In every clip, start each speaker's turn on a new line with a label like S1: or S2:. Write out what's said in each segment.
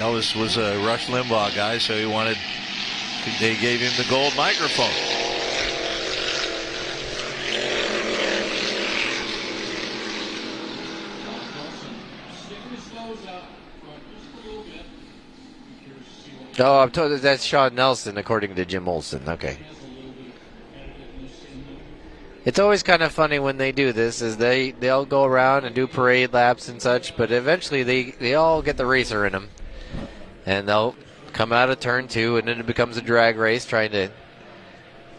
S1: Elvis was a Rush Limbaugh guy, so they gave him the gold microphone.
S2: Oh, I'm told that's Sean Nelson, according to Jim Olson. Okay. It's always kind of funny when they do this, is they'll go around and do parade laps and such, but eventually they all get the racer in them. And they'll come out of turn 2, and then it becomes a drag race trying to...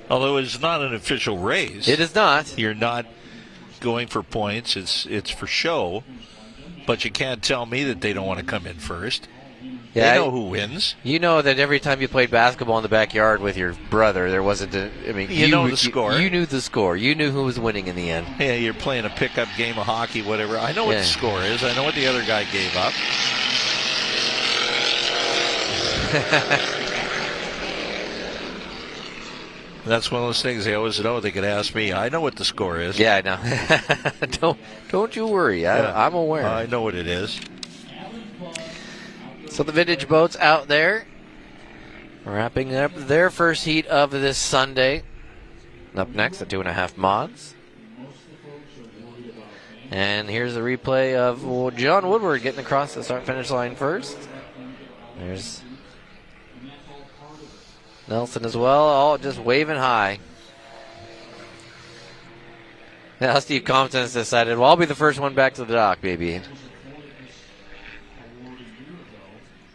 S1: Although it's not an official race.
S2: It is not.
S1: You're not going for points. It's for show. But you can't tell me that they don't want to come in first. Yeah, they know who wins.
S2: You know that every time you played basketball in the backyard with your brother, there wasn't
S1: you know the score.
S2: You knew the score. You knew who was winning in the end.
S1: Yeah, you're playing a pickup game of hockey, whatever. I know what the score is. I know what the other guy gave up. That's one of those things they always know. They could ask me. I know what the score is.
S2: Yeah, I know. don't you worry. I'm aware.
S1: I know what it is.
S2: So the vintage boats out there, wrapping up their first heat of this Sunday. Up next, the 2.5 mods. And here's the replay of John Woodward getting across the start-finish line first. There's Nelson as well, all just waving high. Now Steve Compton has decided, well, I'll be the first one back to the dock, baby.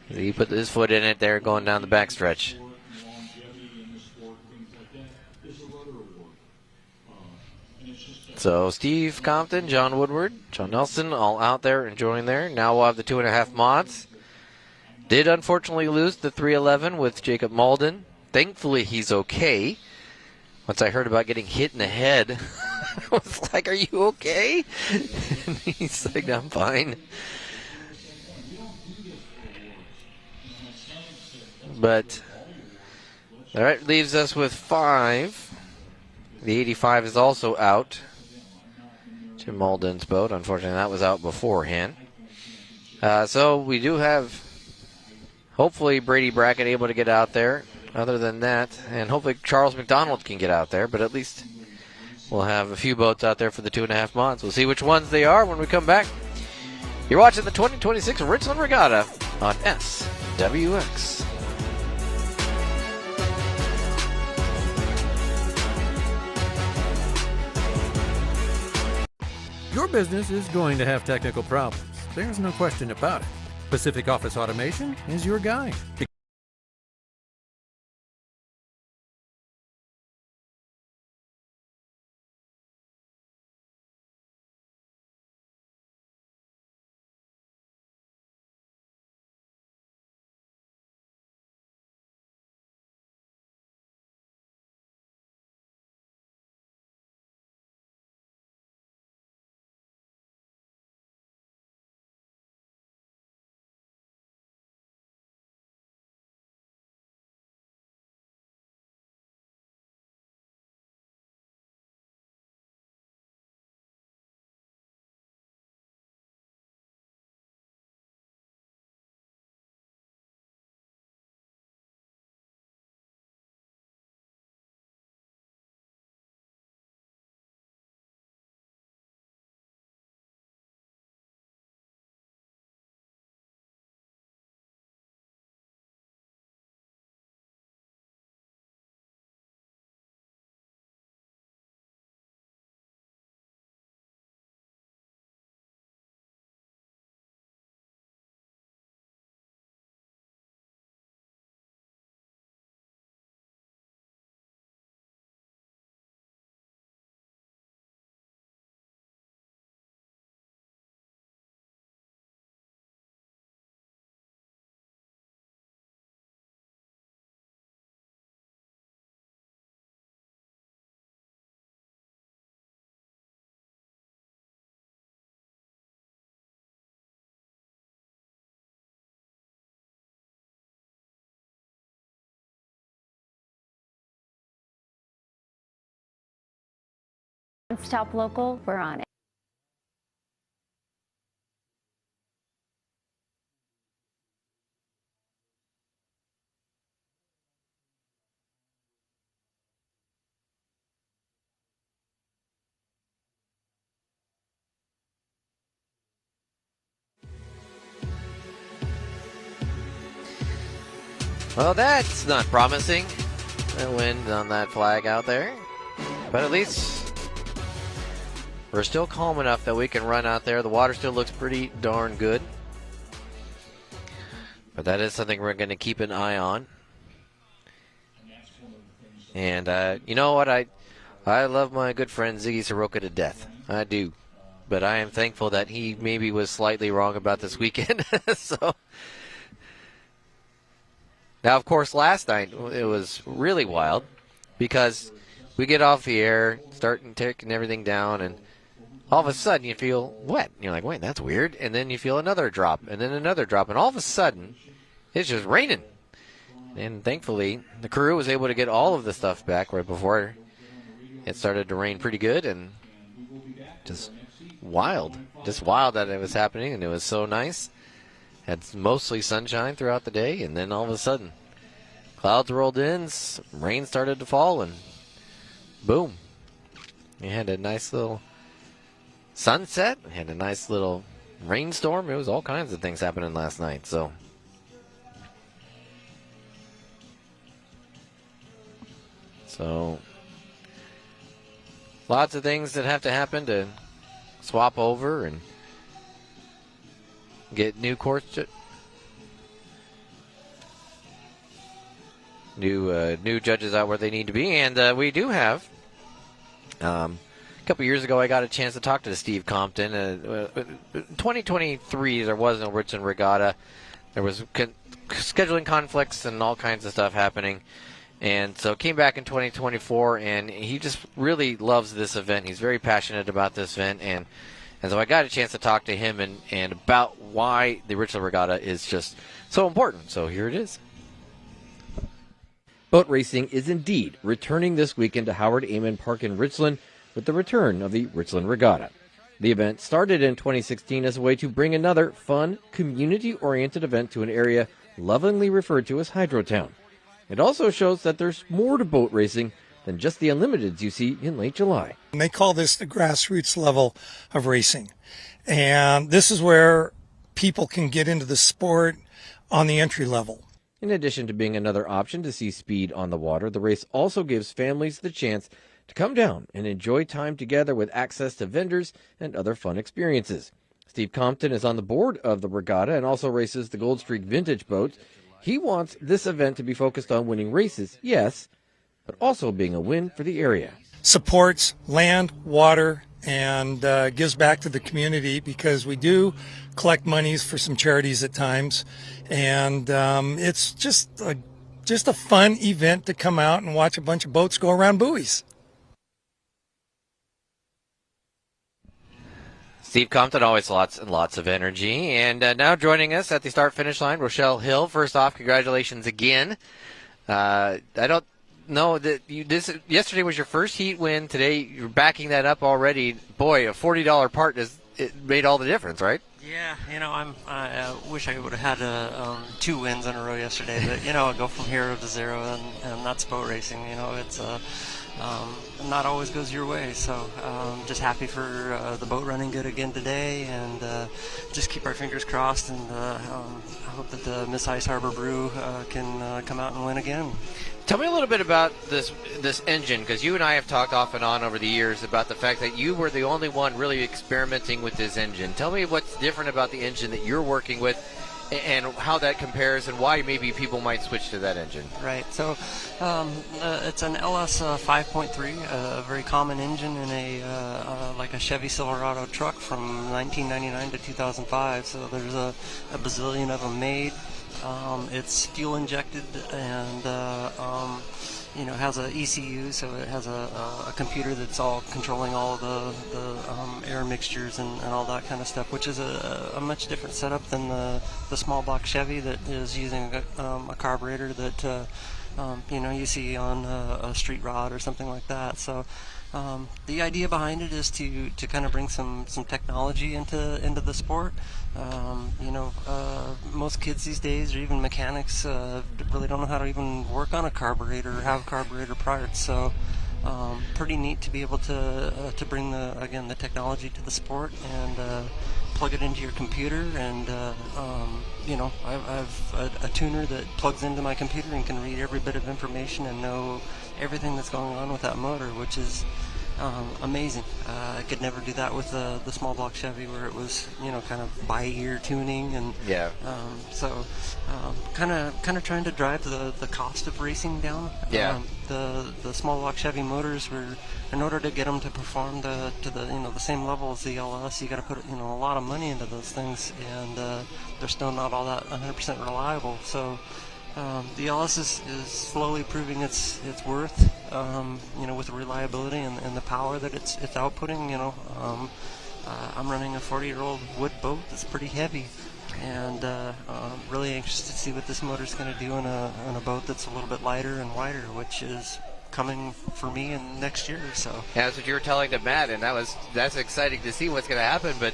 S2: He put his foot in it there going down the backstretch. So Steve Compton, John Woodward, John Nelson all out there enjoying there. Now we'll have the 2.5 mods. Did unfortunately lose the 311 with Jacob Malden. Thankfully he's okay. Once I heard about getting hit in the head, I was like, are you okay? And he's like, I'm fine. But that leaves us with 5. The 85 is also out. Jim Malden's boat. Unfortunately, that was out beforehand. So we do have, hopefully, Brady Brackett able to get out there. Other than that, and hopefully Charles McDonald can get out there. But at least we'll have a few boats out there for the 2.5 mods. We'll see which ones they are when we come back. You're watching the 2026 Richland Regatta on SWX.
S3: Your business is going to have technical problems. There's no question about it. Pacific Office Automation is your guy.
S4: Stop Local, we're on it.
S2: Well, that's not promising. The wind on that flag out there. But at least we're still calm enough that we can run out there. The water still looks pretty darn good. But that is something we're going to keep an eye on. And you know what? I love my good friend Ziggy Soroka to death. I do. But I am thankful that he maybe was slightly wrong about this weekend. So now, of course, last night it was really wild because we get off the air, start taking everything down, and all of a sudden you feel wet. You're like, wait, that's weird. And then you feel another drop, and then another drop, and all of a sudden it's just raining. And thankfully, the crew was able to get all of the stuff back right before it started to rain pretty good, and just wild that it was happening, and it was so nice. Had mostly sunshine throughout the day, and then all of a sudden, clouds rolled in, rain started to fall, and boom. We had a nice little sunset, we had a nice little rainstorm. It was all kinds of things happening last night, so. Lots of things that have to happen to swap over and get new courts, new judges out where they need to be, and we do have. A couple years ago, I got a chance to talk to Steve Compton. 2023, there was no Richland Regatta. There was scheduling conflicts and all kinds of stuff happening. And so came back in 2024, and he just really loves this event. He's very passionate about this event, and so I got a chance to talk to him and about why the Richland Regatta is just so important. So here it is.
S4: Boat racing is indeed returning this weekend to Howard Amon Park in Richland with the return of the Richland Regatta. The event started in 2016 as a way to bring another fun, community-oriented event to an area lovingly referred to as Hydrotown. It also shows that there's more to boat racing than just the unlimiteds you see in late July.
S5: And they call this the grassroots level of racing. And this is where people can get into the sport on the entry level.
S4: In addition to being another option to see speed on the water, the race also gives families the chance to come down and enjoy time together with access to vendors and other fun experiences. Steve Compton is on the board of the regatta and also races the Gold Streak vintage boats. He wants this event to be focused on winning races, yes, but also being a win for the area.
S5: Supports land, water, and gives back to the community because we do collect monies for some charities at times. And it's just a fun event to come out and watch a bunch of boats go around buoys.
S2: Steve Compton, always lots and lots of energy. And now joining us at the start-finish line, Rochelle Hill. First off, congratulations again. I don't know that yesterday was your first heat win. Today you're backing that up already. Boy, a $40 part it made all the difference, right?
S6: Yeah, I wish I would have had 2 wins in a row yesterday. But I go from hero to zero, and that's boat racing. It's not always goes your way. So just happy for the boat running good again today, and just keep our fingers crossed. And I hope that the Miss Ice Harbor Brew can come out and win again.
S2: Tell me a little bit about this engine, because you and I have talked off and on over the years about the fact that you were the only one really experimenting with this engine. Tell me what's different about the engine that you're working with and how that compares and why maybe people might switch to that engine.
S6: Right. So it's an LS 5.3, a very common engine in like a Chevy Silverado truck from 1999 to 2005. So there's a bazillion of them made. It's fuel injected and has a ECU, so it has a computer that's all controlling all the air mixtures and all that kind of stuff, which is a much different setup than the small block Chevy that is using a carburetor that you see on a street rod or something like that. So the idea behind it is to kind of bring some technology into the sport. Most kids these days, or even mechanics, really don't know how to even work on a carburetor or have carburetor parts. So pretty neat to be able to bring the technology to the sport and plug it into your computer. And I've a tuner that plugs into my computer and can read every bit of information and know everything that's going on with that motor, which is amazing. I could never do that with the small block Chevy, where it was kind of by ear tuning, and kind of trying to drive the cost of racing down. The small block Chevy motors were, in order to get them to perform to the same level as the LS, you got to put a lot of money into those things, and they're still not all that 100% reliable. So the LS is slowly proving its worth, with the reliability and the power that it's outputting. I'm running a 40-year-old wood boat that's pretty heavy, and really anxious to see what this motor's going to do on a boat that's a little bit lighter and wider, which is coming for me in next year. So
S2: yeah, that's what you were telling to Matt, and that's exciting to see what's going to happen. But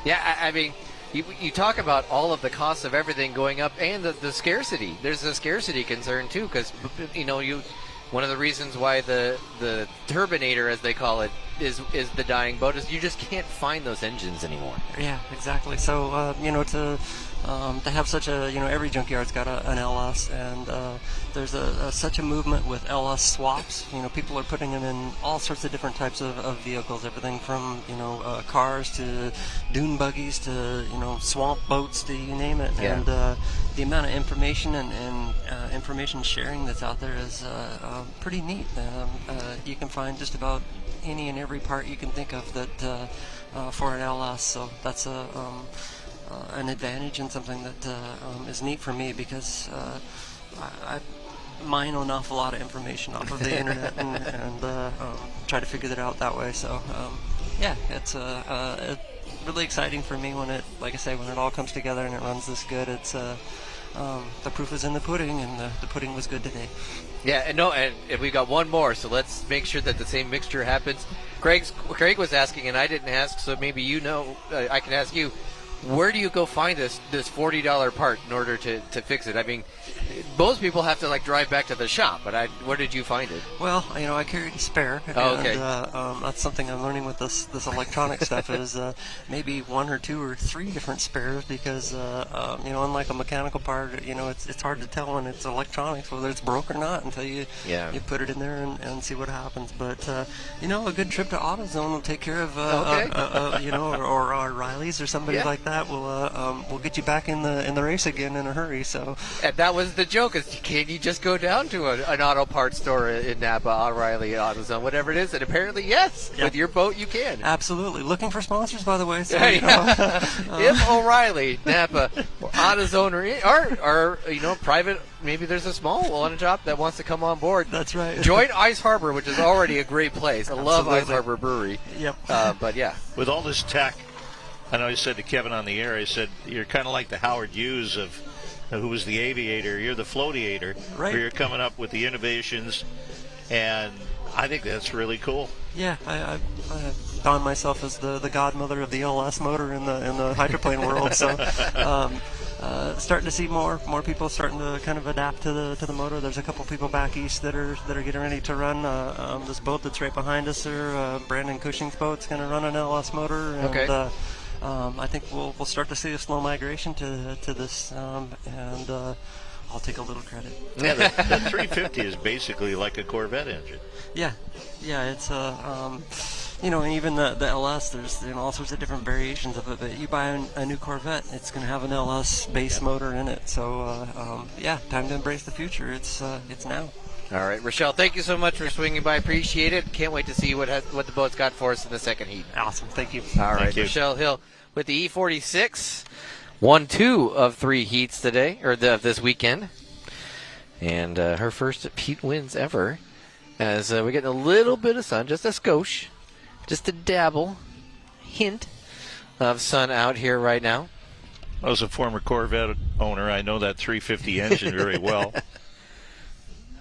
S2: yeah, I mean, you talk about all of the costs of everything going up, and the scarcity. There's a scarcity concern too, because one of the reasons why the turbinator, as they call it, is the dying boat is you just can't find those engines anymore.
S6: Yeah, exactly. So to have such a every junkyard's got an LS, and there's such a movement with LS swaps. People are putting them in all sorts of different types of vehicles, everything from cars to dune buggies to swamp boats to you name it.
S2: Yeah.
S6: And the amount of information and information sharing that's out there is pretty neat. You can find just about any and every part you can think of that for an LS. So that's an advantage and something that is neat for me, because I mine an awful lot of information off of the internet and try to figure that out that way. So it's really exciting for me when like I say, when it all comes together and it runs this good. It's the proof is in the pudding, and the pudding was good today.
S2: Yeah, and we've got one more, so let's make sure that the same mixture happens. Craig was asking, and I didn't ask, so maybe I can ask you. Where do you go find this $40 part in order to fix it? I mean, most people have to drive back to the shop, but where did you find it?
S6: Well, I carried a spare.
S2: Oh, okay.
S6: And that's something I'm learning with this electronic stuff is maybe one or two or three different spares, because unlike a mechanical part, it's hard to tell when it's electronics whether it's broke or not until you put it in there and see what happens. But a good trip to AutoZone will take care of or O'Reilly's or somebody like that will get you back in the race again in a hurry. So,
S2: and that was the joke: is can you just go down to an auto parts store in Napa, O'Reilly, AutoZone, whatever it is? And apparently, yes, with your boat you can.
S6: Absolutely. Looking for sponsors, by the way. So,
S2: if O'Reilly, Napa, or AutoZone or private, maybe there's a small auto shop that wants to come on board.
S6: That's right.
S2: Join Ice Harbor, which is already a great place. I love Ice Harbor Brewery.
S6: Yep.
S2: But yeah,
S1: with all this tech. I know I said to Kevin on the air, I said, you're kind of like the Howard Hughes of who was the aviator. You're the floatiator,
S6: right?
S1: Where you're coming up with the innovations, and I think that's really cool.
S6: Yeah, I don myself as the godmother of the LS motor in the hydroplane world. So, starting to see more people starting to kind of adapt to the motor. There's a couple people back east that are getting ready to run this boat that's right behind us there. Brandon Cushing's boat's going to run an LS motor. And,
S2: okay.
S6: I think we'll start to see a slow migration to this, and I'll take a little credit.
S1: Yeah, the 350 is basically like a Corvette engine.
S6: Yeah, it's and even the LS, there's all sorts of different variations of it. But you buy a new Corvette, it's going to have an LS base motor in it. So time to embrace the future. It's now.
S2: All right, Rochelle, thank you so much for swinging by. Appreciate it. Can't wait to see what the boat's got for us in the second heat.
S6: Awesome. Thank you.
S2: All right, Rochelle Hill with the E46. Won 2 of 3 heats today, or this weekend. And her first heat wins ever. As we're getting a little bit of sun, just a skosh, just a dabble, hint of sun out here right now.
S1: I was a former Corvette owner. I know that 350 engine very well.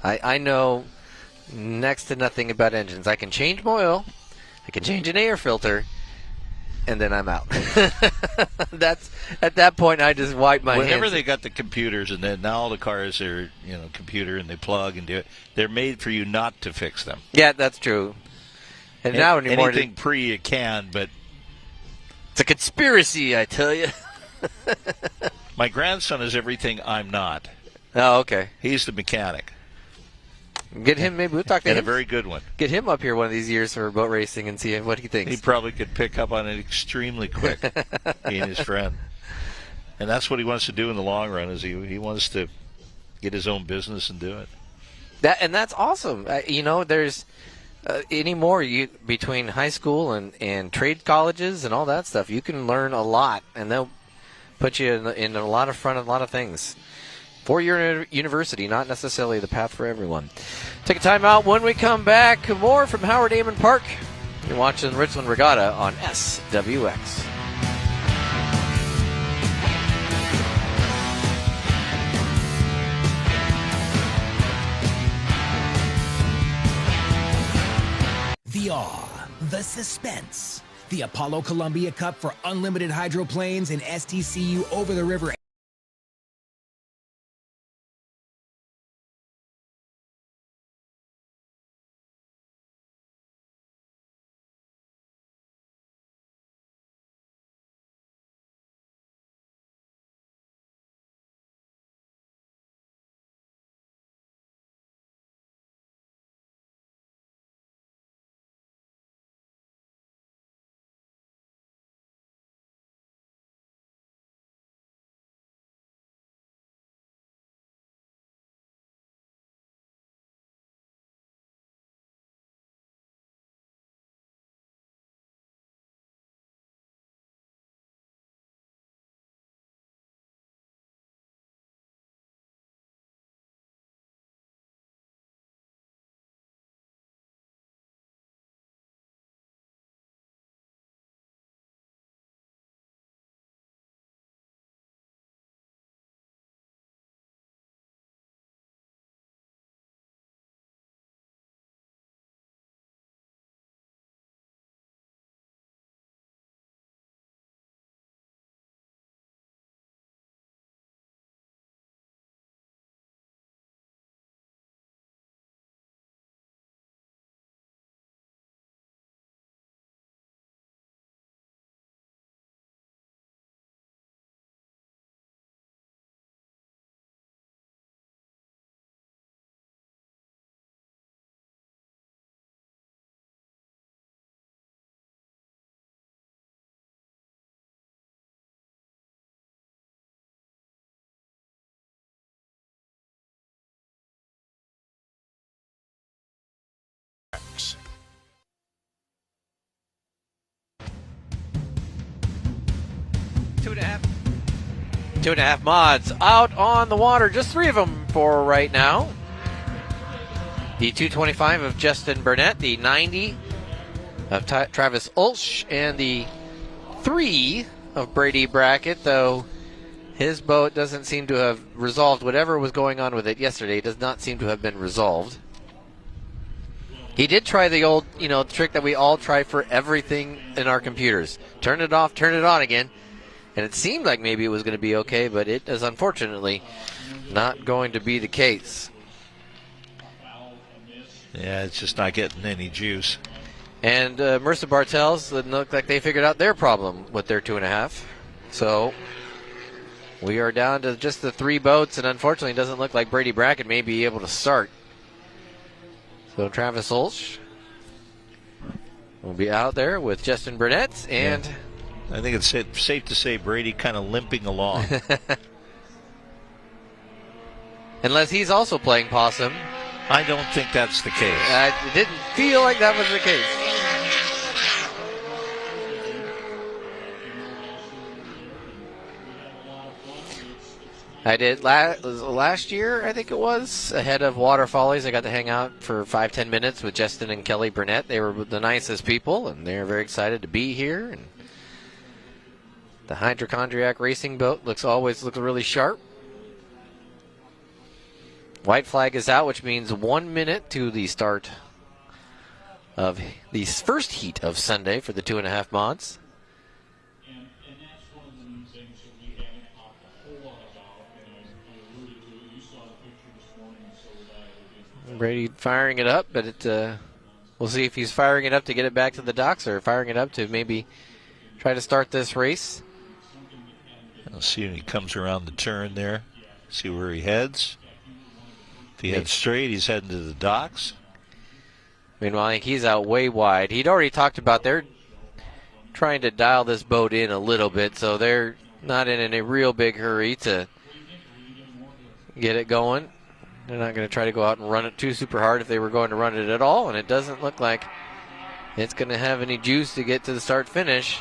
S2: I know next to nothing about engines. I can change my oil. I can change an air filter. and then I'm out. That's at that point I just wipe my hands.
S1: Whenever they got the computers, and then now all the cars are computer and they plug and do it. They're made for you not to fix them.
S2: Yeah, that's true. And now anymore,
S1: anything pre you can, but
S2: it's a conspiracy, I tell you.
S1: My grandson is everything I'm not.
S2: Oh, okay.
S1: He's the mechanic.
S2: Get him, maybe we'll talk to him.
S1: And a very good one.
S2: Get him up here one of these years for boat racing and see what he thinks.
S1: He probably could pick up on it extremely quick, he and his friend. And that's what he wants to do in the long run, is he wants to get his own business and do it.
S2: That's awesome. There's anymore between high school and trade colleges and all that stuff, you can learn a lot, and they'll put you in a lot of things. 4-year university, not necessarily the path for everyone. Take a time out. When we come back, more from Howard Amon Park. You're watching Richland Regatta on SWX.
S7: The awe, the suspense. The Apollo Columbia Cup for unlimited hydroplanes and STCU over the river.
S2: Two and a half mods out on the water. Just 3 of them for right now. The 225 of Justin Burnett, the 90 of Travis Ulsh, and the 3 of Brady Brackett, though his boat doesn't seem to have resolved whatever was going on with it yesterday. It does not seem to have been resolved. He did try the old, trick that we all try for everything in our computers. Turn it off, turn it on again. And it seemed like maybe it was going to be okay, but it is unfortunately not going to be the case.
S1: Yeah, it's just not getting any juice.
S2: And Mercer Bartels didn't look like they figured out their problem with their 2.5. So we are down to just the 3 boats, and unfortunately it doesn't look like Brady Brackett may be able to start. So Travis Ulsh will be out there with Justin Burnett, and...
S1: Yeah. I think it's safe to say Brady kind of limping along.
S2: Unless he's also playing possum.
S1: I don't think that's the case.
S2: I didn't feel like that was the case. I did last year, I think it was, ahead of Water Follies. I got to hang out for 5-10 minutes with Justin and Kelly Burnett. They were the nicest people, and they were very excited to be here. And the Hypochondriac racing boat always looks really sharp. White flag is out, which means 1 minute to the start of the first heat of Sunday for the 2.5 mods. Brady firing it up, but we'll see if he's firing it up to get it back to the docks or firing it up to maybe try to start this race.
S1: I'll see when he comes around the turn there. See where he heads. If he heads straight, he's heading to the docks.
S2: Meanwhile, I think he's out way wide. He'd already talked about they're trying to dial this boat in a little bit, so they're not in a real big hurry to get it going. They're not going to try to go out and run it too super hard if they were going to run it at all, and it doesn't look like it's going to have any juice to get to the start-finish.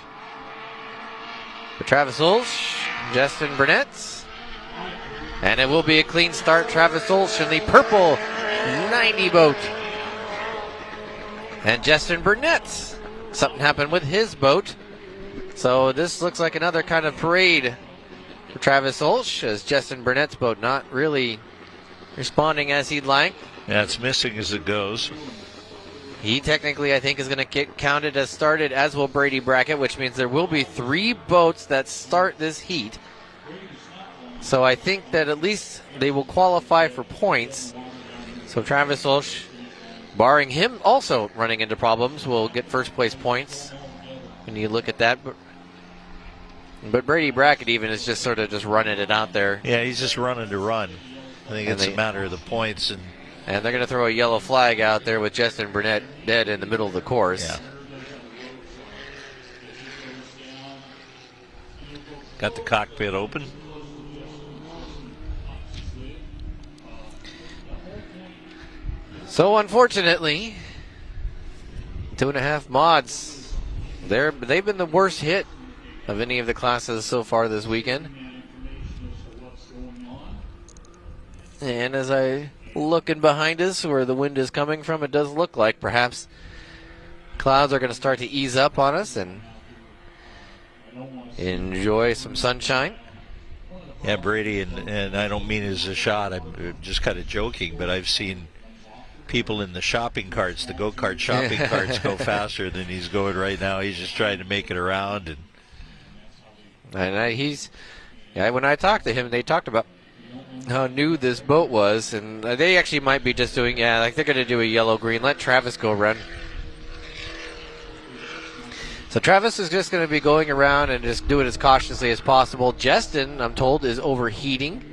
S2: For Travis Ulsh, Justin Burnett, and it will be a clean start. Travis Ulsh in the purple 90 boat. And Justin Burnett, something happened with his boat. So this looks like another kind of parade for Travis Ulsh, as Justin Burnett's boat not really responding as he'd like.
S1: Yeah, it's missing as it goes.
S2: He technically, I think, is going to get counted as started, as will Brady Brackett, which means there will be 3 boats that start this heat. So I think that at least they will qualify for points. So Travis Ulsh, barring him also running into problems, will get first place points when you look at that. But Brady Brackett even is just sort of just running it out there.
S1: Yeah, he's just running to run. I think it's a matter of the points.
S2: And they're going to throw a yellow flag out there with Justin Burnett dead in the middle of the course.
S1: Yeah. Got the cockpit open.
S2: So unfortunately, 2.5 mods, they've been the worst hit of any of the classes so far this weekend. And as I looking behind us where the wind is coming from, it does look like perhaps clouds are going to start to ease up on us and enjoy some sunshine.
S1: Yeah, Brady, and I don't mean it as a shot, I'm just kind of joking, but I've seen people in the shopping carts, the go-kart shopping carts, go faster than he's going right now. He's just trying to make it around.
S2: When I talked to him, they talked about how new this boat was, and they actually might be just doing, like they're going to do a yellow-green. Let Travis go run. So Travis is just going to be going around and just do it as cautiously as possible. Justin, I'm told, is overheating.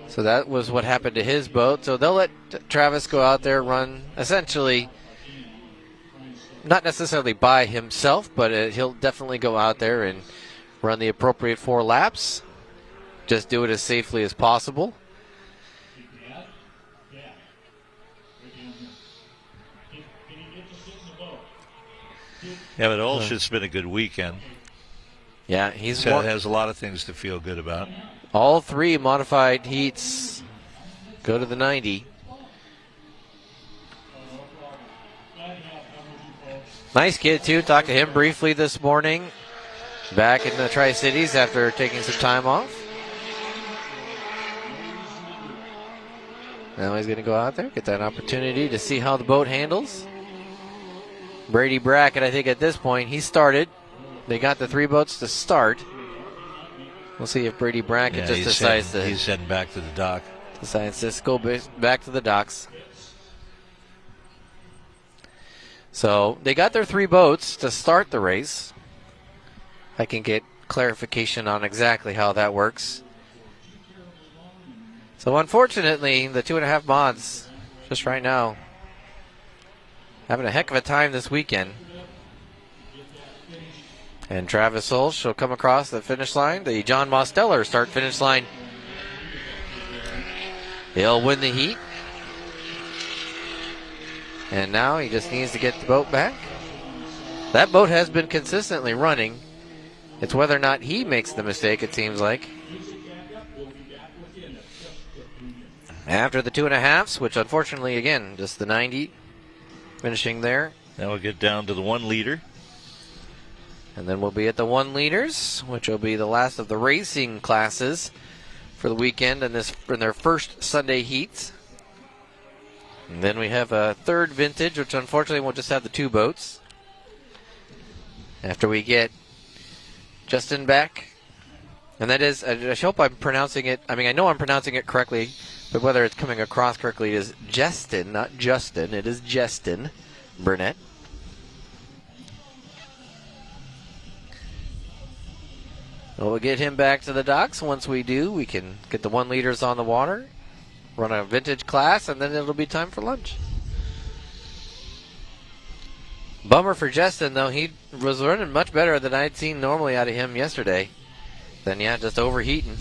S2: So that was what happened to his boat. So they'll let Travis go out there, run essentially, not necessarily by himself, but he'll definitely go out there and run the appropriate 4 laps. Just do it as safely as possible.
S1: Yeah, but Ulsh, it's been a good weekend.
S2: Yeah,
S1: has a lot of things to feel good about.
S2: All 3 modified heats go to the 90. Nice kid, too. Talked to him briefly this morning. Back in the Tri-Cities after taking some time off. Now he's going to go out there, get that opportunity to see how the boat handles. Brady Brackett, I think at this point, he started. They got the 3 boats to start. We'll see if Brady Brackett he's
S1: heading back to the dock.
S2: Decides to go back to the docks. So they got their 3 boats to start the race. I can get clarification on exactly how that works. So unfortunately, the 2.5 mods, just right now, having a heck of a time this weekend. And Travis Ulsh will come across the finish line. The John Mosteller start-finish line. He'll win the heat. And now he just needs to get the boat back. That boat has been consistently running. It's whether or not he makes the mistake, it seems like. After the 2.5s, which unfortunately, again, just the 90 finishing there.
S1: Now we'll get down to the 1 liter.
S2: And then we'll be at the 1 liters, which will be the last of the racing classes for the weekend in their first Sunday heats. And then we have a 3rd vintage, which unfortunately will just have the 2 boats. After we get Justin back. And that is, I hope I'm pronouncing it, I know I'm pronouncing it correctly, But whether it's coming across correctly, it is Justin, not Justin. It is Justin Burnett. Well, we'll get him back to the docks. Once we do, we can get the 1 liters on the water, run a vintage class, and then it'll be time for lunch. Bummer for Justin, though. He was running much better than I'd seen normally out of him yesterday. Then, yeah, just overheating.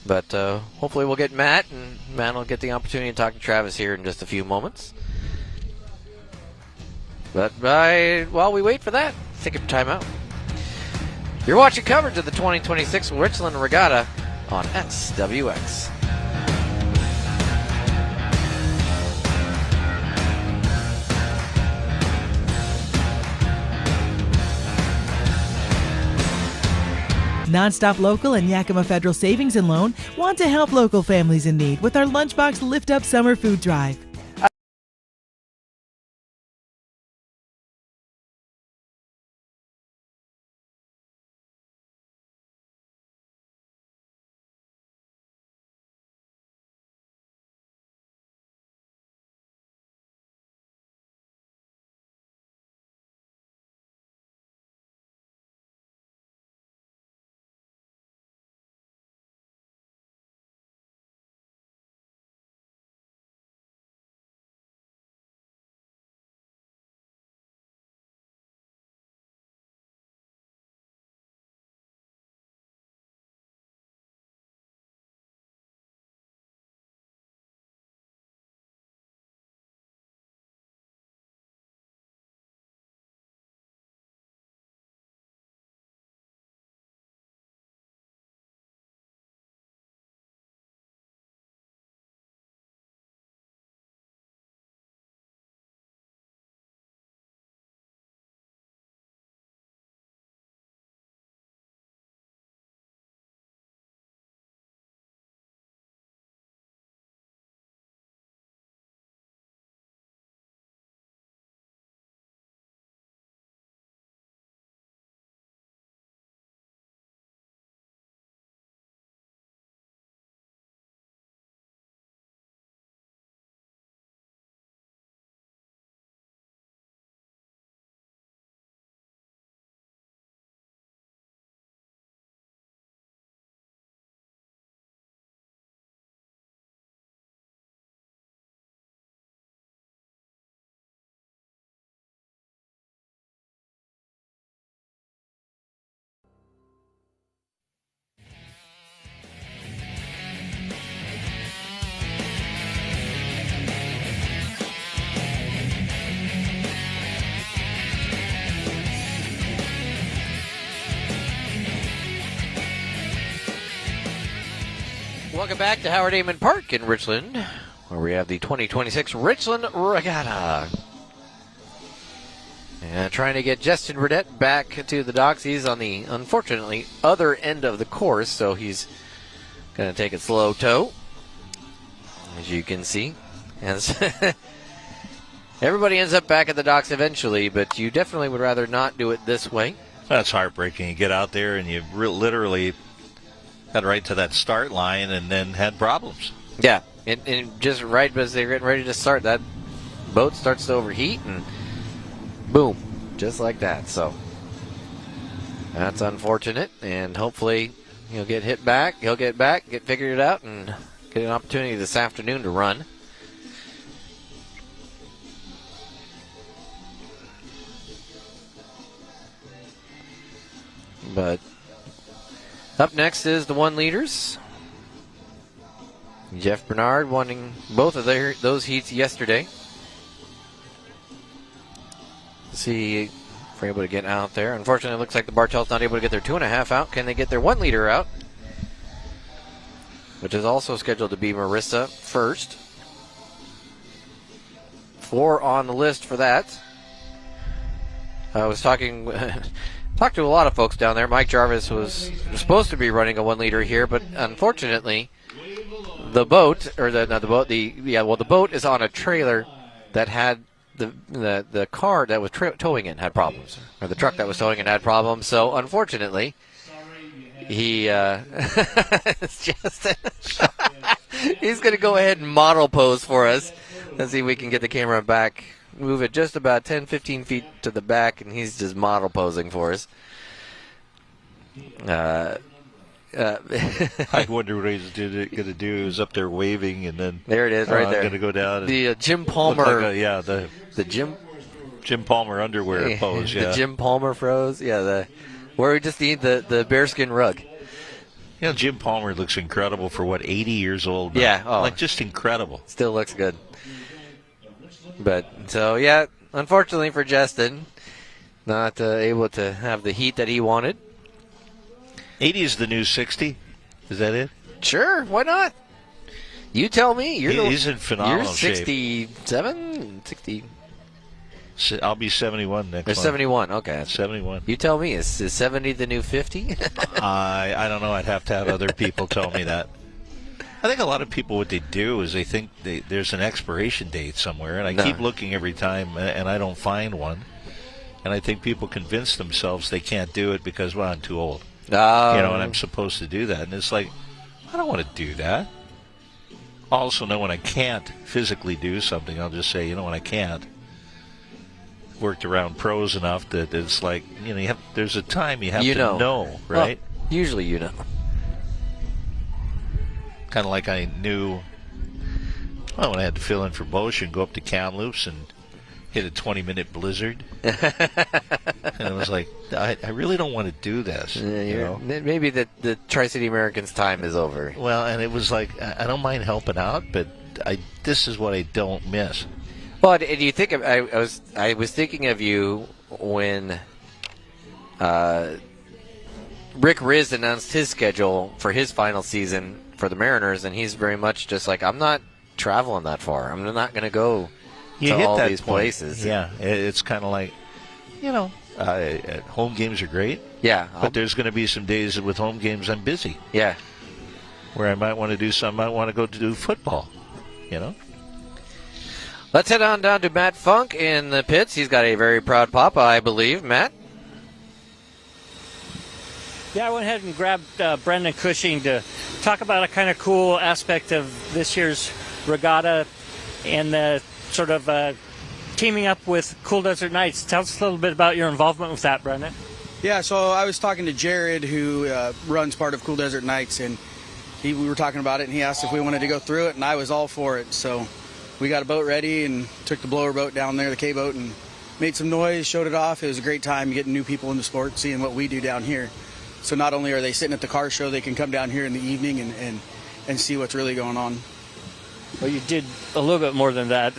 S2: But hopefully we'll get Matt, and Matt will get the opportunity to talk to Travis here in just a few moments. But while we wait for that, take a timeout. You're watching coverage of the 2026 Richland Regatta on SWX.
S8: Nonstop Local and Yakima Federal Savings and Loan want to help local families in need with our Lunchbox Lift Up Summer Food Drive.
S2: Welcome back to Howard Amon Park in Richland, where we have the 2026 Richland Regatta. And trying to get Justin Burnett back to the docks. He's on the, unfortunately, other end of the course, so he's going to take it slow toe, as you can see. As everybody ends up back at the docks eventually, but you definitely would rather not do it this way.
S1: That's heartbreaking. You get out there and you literally got right to that start line and then had problems.
S2: Yeah, and just right as they're getting ready to start, that boat starts to overheat and boom, just like that. So that's unfortunate, and hopefully he'll get hit back. He'll get back, get figured out, and get an opportunity this afternoon to run. But up next is the 1 liters. Jeff Bernard wanting both of those heats yesterday. See if we're able to get out there. Unfortunately, it looks like the Bartell's not able to get their 2.5 out. Can they get their 1 liter out? Which is also scheduled to be Marissa first. 4 on the list for that. I was talking to a lot of folks down there. Mike Jarvis was supposed to be running a 1 liter here, but unfortunately, the boat, or the boat is on a trailer that had the car that was towing it had problems, or the truck that was towing it had problems. So unfortunately, it's Justin. He's going to go ahead and model pose for us. Let's see if we can get the camera back. Move it just about 10, 15 feet to the back, and he's just model posing for us.
S1: I wonder what he's going to do. He was up there waving, and then
S2: there it is, right there.
S1: Going to go down.
S2: The Jim Palmer.
S1: Like
S2: the
S1: Jim Palmer underwear pose. Yeah,
S2: the Jim Palmer pose. Yeah, where we just need the bearskin rug.
S1: Yeah, Jim Palmer looks incredible for 80 years old now.
S2: Yeah,
S1: just incredible.
S2: Still looks good. But so yeah, unfortunately for Justin, not able to have the heat that he wanted.
S1: 80 is the new 60. Is that it?
S2: Sure, why not? You tell me.
S1: He's in phenomenal
S2: shape.
S1: You're
S2: 67, 60.
S1: I'll be 71 next month.
S2: 71. Okay,
S1: 71.
S2: You tell me. Is 70 the new 50?
S1: I don't know. I'd have to have other people tell me that. I think a lot of people, what they do is they think there's an expiration date somewhere, and I keep looking every time, and I don't find one. And I think people convince themselves they can't do it because, well, I'm too old.
S2: Oh.
S1: And I'm supposed to do that. And it's like, I don't want to do that. I also know when I can't physically do something, I'll just say, when I can't. Worked around pros enough that it's like, there's a time you have to know, right?
S2: Well, usually you know.
S1: Kind of like I knew when I had to fill in for Bosch and go up to Kamloops and hit a 20-minute blizzard. And I was like, I really don't want to do this.
S2: Maybe the Tri-City Americans time is over.
S1: Well, and it was like, I don't mind helping out, but this is what I don't miss.
S2: Well, do you think I was thinking of you when Rick Riz announced his schedule for his final season for the Mariners, and he's very much just like, I'm not traveling that far. I'm not going to go to all these places.
S1: Yeah, it's kind of like, home games are great.
S2: Yeah.
S1: But there's going to be some days with home games I'm busy.
S2: Yeah.
S1: Where I might want to do something. I might want to go to do football,
S2: Let's head on down to Matt Funk in the pits. He's got a very proud papa, I believe. Matt?
S9: Yeah, I went ahead and grabbed Brendan Cushing to talk about a kind of cool aspect of this year's regatta and the sort of teaming up with Cool Desert Nights. Tell us a little bit about your involvement with that, Brendan.
S10: Yeah, so I was talking to Jared, who runs part of Cool Desert Nights, and we were talking about it, and he asked if we wanted to go through it, and I was all for it. So we got a boat ready and took the blower boat down there, the K-boat, and made some noise, showed it off. It was a great time getting new people into sport, seeing what we do down here. So not only are they sitting at the car show, they can come down here in the evening and see what's really going on.
S9: Well, you did a little bit more than that.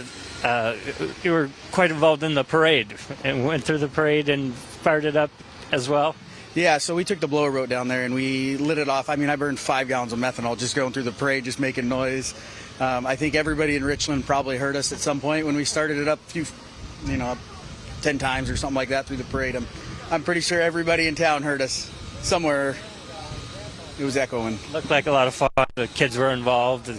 S9: You were quite involved in the parade and went through the parade and fired it up as well.
S10: Yeah, so we took the blower boat down there and we lit it off. I mean, I burned 5 gallons of methanol just going through the parade, just making noise. I think everybody in Richland probably heard us at some point when we started it up 10 times or something like that through the parade. I'm pretty sure everybody in town heard us. Somewhere it was echoing.
S9: Looked like a lot of fun. The kids were involved.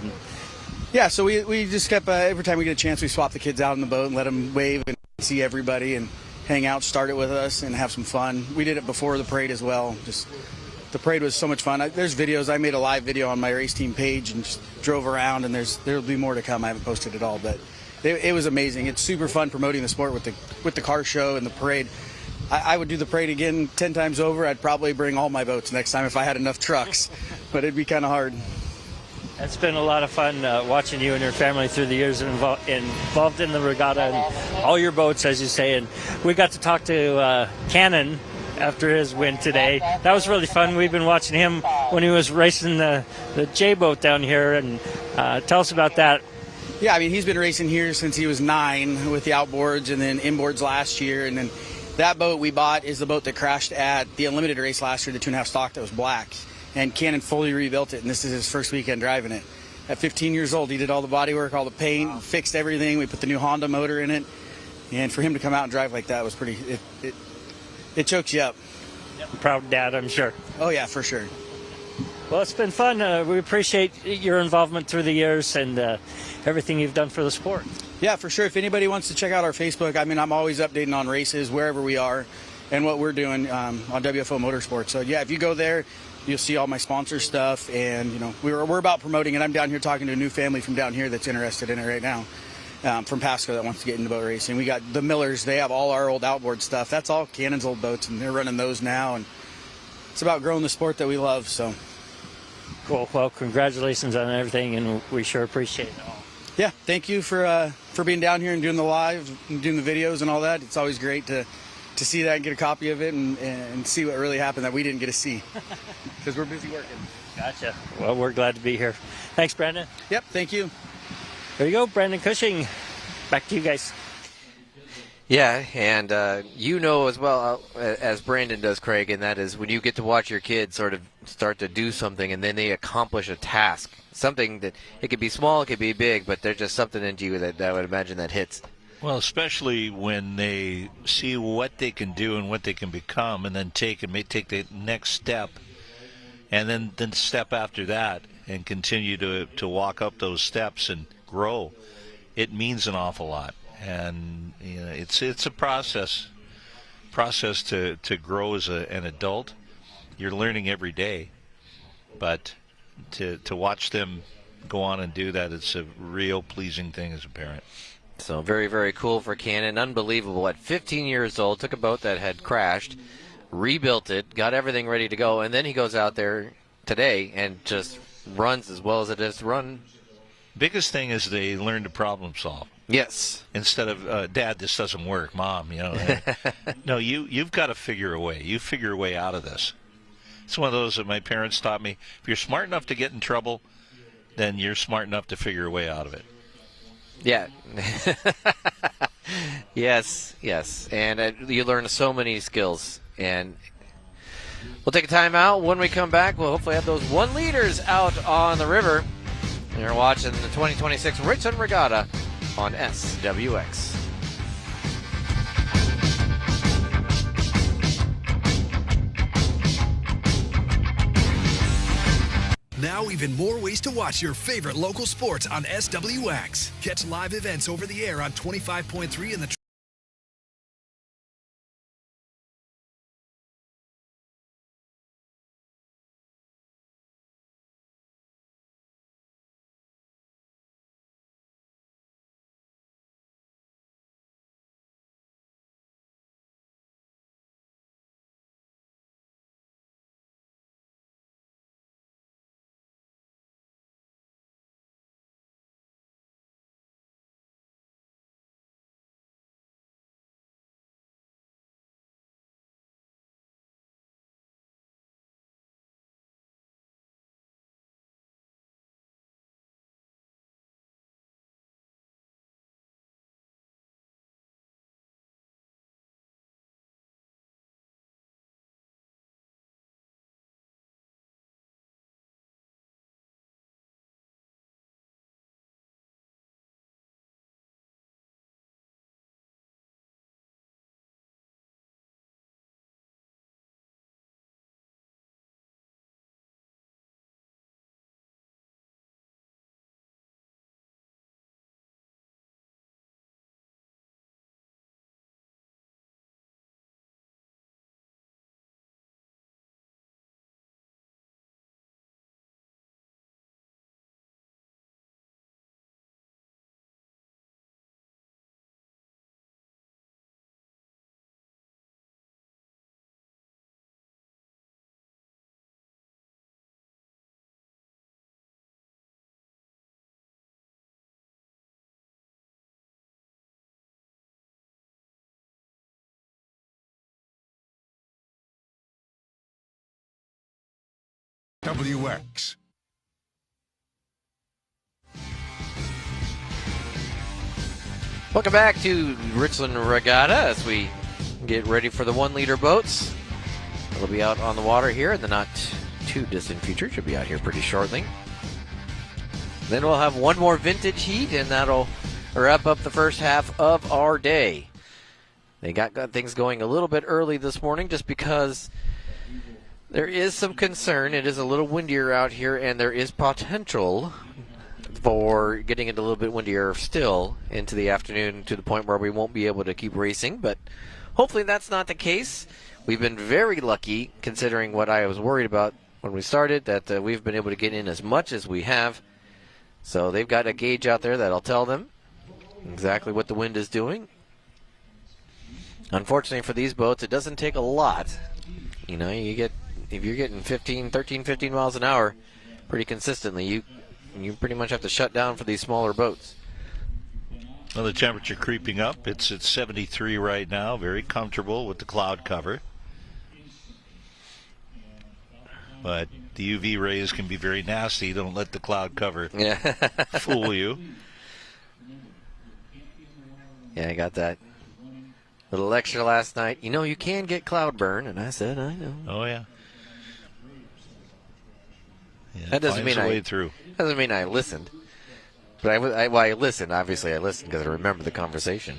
S10: Yeah, so we just kept, every time we get a chance, we swap the kids out in the boat and let them wave and see everybody and hang out, start it with us, and have some fun. We did it before the parade as well. The parade was so much fun. There's videos. I made a live video on my race team page and just drove around, and there'll be more to come. I haven't posted it all, but it was amazing. It's super fun promoting the sport with the car show and the parade. I would do the parade again 10 times over. I'd probably bring all my boats next time if I had enough trucks, but it'd be kind of hard.
S9: It's been a lot of fun watching you and your family through the years involved in the regatta and all your boats, as you say. And we got to talk to Cannon after his win today. That was really fun. We've been watching him when he was racing the J-boat down here. And tell us about that.
S10: Yeah, I mean, he's been racing here since he was 9 with the outboards and then inboards last year. And then that boat we bought is the boat that crashed at the Unlimited race last year, the 2.5 stock that was black. And Cannon fully rebuilt it, and this is his first weekend driving it. At 15 years old, he did all the bodywork, all the paint, fixed everything. We put the new Honda motor in it. And for him to come out and drive like that was pretty, it chokes you up.
S9: Yep. Proud dad, I'm sure.
S10: Oh, yeah, for sure.
S9: Well, it's been fun. We appreciate your involvement through the years and everything you've done for the sport.
S10: Yeah, for sure. If anybody wants to check out our Facebook, I mean, I'm always updating on races, wherever we are, and what we're doing on WFO Motorsports. So, yeah, if you go there, you'll see all my sponsor stuff, and we're about promoting it. I'm down here talking to a new family from down here that's interested in it right now, from Pasco, that wants to get into boat racing. We got the Millers. They have all our old outboard stuff. That's all Cannon's old boats, and they're running those now, and it's about growing the sport that we love. So
S9: cool. Well, congratulations on everything, and we sure appreciate it all.
S10: Yeah, thank you for being down here and doing the live and doing the videos and all that. It's always great to see that and get a copy of it and see what really happened that we didn't get to see because we're busy working.
S9: Gotcha. Well, we're glad to be here. Thanks, Brandon.
S10: Yep, thank you.
S9: There you go, Brandon Cushing. Back to you guys.
S2: Yeah, and as well as Brandon does, Craig, and that is when you get to watch your kids sort of start to do something and then they accomplish a task, something that it could be small, it could be big, but there's just something into you that I would imagine that hits.
S1: Well, especially when they see what they can do and what they can become, and then take the next step, and then step after that, and continue to walk up those steps and grow. It means an awful lot, and it's a process to grow as an adult. You're learning every day, but to watch them go on and do that, it's a real pleasing thing as a parent.
S2: So very, very cool for Cannon. Unbelievable. At 15 years old, took a boat that had crashed, rebuilt it, got everything ready to go, and then he goes out there today and just runs as well as it is run.
S1: Biggest thing is they learn to problem solve.
S2: Yes.
S1: Instead of, Dad, this doesn't work, Mom, No, you've got to figure a way. You figure a way out of this. It's one of those that my parents taught me. If you're smart enough to get in trouble, then you're smart enough to figure a way out of it.
S2: Yeah. Yes. And you learn so many skills. And we'll take a time out. When we come back, we'll hopefully have those 1 liters out on the river. You're watching the 2026 Richland Regatta on SWX.
S11: Now even more ways to watch your favorite local sports on SWX. Catch live events over the air on 25.3 in the
S12: WX.
S2: Welcome back to Richland Regatta as we get ready for the 1 liter boats. It'll be out on the water here in the not too distant future. Should be out here pretty shortly. Then we'll have one more vintage heat, and that'll wrap up the first half of our day. They got things going a little bit early this morning just because there is some concern. It is a little windier out here, and there is potential for getting it a little bit windier still into the afternoon to the point where we won't be able to keep racing. But hopefully that's not the case. We've been very lucky considering what I was worried about when we started that we've been able to get in as much as we have. So they've got a gauge out there that'll tell them exactly what the wind is doing. Unfortunately for these boats, it doesn't take a lot. You know, if you're getting 15 miles an hour pretty consistently, you pretty much have to shut down for these smaller boats.
S1: Well, the temperature creeping up. It's at 73 right now. Very comfortable with the cloud cover. But the UV rays can be very nasty. Don't let the cloud cover fool you.
S2: Yeah, I got that little lecture last night. You know, you can get cloud burn, and I said, I know.
S1: Oh, yeah.
S2: That doesn't mean I listened. But I listened. Obviously, I listened because I remember the conversation.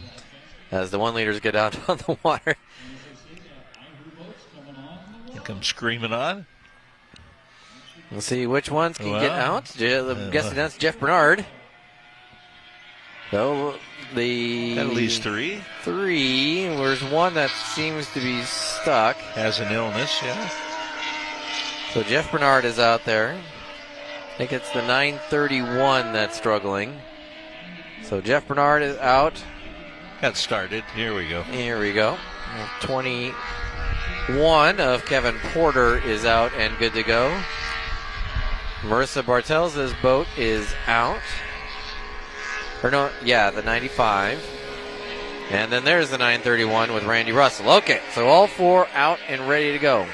S2: As the 1 liters get out on the water.
S1: They come screaming on.
S2: We'll see which ones can get out. I'm guessing that's Jeff Bernard. So
S1: at least 3.
S2: 3. There's one that seems to be stuck.
S1: Has an illness, yeah.
S2: So Jeff Bernard is out there. I think it's the 931 that's struggling. So Jeff Bernard is out.
S1: Got started. Here we go.
S2: 21 of Kevin Porter is out and good to go. Marissa Bartels' boat is out. The 95. And then there's the 931 with Randy Russell. Okay, so all 4 out and ready to go.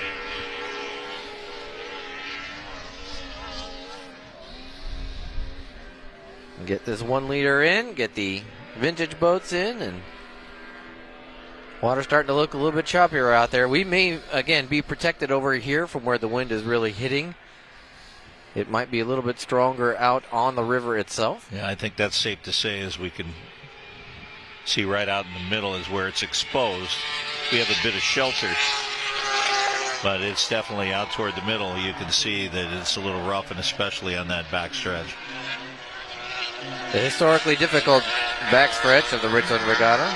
S2: Get this 1 liter in, get the vintage boats in, and water's starting to look a little bit choppier out there. We may, again, be protected over here from where the wind is really hitting. It might be a little bit stronger out on the river itself.
S1: Yeah, I think that's safe to say, as we can see right out in the middle is where it's exposed. We have a bit of shelter, but it's definitely out toward the middle. You can see that it's a little rough, and especially on that backstretch.
S2: The historically difficult backstretch of the Richland Regatta.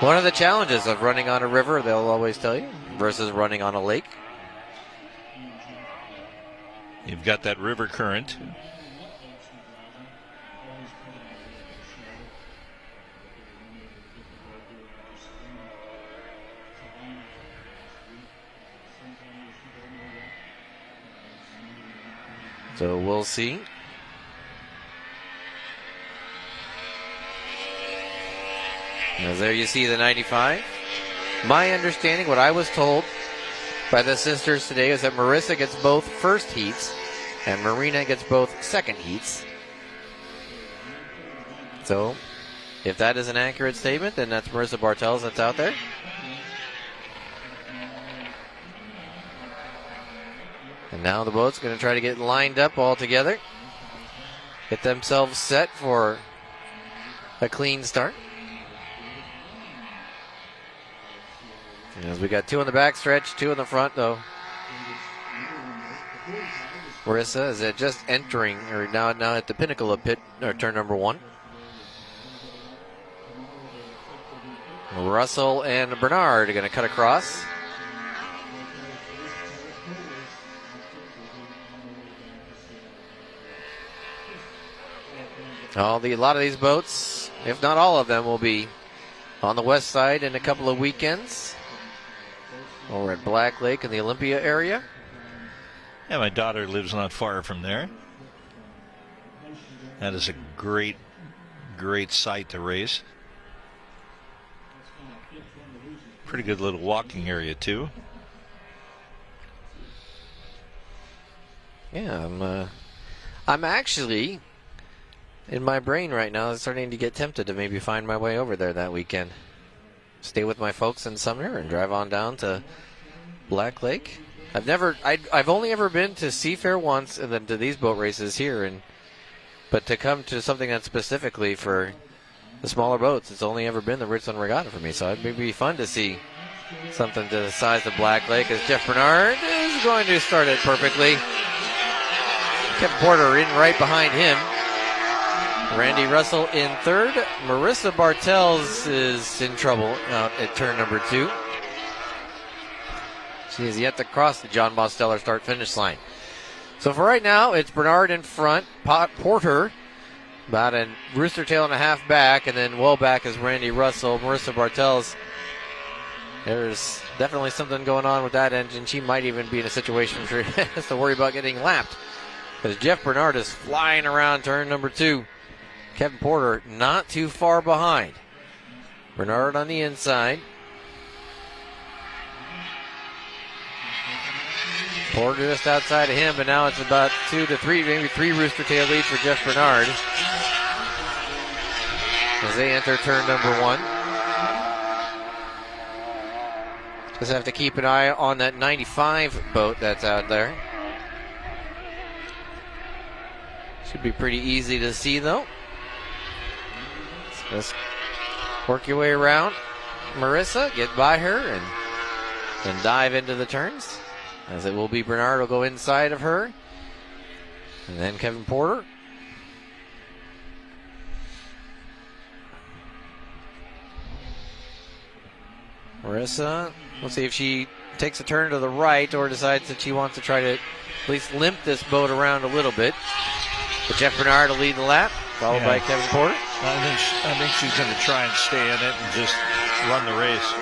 S2: One of the challenges of running on a river, they'll always tell you, versus running on a lake.
S1: You've got that river current.
S2: So we'll see. As there you see the 95. My understanding, what I was told by the sisters today, is that Marissa gets both first heats and Marina gets both second heats. So if that is an accurate statement, then that's Marissa Bartels that's out there. And now the boat's going to try to get lined up all together. Get themselves set for a clean start. As we got 2 in the back stretch, 2 in the front, though. Marissa is just entering, or now at the pinnacle of pit, or turn number 1. Russell and Bernard are going to cut across. A lot of these boats, if not all of them, will be on the west side in a couple of weekends. Over at Black Lake in the Olympia area.
S1: Yeah, my daughter lives not far from there. That is a great, great site to race. Pretty good little walking area, too.
S2: Yeah, I'm actually, in my brain right now, starting to get tempted to maybe find my way over there that weekend. Stay with my folks in Sumner and drive on down to Black Lake. I've only ever been to Seafair once, and then to these boat races here, but to come to something that's specifically for the smaller boats, it's only ever been the Richland Regatta for me. So it'd be fun to see something to the size of Black Lake, as Jeff Bernard is going to start it perfectly. Kevin Porter in right behind him. Randy Russell in third. Marissa Bartels is in trouble out at turn number 2. She has yet to cross the John Bosteller start-finish line. So for right now, it's Bernard in front, Porter about a rooster tail and a half back, and then well back is Randy Russell. Marissa Bartels, there's definitely something going on with that engine. She might even be in a situation where she has to worry about getting lapped, because Jeff Bernard is flying around turn number 2. Kevin Porter not too far behind. Bernard on the inside. Porter just outside of him, but now it's about 2 to 3, maybe 3 rooster tail leads for Jeff Bernard as they enter turn number 1. Just have to keep an eye on that 95 boat that's out there. Should be pretty easy to see, though. So just work your way around Marissa, get by her, and then dive into the turns. As it will be Bernard will go inside of her. And then Kevin Porter. Marissa, we'll see if she takes a turn to the right or decides that she wants to try to at least limp this boat around a little bit. But Jeff Bernard will lead the lap, followed by Kevin Porter.
S1: I think she's going to try and stay in it and just run the race.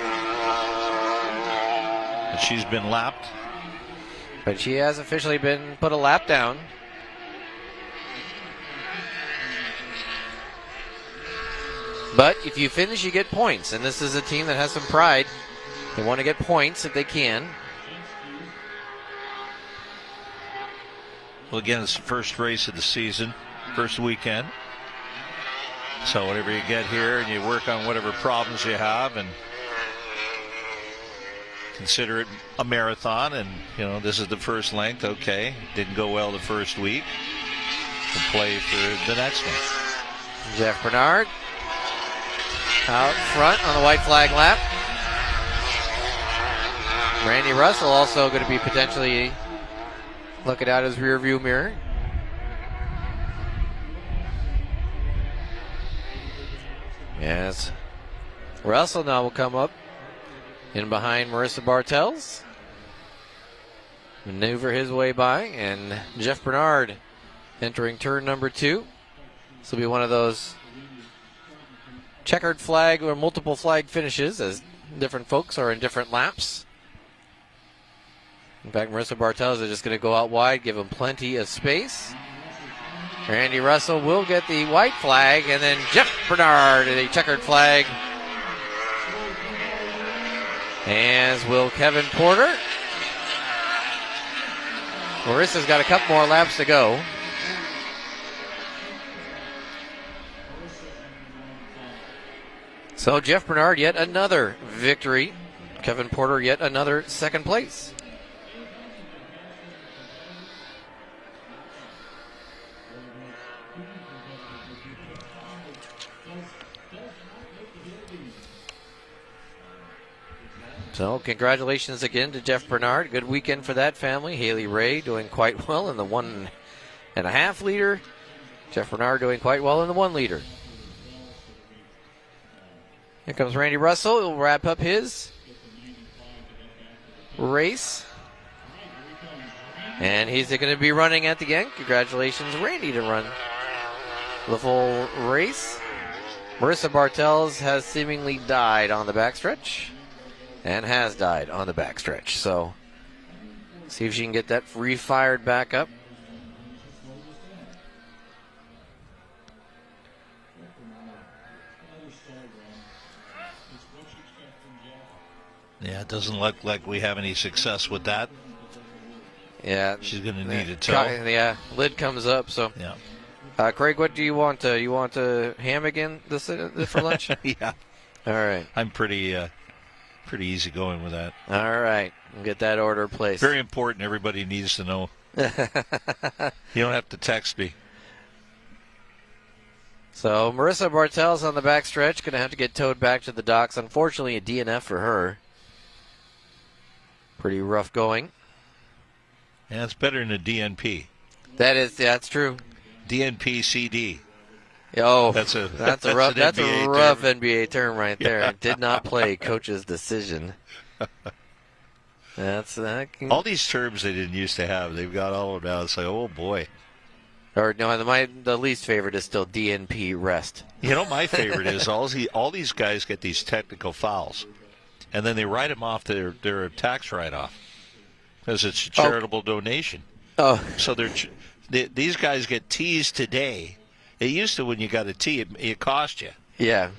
S1: But she's been lapped.
S2: But she has officially been put a lap down. But if you finish, you get points. And this is a team that has some pride. They want to get points if they can.
S1: Well, again, it's the first race of the season, first weekend. So whatever you get here, and you work on whatever problems you have, and consider it a marathon. And, you know, this is the first length. Okay, didn't go well the first week. We'll play for the next one.
S2: Jeff Bernard out front on the white flag lap. Randy Russell also going to be potentially looking out his rear view mirror. Yes. Russell now will come up in behind Marissa Bartels. Maneuver his way by, and Jeff Bernard entering turn number 2. This will be one of those checkered flag or multiple flag finishes as different folks are in different laps. In fact, Marissa Bartels is just going to go out wide, give him plenty of space. Randy Russell will get the white flag, and then Jeff Bernard in a checkered flag. As will Kevin Porter. Marissa's got a couple more laps to go. So Jeff Bernard, yet another victory. Kevin Porter, yet another second place. So congratulations again to Jeff Bernard. Good weekend for that family. Haley Ray doing quite well in the 1.5 liter. Jeff Bernard doing quite well in the 1 liter. Here comes Randy Russell. He'll wrap up his race. And he's going to be running at the end. Congratulations, Randy, to run the full race. Marissa Bartels has seemingly died on the backstretch. And has died on the backstretch. So, see if she can get that refired back up.
S1: Yeah, it doesn't look like we have any success with that.
S2: Yeah.
S1: She's going to need a tow.
S2: Yeah, lid comes up. So,
S1: yeah.
S2: Craig, what do you want? You want ham again this for lunch?
S1: Yeah.
S2: All right.
S1: I'm pretty easy going with that.
S2: All right. We'll get that order placed.
S1: Very important. Everybody needs to know. You don't have to text me.
S2: So Marissa Bartels on the backstretch, going to have to get towed back to the docks. Unfortunately, a DNF for her. Pretty rough going.
S1: Yeah, it's better than a DNP.
S2: That's true.
S1: DNP CD.
S2: Oh,
S1: that's a
S2: rough
S1: term.
S2: NBA term right there. Yeah. Did not play coach's decision. That's
S1: all these terms they didn't used to have. They've got all of them now. It's like, oh boy.
S2: Or no, the least favorite is still DNP rest.
S1: You know, my favorite is all these guys get these technical fouls, and then they write them off their tax write-off because it's a charitable donation.
S2: Oh,
S1: so these guys get tees today. It used to when you got a tee, it cost you.
S2: Yeah.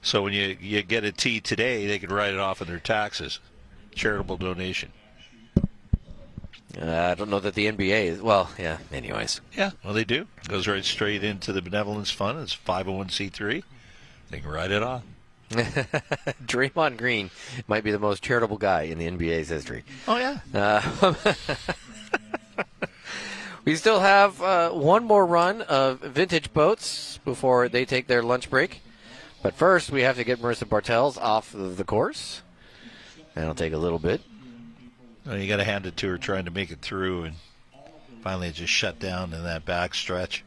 S1: So when you get a tee today, they can write it off on their taxes. Charitable donation.
S2: I don't know that the NBA is. Well, yeah, anyways.
S1: Yeah, well, they do. It goes right straight into the benevolence fund. It's 501c3. They can write it off.
S2: Draymond Green might be the most charitable guy in the NBA's history.
S1: Oh, yeah.
S2: We still have one more run of vintage boats before they take their lunch break. But first, we have to get Marissa Bartels off the course. That'll take a little bit.
S1: Well, you got to hand it to her trying to make it through, and finally it just shut down in that back stretch.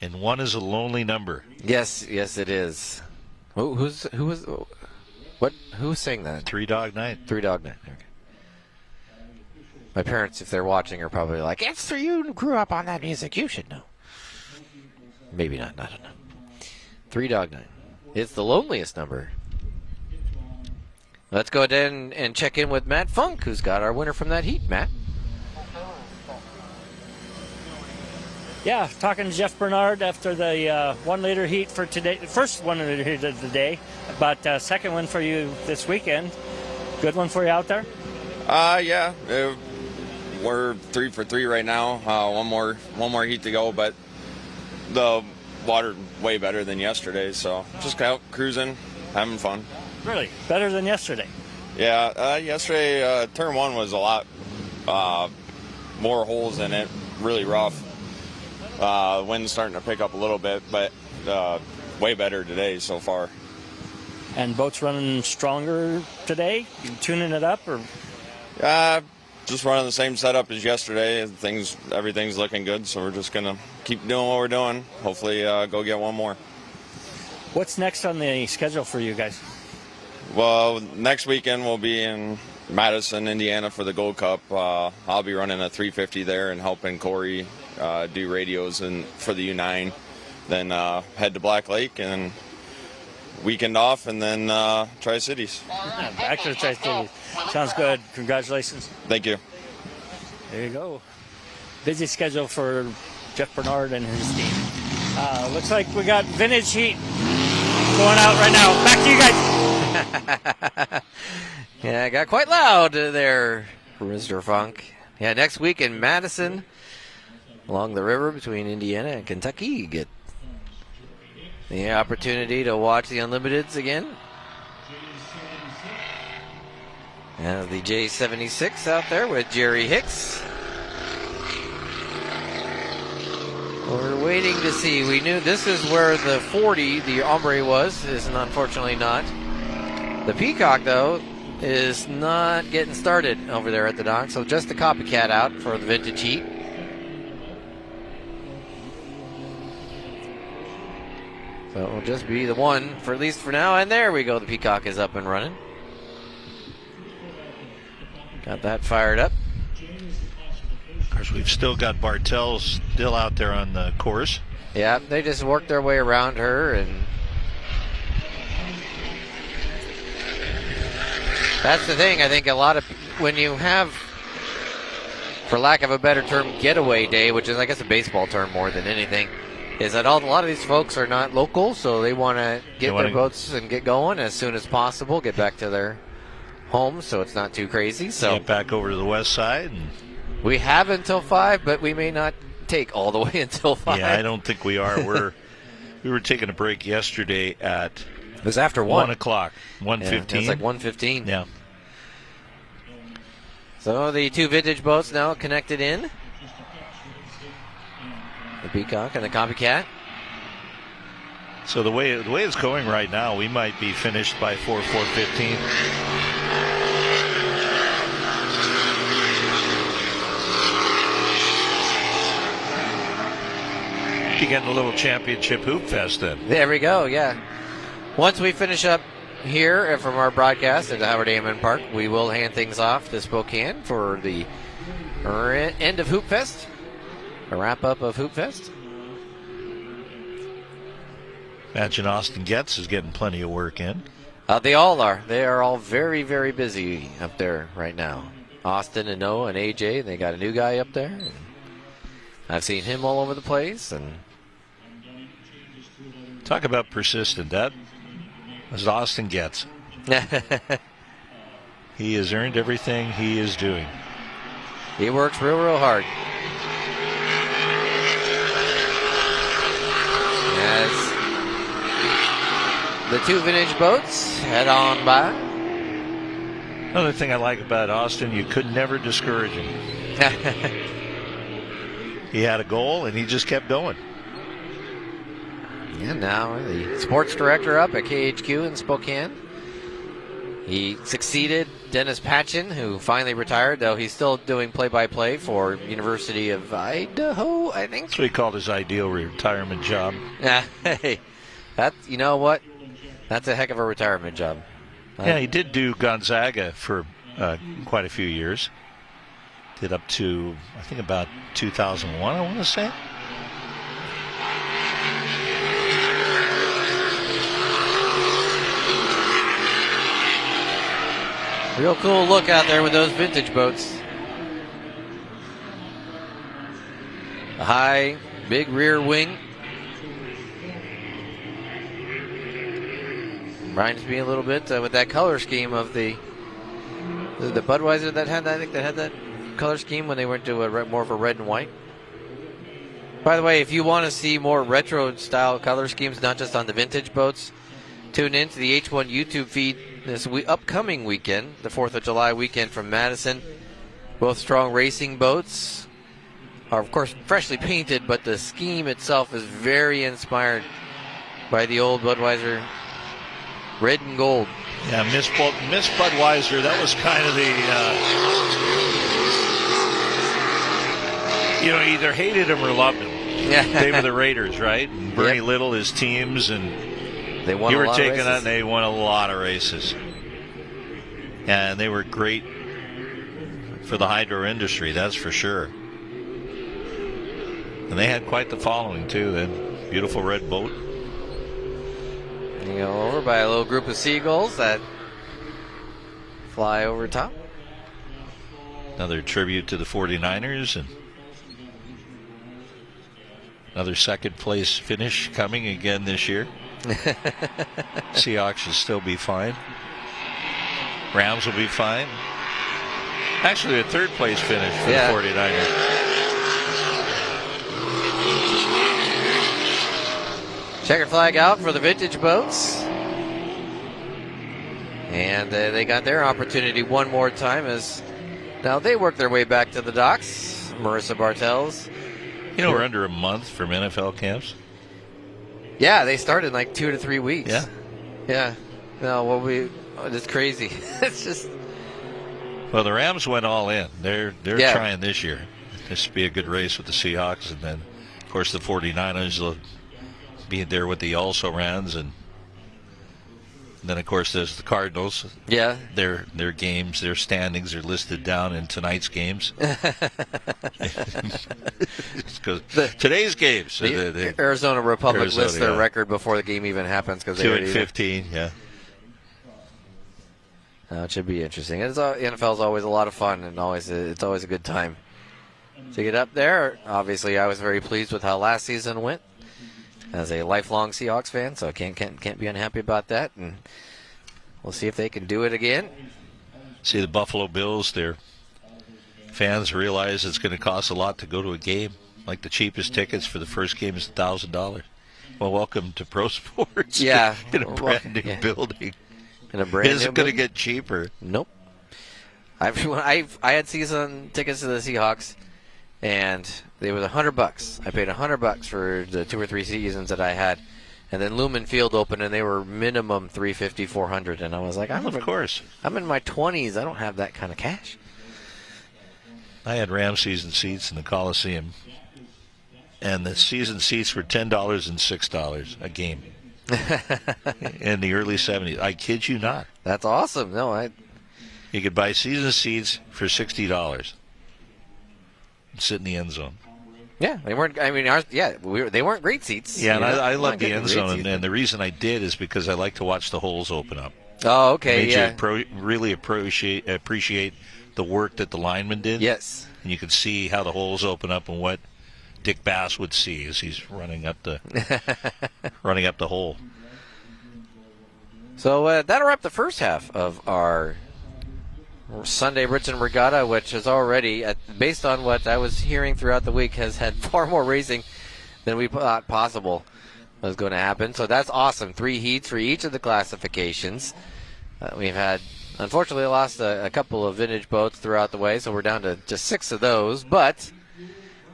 S1: And one is a lonely number.
S2: Yes, it is. Who was saying that?
S1: Three Dog Night.
S2: Three Dog Night. Okay. My parents, if they're watching, are probably like, "It's for you who grew up on that music. You should know." Maybe not. I don't know. Three Dog Night. It's the loneliest number. Let's go ahead and check in with Matt Funk, who's got our winner from that heat. Matt?
S9: Yeah, talking to Jeff Bernard after the 1 liter heat for today. The first 1 liter heat of the day, but second one for you this weekend. Good one for you out there?
S12: Yeah. We're 3 for 3 right now. One more heat to go, but the water way better than yesterday, so just out cruising, having fun.
S9: Really? Better than yesterday?
S12: Yeah, yesterday turn 1 was a lot more holes in it, really rough. Wind's starting to pick up a little bit, but way better today so far.
S9: And boats running stronger today? You tuning it up, or?
S12: Just running the same setup as yesterday. Everything's looking good, so we're just gonna keep doing what we're doing. Hopefully, go get one more.
S9: What's next on the schedule for you guys?
S12: Well, next weekend we'll be in Madison, Indiana for the Gold Cup. I'll be running a 350 there and helping Corey do radios for the U9. Then head to Black Lake and weekend off, and then Tri-Cities.
S9: Back to the Tri-Cities. Sounds good. Congratulations.
S12: Thank you.
S9: There you go. Busy schedule for Jeff Bernard and his team. Looks like we got vintage heat going out right now. Back to you guys.
S2: Yeah, it got quite loud there for Mr. Funk. Yeah, next week in Madison, along the river between Indiana and Kentucky, you get the opportunity to watch the Unlimiteds again. And the J76 out there with Jerry Hicks. We're waiting to see. We knew this is where the 40, the Ombre was, is unfortunately not. The Peacock, though, is not getting started over there at the dock. So just the Copycat out for the vintage heat. So it will just be the one, for at least for now. And there we go. The Peacock is up and running. Got that fired up.
S1: Of course, we've still got Bartels still out there on the course.
S2: Yeah, they just worked their way around her, and that's the thing. I think a lot of, when you have, for lack of a better term, getaway day, which is, I guess, a baseball term more than anything, is that a lot of these folks are not local, so they want to get their boats and get going as soon as possible, get back to their homes so it's not too crazy. So
S1: get back over to the west side. And
S2: we have until 5, but we may not take all the way until 5.
S1: Yeah, I don't think we are. We were taking a break yesterday at,
S2: it was after
S1: 1 o'clock, 1:15.
S2: Yeah, it was like 1:15.
S1: Yeah.
S2: So the two vintage boats now connected in. The Peacock and the Copycat.
S1: So the way it's going right now, we might be finished by 4:15. You getting a little championship hoop fest then?
S2: There we go, yeah. Once we finish up here from our broadcast at the Howard Amon Park. We will hand things off to Spokane for the end of Hoop Fest, a wrap-up of Hoop Fest.
S1: Imagine Austin Getz is getting plenty of work in.
S2: They all are. They are all very, very busy up there right now. Austin and Noah and AJ, they got a new guy up there. And I've seen him all over the place. And
S1: talk about persistent. That was Austin Getz. He has earned everything he is doing.
S2: He works real, real hard. As the two vintage boats head on by.
S1: Another thing I like about Austin, you could never discourage him. He had a goal, and he just kept going.
S2: And now the sports director up at KHQ in Spokane. He succeeded Dennis Patchen, who finally retired, though he's still doing play-by-play for University of Idaho, I think.
S1: That's what he called his ideal retirement job.
S2: Hey, you know what? That's a heck of a retirement job.
S1: Yeah, he did do Gonzaga for quite a few years. Did up to, I think, about 2001, I want to say.
S2: Real cool look out there with those vintage boats. A high, big rear wing. Reminds me a little bit with that color scheme of the Budweiser that had that. I think they had that color scheme when they went to more of a red and white. By the way, if you want to see more retro style color schemes, not just on the vintage boats, tune in to the H1 YouTube feed this upcoming weekend, the 4th of July weekend from Madison. Both strong racing boats are, of course, freshly painted, but the scheme itself is very inspired by the old Budweiser red and gold.
S1: Yeah, Miss Budweiser, that was kind of the, either hated him or loved him.
S2: Yeah.
S1: They were the Raiders, right? And Bernie Little, his teams, and
S2: they won
S1: you
S2: a
S1: were
S2: lot
S1: taking
S2: of races.
S1: that, and they won a lot of races. And they were great for the hydro industry, that's for sure. And they had quite the following, too. That beautiful red boat.
S2: You go over by a little group of seagulls that fly over top.
S1: Another tribute to the 49ers, and another second place finish coming again this year. Seahawks should still be fine. Rams will be fine. Actually, a third place finish for the 49ers.
S2: Checkered flag out for the vintage boats. And they got their opportunity one more time as now they work their way back to the docks. Marissa Bartels.
S1: We're under a month from NFL camps.
S2: Yeah, they start in like 2 to 3 weeks.
S1: Yeah.
S2: Yeah. No, it's crazy. It's just.
S1: Well, the Rams went all in. They're trying this year. This should be a good race with the Seahawks, and then, of course, the 49ers will be there with the also-rans, and then, of course, there's the Cardinals.
S2: Yeah.
S1: Their games, their standings are listed down in tonight's games. Today's games.
S2: The Arizona Republic lists their record before the game even happens.
S1: 2-15, yeah.
S2: It should be interesting. NFL is always a lot of fun, and it's always a good time to get up there. Obviously, I was very pleased with how last season went as a lifelong Seahawks fan, so I can't be unhappy about that. And we'll see if they can do it again.
S1: See, the Buffalo Bills, their fans realize it's going to cost a lot to go to a game. Like the cheapest tickets for the first game is $1,000. Well, welcome to pro sports.
S2: Yeah,
S1: in a brand new building.
S2: In a brand new
S1: isn't going to get cheaper.
S2: Nope. I had season tickets to the Seahawks, and they was $100. I paid $100 for the 2 or 3 seasons that I had, and then Lumen Field opened, and they were minimum $350, $400, and I was like,
S1: of course,
S2: I'm in my 20s. I don't have that kind of cash.
S1: I had Ram season seats in the Coliseum, and the season seats were $10 and $6 a game. in the early 70s. I kid you not.
S2: That's awesome. No,
S1: You could buy season seats for $60. Sit in the end zone.
S2: Yeah, they weren't. I mean, they weren't great seats.
S1: Yeah, and I love the end zone, and the reason I did is because I like to watch the holes open up.
S2: Oh, okay,
S1: You really appreciate the work that the lineman did.
S2: Yes,
S1: and you could see how the holes open up and what Dick Bass would see as he's running up the hole.
S2: So that'll wrap the first half of our Sunday Richland Regatta, which is already, based on what I was hearing throughout the week, has had far more racing than we thought possible was going to happen. So that's awesome. 3 heats for each of the classifications. We've had, unfortunately, lost a couple of vintage boats throughout the way, so we're down to just 6 of those. But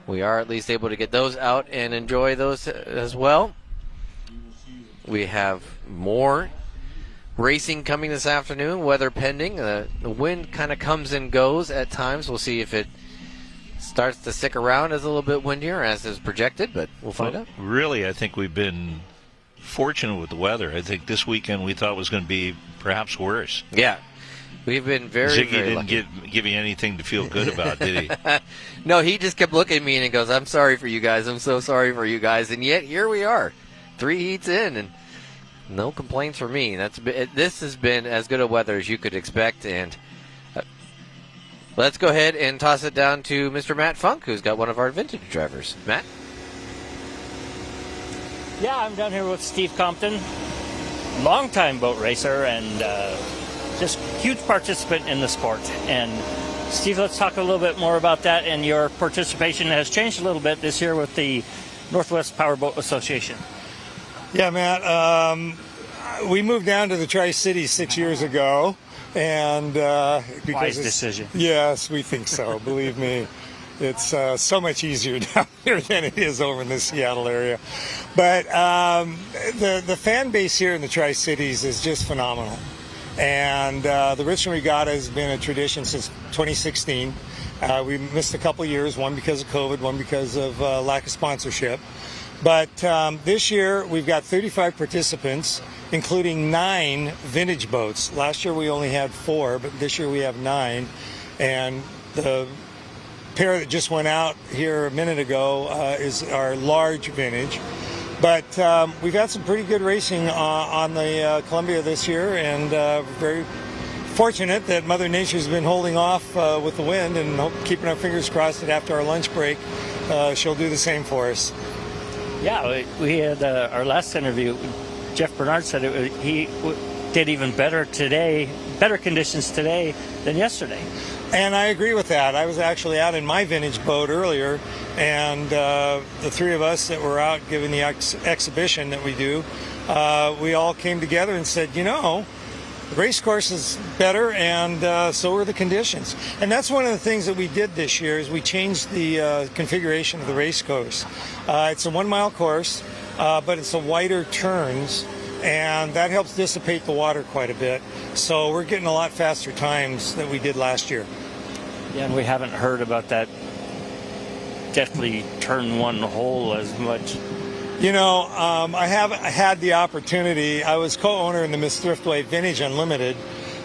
S2: we are at least able to get those out and enjoy those as well. We have more racing coming this afternoon, weather pending. The wind kind of comes and goes at times. We'll see if it starts to stick around as a little bit windier as is projected, but we'll find out.
S1: Really, I think we've been fortunate with the weather. I think this weekend we thought was going to be perhaps worse.
S2: Yeah. We've been very,
S1: Ziggy
S2: very
S1: didn't
S2: lucky.
S1: give you anything to feel good about, did he?
S2: No, he just kept looking at me and he goes, I'm sorry for you guys. I'm so sorry for you guys. And yet, here we are, 3 heats in, and no complaints for me. This has been as good a weather as you could expect. And let's go ahead and toss it down to Mr. Matt Funk, who's got one of our vintage drivers. Matt?
S9: Yeah, I'm down here with Steve Compton, longtime boat racer and just huge participant in the sport. And Steve, let's talk a little bit more about that. And your participation has changed a little bit this year with the Northwest Powerboat Association.
S5: Yeah, Matt. We moved down to the Tri-Cities 6 years ago, and
S9: wise decision.
S5: Yes, we think so. Believe me, it's so much easier down here than it is over in the Seattle area. But the fan base here in the Tri-Cities is just phenomenal, and the Richland Regatta has been a tradition since 2016. We missed a couple of years, one because of COVID, one because of lack of sponsorship. But this year, we've got 35 participants, including 9 vintage boats. Last year, we only had 4, but this year we have 9. And the pair that just went out here a minute ago is our large vintage. But we've had some pretty good racing on the Columbia this year, and very fortunate that Mother Nature's been holding off with the wind, and keeping our fingers crossed that after our lunch break, she'll do the same for us.
S9: Yeah, we had our last interview. Jeff Bernard said he did even better today, better conditions today than yesterday.
S5: And I agree with that. I was actually out in my vintage boat earlier, and the 3 of us that were out giving the exhibition that we do, we all came together and said, you know, the race course is better, and so are the conditions. And that's one of the things that we did this year is we changed the configuration of the race course. It's a 1-mile course, but it's a wider turns, and that helps dissipate the water quite a bit. So we're getting a lot faster times than we did last year.
S9: Yeah, and we haven't heard about that definitely turn 1 hole as much.
S5: You know, I have had the opportunity. I was co-owner in the Miss Thriftway Vintage Unlimited,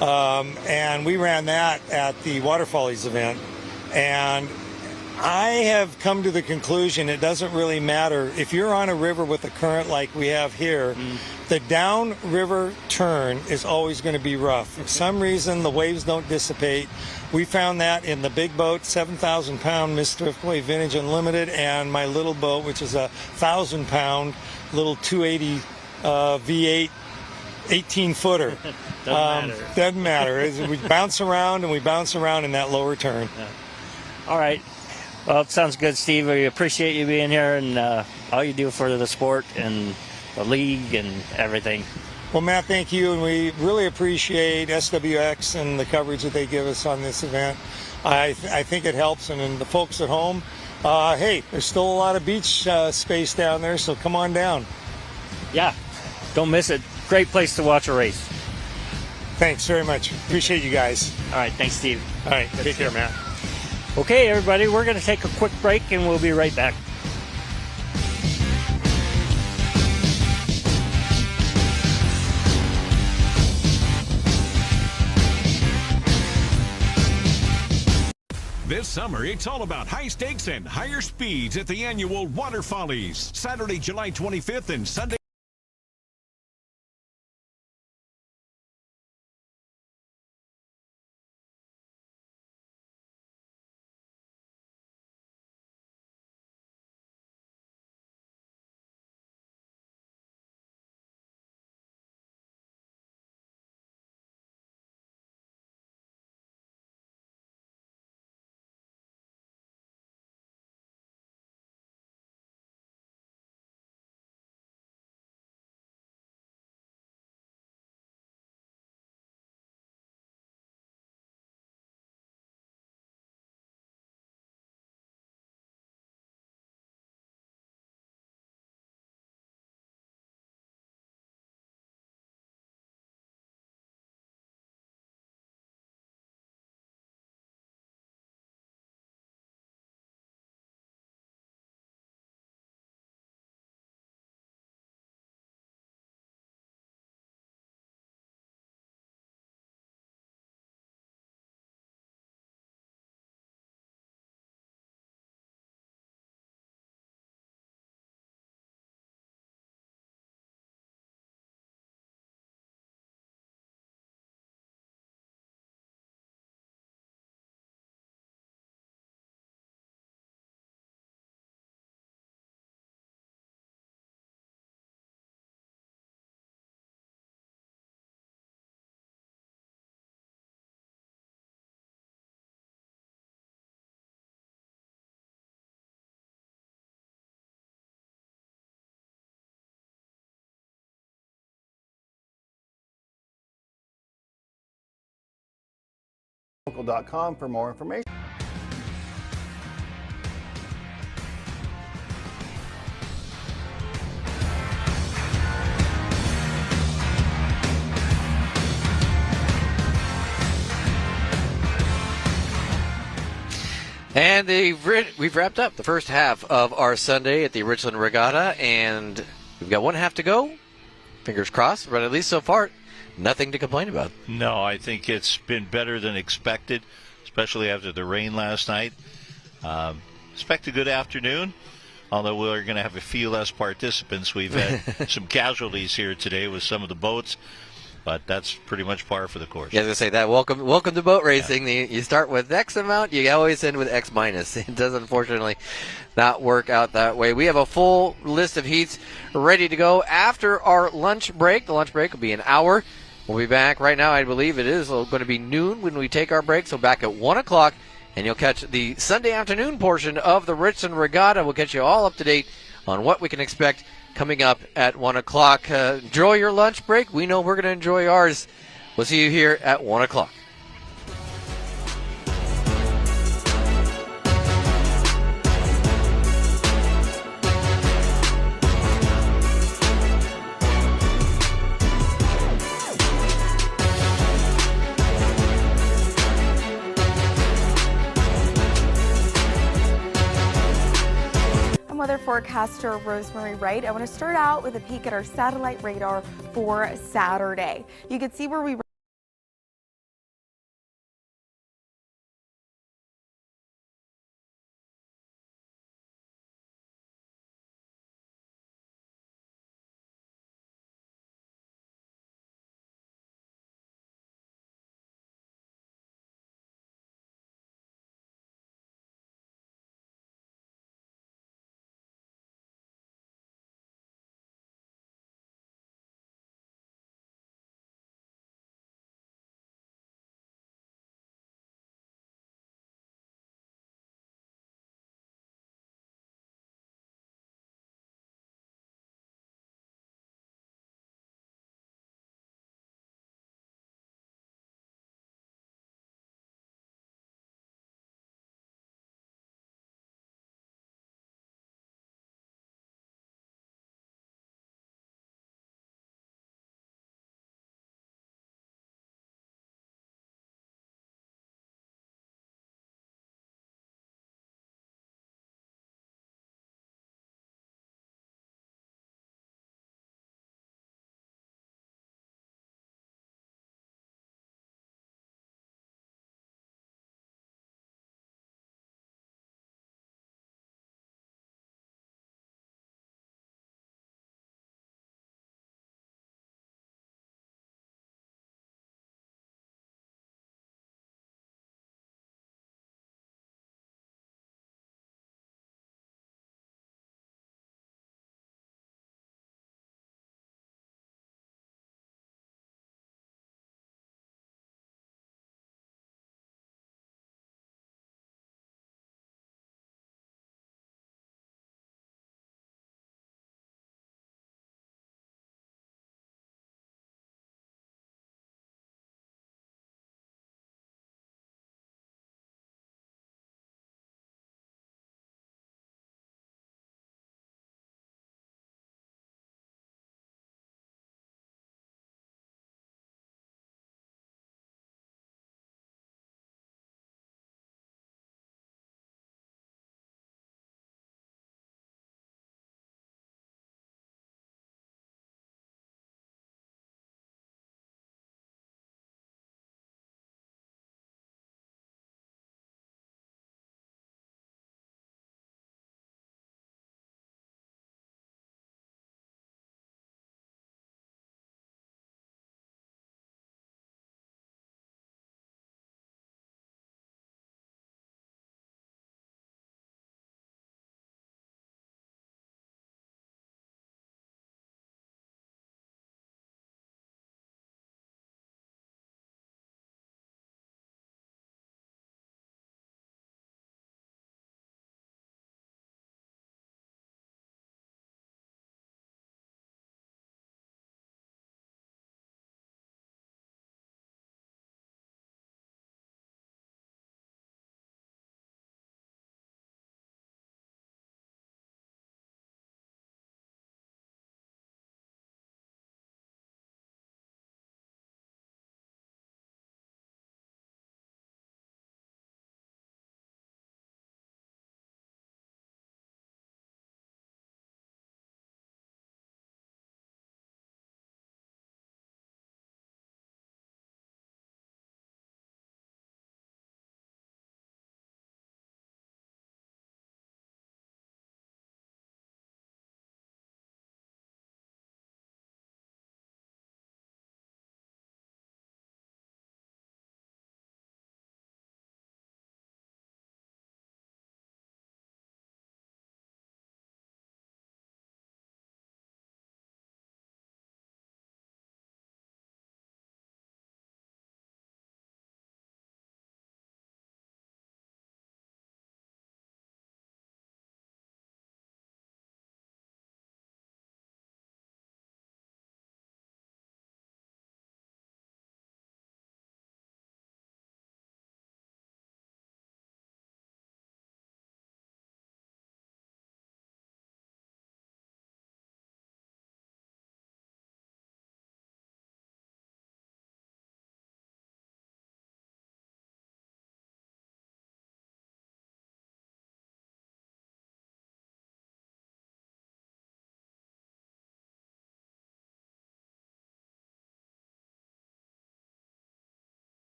S5: and we ran that at the Waterfallies event. And I have come to the conclusion it doesn't really matter. If you're on a river with a current like we have here, the downriver turn is always going to be rough. For some reason, the waves don't dissipate. We found that in the big boat, 7,000-pound Miss Thriftway Vintage Unlimited, and my little boat, which is a 1,000-pound little 280 V8 18-footer. Doesn't matter. We bounce around, and we bounce around in that lower turn.
S9: Yeah. All right. Well, it sounds good, Steve. We appreciate you being here and all you do for the sport and the league and everything.
S5: Well, Matt, thank you, and we really appreciate SWX and the coverage that they give us on this event. I think it helps, and the folks at home, hey, there's still a lot of beach space down there, so come on down.
S9: Yeah, don't miss it. Great place to watch a race.
S5: Thanks very much. Appreciate you guys.
S9: All right, thanks, Steve.
S5: All right, take care, Matt.
S9: Okay, everybody, we're going to take a quick break, and we'll be right back.
S13: summer, it's all about high stakes and higher speeds at the annual Water Follies, Saturday, July 25th and Sunday.
S14: Local.com for more information.
S2: And we've wrapped up the first half of our Sunday at the Richland Regatta, and we've got one half to go. Fingers crossed, but at least so far, nothing to complain about.
S1: No, I think it's been better than expected, especially after the rain last night. Expect a good afternoon, although we're going to have a few less participants. We've had some casualties here today with some of the boats, but that's pretty much par for the course.
S2: Yeah, I was going to say that. Welcome to boat racing. Yeah. You start with X amount, you always end with X minus. It does, unfortunately, not work out that way. We have a full list of heats ready to go after our lunch break. The lunch break will be an hour. We'll be back right now. I believe it is going to be noon when we take our break, so back at 1 o'clock, and you'll catch the Sunday afternoon portion of the Richland Regatta. We'll get you all up to date on what we can expect coming up at 1 o'clock. Enjoy your lunch break. We know we're going to enjoy ours. We'll see you here at 1 o'clock.
S15: Weather forecaster Rosemary Wright. I want to start out with a peek at our satellite radar for Saturday. You can see where we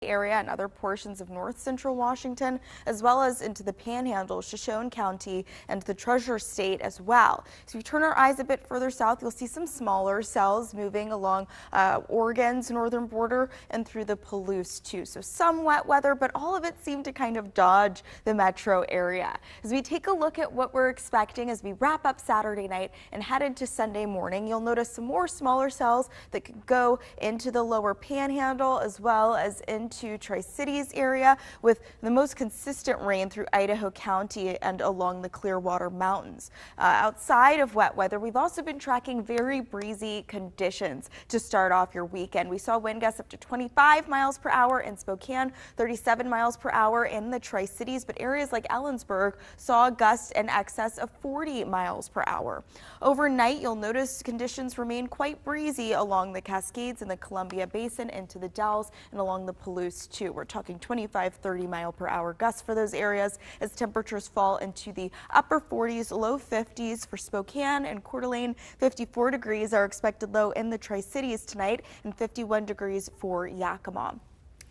S15: area and other portions of north central Washington, as well as into the Panhandle, Shoshone County, and the Treasure State as well. So if we turn our eyes a bit further south, you'll see some smaller cells moving along Oregon's northern border and through the Palouse too. So some wet weather, but all of it seemed to kind of dodge the metro area. As we take a look at what we're expecting as we wrap up Saturday night and head into Sunday morning, you'll notice some more smaller cells that could go into the lower Panhandle as well as into Tri-Cities area, with the most consistent rain through Idaho County and along the Clearwater Mountains. Outside of wet weather, we've also been tracking very breezy conditions to start off your weekend. We saw wind gusts up to 25 miles per hour in Spokane, 37 miles per hour in the Tri-Cities, but areas like Ellensburg saw gusts in excess of 40 miles per hour. Overnight, you'll notice conditions remain quite breezy along the Cascades and the Columbia Basin into the Dells and along the Palouse too. We're talking 25-30 mile per hour gusts for those areas as temperatures fall into the upper 40s, low 50s for Spokane and Coeur d'Alene. 54 degrees are expected low in the Tri-Cities tonight and 51 degrees for Yakima.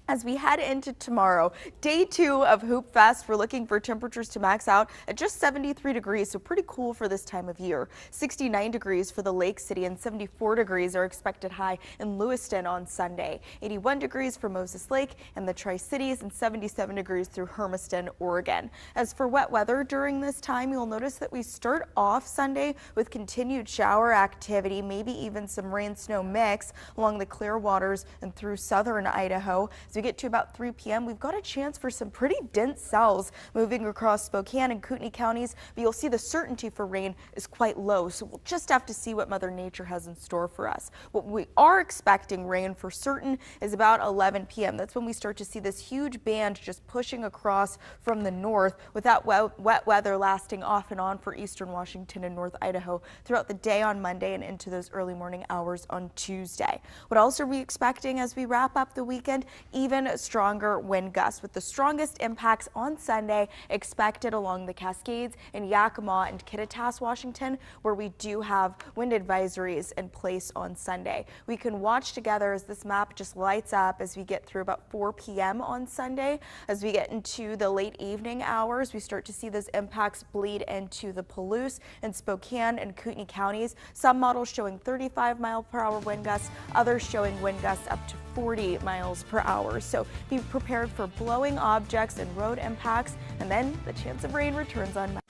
S15: As we head into tomorrow, day 2 of Hoop Fest, we're looking for temperatures to max out at just 73 degrees, so pretty cool for this time of year. 69 degrees for the Lake City and 74 degrees are expected high in Lewiston on Sunday. 81 degrees for Moses Lake and the Tri-Cities and 77 degrees through Hermiston, Oregon. As for wet weather during this time, you'll notice that we start off Sunday with continued shower activity, maybe even some rain-snow mix along the Clearwaters and through southern Idaho. As we get to about 3 p.m., we've got a chance for some pretty dense cells moving across Spokane and Kootenai counties, but you'll see the certainty for rain is quite low, so we'll just have to see what Mother Nature has in store for us. What we are expecting rain for certain is about 11 p.m. That's when we start to see this huge band just pushing across from the north, with that wet weather lasting off and on for eastern Washington and North Idaho throughout the day on Monday and into those early morning hours on Tuesday. What else are we expecting as we wrap up the weekend? Even stronger wind gusts, with the strongest impacts on Sunday expected along the Cascades in Yakima and Kittitas, Washington, where we do have wind advisories in place on Sunday. We can watch together as this map just lights up as we get through about 4 p.m. on Sunday. As we get into the late evening hours, we start to see those impacts bleed into the Palouse and Spokane and Kootenai counties. Some models showing 35 mile per hour wind gusts, others showing wind gusts up to 40 miles per hour. So be prepared for blowing objects and road impacts, and then the chance of rain returns on Monday.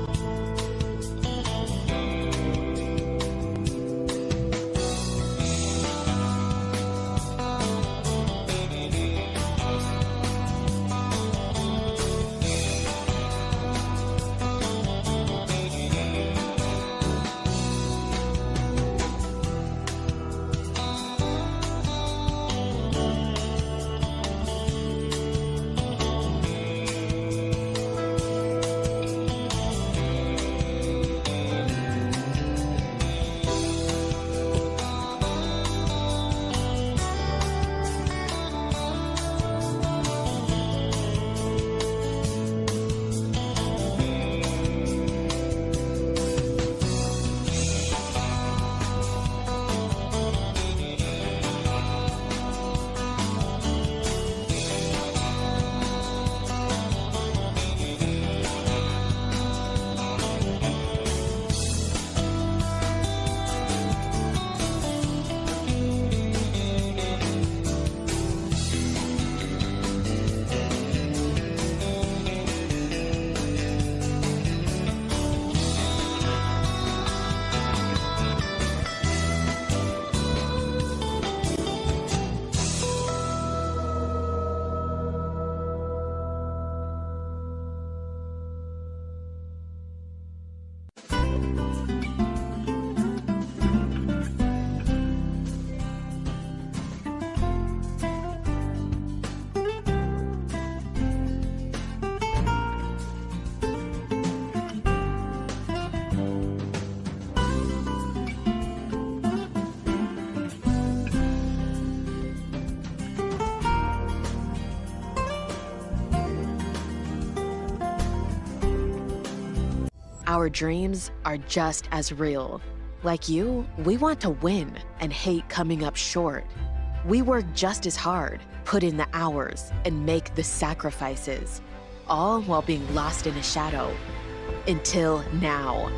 S14: Our dreams are just as real. Like you, we want to win and hate coming up short. We work just as hard, put in the hours, and make the sacrifices, all while being lost in a shadow. Until now.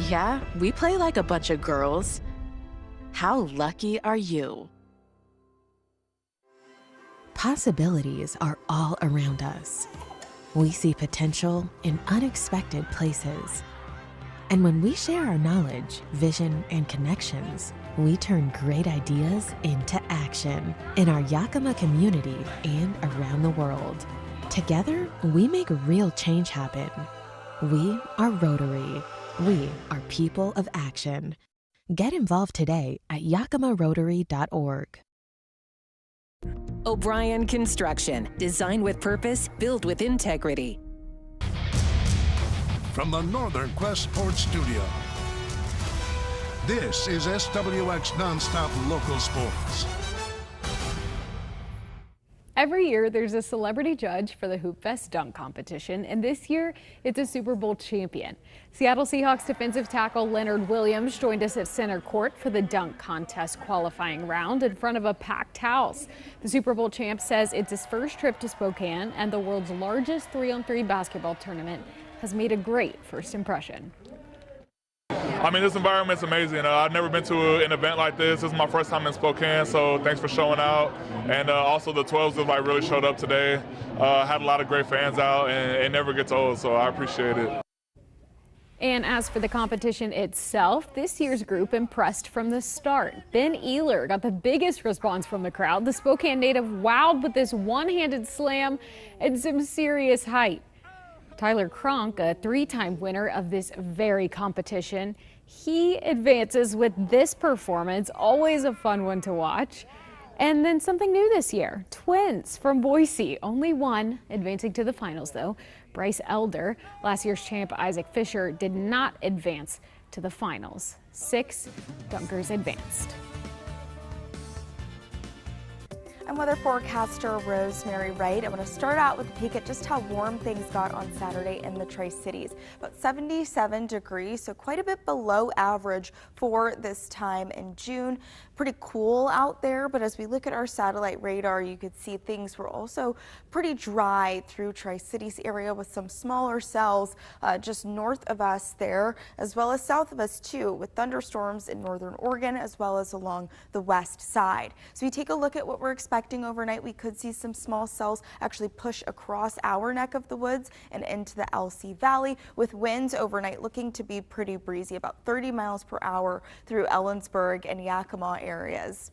S14: Yeah, we play like a bunch of girls. How lucky are you?
S16: Possibilities are all around us. We see potential in unexpected places. And when we share our knowledge, vision, and connections, we turn great ideas into action in our Yakima community and around the world. Together, we make real change happen. We are Rotary. We are people of action. Get involved today at yakimarotary.org.
S17: O'Brien Construction. Designed with purpose, built with integrity.
S18: From the Northern Quest Sports Studio, this is SWX Nonstop Local Sports.
S19: Every year, there's a celebrity judge for the Hoop Fest dunk competition, and this year, it's a Super Bowl champion. Seattle Seahawks defensive tackle Leonard Williams joined us at center court for the dunk contest qualifying round in front of a packed house. The Super Bowl champ says it's his first trip to Spokane, and the world's largest 3-on-3 basketball tournament has made a great first impression.
S20: I mean, this environment's amazing. I've never been to an event like this. This is my first time in Spokane, so thanks for showing out. And also the 12s have really showed up today. Had a lot of great fans out, and it never gets old, so I appreciate it.
S19: And as for the competition itself, this year's group impressed from the start. Ben Ehler got the biggest response from the crowd. The Spokane native wowed with this one-handed slam and some serious height. Tyler Cronk, a 3-time winner of this very competition, he advances with this performance, always a fun one to watch. And then something new this year, twins from Boise, only one advancing to the finals though. Bryce Elder, last year's champ Isaac Fisher, did not advance to the finals. 6 dunkers advanced.
S15: I'm weather forecaster Rosemary Wright. I want to start out with a peek at just how warm things got on Saturday in the Tri-Cities. About 77 degrees, so quite a bit below average for this time in June. Pretty cool out there, but as we look at our satellite radar, you could see things were also pretty dry through Tri-Cities area with some smaller cells just north of us there, as well as south of us too, with thunderstorms in northern Oregon as well as along the west side. So we take a look at what we're expecting overnight. We could see some small cells actually push across our neck of the woods and into the LC Valley, with winds overnight looking to be pretty breezy, about 30 miles per hour through Ellensburg and Yakima areas.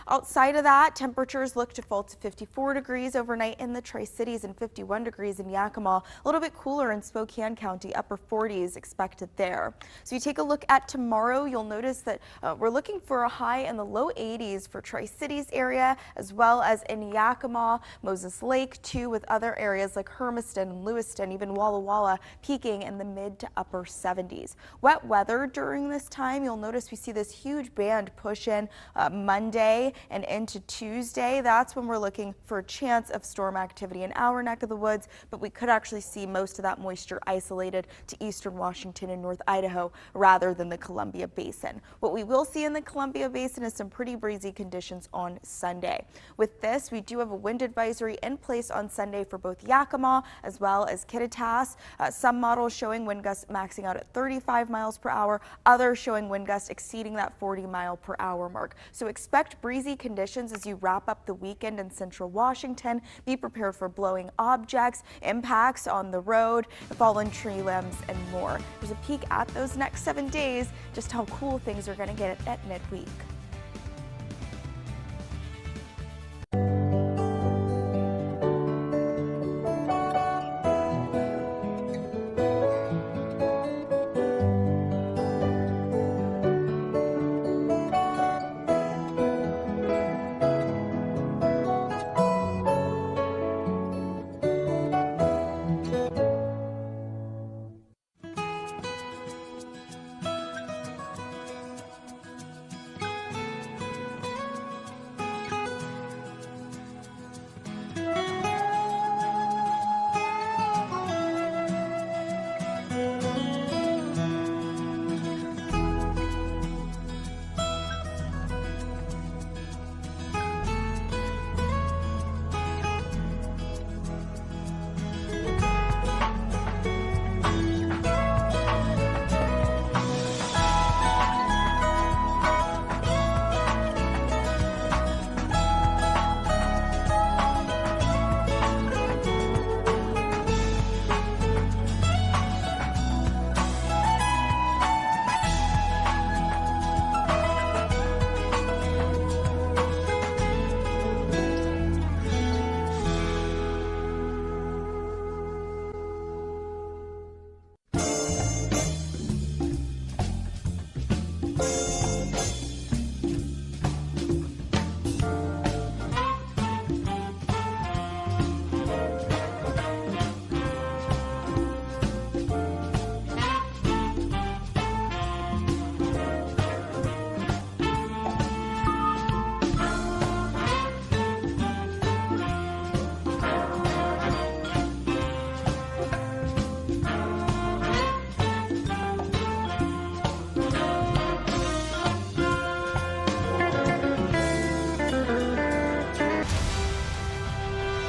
S15: Outside of that, temperatures look to fall to 54 degrees overnight in the Tri-Cities and 51 degrees in Yakima. A little bit cooler in Spokane County, upper 40s expected there. So you take a look at tomorrow, you'll notice that we're looking for a high in the low 80s for Tri-Cities area, as well as in Yakima, Moses Lake too, with other areas like Hermiston and Lewiston, even Walla Walla peaking in the mid to upper 70s. Wet weather during this time, you'll notice we see this huge band push in Monday and into Tuesday. That's when we're looking for a chance of storm activity in our neck of the woods, but we could actually see most of that moisture isolated to eastern Washington and North Idaho rather than the Columbia Basin. What we will see in the Columbia Basin is some pretty breezy conditions on Sunday. With this, we do have a wind advisory in place on Sunday for both Yakima as well as Kittitas. Some models showing wind gusts maxing out at 35 miles per hour, others showing wind gusts exceeding that 40 mile per hour mark. So expect breezy conditions as you wrap up the weekend in central Washington. Be prepared for blowing objects, impacts on the road, fallen tree limbs, and more. There's a peek at those next 7 days, just how cool things are going to get at midweek.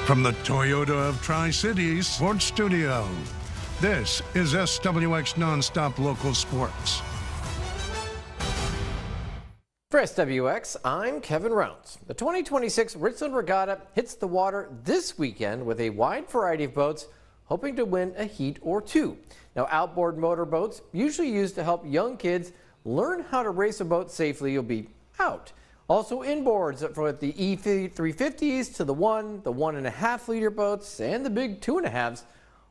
S18: From the Toyota of Tri-Cities Sports Studio, this is SWX Nonstop Local Sports.
S4: For SWX, I'm Kevin Rounds. The 2026 Richland Regatta hits the water this weekend with a wide variety of boats hoping to win a heat or two. Now, outboard motorboats, usually used to help young kids learn how to race a boat safely, will be out. Also inboards for the E350s to the 1.5 liter boats and the big 2.5s,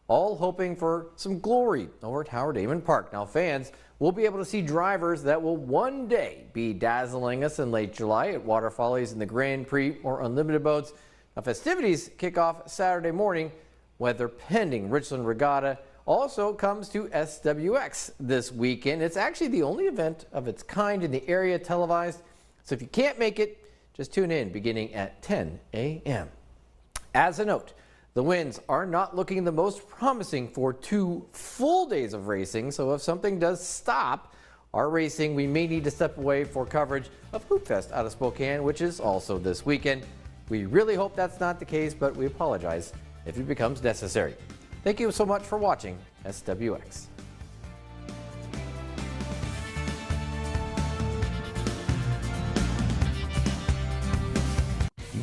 S4: all hoping for some glory over at Howard Damon Park. Now, fans will be able to see drivers that will one day be dazzling us in late July at water follies in the Grand Prix or Unlimited boats. Now, festivities kick off Saturday morning, weather pending. Richland Regatta also comes to SWX this weekend. It's actually the only event of its kind in the area televised. So if you can't make it, just tune in beginning at 10 a.m. As a note, the winds are not looking the most promising for 2 full days of racing, so if something does stop our racing, we may need to step away for coverage of Hoop Fest out of Spokane, which is also this weekend. We really hope that's not the case, but we apologize if it becomes necessary. Thank you so much for watching SWX.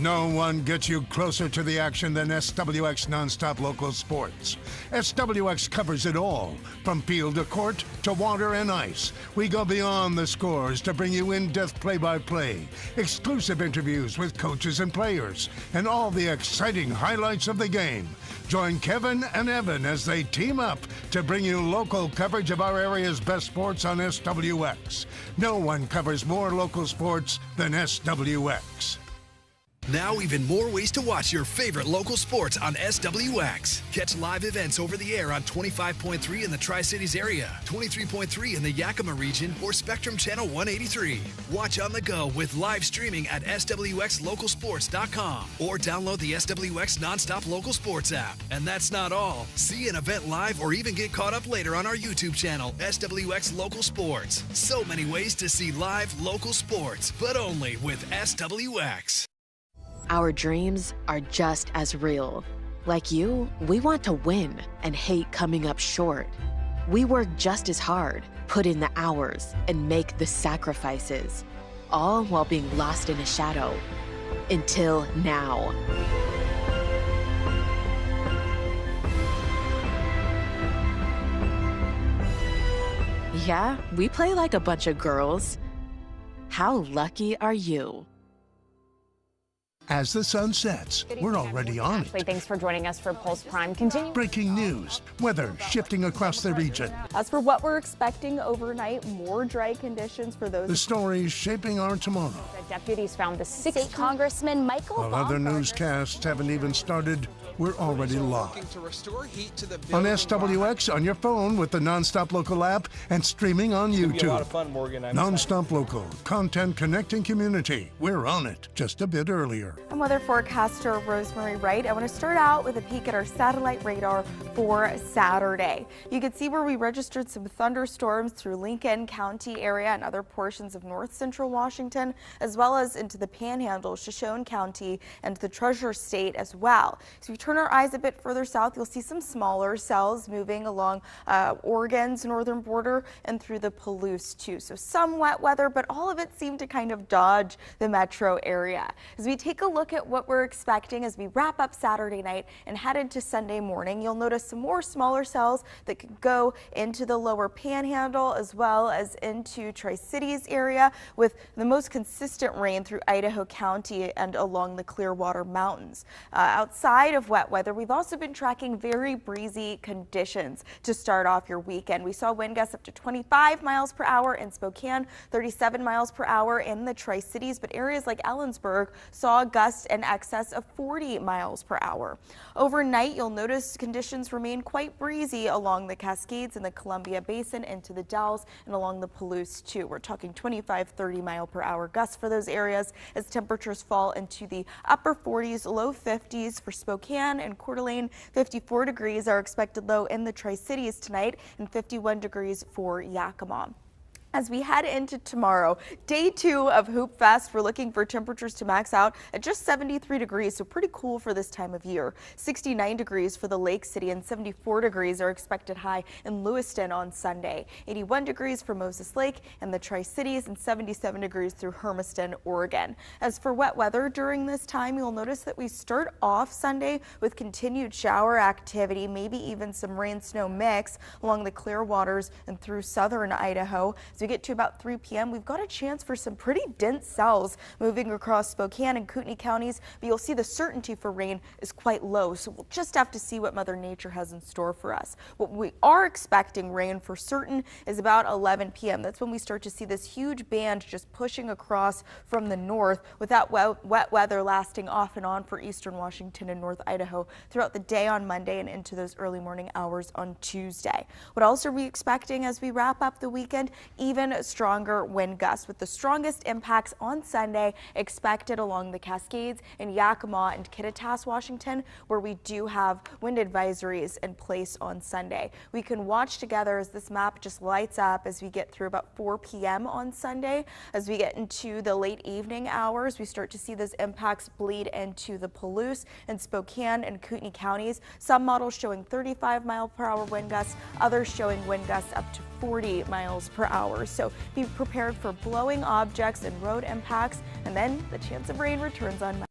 S18: No one gets you closer to the action than SWX Nonstop Local Sports. SWX covers it all, from field to court to water and ice. We go beyond the scores to bring you in-depth play-by-play, exclusive interviews with coaches and players, and all the exciting highlights of the game. Join Kevin and Evan as they team up to bring you local coverage of our area's best sports on SWX. No one covers more local sports than SWX.
S11: Now even more ways to watch your favorite local sports on SWX. Catch live events over the air on 25.3 in the Tri-Cities area, 23.3 in the Yakima region, or Spectrum Channel 183. Watch on the go with live streaming at SWXLocalSports.com or download the SWX Nonstop Local Sports app. And that's not all. See an event live or even get caught up later on our YouTube channel, SWX Local Sports. So many ways to see live local sports, but only with SWX.
S14: Our dreams are just as real. Like you, we want to win and hate coming up short. We work just as hard, put in the hours, and make the sacrifices, all while being lost in a shadow. Until now. Yeah, we play like a bunch of girls. How lucky are you?
S18: As the sun sets, we're already on it.
S21: Thanks for joining us for Pulse Prime. Continue.
S18: Breaking news, weather shifting across the region.
S15: As for what we're expecting overnight, more dry conditions for those.
S18: The stories shaping our tomorrow.
S21: The deputies found the
S22: State Congressman Michael
S18: While other newscasts haven't even started, we're already live. On SWX, on your phone with the Nonstop Local app, and streaming on YouTube.
S23: A lot of fun, Morgan.
S18: Nonstop Local, content connecting community. We're on it just a bit earlier.
S15: I'm weather forecaster Rosemary Wright. I want to start out with a peek at our satellite radar for Saturday. You can see where we registered some thunderstorms through Lincoln County area and other portions of north central Washington, as well as into the Panhandle, Shoshone County, and the Treasure State as well. So if we turn our eyes a bit further south, you'll see some smaller cells moving along Oregon's northern border and through the Palouse too. So some wet weather, but all of it seemed to kind of dodge the metro area. As we take a look at what we're expecting as we wrap up Saturday night and head into Sunday morning, you'll notice some more smaller cells that could go into the lower Panhandle as well as into Tri-Cities area, with the most consistent rain through Idaho County and along the Clearwater Mountains. Outside of wet weather, we've also been tracking very breezy conditions to start off your weekend. We saw wind gusts up to 25 miles per hour in Spokane, 37 miles per hour in the Tri-Cities, but areas like Ellensburg saw gusts in excess of 40 miles per hour. Overnight, you'll notice conditions remain quite breezy along the Cascades and the Columbia Basin into the Dells and along the Palouse too. We're talking 25-30 mile per hour gusts for those areas as temperatures fall into the upper 40s, low 50s for Spokane and Coeur d'Alene. 54 degrees are expected low in the Tri-Cities tonight and 51 degrees for Yakima. As we head into tomorrow, day 2 of Hoop Fest, we're looking for temperatures to max out at just 73 degrees, so pretty cool for this time of year. 69 degrees for the Lake City and 74 degrees are expected high in Lewiston on Sunday. 81 degrees for Moses Lake and the Tri-Cities and 77 degrees through Hermiston, Oregon. As for wet weather during this time, you'll notice that we start off Sunday with continued shower activity, maybe even some rain-snow mix along the Clearwaters and through southern Idaho. As we get to about 3 p.m., we've got a chance for some pretty dense cells moving across Spokane and Kootenai counties, but you'll see the certainty for rain is quite low, so we'll just have to see what Mother Nature has in store for us. What we are expecting rain for certain is about 11 p.m. That's when we start to see this huge band just pushing across from the north, with that wet weather lasting off and on for eastern Washington and North Idaho throughout the day on Monday and into those early morning hours on Tuesday. What else are we expecting as we wrap up the weekend? Even stronger wind gusts, with the strongest impacts on Sunday expected along the Cascades in Yakima and Kittitas, Washington, where we do have wind advisories in place on Sunday. We can watch together as this map just lights up as we get through about 4 p.m. on Sunday. As we get into the late evening hours, we start to see those impacts bleed into the Palouse and Spokane and Kootenai counties. Some models showing 35-mile-per-hour wind gusts, others showing wind gusts up to 40 miles per hour. So be prepared for blowing objects and road impacts, and then the chance of rain returns on Monday.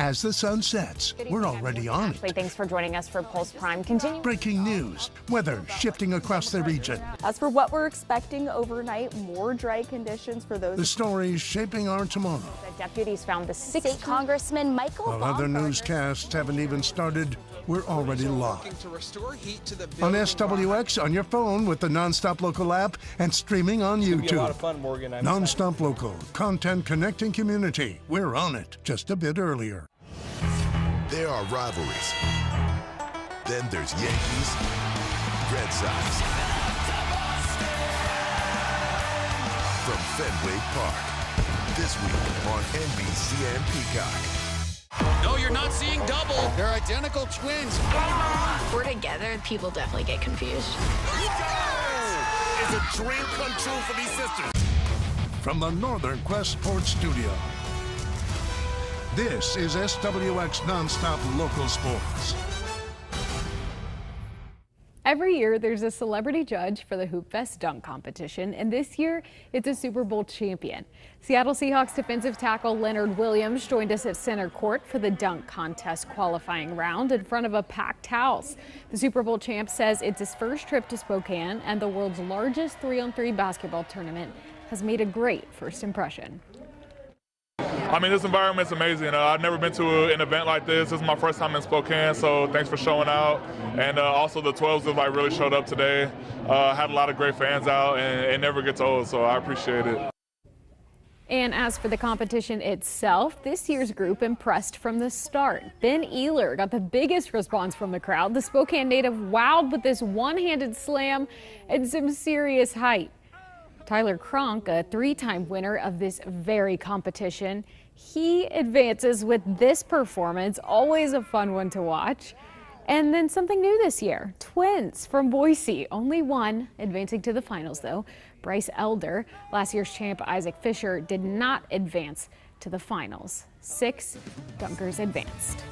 S18: As the sun sets, we're already on it.
S21: Thanks for joining us for Pulse Prime. Continue.
S18: Breaking news, weather shifting across the region.
S15: As for what we're expecting overnight, more dry conditions for those.
S18: The stories shaping our tomorrow.
S21: The deputies found the
S22: State Congressman Michael
S18: While other newscasts haven't even started, we're already live. On SWX, on your phone with the Nonstop Local app, and streaming on YouTube.
S3: A lot of fun, Morgan.
S18: Nonstop Local, content connecting community. We're on it, just a bit earlier.
S6: There are rivalries. Then there's Yankees, Red Sox. From Fenway Park, this week on NBC and Peacock.
S23: No, you're not seeing double. They're identical twins.
S24: We're together. People definitely get confused.
S6: It's a dream come true for these sisters.
S18: From the Northern Quest Sports Studio, this is SWX Nonstop Local Sports.
S19: Every year, there's a celebrity judge for the Hoop Fest dunk competition, and this year, it's a Super Bowl champion. Seattle Seahawks defensive tackle Leonard Williams joined us at center court for the dunk contest qualifying round in front of a packed house. The Super Bowl champ says it's his first trip to Spokane and the world's largest 3-on-3 basketball tournament has made a great first impression.
S20: I mean, this environment's amazing. I've never been to an event like this. This is my first time in Spokane, so thanks for showing out. And also the 12s have like really showed up today. Had a lot of great fans out, and it never gets old, so I appreciate it.
S19: And as for the competition itself, this year's group impressed from the start. Ben Ehler got the biggest response from the crowd. The Spokane native wowed with this one-handed slam and some serious height. Tyler Cronk, a three-time winner of this very competition, he advances with this performance, always a fun one to watch. And then something new this year, twins from Boise, only one advancing to the finals though. Bryce Elder, last year's champ Isaac Fisher, did not advance to the finals. 6 dunkers advanced.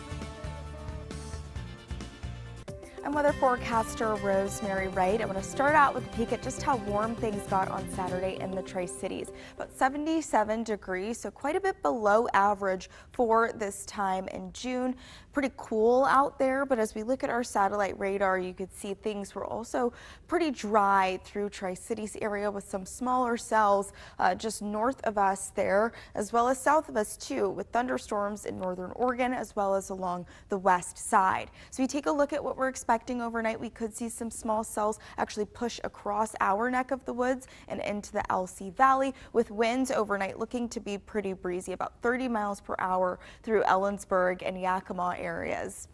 S15: I'm weather forecaster Rosemary Wright. I want to start out with a peek at just how warm things got on Saturday in the Tri-Cities. About 77 degrees, so quite a bit below average for this time in June. Pretty cool out there, but as we look at our satellite radar, you could see things were also pretty dry through Tri-Cities area with some smaller cells just north of us there, as well as south of us too, with thunderstorms in northern Oregon as well as along the west side. So we take a look at what we're expecting overnight. We could see some small cells actually push across our neck of the woods and into the LC Valley, with winds overnight looking to be pretty breezy, about 30 miles per hour through Ellensburg and Yakima areas.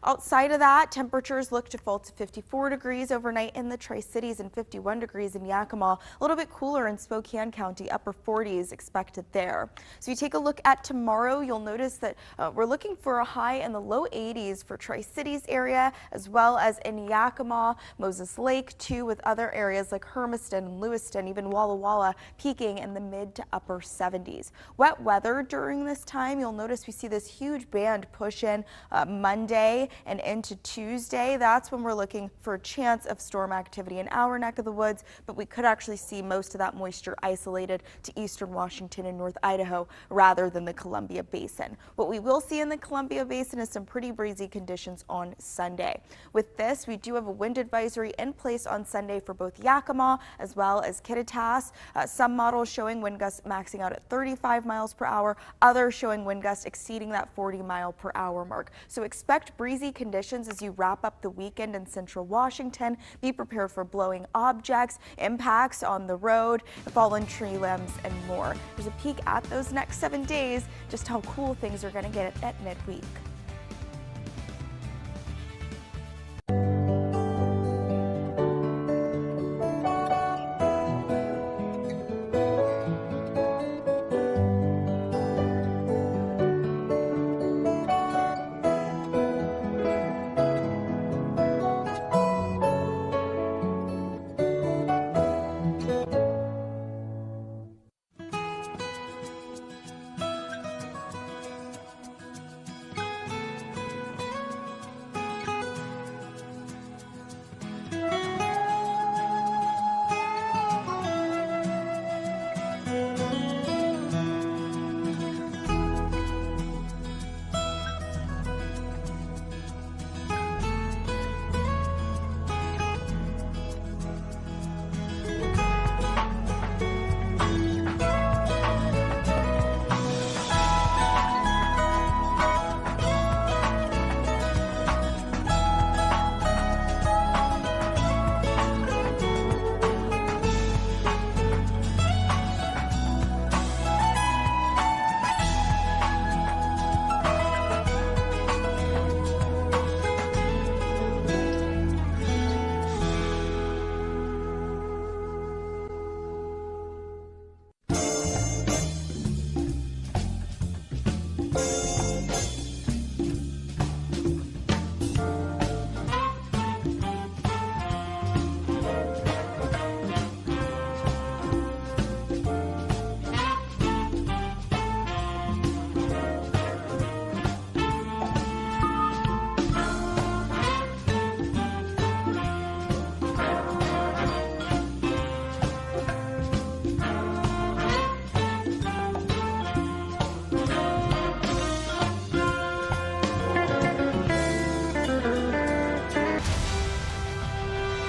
S15: Outside of that, temperatures look to fall to 54 degrees overnight in the Tri-Cities and 51 degrees in Yakima. A little bit cooler in Spokane County, upper 40s expected there. So you take a look at tomorrow, you'll notice that we're looking for a high in the low 80s for Tri-Cities area, as well as in Yakima, Moses Lake too, with other areas like Hermiston and Lewiston, even Walla Walla peaking in the mid to upper 70s. Wet weather during this time, you'll notice we see this huge band push in Monday and into Tuesday. That's when we're looking for a chance of storm activity in our neck of the woods, but we could actually see most of that moisture isolated to eastern Washington and North Idaho rather than the Columbia Basin. What we will see in the Columbia Basin is some pretty breezy conditions on Sunday. With this, we do have a wind advisory in place on Sunday for both Yakima as well as Kittitas. Some models showing wind gusts maxing out at 35 miles per hour, others showing wind gusts exceeding that 40 mile per hour mark. So expect breezy conditions as you wrap up the weekend in central Washington. Be prepared for blowing objects, impacts on the road, fallen tree limbs, and more. There's a peek at those next 7 days, just how cool things are going to get at midweek.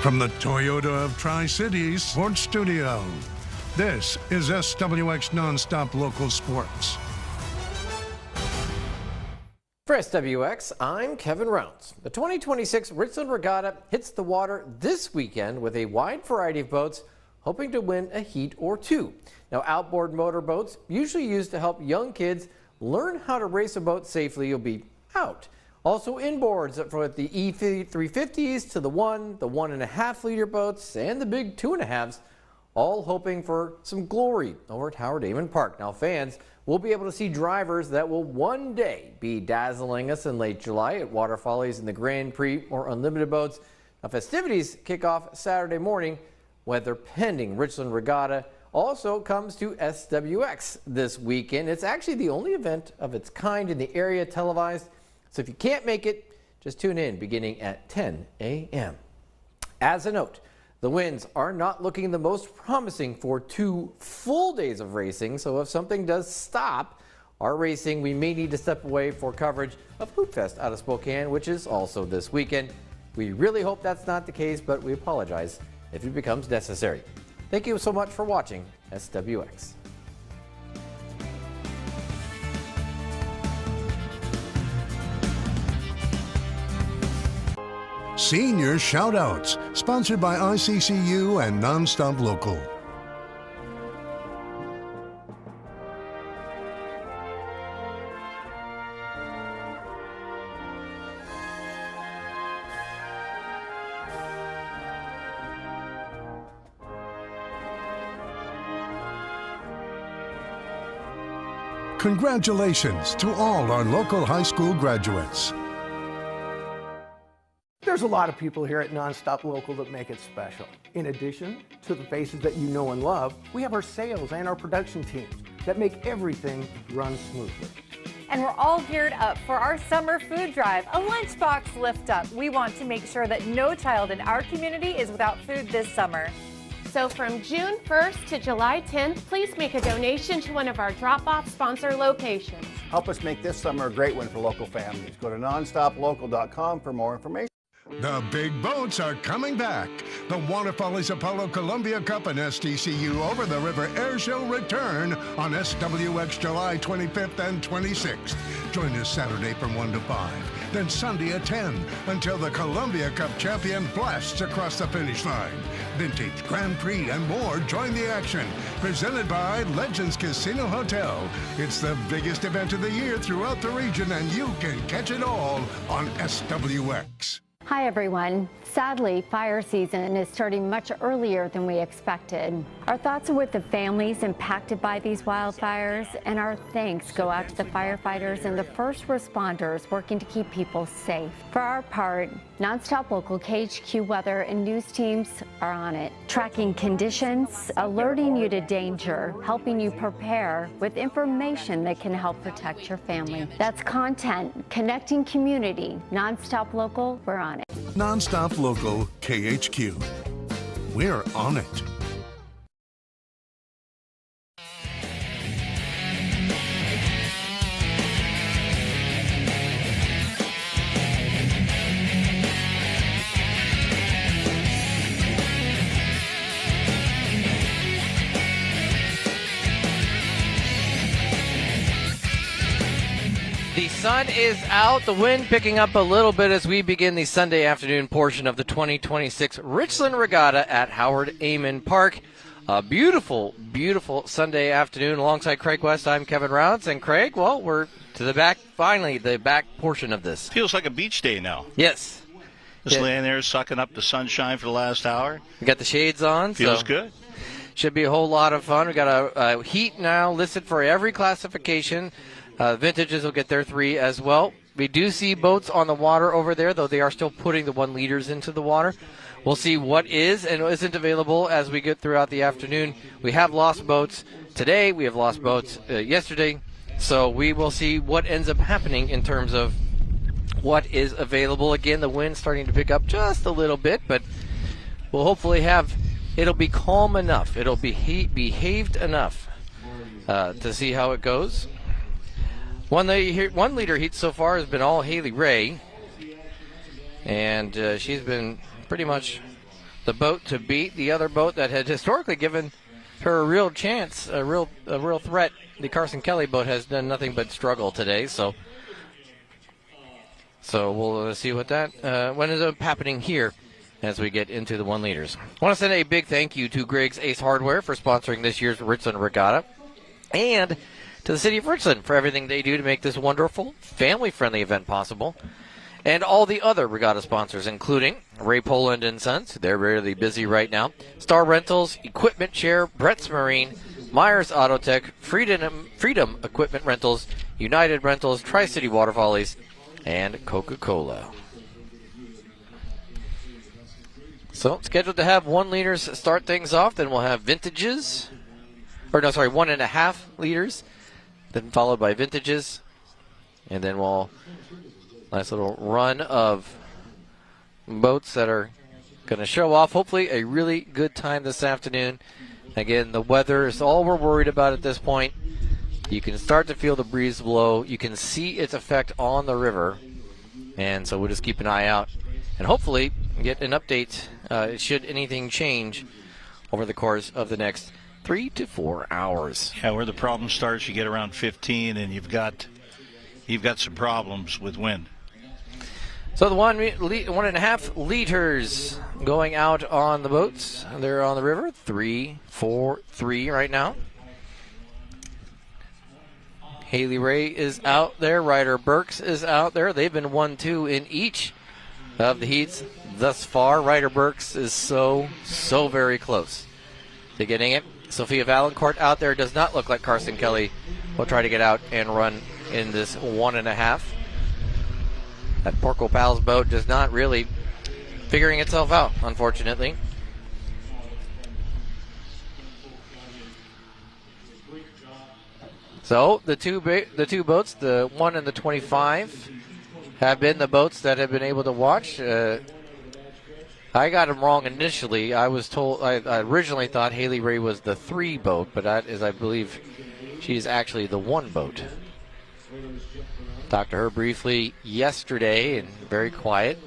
S18: From the Toyota of Tri-Cities Sports Studio, This is SWX Nonstop Local Sports.
S4: For SWX, I'm Kevin Rounds. The 2026 Richland Regatta hits the water this weekend with a wide variety of boats, hoping to win a heat or two. Now, outboard motorboats, usually used to help young kids learn how to race a boat safely, will be out. Also inboards from the E350s to the 1.5 liter boats and the big 2.5s, all hoping for some glory over at Howard Amon Park. Now, fans will be able to see drivers that will one day be dazzling us in late July at Water Follies in the Grand Prix or Unlimited boats. Now, festivities kick off Saturday morning, weather pending. Richland Regatta also comes to SWX this weekend. It's actually the only event of its kind in the area televised. So if you can't make it, just tune in beginning at 10 a.m. As a note, the winds are not looking the most promising for 2 full days of racing. So if something does stop our racing, we may need to step away for coverage of Hoop Fest out of Spokane, which is also this weekend. We really hope that's not the case, but we apologize if it becomes necessary. Thank you so much for watching SWX.
S18: Senior Shoutouts, sponsored by ICCU and Nonstop Local. Congratulations to all our local high school graduates.
S3: There's a lot of people here at Nonstop Local that make it special. In addition to the faces that you know and love, we have our sales and our production teams that make everything run smoothly.
S7: And we're all geared up for our summer food drive, a lunchbox lift up. We want to make sure that no child in our community is without food this summer.
S8: So from June 1st to July 10th, please make a donation to one of our drop-off sponsor locations.
S10: Help us make this summer a great one for local families. Go to nonstoplocal.com for more information.
S18: The big boats are coming back. The Water Follies Apollo Columbia Cup and STCU Over the River Air Show return on SWX July 25th and 26th. Join us Saturday from 1 to 5, then Sunday at 10 until the Columbia Cup champion blasts across the finish line. Vintage, Grand Prix, and more join the action. Presented by Legends Casino Hotel. It's the biggest event of the year throughout the region, and you can catch it all on SWX.
S25: Hi everyone. Sadly, fire season is starting much earlier than we expected. Our thoughts are with the families impacted by these wildfires, and our thanks go out to the firefighters and the first responders working to keep people safe. For our part, Nonstop Local, KHQ Weather, and news teams are on it, tracking conditions, alerting you to danger, helping you prepare with information that can help protect your family. That's content, connecting community. Nonstop Local, we're on it.
S18: Nonstop Local KHQ. We're on it.
S4: The sun is out, the wind picking up a little bit as we begin the Sunday afternoon portion of the 2026 Richland Regatta at Howard Amon Park. A beautiful, beautiful Sunday afternoon alongside Craig West. I'm Kevin Rounds. And Craig, well, we're to the back, finally, the back portion of this.
S1: Feels like a beach day now.
S4: Yes.
S1: Just laying there sucking up the sunshine for the last hour.
S4: We got the shades on.
S1: Feels good.
S4: Should be a whole lot of fun. We got a heat now listed for every classification. Vintages will get their 3 as well. We do see boats on the water over there, though they are still putting the 1 liters into the water. We'll see what is and isn't available as we get throughout the afternoon. We have lost boats today. We have lost boats yesterday. So we will see what ends up happening in terms of what is available. Again, the wind's starting to pick up just a little bit, but we'll hopefully it'll be calm enough. It'll be behaved enough to see how it goes. 1 liter heat so far has been all Haley Ray, and she's been pretty much the boat to beat. The other boat that had historically given her a real chance, a real threat. The Carson Kelly boat has done nothing but struggle today, so we'll see what ends up happening here as we get into the 1 liters. I want to send a big thank you to Griggs Ace Hardware for sponsoring this year's Richland Regatta, and to the city of Richland for everything they do to make this wonderful, family-friendly event possible. And all the other regatta sponsors, including Ray Poland and Sons. They're really busy right now. Star Rentals, Equipment Share, Brett's Marine, Myers Autotech, Freedom Equipment Rentals, United Rentals, Tri-City Water Follies, and Coca-Cola. So, scheduled to have 1 liters start things off. Then we'll have vintages. 1.5 liters. Then followed by vintages. And then nice little run of boats that are going to show off, hopefully, a really good time this afternoon. Again, the weather is all we're worried about at this point. You can start to feel the breeze blow. You can see its effect on the river. And so we'll just keep an eye out and hopefully get an update should anything change over the course of the next 3 to 4 hours.
S1: Yeah, where the problem starts, you get around 15, and you've got some problems with wind.
S4: So the 1.5 liters going out on the boats. They're on the river. 3, 4, 3 right now. Haley Ray is out there. Ryder Burks is out there. They've been 1-2 in each of the heats thus far. Ryder Burks is so very close to getting it. Sophia Valancourt out there. Does not look like Carson Kelly will try to get out and run in this 1.5. That Porco Pals boat just not really figuring itself out, unfortunately. So the two boats, the 1 and the 25, have been the boats that have been able to watch. I got them wrong initially. I was told I originally thought Haley Ray was the 3 boat, but that is, I believe, she's actually the 1 boat. Talked to her briefly yesterday, and very quiet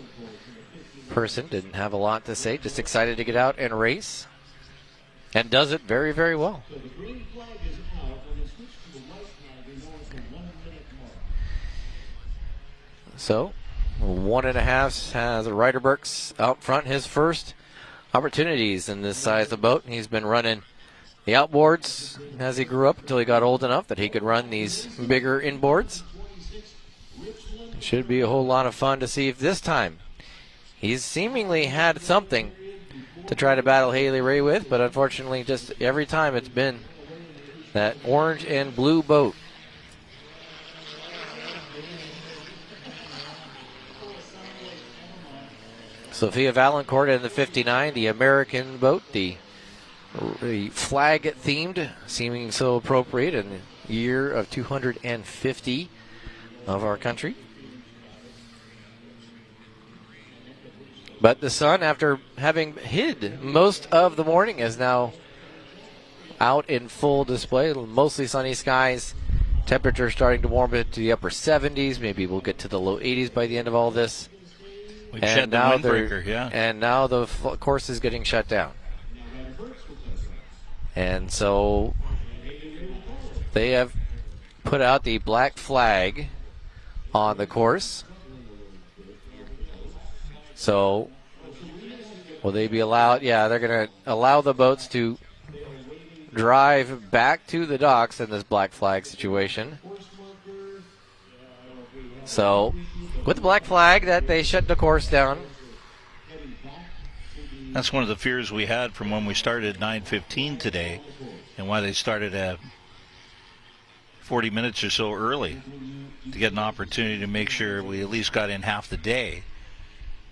S4: person. Didn't have a lot to say. Just excited to get out and race, and does it very, very well. So, 1.5 has Ryder Burks out front. His first opportunities in this size of boat. He's been running the outboards as he grew up until he got old enough that he could run these bigger inboards. Should be a whole lot of fun to see if this time he's seemingly had something to try to battle Haley Ray with, but unfortunately just every time it's been that orange and blue boat. Sophia Valancourt in the 59, the American boat, the flag themed, seeming so appropriate in the year of 250 of our country. But the sun, after having hid most of the morning, is now out in full display. Mostly sunny skies. Temperature starting to warm into the upper 70s. Maybe we'll get to the low 80s by the end of all this.
S1: And now
S4: the course is getting shut down. And so they have put out the black flag on the course. So will they be allowed? Yeah, they're going to allow the boats to drive back to the docks in this black flag situation. So with the black flag, that they shut the course down.
S1: That's one of the fears we had from when we started at 9:15 today, and why they started at 40 minutes or so early to get an opportunity to make sure we at least got in half the day.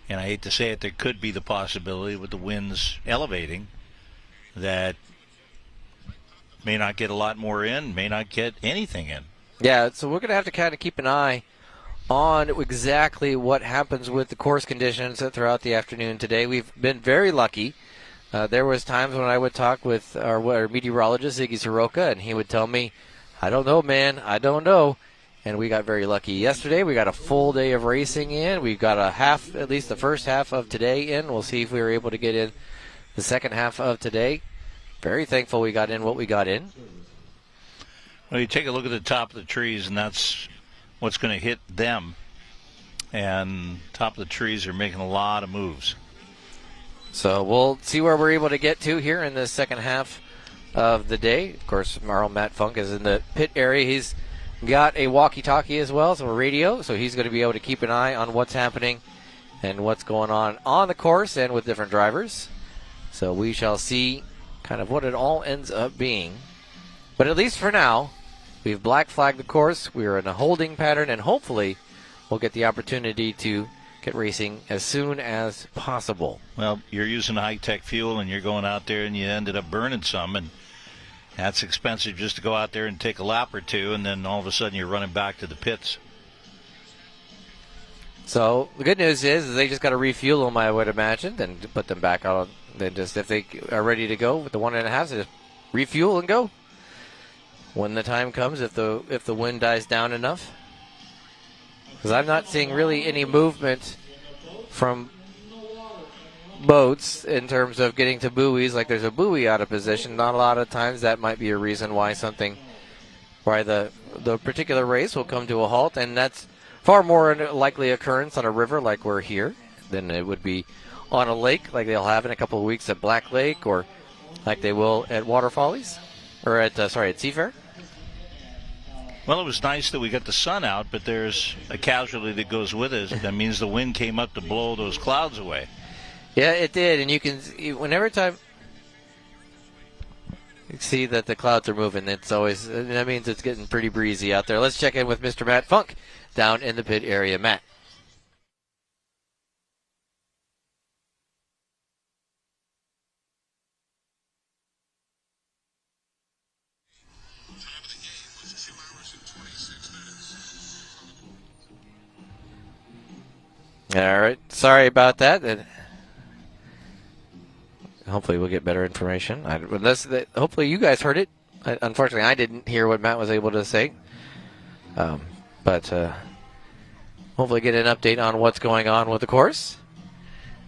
S1: And I hate to say it, there could be the possibility with the winds elevating that may not get a lot more in, may not get anything in.
S4: Yeah, so we're going to have to kind of keep an eye on exactly what happens with the course conditions throughout the afternoon today. We've been very lucky. There was times when I would talk with our meteorologist, Ziggy Soroka, and he would tell me, I don't know, man, I don't know. And we got very lucky yesterday. We got a full day of racing in. We got at least the first half of today in. We'll see if we were able to get in the second half of today. very thankful we got in what we got in.
S1: Well, you take a look at the top of the trees, and that's what's going to hit them. And top of the trees are making a lot of moves.
S4: So we'll see where we're able to get to here in the second half of the day. Of course, our own Matt Funk is in the pit area. He's got a walkie-talkie as well, so a radio, so he's going to be able to keep an eye on what's happening and what's going on the course and with different drivers. So we shall see kind of what it all ends up being. But at least for now, we've black flagged the course. We are in a holding pattern, and hopefully we'll get the opportunity to get racing as soon as possible.
S1: Well, you're using high-tech fuel, and you're going out there, and you ended up burning some, and that's expensive just to go out there and take a lap or two, and then all of a sudden you're running back to the pits.
S4: So the good news is they just got to refuel them, I would imagine, then put them back on. Then just if they are ready to go with the 1.5, they just refuel and go when the time comes. If the wind dies down enough. Because I'm not seeing really any movement from boats in terms of getting to buoys. Like there's a buoy out of position. Not a lot of times that might be a reason why the particular race will come to a halt. And that's far more likely occurrence on a river like we're here than it would be on a lake like they'll have in a couple of weeks at Black Lake or like they will at Water Follies or at Seafair.
S1: Well, it was nice that we got the sun out, but there's a casualty that goes with it. That means the wind came up to blow those clouds away.
S4: Yeah, it did, and you can whenever time you see that the clouds are moving, that means it's getting pretty breezy out there. Let's check in with Mr. Matt Funk down in the pit area. Matt. All right. Sorry about that. Hopefully we'll get better information. Hopefully you guys heard it. Unfortunately, I didn't hear what Matt was able to say. But hopefully get an update on what's going on with the course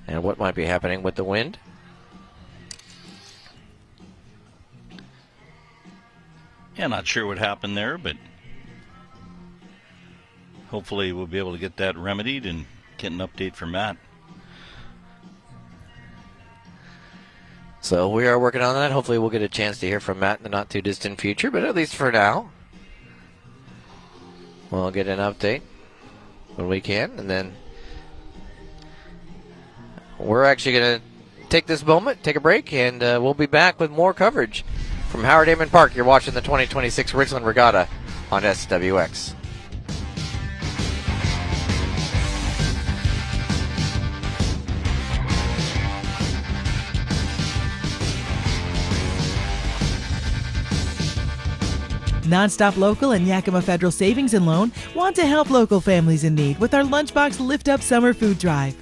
S4: and what might be happening with the wind.
S1: Yeah, not sure what happened there, but hopefully we'll be able to get that remedied and get an update from Matt.
S4: So we are working on that. Hopefully we'll get a chance to hear from Matt in the not too distant future, but at least for now, we'll get an update when we can, and then we're actually going to take this moment, take a break, and we'll be back with more coverage from Howard Amon Park. You're watching the 2026 Richland Regatta on SWX.
S2: Nonstop Local and Yakima Federal Savings and Loan want to help local families in need with our Lunchbox Lift Up Summer Food Drive.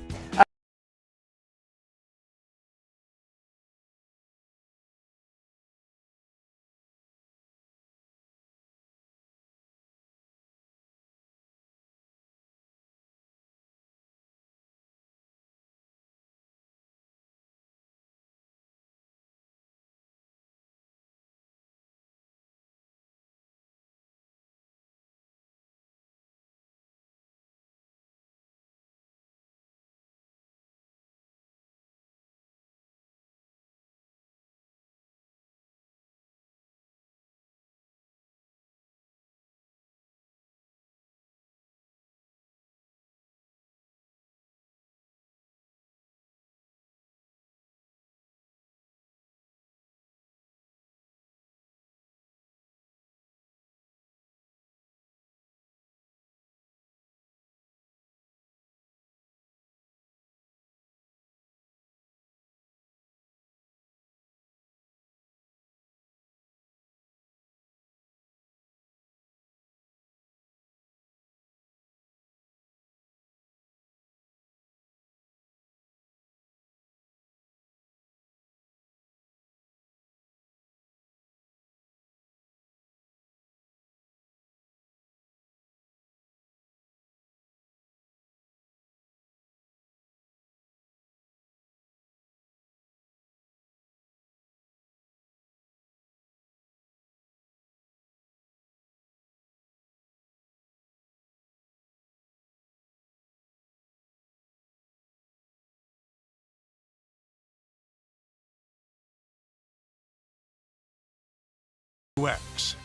S18: SWX.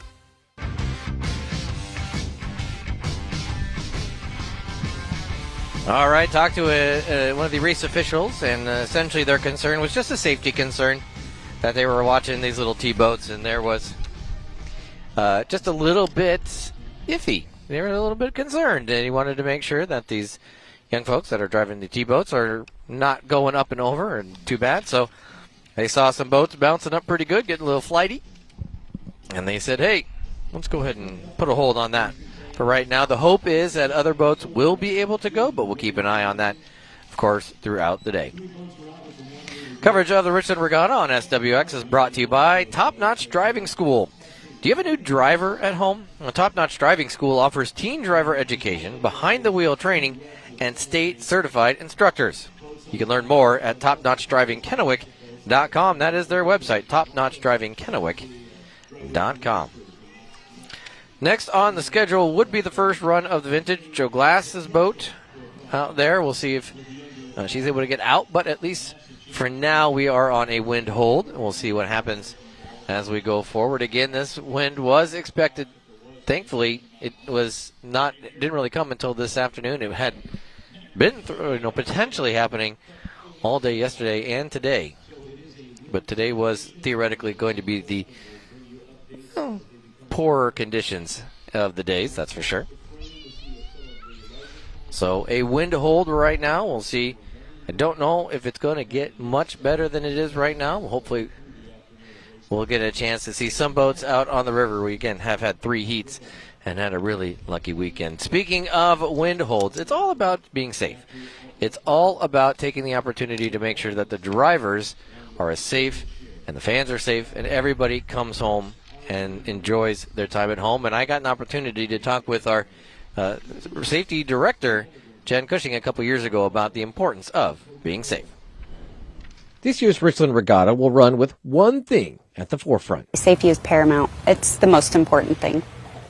S4: All right, talked to one of the race officials, and essentially their concern was just a safety concern, that they were watching these little T-boats, and there was just a little bit iffy. They were a little bit concerned, and he wanted to make sure that these young folks that are driving the T-boats are not going up and over and too bad. So they saw some boats bouncing up pretty good, getting a little flighty, and they said, hey, let's go ahead and put a hold on that. For right now, the hope is that other boats will be able to go, but we'll keep an eye on that, of course, throughout the day. Coverage of the Richland Regatta on SWX is brought to you by Top Notch Driving School. Do you have a new driver at home? Well, Top Notch Driving School offers teen driver education, behind-the-wheel training, and state-certified instructors. You can learn more at topnotchdrivingkennewick.com. That is their website, topnotchdrivingkennewick.com. Next on the schedule would be the first run of the vintage Joe Glass's boat out there. We'll see if she's able to get out, but at least for now we are on a wind hold, and we'll see what happens as we go forward. Again, this wind was expected. Thankfully, it didn't really come until this afternoon. It had been potentially happening all day yesterday and today, but today was theoretically going to be the poorer conditions of the days, that's for sure. So a wind hold right now. We'll see. I don't know if it's going to get much better than it is right now. Hopefully we'll get a chance to see some boats out on the river. We again have had 3 heats and had a really lucky weekend. Speaking of wind holds, it's all about being safe. It's all about taking the opportunity to make sure that the drivers are as safe and the fans are safe and everybody comes home and enjoys their time at home. And I got an opportunity to talk with our safety director, Jen Cushing, a couple years ago about the importance of being safe. This year's Richland Regatta will run with one thing at the forefront.
S5: Safety is paramount. It's the most important thing.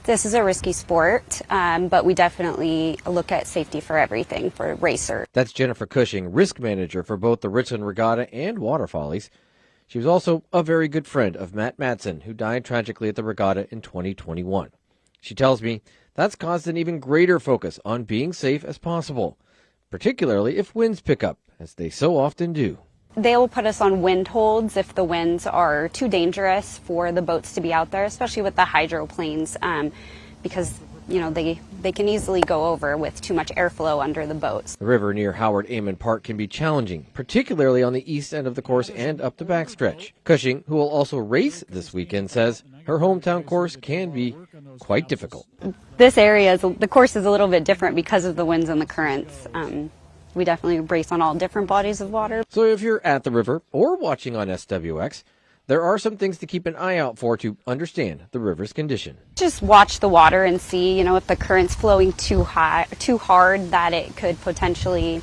S5: This is a risky sport, but we definitely look at safety for everything for racers.
S4: That's Jennifer Cushing, risk manager for both the Richland Regatta and Water Follies. She was also a very good friend of Matt Madsen, who died tragically at the regatta in 2021. She tells me that's caused an even greater focus on being safe as possible, particularly if winds pick up, as they so often do.
S5: They will put us on wind holds if the winds are too dangerous for the boats to be out there, especially with the hydroplanes, because they can easily go over with too much airflow under the boats.
S4: The river near Howard Amon Park can be challenging, particularly on the east end of the course and up the backstretch. Cushing, who will also race this weekend, says her hometown course can be quite difficult.
S5: This area, the course is a little bit different because of the winds and the currents. We definitely race on all different bodies of water.
S4: So if you're at the river or watching on SWX, there are some things to keep an eye out for to understand the river's condition.
S5: Just watch the water and see, if the current's flowing too hard, that it could potentially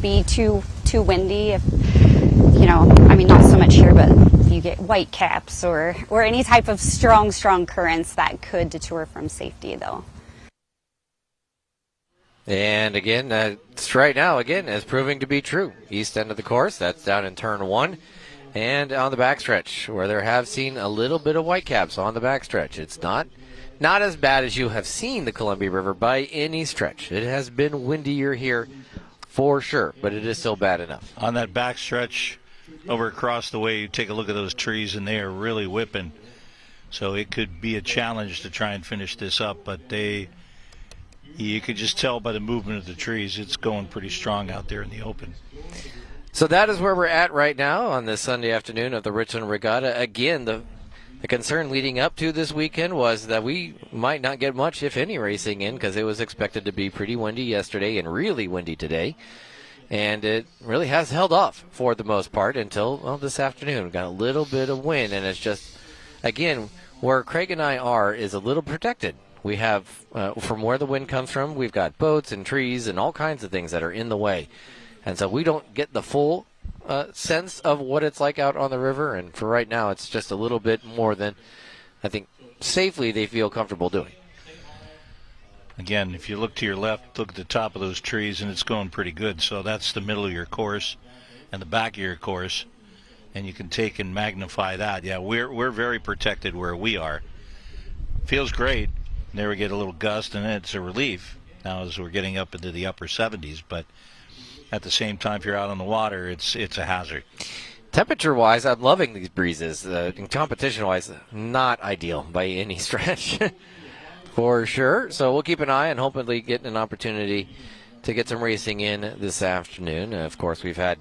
S5: be too windy. If, not so much here, but if you get white caps or any type of strong currents, that could deter from safety, though.
S4: And again, right now, is proving to be true. East end of the course, that's down in turn 1. And on the backstretch, where there have seen a little bit of whitecaps on the backstretch. It's not as bad as you have seen the Columbia River by any stretch. It has been windier here for sure, but it is still bad enough.
S1: On that backstretch over across the way, you take a look at those trees, and they are really whipping. So it could be a challenge to try and finish this up, but you could just tell by the movement of the trees, it's going pretty strong out there in the open.
S4: So that is where we're at right now on this Sunday afternoon of the Richland Regatta. Again, the concern leading up to this weekend was that we might not get much, if any, racing in, because it was expected to be pretty windy yesterday and really windy today. And it really has held off for the most part until this afternoon. We got a little bit of wind, and it's just, again, where Craig and I are is a little protected. We have, from where the wind comes from, we've got boats and trees and all kinds of things that are in the way. And so we don't get the full sense of what it's like out on the river. And for right now, it's just a little bit more than, I think, safely they feel comfortable doing.
S1: Again, if you look to your left, look at the top of those trees, and it's going pretty good. So that's the middle of your course and the back of your course. And you can take and magnify that. Yeah, we're very protected where we are. feels great. There we get a little gust, and it's a relief now as we're getting up into the upper 70s. But at the same time, if you're out on the water, it's a hazard.
S4: Temperature-wise, I'm loving these breezes. In competition-wise, not ideal by any stretch, for sure. So we'll keep an eye and hopefully get an opportunity to get some racing in this afternoon. Of course, we've had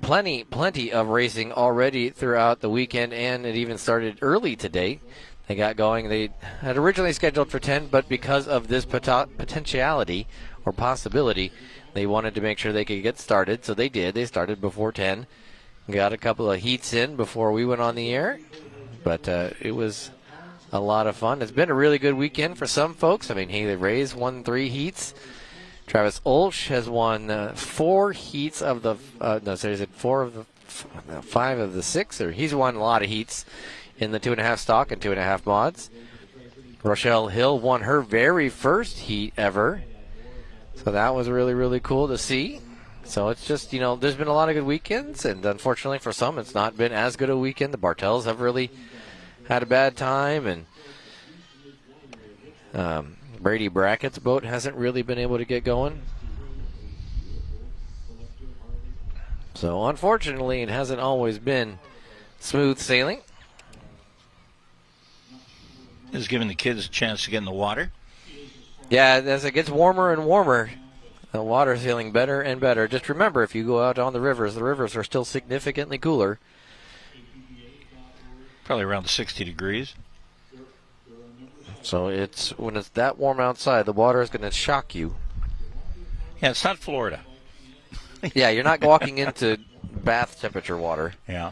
S4: plenty of racing already throughout the weekend, and it even started early today. They got going. They had originally scheduled for 10, but because of this potentiality or possibility, they wanted to make sure they could get started, so they did. They started before 10. Got a couple of heats in before we went on the air, but it was a lot of fun. It's been a really good weekend for some folks. I mean, Haley Ray's won 3 heats. Travis Olsch has won 4 heats of the 5 of the 6, or he's won a lot of heats in the 2.5 stock and 2.5 mods. Rochelle Hill won her very first heat ever, so that was really, really cool to see. So it's just, there's been a lot of good weekends, and unfortunately for some, it's not been as good a weekend. The Bartels have really had a bad time, and Brady Brackett's boat hasn't really been able to get going. So unfortunately, it hasn't always been smooth sailing.
S1: It's giving the kids a chance to get in the water.
S4: Yeah, as it gets warmer and warmer, the water's feeling better and better. Just remember, if you go out on the rivers are still significantly cooler.
S1: Probably around 60 degrees.
S4: So when it's that warm outside, the water is going to shock you.
S1: Yeah, it's not Florida.
S4: Yeah, you're not walking into bath temperature water.
S1: Yeah.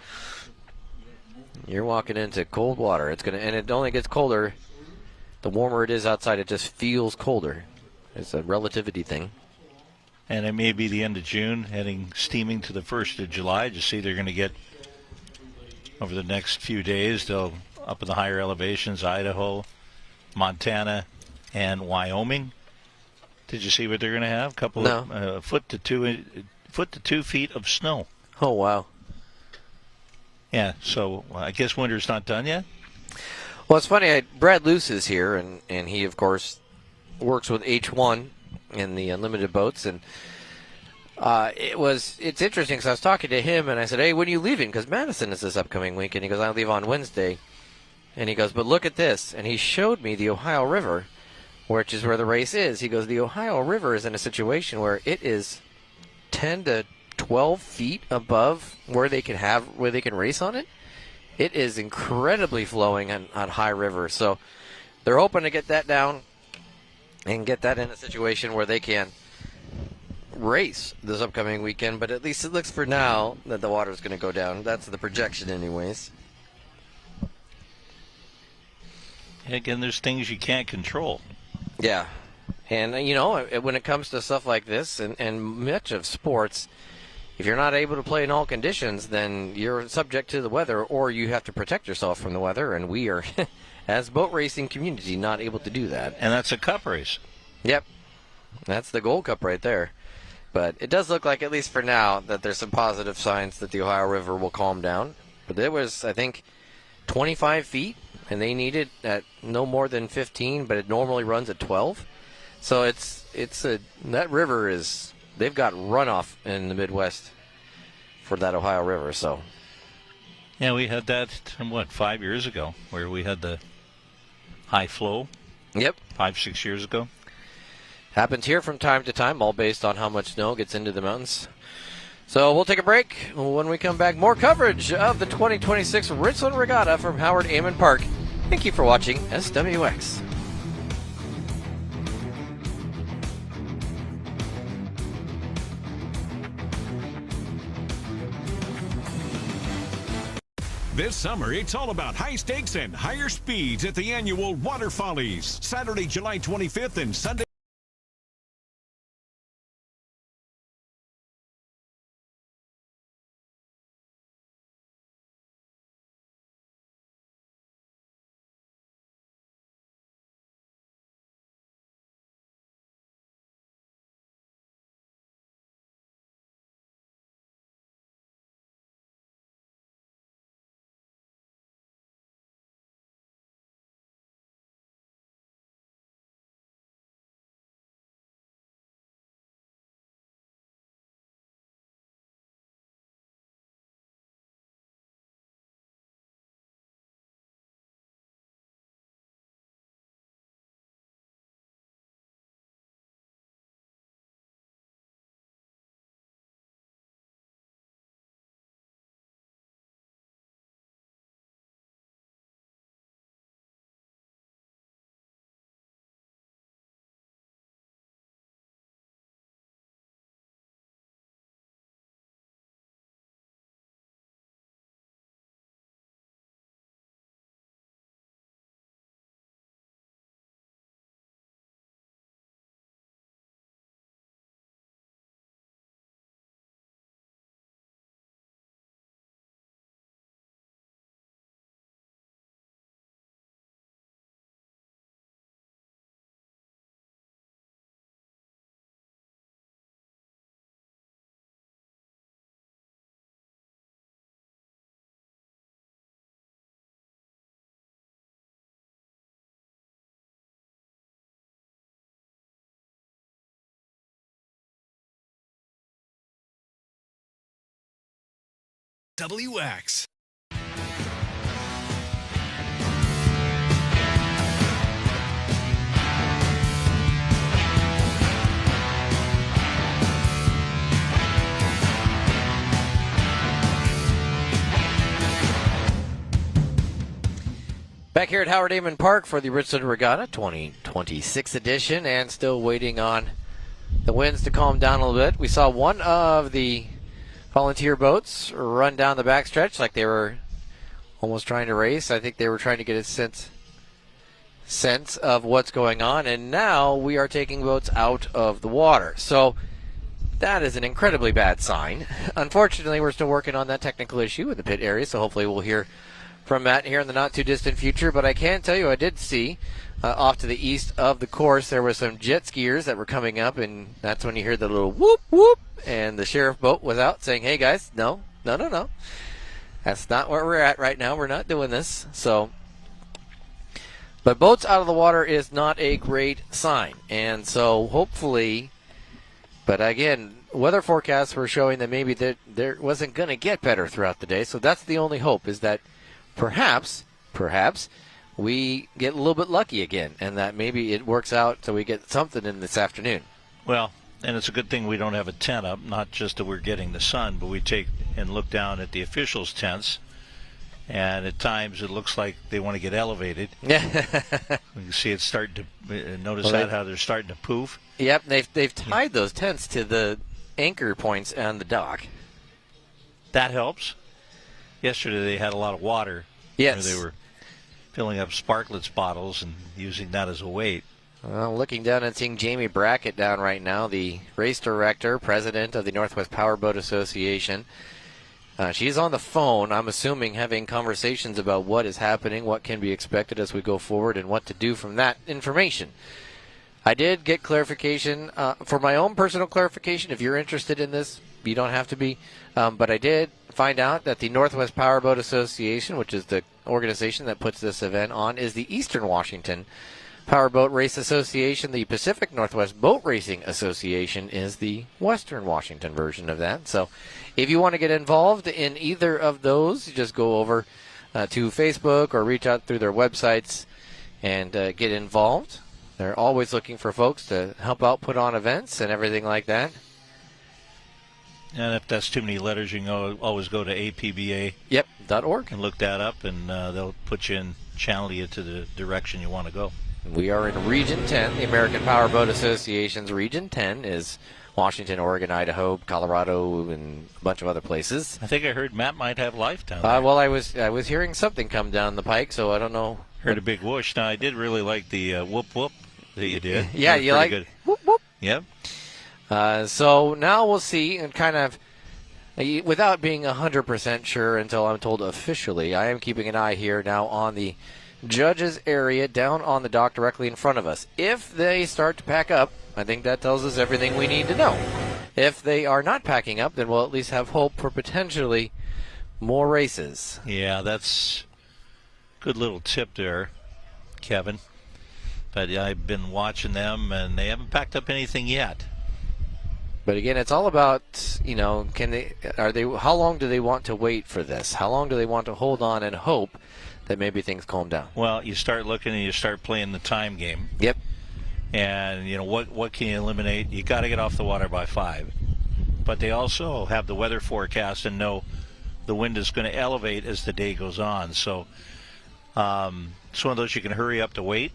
S4: You're walking into cold water. And it only gets colder the warmer it is outside. It just feels colder. It's a relativity thing.
S1: And it may be the end of June, heading steaming to the 1st of July. Just see they're going to get, over the next few days, they'll up in the higher elevations, Idaho, Montana, and Wyoming. Did you see what they're going to have? A couple of foot to 2 feet of snow.
S4: Oh, wow.
S1: Yeah, so I guess winter's not done yet.
S4: Well, it's funny. Brad Luce is here, and he, of course, works with H1 in the unlimited boats, and it's interesting because I was talking to him, and I said, "Hey, when are you leaving?" Because Madison is this upcoming week, and he goes, "I leave on Wednesday," and he goes, "But look at this," and he showed me the Ohio River, which is where the race is. He goes, "The Ohio River is in a situation where it is 10 to 12 feet above where they can race on it. It is incredibly flowing on high river, so they're hoping to get that down and get that in a situation where they can race this upcoming weekend, but at least it looks for now that the water is going to go down. That's the projection anyways.
S1: Again, there's things you can't control.
S4: Yeah. And, when it comes to stuff like this and much of sports, if you're not able to play in all conditions, then you're subject to the weather, or you have to protect yourself from the weather, and we are, as boat racing community, not able to do that.
S1: And that's a cup race.
S4: Yep. That's the Gold Cup right there. But it does look like, at least for now, that there's some positive signs that the Ohio River will calm down. But there was, I think, 25 feet, and they need it at no more than 15, but it normally runs at 12. So that river is, they've got runoff in the Midwest for that Ohio River. So,
S1: yeah, we had that 5 years ago, where we had the high flow.
S4: Yep,
S1: 5-6 years ago.
S4: Happens here from time to time, all based on how much snow gets into the mountains. So we'll take a break. When we come back, more coverage of the 2026 Richland Regatta from Howard Amon Park. Thank you for watching SWX.
S9: This summer, it's all about high stakes and higher speeds at the annual Water Follies, Saturday, July 25th and Sunday.
S11: SWX.
S4: Back here at Howard Amon Park for the Richland Regatta 2026 edition, and still waiting on the winds to calm down a little bit. We saw one of the volunteer boats run down the backstretch like they were almost trying to race. I think they were trying to get a sense of what's going on, and now we are taking boats out of the water. So that is an incredibly bad sign. Unfortunately, we're still working on that technical issue in the pit area, so hopefully we'll hear from Matt here in the not-too-distant future. But I can tell you I did see off to the east of the course there were some jet skiers that were coming up, and that's when you hear the little whoop, whoop, and the sheriff boat was out saying, hey, guys, no. That's not where we're at right now. We're not doing this. So, but boats out of the water is not a great sign. And so hopefully, but again, weather forecasts were showing that maybe there wasn't going to get better throughout the day. So that's the only hope, is that perhaps we get a little bit lucky again, and that maybe it works out so we get something in this afternoon.
S1: Well, and it's a good thing we don't have a tent up, not just that we're getting the sun, but we take and look down at the officials' tents, and at times it looks like they want to get elevated. Yeah. You can see it's starting to, notice how they're starting to poof.
S4: Yep, they've tied those tents to the anchor points on the dock.
S1: That helps. Yesterday they had a lot of water.
S4: Yes.
S1: They were filling up Sparklets bottles and using that as a weight.
S4: Well, looking down and seeing Jamie Brackett down right now, the race director, president of the Northwest Powerboat Association. She's on the phone, I'm assuming, having conversations about what is happening, what can be expected as we go forward, and what to do from that information. I did get clarification. For my own personal clarification, if you're interested in this, you don't have to be. But I did find out that the Northwest Powerboat Association, which is the organization that puts this event on, is the Eastern Washington Powerboat Race Association. The Pacific Northwest Boat Racing Association is the Western Washington version of that. So if you want to get involved in either of those, you just go over to Facebook or reach out through their websites and get involved. They're always looking for folks to help out, put on events and everything like that.
S1: And if that's too many letters, you can always go to apba.
S4: .org.
S1: And look that up, and they'll put you in, channel you to the direction you want to go.
S4: We are in Region 10. The American Powerboat Association's Region 10 is Washington, Oregon, Idaho, Colorado, and a bunch of other places.
S1: I think I heard Matt might have life down there.
S4: Well, I was hearing something come down the pike, so I don't know.
S1: Heard a big whoosh. Now, I did really like the whoop whoop that you did.
S4: Yeah, you like
S1: good.
S4: Whoop whoop.
S1: Yep.
S4: So now we'll see, and kind of, without being 100% sure until I'm told officially, I am keeping an eye here now on the judges area down on the dock directly in front of us. If they start to pack up, I think that tells us everything we need to know. If they are not packing up, then we'll at least have hope for potentially more races.
S1: Yeah, that's a good little tip there, Kevin. But I've been watching them, and they haven't packed up anything yet.
S4: But again, it's all about, how long do they want to wait for this? How long do they want to hold on and hope that maybe things calm down?
S1: Well, you start looking and you start playing the time game.
S4: Yep.
S1: And, what can you eliminate? You got to get off the water by 5. But they also have the weather forecast and know the wind is going to elevate as the day goes on. So it's one of those you can hurry up to wait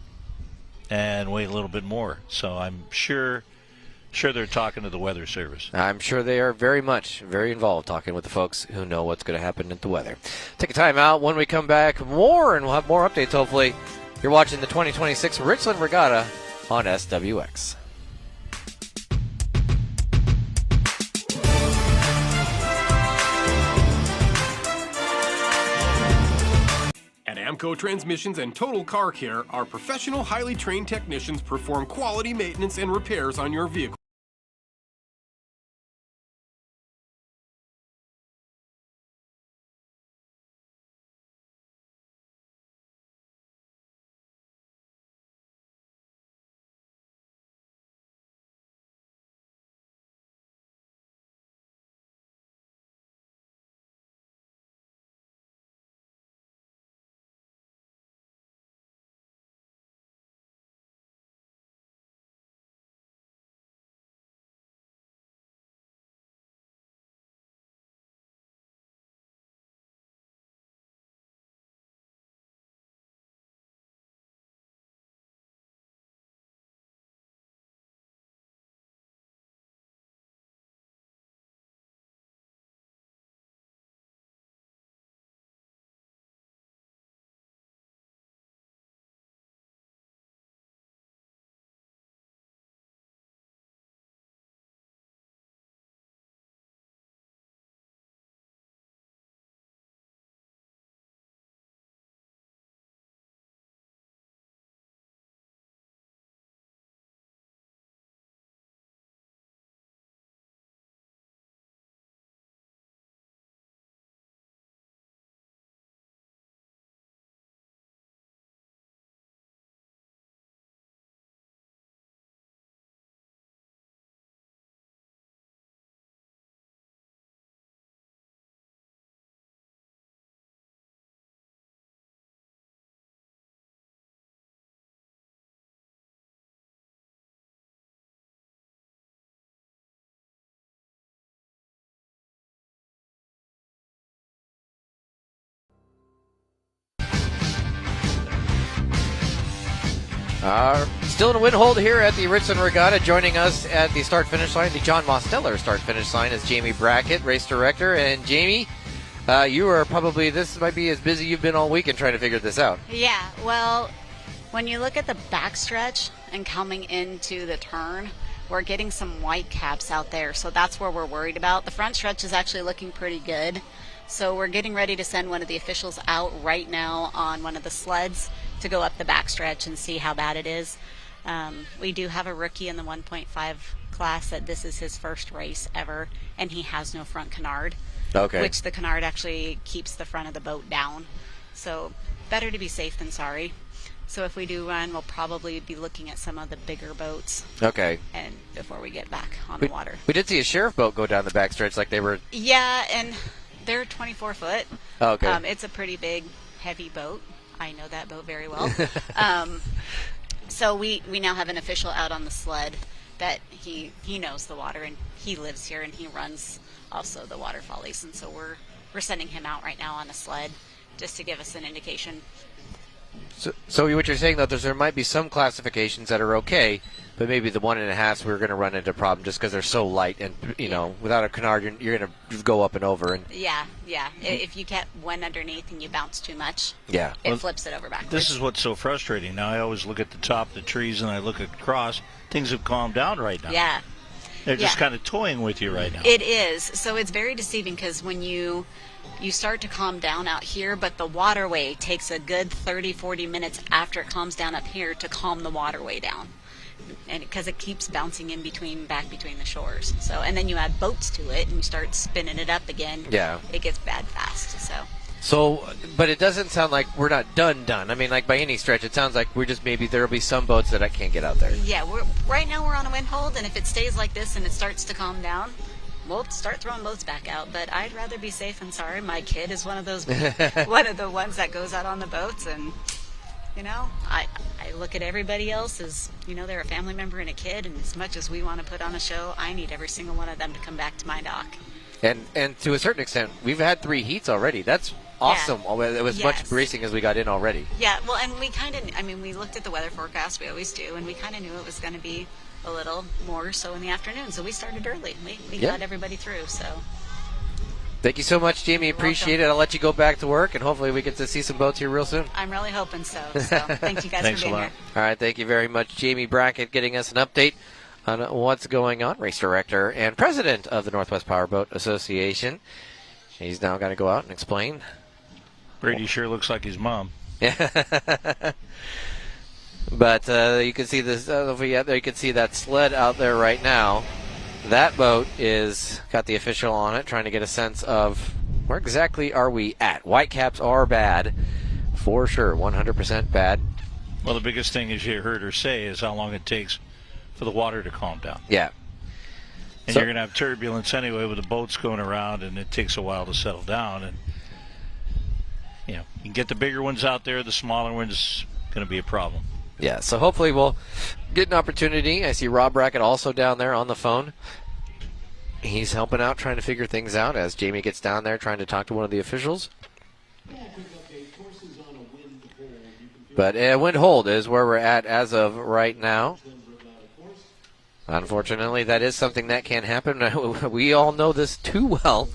S1: and wait a little bit more. So I'm sure they're talking to the Weather Service.
S4: I'm sure they are very involved talking with the folks who know what's going to happen at the weather. Take a time out. When we come back, more, and we'll have more updates, hopefully. You're watching the 2026 Richland Regatta on SWX.
S12: At Amco Transmissions and Total Car Care, our professional, highly trained technicians perform quality maintenance and repairs on your vehicle.
S4: Still in a win hold here at the Richland Regatta. Joining us at the start-finish line, the John Mosteller start-finish line, is Jamie Brackett, race director. And Jamie, you are probably, this might be as busy you've been all weekend trying to figure this out.
S11: Yeah, well, when you look at the backstretch and coming into the turn, we're getting some white caps out there, so that's where we're worried about. The front stretch is actually looking pretty good, so we're getting ready to send one of the officials out right now on one of the sleds to go up the backstretch and see how bad it is. We do have a rookie in the 1.5 class that this is his first race ever, and he has no front canard, which the canard actually keeps the front of the boat down. So better to be safe than sorry. So if we do run, we'll probably be looking at some of the bigger boats.
S4: Okay.
S11: And before we get back on the water.
S4: We did see a sheriff boat go down the backstretch like they were.
S11: Yeah, and they're 24 foot.
S4: Okay.
S11: It's a pretty big, heavy boat. I know that boat very well. So we now have an official out on the sled that he knows the water, and he lives here, and he runs also the water follies. And so we're sending him out right now on a sled just to give us an indication.
S4: So what you're saying, though, there might be some classifications that are okay, but maybe the 1.5s we're going to run into a problem just because they're so light, and know, without a canard, you're going to go up and over. And
S11: yeah. If you get one underneath and you bounce too much, it flips it over backwards.
S1: This is what's so frustrating. Now I always look at the top of the trees and I look across. Things have calmed down right now.
S11: Yeah.
S1: They're just kind of toying with you right now.
S11: It is. So it's very deceiving because when you start to calm down out here, but the waterway takes a good 30-40 minutes after it calms down up here to calm the waterway down, and because it keeps bouncing back between the shores. So, and then you add boats to it and you start spinning it up again.
S4: Yeah,
S11: it gets bad fast.
S4: So, but it doesn't sound like we're not done. I mean, like by any stretch, it sounds like we're just maybe there'll be some boats that I can't get out there.
S11: Yeah, right now we're on a wind hold, and if it stays like this and it starts to calm down, we'll start throwing boats back out. But I'd rather be safe than sorry. My kid is one of those, one of the ones that goes out on the boats, and I look at everybody else as they're a family member and a kid, and as much as we want to put on a show, I need every single one of them to come back to my dock.
S4: And to a certain extent, we've had 3 heats already. That's awesome. It was much racing as we got in already.
S11: Yeah, well, and we looked at the weather forecast, we always do, and we kind of knew it was going to be a little more so in the afternoon, so we started early. We got everybody through, so.
S4: Thank you so much, Jamie. Appreciate it. I'll let you go back to work, and hopefully we get to see some boats here real soon.
S11: I'm really hoping so. Thank you guys for being here.
S4: All right, thank you very much, Jamie Brackett, getting us an update on what's going on. Race director and president of the Northwest Powerboat Association. He's now got to go out and explain.
S1: Brady sure looks like his mom.
S4: But you can see this. You can see that sled out there right now. That boat is got the official on it, trying to get a sense of where exactly are we at. Whitecaps are bad, for sure, 100% bad.
S1: Well, the biggest thing, as you heard her say, is how long it takes for the water to calm down.
S4: Yeah.
S1: And you're going to have turbulence anyway with the boats going around, and it takes a while to settle down. And you can get the bigger ones out there, the smaller ones going to be a problem.
S4: Yeah, so hopefully we'll get an opportunity. I see Rob Brackett also down there on the phone. He's helping out, trying to figure things out as Jamie gets down there, trying to talk to one of the officials. But wind hold is where we're at as of right now. Unfortunately, that is something that can happen. We all know this too well.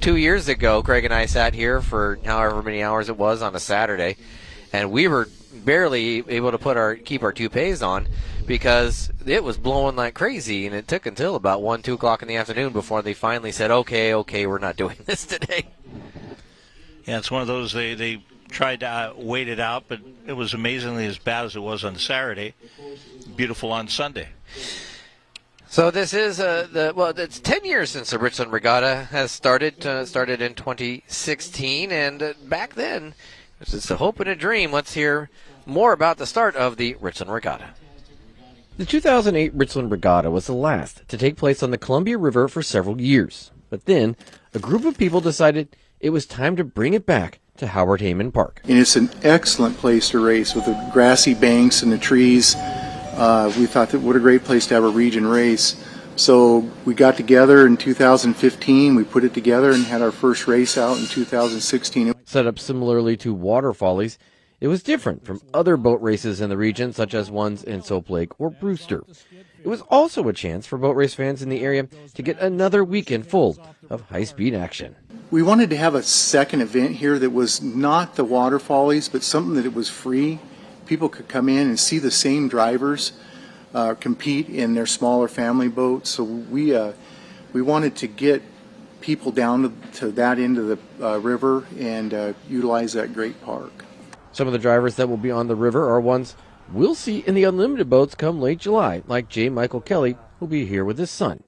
S4: 2 years ago, Craig and I sat here for however many hours it was on a Saturday, and we were barely able to keep our toupees on because it was blowing like crazy, and it took until about 1-2 o'clock in the afternoon before they finally said, okay, we're not doing this today.
S1: Yeah, it's one of those, they tried to wait it out, but it was amazingly as bad as it was on Saturday. Beautiful on Sunday.
S4: So this is it's 10 years since the Richland Regatta has started in 2016, and back then it's a hope and a dream. Let's hear more about the start of the Richland Regatta. The 2008 Richland Regatta was the last to take place on the Columbia River for several years. But then a group of people decided it was time to bring it back to Howard Heyman Park.
S13: And it's an excellent place to race with the grassy banks and the trees. We thought that what a great place to have a region race. So we got together in 2015, we put it together and had our first race out in 2016.
S4: Set up similarly to water follies, It was different from other boat races in the region, such as ones in Soap Lake or Brewster. It was also a chance for boat race fans in the area to get another weekend full of high-speed action.
S13: We wanted to have a second event here that was not the water follies, but something that it was free. People could come in and see the same drivers compete in their smaller family boats. So we wanted to get people down to that end of the river and utilize that great park.
S4: Some of the drivers that will be on the river are ones we'll see in the unlimited boats come late July, like J. Michael Kelly, who'll be here with his son.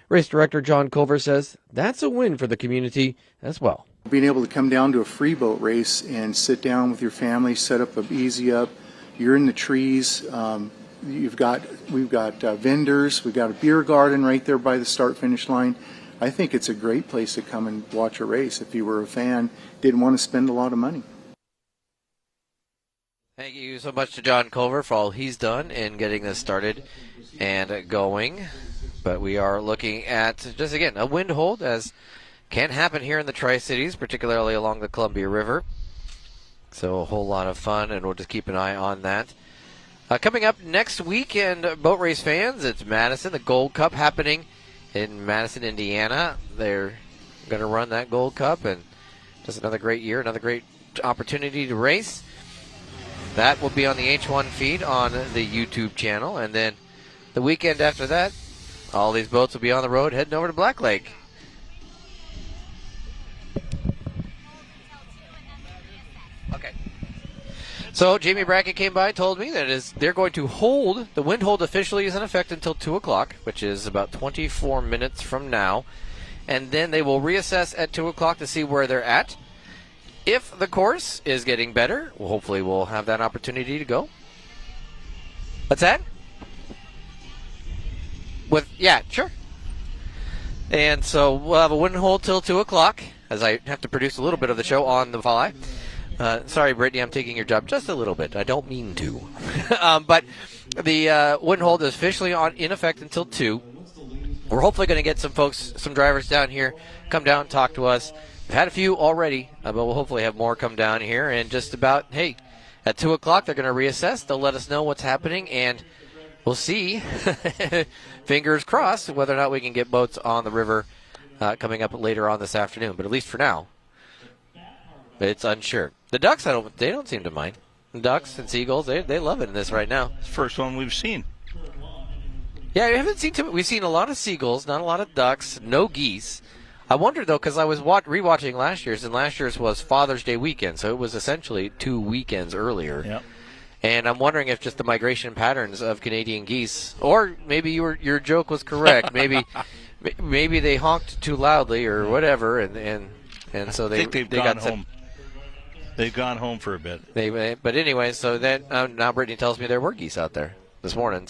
S4: Race director John Culver says that's a win for the community as well.
S13: Being able to come down to a free boat race and sit down with your family, set up an easy up. You're in the trees. We've got vendors. We've got a beer garden right there by the start-finish line. I think it's a great place to come and watch a race if you were a fan, didn't want to spend a lot of money.
S4: Thank you so much to John Culver for all he's done in getting this started and going. But we are looking at, just again, a wind hold, as can happen here in the Tri-Cities, particularly along the Columbia River. So a whole lot of fun, and we'll just keep an eye on that. Coming up next weekend, boat race fans, it's Madison, the Gold Cup happening in Madison, Indiana. They're going to run that Gold Cup, and just another great year, another great opportunity to race. That will be on the H1 feed on the YouTube channel, and then the weekend after that, all these boats will be on the road heading over to Black Lake. Okay. So Jamie Brackett came by and told me that they're going to hold, the wind hold officially is in effect until 2 o'clock, which is about 24 minutes from now. And then they will reassess at 2 o'clock to see where they're at. If the course is getting better, well, hopefully we'll have that opportunity to go. What's that? Yeah, sure. And so we'll have a wind hold till 2 o'clock, as I have to produce a little bit of the show on the fly. Sorry, Brittany, I'm taking your job just a little bit. I don't mean to. But the wind hold is officially in effect until 2. We're hopefully going to get some folks, some drivers down here, come down and talk to us. We've had a few already, but we'll hopefully have more come down here. And just about, hey, at 2 o'clock they're going to reassess. They'll let us know what's happening, and we'll see, fingers crossed, whether or not we can get boats on the river coming up later on this afternoon. But at least for now, it's unsure. The ducks, they don't seem to mind. The ducks and seagulls, they love it in this right now.
S1: It's the first one we've seen.
S4: Yeah, we haven't seen we've seen a lot of seagulls, not a lot of ducks, no geese. I wonder, though, because I was rewatching last year's, and last year's was Father's Day weekend, so it was essentially 2 weekends earlier.
S1: Yep.
S4: And I'm wondering if just the migration patterns of Canadian geese, or maybe your joke was correct. maybe they honked too loudly or whatever, and so they
S1: gone home. They've gone home for a bit.
S4: But anyway, so then now Brittany tells me there were geese out there this morning.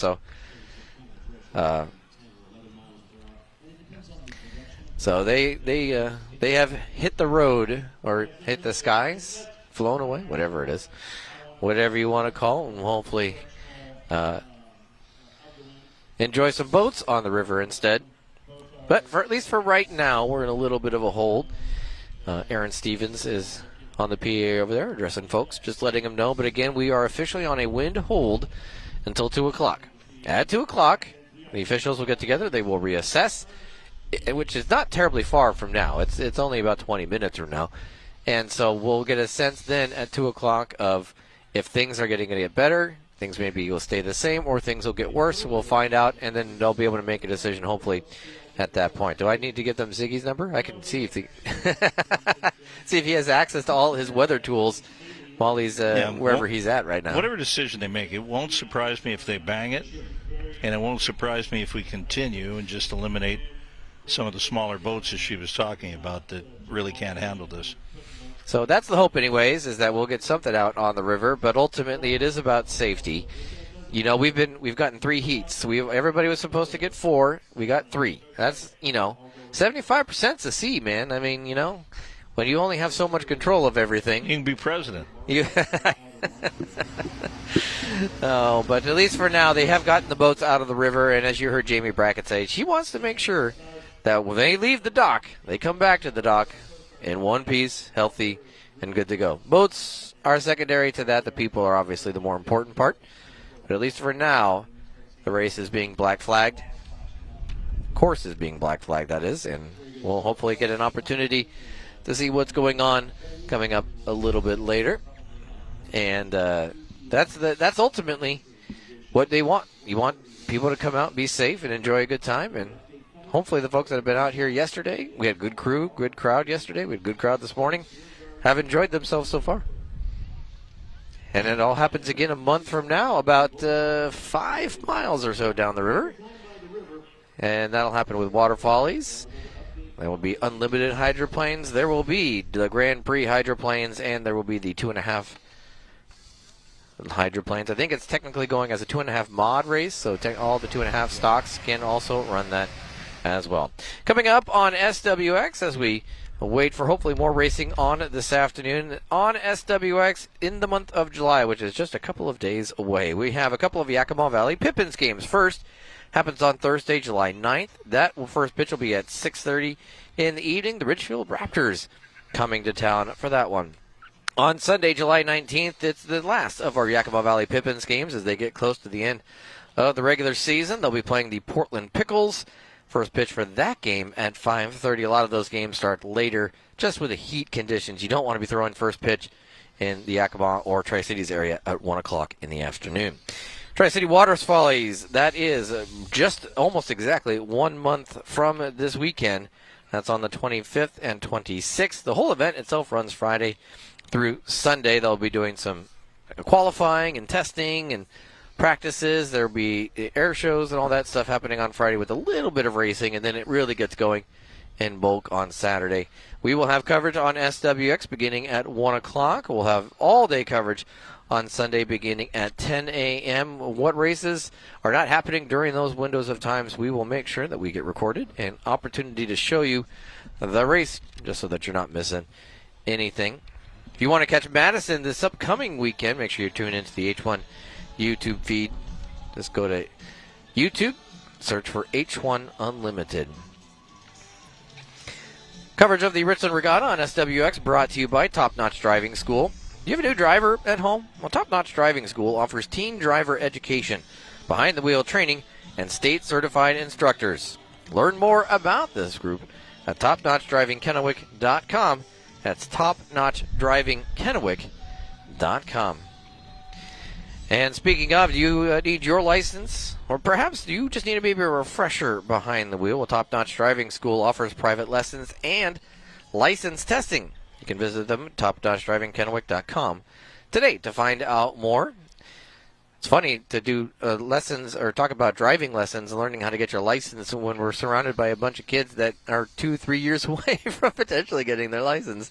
S4: So they have hit the road or hit the skies, flown away, whatever it is. Whatever you want to call it, and hopefully enjoy some boats on the river instead. But at least for right now, we're in a little bit of a hold. Aaron Stevens is on the PA over there addressing folks, just letting them know. But again, we are officially on a wind hold until 2 o'clock. At 2 o'clock, the officials will get together. They will reassess, which is not terribly far from now. It's only about 20 minutes from now. And so we'll get a sense then at 2 o'clock of if things are going to get better, things maybe will stay the same, or things will get worse. We'll find out, and then they'll be able to make a decision, hopefully, at that point. Do I need to give them Ziggy's number? I can see if see if he has access to all his weather tools while he's wherever he's at right now.
S1: Whatever decision they make, it won't surprise me if they bang it, and it won't surprise me if we continue and just eliminate some of the smaller boats, as she was talking about, that really can't handle this.
S4: So that's the hope anyways, is that we'll get something out on the river, but ultimately it is about safety. You know, we've gotten 3 heats. Everybody was supposed to get 4. We got 3. That's, 75%'s a C, man. I mean, when you only have so much control of everything.
S1: You can be president.
S4: Oh, but at least for now, they have gotten the boats out of the river, and as you heard Jamie Brackett say, she wants to make sure that when they leave the dock, they come back to the dock in one piece, healthy and good to go. Boats are secondary to that. The people are obviously the more important part. But at least for now, the race is being black flagged. Course is being black flagged, that is. And we'll hopefully get an opportunity to see what's going on coming up a little bit later. And that's ultimately what they want. You want people to come out, be safe, and enjoy a good time. And hopefully the folks that have been out here yesterday, we had good crowd yesterday, we had a good crowd this morning, have enjoyed themselves so far. And it all happens again a month from now, about 5 miles or so down the river. And that'll happen with Water Follies. There will be unlimited hydroplanes. There will be the Grand Prix hydroplanes, and there will be the 2.5 hydroplanes. I think it's technically going as a 2.5 mod race, so all the 2.5 stocks can also run that as well. Coming up on SWX as we wait for hopefully more racing on this afternoon on SWX in the month of July, which is just a couple of days away. We have a couple of Yakima Valley Pippins games. First happens on Thursday, July 9th. That first pitch will be at 6:30 in the evening. The Richfield Raptors coming to town for that one. On Sunday, July 19th, it's the last of our Yakima Valley Pippins games as they get close to the end of the regular season. They'll be playing the Portland Pickles. First pitch for that game at 5:30. A lot of those games start later just with the heat conditions. You don't want to be throwing first pitch in the Yakima or Tri-Cities area at 1 o'clock in the afternoon. Tri-City Water Follies, that is just almost exactly 1 month from this weekend. That's on the 25th and 26th. The whole event itself runs Friday through Sunday. They'll be doing some qualifying and testing and practices. There'll be air shows and all that stuff happening on Friday with a little bit of racing, and then it really gets going in bulk on Saturday. We will have coverage on SWX beginning at 1 o'clock. We'll have all-day coverage on Sunday beginning at 10 a.m. What races are not happening during those windows of times, we will make sure that we get recorded and opportunity to show you the race just so that you're not missing anything. If you want to catch Madison this upcoming weekend, make sure you tune into the H1 YouTube feed. Just go to YouTube, search for H1 Unlimited. Coverage of the Richland Regatta on SWX brought to you by Top Notch Driving School. Do you have a new driver at home? Well, Top Notch Driving School offers teen driver education, behind-the-wheel training, and state-certified instructors. Learn more about this group at topnotchdrivingkennewick.com. That's topnotchdrivingkennewick.com. And speaking of, do you need your license? Or perhaps you just need maybe a refresher behind the wheel? Well, Top Notch Driving School offers private lessons and license testing. You can visit them at topnotchdrivingkennewick.com today to find out more. It's funny to do lessons or talk about driving lessons and learning how to get your license when we're surrounded by a bunch of kids that are 2-3 years away from potentially getting their license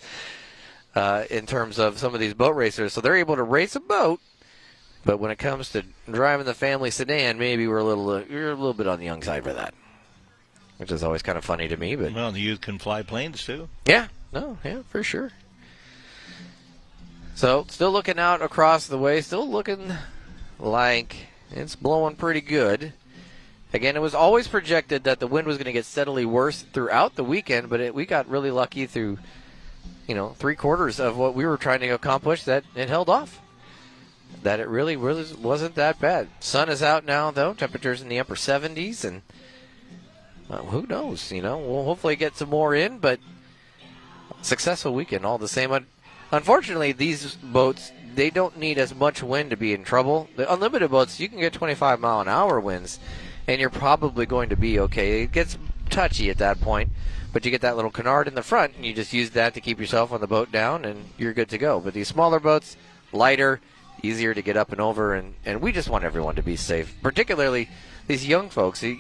S4: in terms of some of these boat racers. So they're able to race a boat, but when it comes to driving the family sedan, maybe we're a little bit on the young side for that, which is always kind of funny to me. But
S1: well, the youth can fly planes too.
S4: Yeah, for sure. So still looking out across the way, still looking like it's blowing pretty good. Again, it was always projected that the wind was going to get steadily worse throughout the weekend, but we got really lucky through, 3/4 of what we were trying to accomplish that it held off. That it really wasn't that bad. Sun is out now, though. Temperatures in the upper 70s, and who knows? We'll hopefully get some more in, but successful weekend all the same. Unfortunately, these boats, they don't need as much wind to be in trouble. The unlimited boats, you can get 25-mile-an-hour winds, and you're probably going to be okay. It gets touchy at that point, but you get that little canard in the front, and you just use that to keep yourself on the boat down, and you're good to go. But these smaller boats, lighter, easier to get up and over, and we just want everyone to be safe, particularly these young folks. I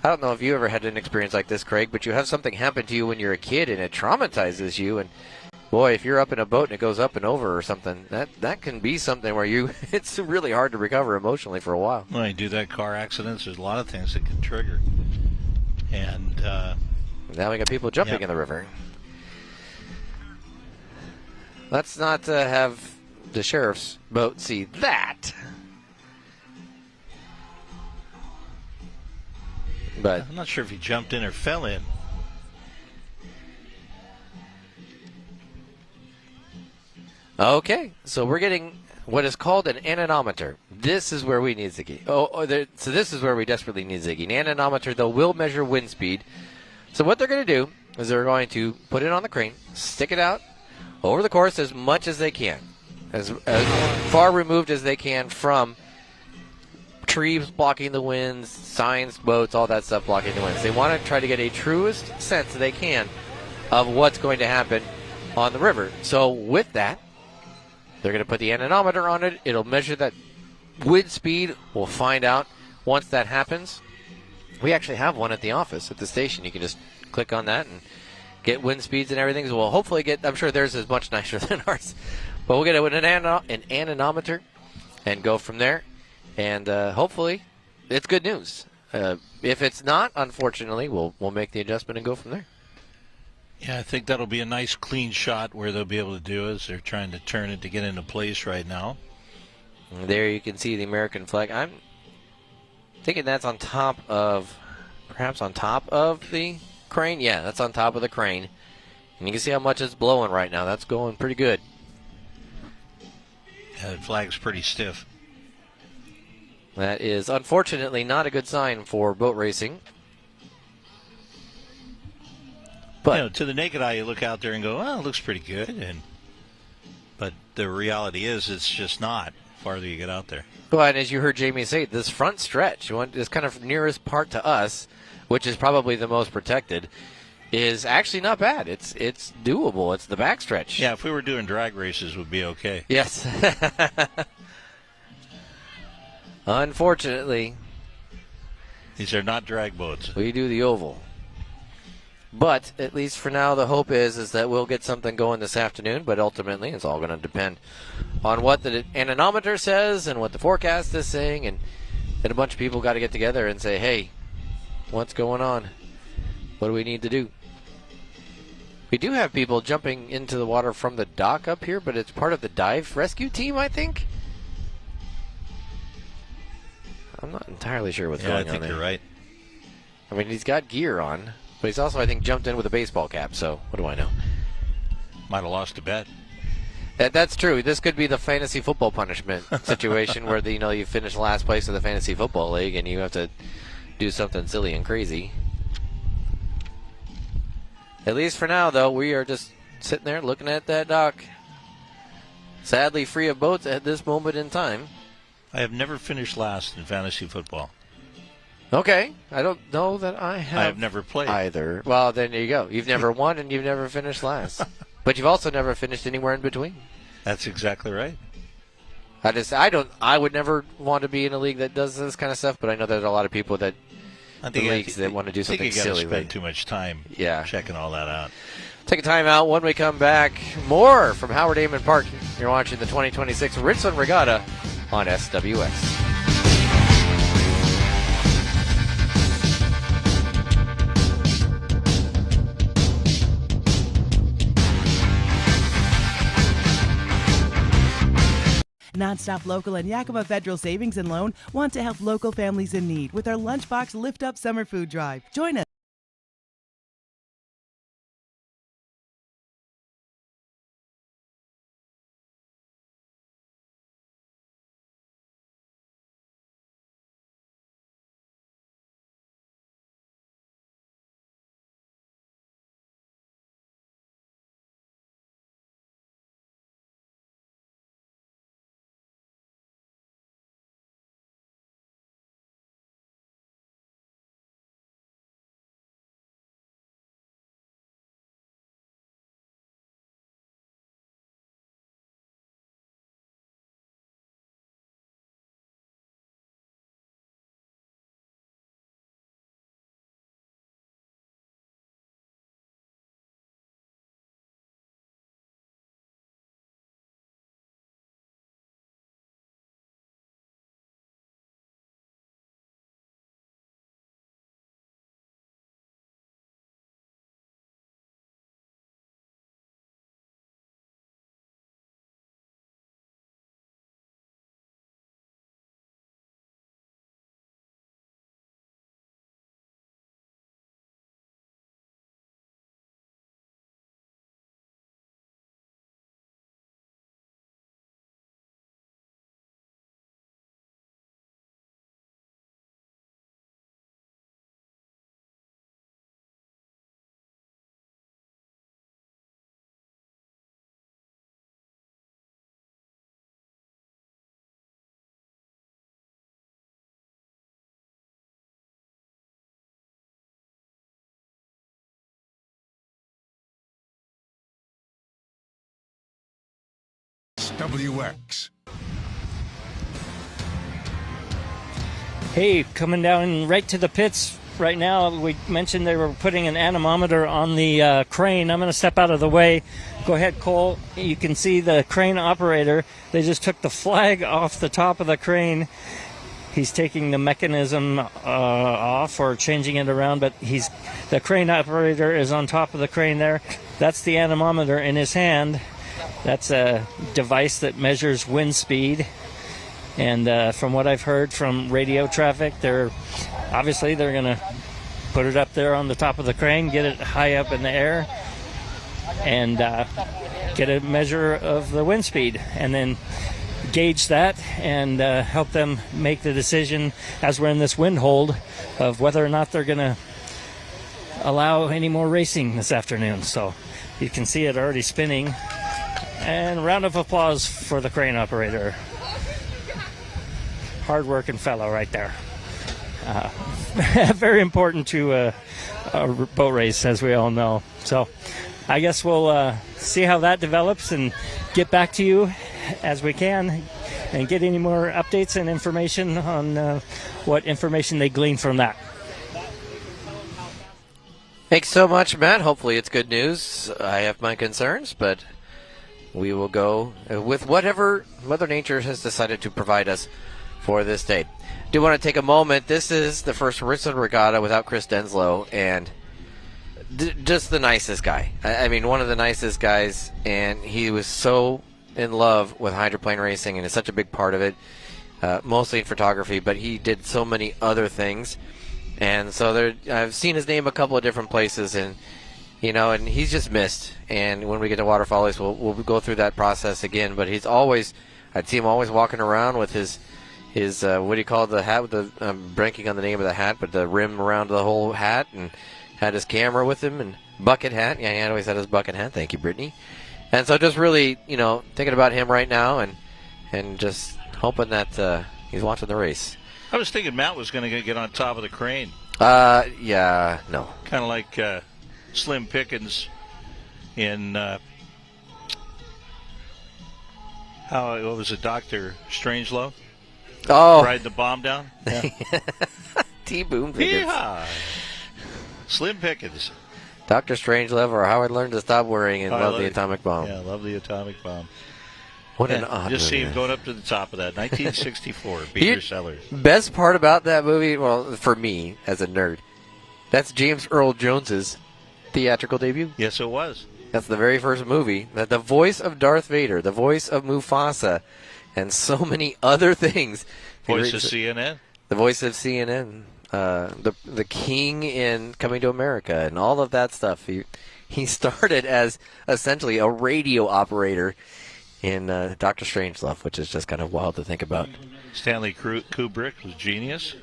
S4: don't know if you ever had an experience like this, Craig, but you have something happen to you when you're a kid, and it traumatizes you, and boy, if you're up in a boat and it goes up and over or something, that can be something where it's really hard to recover emotionally for a while.
S1: When you do that, car accidents, there's a lot of things that can trigger. And
S4: now we got people jumping in the river. Let's not have the sheriff's boat see that. But
S1: I'm not sure if he jumped in or fell in.
S4: Okay, so we're getting what is called an anemometer. This is where we need Ziggy. So this is where we desperately need Ziggy. An anemometer, though, will measure wind speed. So what they're going to do is they're going to put it on the crane, stick it out over the course as much as they can, as far removed as they can from trees blocking the winds, signs, boats, all that stuff blocking the winds. They want to try to get a truest sense they can of what's going to happen on the river. So with that, they're going to put the anemometer on it. It'll measure that wind speed. We'll find out once that happens. We actually have one at the office, at the station. You can just click on that and get wind speeds and everything. So we'll hopefully get, I'm sure theirs is much nicer than ours. But we'll get an anemometer and go from there. And hopefully it's good news. If it's not, unfortunately, we'll make the adjustment and go from there.
S1: Yeah, I think that'll be a nice clean shot where they'll be able to do it. They're trying to turn it to get into place right now.
S4: And there you can see the American flag. I'm thinking that's on top of, perhaps on top of the crane. Yeah, that's on top of the crane. And you can see how much it's blowing right now. That's going pretty good.
S1: Yeah, the flag's pretty stiff.
S4: That is unfortunately not a good sign for boat racing. But
S1: to the naked eye, you look out there and go, "Oh, it looks pretty good." But the reality is, it's just not. The farther you get out there.
S4: But as you heard Jamie say, this front stretch, this kind of nearest part to us, which is probably the most protected, is actually not bad. It's doable. It's the back stretch.
S1: Yeah, if we were doing drag races, would be okay.
S4: Yes. Unfortunately,
S1: these are not drag boats.
S4: We do the oval. But at least for now, the hope is that we'll get something going this afternoon. But ultimately, it's all going to depend on what the anemometer says and what the forecast is saying. And then a bunch of people got to get together and say, hey, what's going on? What do we need to do? We do have people jumping into the water from the dock up here, but it's part of the dive rescue team, I think. I'm not entirely sure what's going on there.
S1: I think you're right.
S4: I mean, he's got gear on, but he's also, I think, jumped in with a baseball cap, so what do I know?
S1: Might have lost a bet.
S4: That's true. This could be the fantasy football punishment situation where you finish last place in the fantasy football league and you have to do something silly and crazy. At least for now, though, we are just sitting there looking at that dock. Sadly free of boats at this moment in time.
S1: I have never finished last in fantasy football.
S4: Okay. I don't know that I have.
S1: I have never played
S4: either. Well, then there you go. You've never won and you've never finished last. But you've also never finished anywhere in between.
S1: That's exactly right.
S4: I would never want to be in a league that does this kind of stuff, but I know there's a lot of people that want to do something silly.
S1: I think you spend too much time checking all that out.
S4: Take a time out. When we come back, more from Howard Amon Park. You're watching the 2026 Richland Regatta on SWX.
S2: Nonstop Local and Yakima Federal Savings and Loan want to help local families in need with our Lunchbox Lift Up Summer Food Drive. Join us.
S18: SWX.
S14: Hey, coming down right to the pits right now. We mentioned they were putting an anemometer on the crane. I'm going to step out of the way. Go ahead, Cole. You can see the crane operator. They just took the flag off the top of the crane. He's taking the mechanism off or changing it around, but the crane operator is on top of the crane there. That's the anemometer in his hand. That's a device that measures wind speed. And from what I've heard from radio traffic, they're going to put it up there on the top of the crane, get it high up in the air, and get a measure of the wind speed, and then gauge that and help them make the decision as we're in this wind hold of whether or not they're going to allow any more racing this afternoon. So you can see it already spinning. And a round of applause for the crane operator. Hard-working fellow right there. Very important to a boat race, as we all know. So I guess we'll see how that develops and get back to you as we can and get any more updates and information on what information they glean from that.
S4: Thanks so much, Matt. Hopefully it's good news. I have my concerns, but we will go with whatever Mother Nature has decided to provide us for this day. Do want to take a moment. This is the first Richland Regatta without Chris Denslow, and just the nicest guy. I mean, one of the nicest guys, and he was so in love with hydroplane racing and is such a big part of it, mostly in photography, but he did so many other things. And so I've seen his name a couple of different places, and and he's just missed. And when we get to Water Follies, we'll go through that process again. But I'd see him always walking around with his what do you call the hat with the I'm blanking on the name of the hat, but the rim around the whole hat, and had his camera with him and bucket hat. Yeah, he always had his bucket hat. Thank you, Brittany. And so just really, thinking about him right now and just hoping that he's watching the race.
S1: I was thinking Matt was going to get on top of the crane.
S4: Yeah, no.
S1: Kind of like Slim Pickens in what was it, Dr. Strangelove?
S4: Oh.
S1: Riding the bomb down? Yeah.
S4: T-Boom Pickens.
S1: Yeehaw. Slim Pickens.
S4: Dr. Strangelove, or How I Learned to Stop Worrying and Love the Atomic Bomb.
S1: Yeah, Love the Atomic Bomb.
S4: What an odd
S1: Just
S4: movie.
S1: see him going up to the top of that. 1964, Peter Sellers.
S4: Best part about that movie, well, for me, as a nerd, that's James Earl Jones's theatrical debut.
S1: Yes, it was.
S4: That's the very first movie. That the voice of Darth Vader, the voice of Mufasa, and so many other things.
S1: Voice of CNN.
S4: The voice of CNN. The king in Coming to America and all of that stuff. He started as essentially a radio operator in Dr. Strangelove, which is just kind of wild to think about.
S1: Stanley Kubrick was genius.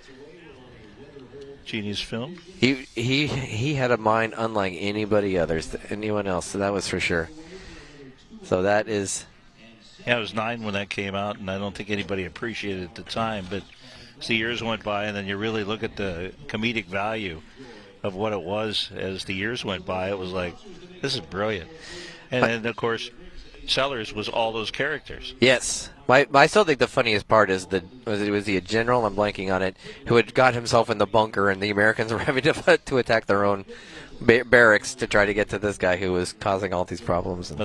S1: Genius film.
S4: He had a mind unlike anyone else, so that was for sure. So that is...
S1: Yeah, I was 9 when that came out, and I don't think anybody appreciated it at the time, but as the years went by, and then you really look at the comedic value of what it was as the years went by, it was like, this is brilliant. And then, of course, Sellers was all those characters.
S4: Yes. I still think the funniest part is was he a general? I'm blanking on it. Who had got himself in the bunker, and the Americans were having to attack their own barracks to try to get to this guy who was causing all these problems.
S1: But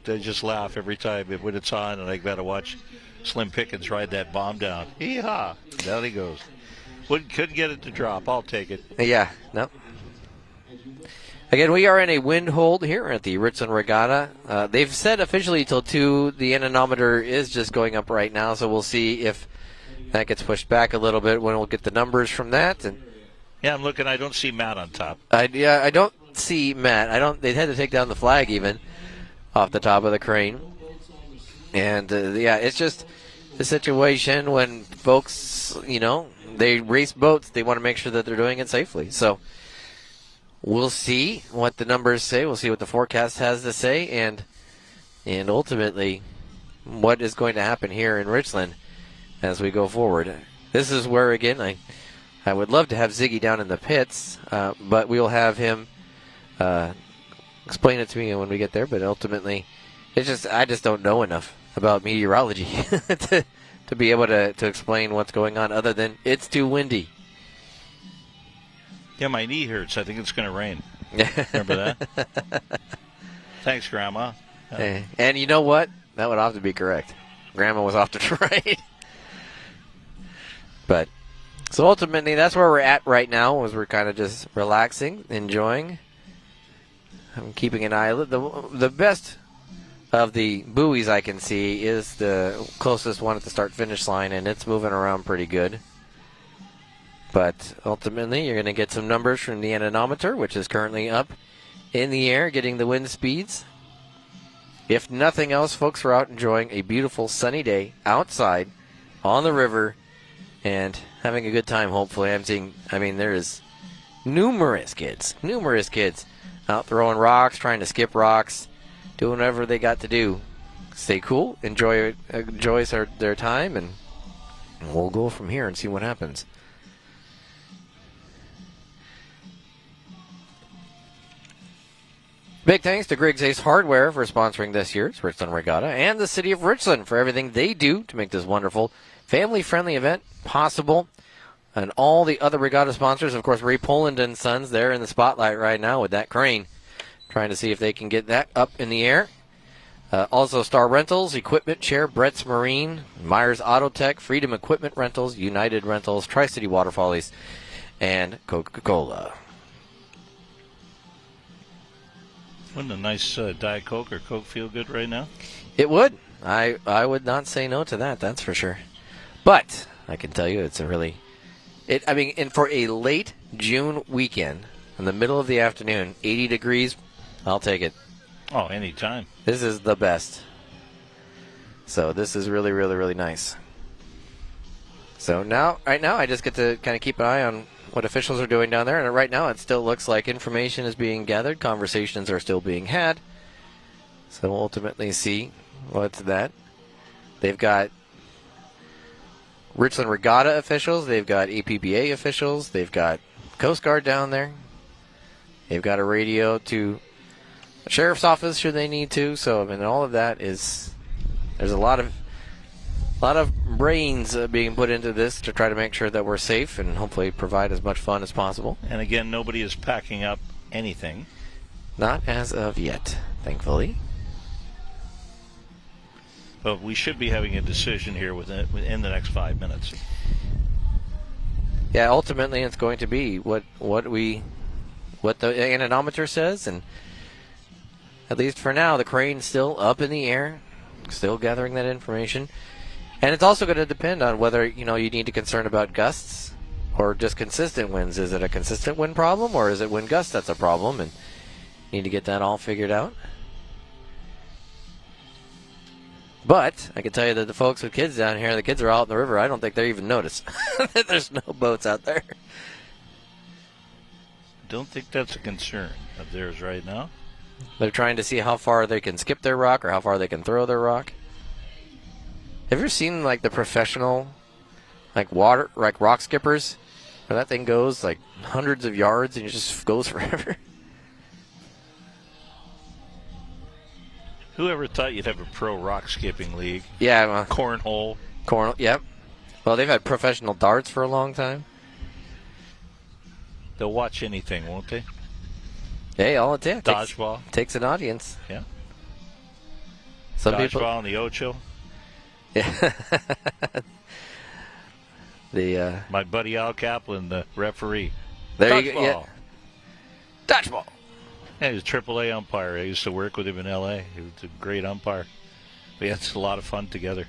S1: they just laugh every time when it's on, and I got to watch Slim Pickens ride that bomb down. Yeehaw! Down he goes. Couldn't get it to drop. I'll take it.
S4: Yeah. No. Again, we are in a wind hold here at the Richland Regatta. They've said officially till 2. The anemometer is just going up right now, so we'll see if that gets pushed back a little bit when we'll get the numbers from that. And
S1: yeah, I'm looking. I don't see Matt on top.
S4: I don't see Matt. They had to take down the flag even off the top of the crane. And it's just the situation when folks, they race boats. They want to make sure that they're doing it safely. So we'll see what the numbers say. We'll see what the forecast has to say, and ultimately what is going to happen here in Richland as we go forward. This is where, again, I would love to have Ziggy down in the pits, but we will have him explain it to me when we get there. But ultimately, I just don't know enough about meteorology to be able to explain what's going on other than it's too windy.
S1: Yeah, my knee hurts. I think it's going to rain. Remember that? Thanks, Grandma.
S4: And you know what? That would often be correct. Grandma was often right. But, so ultimately, that's where we're at right now, as we're kind of just relaxing, enjoying. I'm keeping an eye. The best of the buoys I can see is the closest one at the start-finish line, and it's moving around pretty good. But ultimately, you're going to get some numbers from the anemometer, which is currently up in the air, getting the wind speeds. If nothing else, folks are out enjoying a beautiful sunny day outside on the river and having a good time, hopefully. There is numerous kids out throwing rocks, trying to skip rocks, doing whatever they got to do. Stay cool, enjoy their time, and we'll go from here and see what happens. Big thanks to Griggs Ace Hardware for sponsoring this year's Richland Regatta and the City of Richland for everything they do to make this wonderful family-friendly event possible. And all the other regatta sponsors, of course, Ray Poland and Sons, they're in the spotlight right now with that crane, trying to see if they can get that up in the air. Also, Star Rentals, Equipment Share, Brett's Marine, Myers Auto Tech, Freedom Equipment Rentals, United Rentals, Tri-City Waterfallies, and Coca-Cola.
S1: Wouldn't a nice Diet Coke or Coke feel good right now?
S4: It would. I would not say no to that, that's for sure. But I can tell you it's a really... and for a late June weekend, in the middle of the afternoon, 80 degrees, I'll take it.
S1: Oh, anytime.
S4: This is the best. So this is really, really, really nice. So right now, I just get to kind of keep an eye on what officials are doing down there. And right now, it still looks like information is being gathered. Conversations are still being had. So we'll ultimately see what's that. They've got Richland Regatta officials. They've got APBA officials. They've got Coast Guard down there. They've got a radio to the sheriff's office should they need to. So, all of that is... There's a lot of brains being put into this to try to make sure that we're safe and hopefully provide as much fun as possible.
S1: And again, nobody is packing up anything.
S4: Not as of yet, thankfully.
S1: But we should be having a decision here within the next 5 minutes.
S4: Yeah, ultimately it's going to be what the anemometer says, and at least for now, the crane's still up in the air, still gathering that information. And it's also going to depend on whether, you need to concern about gusts or just consistent winds. Is it a consistent wind problem, or is it wind gusts that's a problem? And you need to get that all figured out. But I can tell you that the folks with kids down here, the kids are out in the river. I don't think they even notice that there's no boats out there.
S1: Don't think that's a concern of theirs right now.
S4: They're trying to see how far they can skip their rock or how far they can throw their rock. Have you ever seen the professional rock skippers where that thing goes hundreds of yards and it just goes forever?
S1: Whoever thought you'd have a pro rock skipping league?
S4: Yeah.
S1: Cornhole.
S4: Yep. Well, they've had professional darts for a long time.
S1: They'll watch anything, won't they?
S4: Hey, all it takes.
S1: Dodgeball.
S4: Takes an audience.
S1: Yeah.
S4: Some
S1: Dodgeball
S4: people...
S1: on the Ocho.
S4: Yeah.
S1: My buddy Al Kaplan, the referee.
S4: There
S1: Dodgeball.
S4: you go. Yeah. Dodgeball.
S1: Yeah, he was a AAA umpire. I used to work with him in L.A. He was a great umpire. We had a lot of fun together.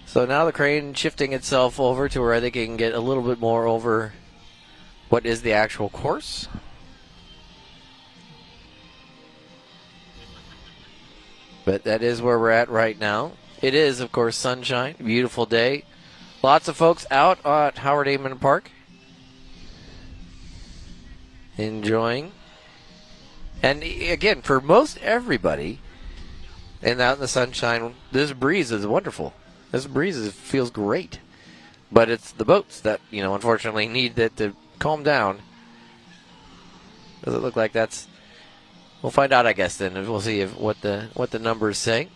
S4: So now the crane shifting itself over to where I think it can get a little bit more over what is the actual course. But that is where we're at right now. It is, of course, sunshine, beautiful day. Lots of folks out at Howard Amon Park enjoying. And again, for most everybody, and out in the sunshine, this breeze is wonderful. This breeze feels great. But it's the boats that, unfortunately need it to calm down. Does it look like that's... We'll find out, I guess, then. We'll see what the numbers say.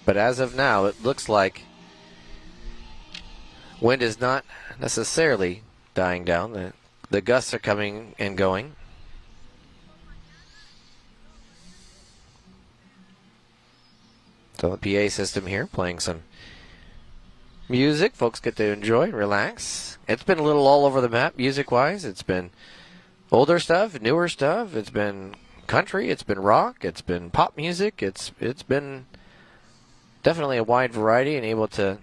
S4: But as of now, it looks like wind is not necessarily dying down. The gusts are coming and going. So the PA system here playing some music. Folks get to enjoy, relax. It's been a little all over the map music-wise. It's been older stuff, newer stuff. It's been country. It's been rock. It's been pop music. It's been definitely a wide variety and able to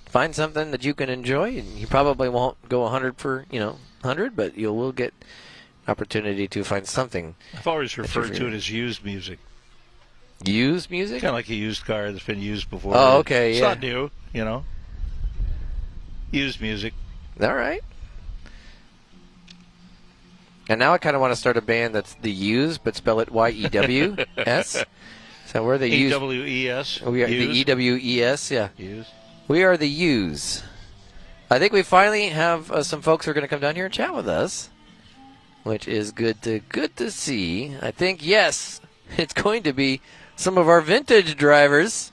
S4: find something that you can enjoy. And you probably won't go 100 for 100, but you will get opportunity to find something.
S1: I've always referred to it as used music.
S4: Used music?
S1: Kind of like a used car that's been used before.
S4: Oh, okay,
S1: it's
S4: yeah.
S1: Not new, Used music.
S4: All right. And now I kind of want to start a band that's the Used, but spell it Y-E-W-S. So we're the Used.
S1: E-W-E-S.
S4: We are the E-W-E-S, yeah.
S1: Used.
S4: We are the Used. I think we finally have some folks who are going to come down here and chat with us, which is good to see. I think, yes, it's going to be some of our vintage drivers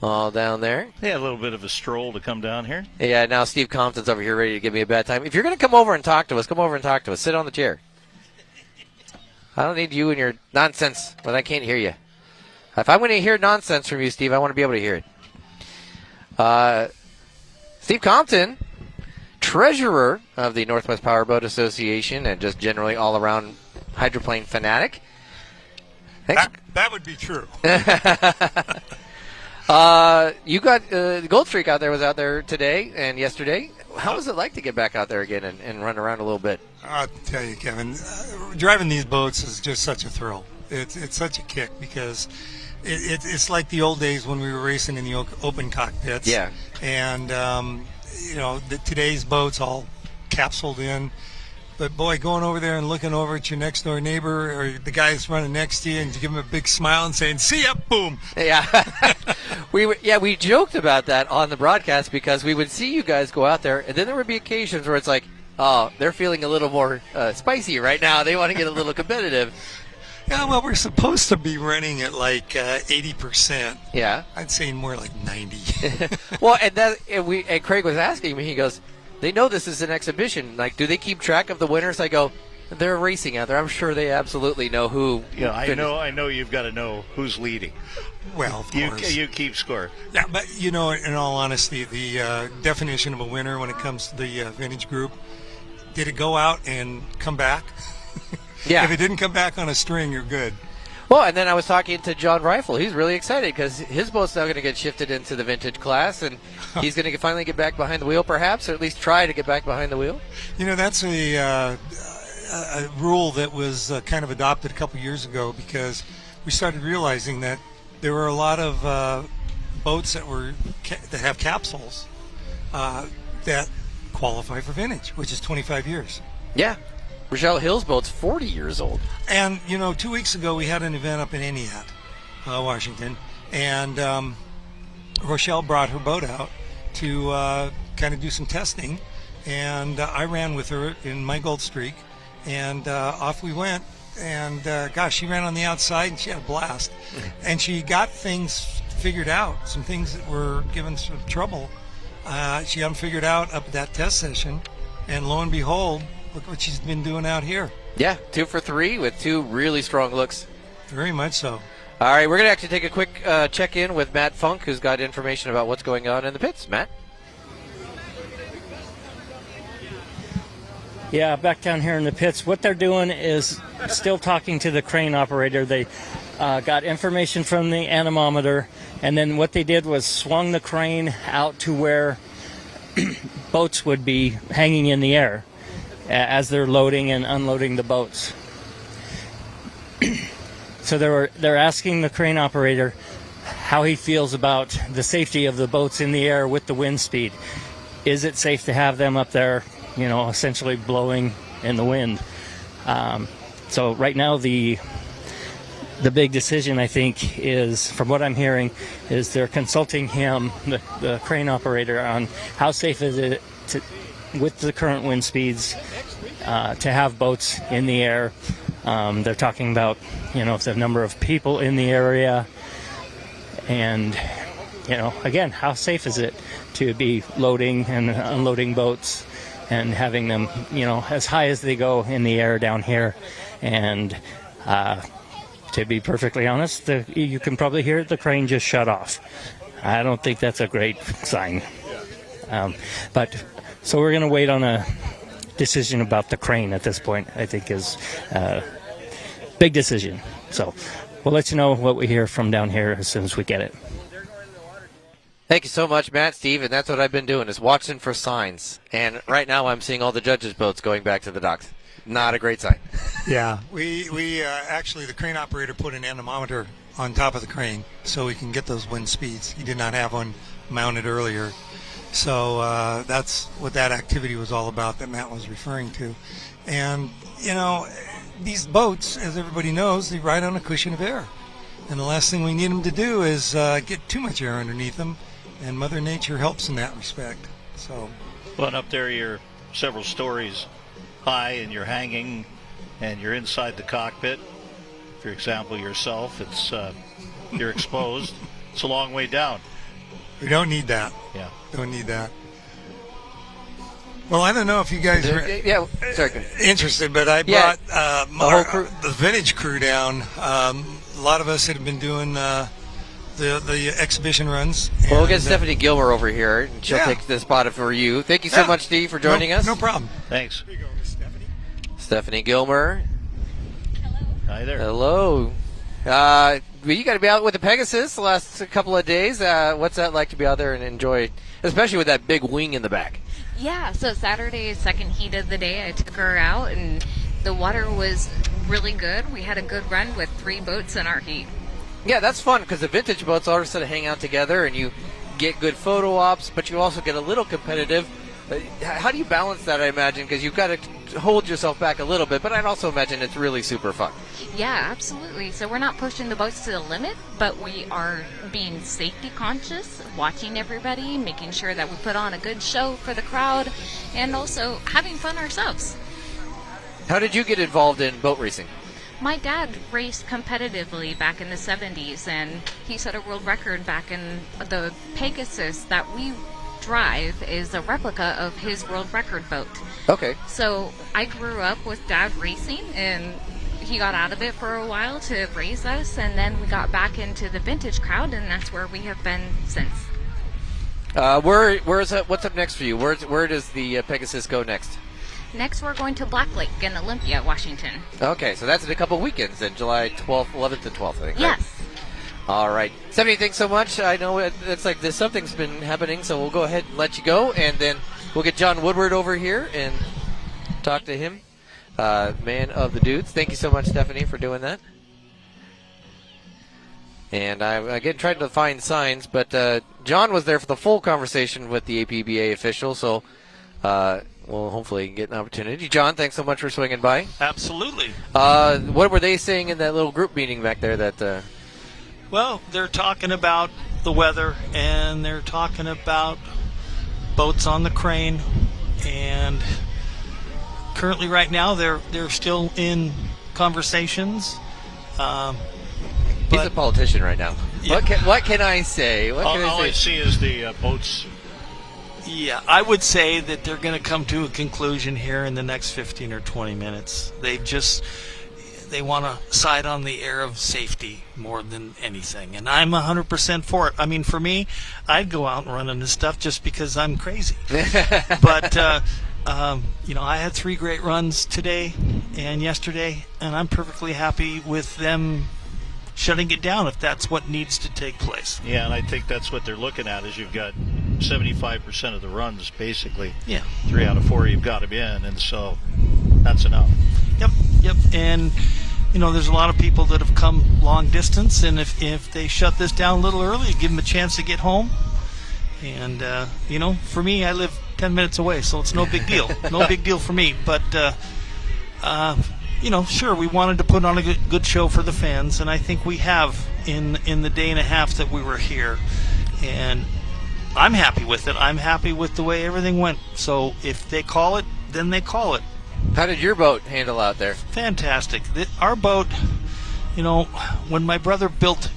S4: all down there.
S1: Yeah, a little bit of a stroll to come down here.
S4: Yeah, now Steve Compton's over here ready to give me a bad time. If you're going to come over and talk to us, come over and talk to us. Sit on the chair. I don't need you and your nonsense when I can't hear you. If I'm going to hear nonsense from you, Steve, I want to be able to hear it. Steve Compton, treasurer of the Northwest Powerboat Association and just generally all-around hydroplane fanatic.
S16: That would be true.
S4: You got the Gold Freak out there was out there today and yesterday. How was it like to get back out there again and run around a little bit?
S16: I'll tell you, Kevin, driving these boats is just such a thrill. It's such a kick because it's like the old days when we were racing in the open cockpits.
S4: Yeah.
S16: And, today's boats all capsuled in. But, boy, going over there and looking over at your next-door neighbor or the guy that's running next to you and to give him a big smile and saying, see ya, boom.
S4: Yeah. We joked about that on the broadcast because we would see you guys go out there, and then there would be occasions where it's like, oh, they're feeling a little more spicy right now. They want to get a little competitive.
S16: Yeah, well, we're supposed to be running at like 80%.
S4: Yeah.
S16: I'd say more like 90.
S4: Well, and Craig was asking me, he goes, they know this is an exhibition. Like, do they keep track of the winners? I go, they're racing out there. I'm sure they absolutely know who.
S1: Yeah, I know you've got to know who's leading.
S16: Well, of course.
S1: You keep score.
S16: Yeah, but, in all honesty, the definition of a winner when it comes to the vintage group, did it go out and come back?
S4: Yeah.
S16: If it didn't come back on a string, you're good.
S4: Well, and then I was talking to John Rifle. He's really excited because his boat's now going to get shifted into the vintage class, and he's going to finally get back behind the wheel, perhaps, or at least try to get back behind the wheel.
S16: That's a rule that was kind of adopted a couple years ago because we started realizing that there were a lot of boats that have capsules that qualify for vintage, which is 25 years.
S4: Yeah. Rochelle Hill's boat's 40 years old.
S16: And, 2 weeks ago we had an event up in Entiat, Washington, and Rochelle brought her boat out to kind of do some testing, and I ran with her in my Gold Streak, and off we went, and she ran on the outside, and she had a blast. And she got things figured out, some things that were giving some trouble. She got them figured out up at that test session, and lo and behold, look what she's been doing out here.
S4: Yeah, 2 for 3 with 2 really strong looks.
S16: Very much so.
S4: All right, we're going to actually take a quick check-in with Matt Funk, who's got information about what's going on in the pits. Matt?
S14: Yeah, back down here in the pits, what they're doing is still talking to the crane operator. They got information from the anemometer, and then what they did was swung the crane out to where boats would be hanging in the air as they're loading and unloading the boats. So they're asking the crane operator how he feels about the safety of the boats in the air with the wind speed. Is it safe to have them up there, essentially blowing in the wind? So right now the big decision, I think, is, from what I'm hearing, is they're consulting him, the crane operator, on how safe is it with the current wind speeds to have boats in the air. They're talking about, the number of people in the area, And, again, how safe is it to be loading and unloading boats and having them, as high as they go in the air down here? And to be perfectly honest, you can probably hear the crane just shut off. I don't think that's a great sign. So we're going to wait on a decision about the crane at this point, I think is a big decision. So we'll let you know what we hear from down here as soon as we get it.
S4: Thank you so much, Matt, Steve, and that's what I've been doing, is watching for signs. And right now I'm seeing all the judges' boats going back to the docks. Not a great sign.
S16: Yeah, we actually, the crane operator put an anemometer on top of the crane so we can get those wind speeds. He did not have one mounted earlier. So that's what that activity was all about that Matt was referring to. And, these boats, as everybody knows, they ride on a cushion of air. And the last thing we need them to do is get too much air underneath them. And Mother Nature helps in that respect. So,
S1: well, and up there you're several stories high and you're hanging and you're inside the cockpit. For example, yourself, you're exposed. It's a long way down.
S16: We don't need that.
S1: Yeah.
S16: Don't need that. Well, I don't know if you guys are interested, but I brought the vintage crew down. A lot of us have been doing the exhibition runs.
S4: Well, we'll get Stephanie Gilmer over here, and she'll take the spot for you. Thank you so much, Steve, for joining us.
S16: No problem.
S1: Thanks.
S16: Here you go, Miss Stephanie.
S4: Stephanie Gilmer.
S5: Hello.
S1: Hi there.
S4: Hello. You got to be out with the Pegasus the last couple of days. What's that like to be out there and enjoy, especially with that big wing in the back?
S17: Yeah, so Saturday, second heat of the day, I took her out, and the water was really good. We had a good run with 3 boats in our heat.
S4: Yeah, that's fun because the vintage boats all sort of hang out together and you get good photo ops, but you also get a little competitive. How do you balance that, I imagine? Because you've got to hold yourself back a little bit, but I'd also imagine it's really super fun.
S17: Yeah, absolutely. So we're not pushing the boats to the limit, but we are being safety conscious, watching everybody, making sure that we put on a good show for the crowd, and also having fun ourselves.
S4: How did you get involved in boat racing?
S17: My dad raced competitively back in the 70s, and he set a world record back in the Pegasus that we drive is a replica of his world record boat.
S4: Okay.
S17: So I grew up with Dad racing, and he got out of it for a while to raise us, and then we got back into the vintage crowd, and that's where we have been since.
S4: What's up next for you? Where does the Pegasus go next?
S17: Next, we're going to Black Lake in Olympia, Washington.
S4: Okay, so that's in a couple weekends, in July 12th, 11th, and 12th, I think. Right?
S17: Yes.
S4: All right. Stephanie, thanks so much. I know it's like something's been happening, so we'll go ahead and let you go, and then we'll get John Woodward over here and talk to him, man of the dudes. Thank you so much, Stephanie, for doing that. And I'm, again, trying to find signs, but John was there for the full conversation with the APBA official, so we'll hopefully get an opportunity. John, thanks so much for swinging by.
S21: Absolutely.
S4: What were they saying in that little group meeting back there that...
S21: Well, they're talking about the weather, and they're talking about boats on the crane, and currently right now they're still in conversations.
S4: He's a politician right now.
S21: Yeah.
S4: What can I say?
S1: All I see is the boats.
S21: Yeah, I would say that they're going to come to a conclusion here in the next 15 or 20 minutes. They want to side on the air of safety more than anything, and I'm 100% for it. I mean, for me, I'd go out and run into stuff just because I'm crazy. But I had 3 great runs today and yesterday, and I'm perfectly happy with them shutting it down if that's what needs to take place.
S1: Yeah, and I think that's what they're looking at is you've got 75% of the runs, basically.
S21: Yeah.
S1: 3 out of 4 you've got them in, and so that's enough.
S21: Yep. And, there's a lot of people that have come long distance, and if they shut this down a little early, give them a chance to get home. And, for me, I live 10 minutes away, so it's no big deal. No big deal for me. But, sure, we wanted to put on a good show for the fans, and I think we have in the day and a half that we were here. And I'm happy with it. I'm happy with the way everything went. So if they call it, then they call it.
S4: How did your boat handle out there?
S21: Fantastic. Our boat You know, when my brother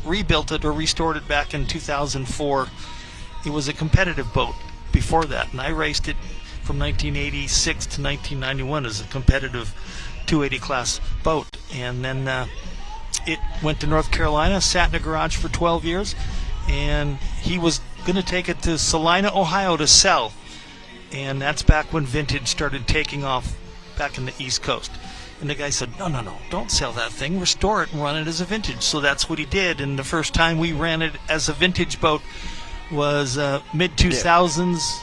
S21: rebuilt it or restored it back in 2004, it was a competitive boat before that, and I raced it from 1986 to 1991 as a competitive 280 class boat. And then it went to North Carolina, sat in a garage for 12 years, and he was going to take it to Salina, Ohio to sell. And that's back when vintage started taking off back in the East Coast. And the guy said, no, don't sell that thing. Restore it and run it as a vintage. So that's what he did. And the first time we ran it as a vintage boat was mid-2000s.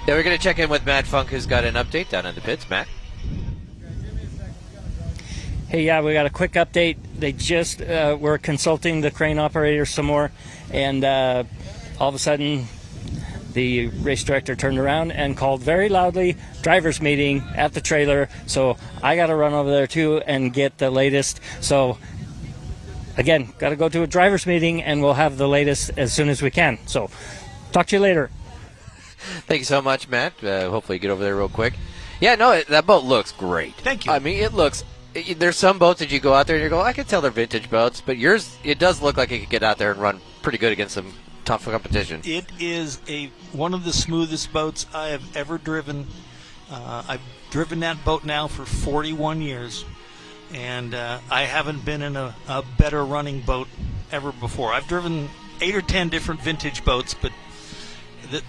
S4: Yeah, we're going to check in with Matt Funk, who's got an update down in the pits. Matt?
S14: Hey, yeah, we got a quick update. They just were consulting the crane operator some more, and all of a sudden the race director turned around and called very loudly, driver's meeting at the trailer. So I got to run over there too and get the latest. So again, got to go to a driver's meeting, and we'll have the latest as soon as we can. So talk to you later.
S4: Thank you so much, Matt. Hopefully you get over there real quick. Yeah, no, that boat looks great.
S21: Thank you.
S4: I mean, there's some boats that you go out there and you go, I can tell they're vintage boats, but yours, it does look like it could get out there and run pretty good against some tough competition.
S21: It is one of the smoothest boats I have ever driven. I've driven that boat now for 41 years, and I haven't been in a better running boat ever before. I've driven 8 or 10 different vintage boats, but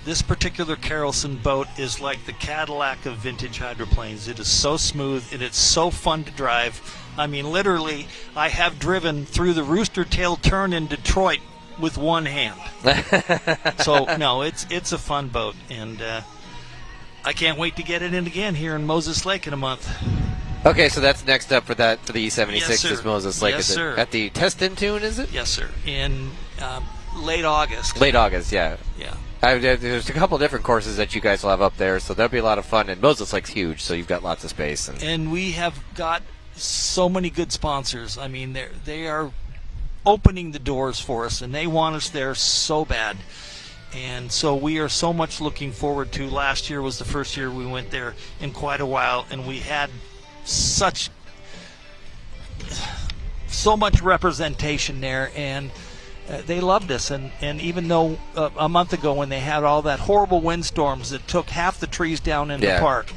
S21: this particular Carlson boat is like the Cadillac of vintage hydroplanes. It is so smooth, and it's so fun to drive. I mean, literally, I have driven through the Rooster Tail turn in Detroit with one hand. So, no, it's a fun boat, and I can't wait to get it in again here in Moses Lake in a month.
S4: Okay, so that's next up for the E76
S21: Yes,
S4: is Moses Lake.
S21: Yes, sir.
S4: At the Test-In Tune, is it?
S21: Yes, sir. In late August.
S4: Late August, yeah.
S21: Yeah.
S4: There's a couple different courses that you guys will have up there, so that'll be a lot of fun. And Moses Lake's huge, so you've got lots of space.
S21: And we have got so many good sponsors. I mean, they are opening the doors for us, and they want us there so bad. And so we are so much looking forward to. Last year was the first year we went there in quite a while, and we had so much representation there, and they loved us. And even though a month ago when they had all that horrible windstorms that took half the trees down in the park,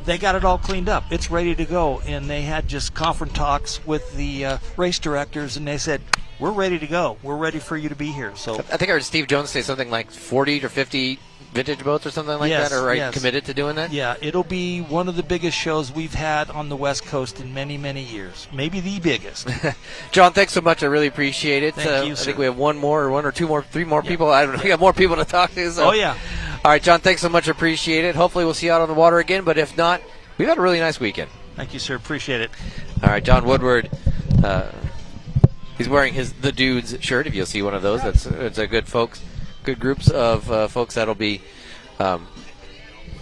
S21: they got it all cleaned up. It's ready to go. And they had just conference talks with the race directors, and they said, we're ready to go. We're ready for you to be here. So
S4: I think I heard Steve Jones say something like 40 or 50 vintage boats or something like that. Are you committed to doing that?
S21: Yeah, it'll be one of the biggest shows we've had on the West Coast in many, many years. Maybe the biggest.
S4: John, thanks so much. I really appreciate it.
S21: Thank you,
S4: I
S21: sir.
S4: think we have one or two more, three more people. I don't know. We got more people to talk to. So.
S21: Oh, yeah.
S4: All right, John, thanks so much. Appreciate it. Hopefully we'll see you out on the water again, but if not, we've had a really nice weekend.
S21: Thank you, sir. Appreciate it.
S4: All right, John Woodward. He's wearing the Dudes shirt. If you'll see one of those, it's a good groups of folks that'll be.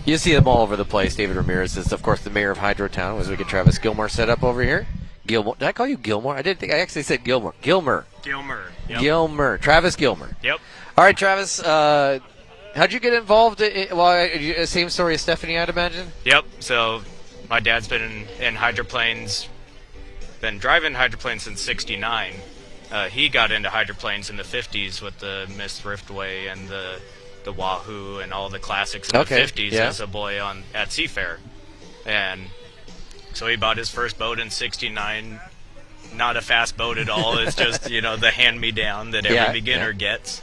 S4: You see them all over the place. David Ramirez is, of course, the mayor of Hydrotown. As we get Travis Gilmore set up over here. Gilmore, did I call you Gilmore? I didn't think I actually said Gilmore. Gilmer.
S6: Yep.
S4: Gilmer. Travis Gilmer.
S6: Yep.
S4: All right, Travis. How'd you get involved? Same story as Stephanie, I'd imagine.
S6: Yep. So my dad's been in hydroplanes. Been driving hydroplanes since '69. He got into hydroplanes in the 50s with the Miss Thriftway and the Wahoo and all the classics in the 50s as a boy at Seafair. And so he bought his first boat in '69. Not a fast boat at all. It's just, the hand-me-down that every beginner gets.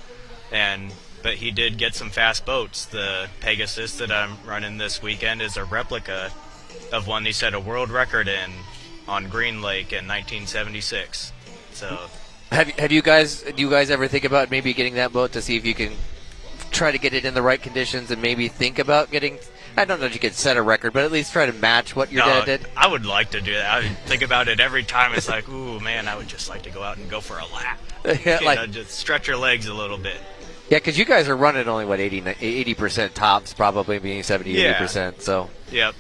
S6: But he did get some fast boats. The Pegasus that I'm running this weekend is a replica of one he set a world record in on Green Lake in 1976. So,
S4: do you guys ever think about maybe getting that boat to see if you can try to get it in the right conditions and maybe think about getting? I don't know if you could set a record, but at least try to match what your dad did.
S6: I would like to do that. I think about it every time. It's like, ooh, man, I would just like to go out and go for a lap. Just stretch your legs a little bit.
S4: Yeah, because you guys are running only, 80% tops, probably being 70, 80%. So.
S6: Yep.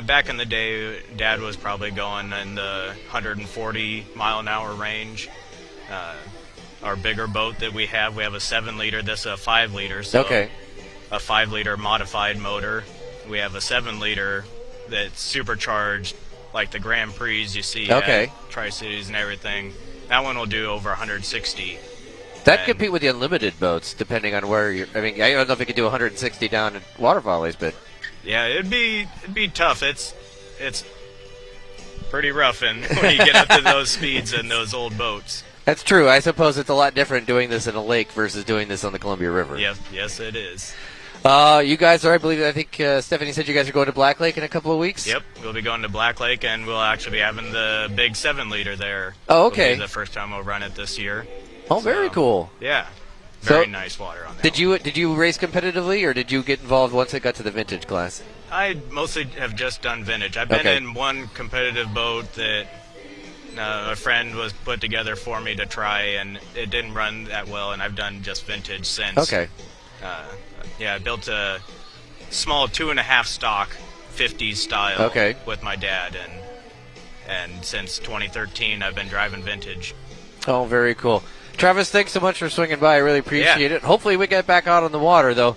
S6: Back in the day, Dad was probably going in the 140-mile-an-hour range. Our bigger boat that we have a 7-liter. This is a 5-liter. So a 5-liter modified motor. We have a 7-liter that's supercharged, like the Grand Prix you see at Tri-Cities and everything. That one will do over 160.
S4: That compete with the unlimited boats, depending on where you're. I mean, I don't know if it could do 160 down at Waterfollies, but
S6: yeah, it'd be tough. It's pretty rough, and when you get up to those speeds in those old boats.
S4: That's true. I suppose it's a lot different doing this in a lake versus doing this on the Columbia River.
S6: Yes, it is.
S4: You guys are, I believe, I think Stephanie said you guys are going to Black Lake in a couple of weeks?
S6: Yep, we'll be going to Black Lake, and we'll actually be having the big 7-liter there.
S4: Oh, okay.
S6: It'll be the first time we'll run it this year.
S4: Oh, very cool.
S6: Yeah, very nice water on there.
S4: Did you race competitively, or did you get involved once it got to the vintage class?
S6: I mostly have just done vintage. I've been in one competitive boat that a friend was put together for me to try, and it didn't run that well, and I've done just vintage since.
S4: Okay.
S6: I built a small 2.5 stock 50s style with my dad, and since 2013 I've been driving vintage.
S4: Oh, very cool. Travis, thanks so much for swinging by. I really appreciate it. Hopefully we get back out on the water, though.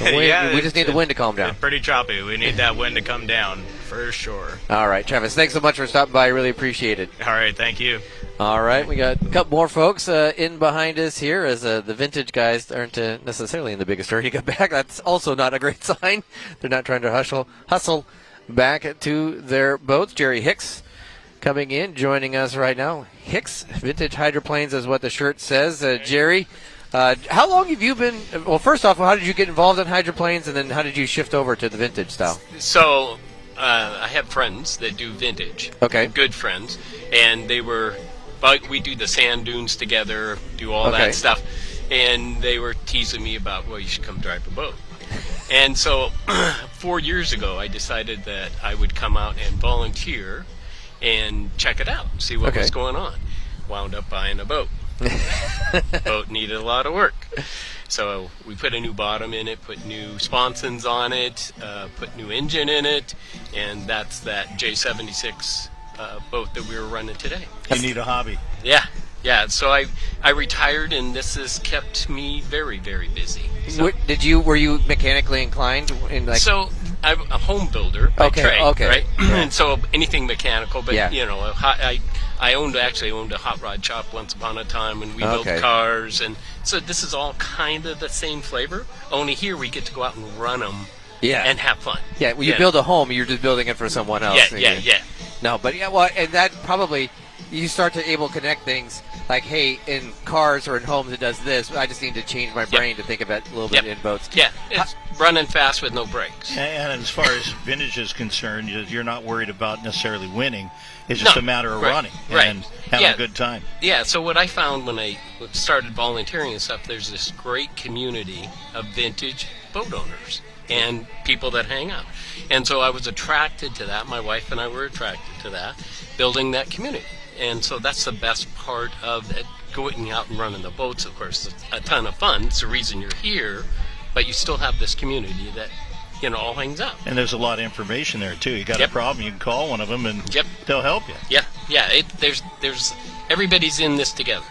S4: We just need the wind to calm down.
S6: It's pretty choppy. We need that wind to come down for sure.
S4: All right, Travis, thanks so much for stopping by. I really appreciate it.
S6: All right, thank you.
S4: All right, we got a couple more folks in behind us here as the vintage guys aren't necessarily in the biggest hurry to get back. That's also not a great sign. They're not trying to hustle back to their boats. Jerry Hicks coming in, joining us right now. Hicks, Vintage Hydroplanes is what the shirt says. Jerry, how long have you been, well, first off, how did you get involved in hydroplanes, and then how did you shift over to the vintage style?
S19: So, I have friends that do vintage.
S4: Okay.
S19: Good friends. And we do the sand dunes together, do all that stuff. And they were teasing me about, well, you should come drive a boat. And so 4 years ago, I decided that I would come out and volunteer and check it out, see what was going on. Wound up buying a boat. Boat needed a lot of work. So we put a new bottom in it, put new sponsons on it, put new engine in it, and that's that J76 boat that we were running today.
S1: You need a hobby.
S19: Yeah. So I retired, and this has kept me very, very busy. So,
S4: were you mechanically inclined?
S19: So I'm a home builder by trade, right? And so anything mechanical, but I owned a hot rod shop once upon a time, and we built cars, and so this is all kind of the same flavor. Only here we get to go out and run them, and have fun.
S4: Yeah, when you build a home, you're just building it for someone else.
S19: Yeah.
S4: No, but and that probably you start to able to connect things like, hey, in cars or in homes it does this. I just need to change my brain to think of it a little bit in boats.
S19: Yeah, it's running fast with no brakes.
S1: And as far as vintage is concerned, you're not worried about necessarily winning. It's just a matter of running and having a good time.
S19: Yeah, so what I found when I started volunteering and stuff, there's this great community of vintage boat owners and people that hang out. And so I was attracted to that. My wife and I were attracted to that, building that community. And so that's the best part of it, going out and running the boats, of course. It's a ton of fun. It's the reason you're here, but you still have this community that, all hangs out.
S1: And there's a lot of information there, too. You got a problem, you can call one of them, and they'll help you.
S19: Yeah. There's everybody's in this together,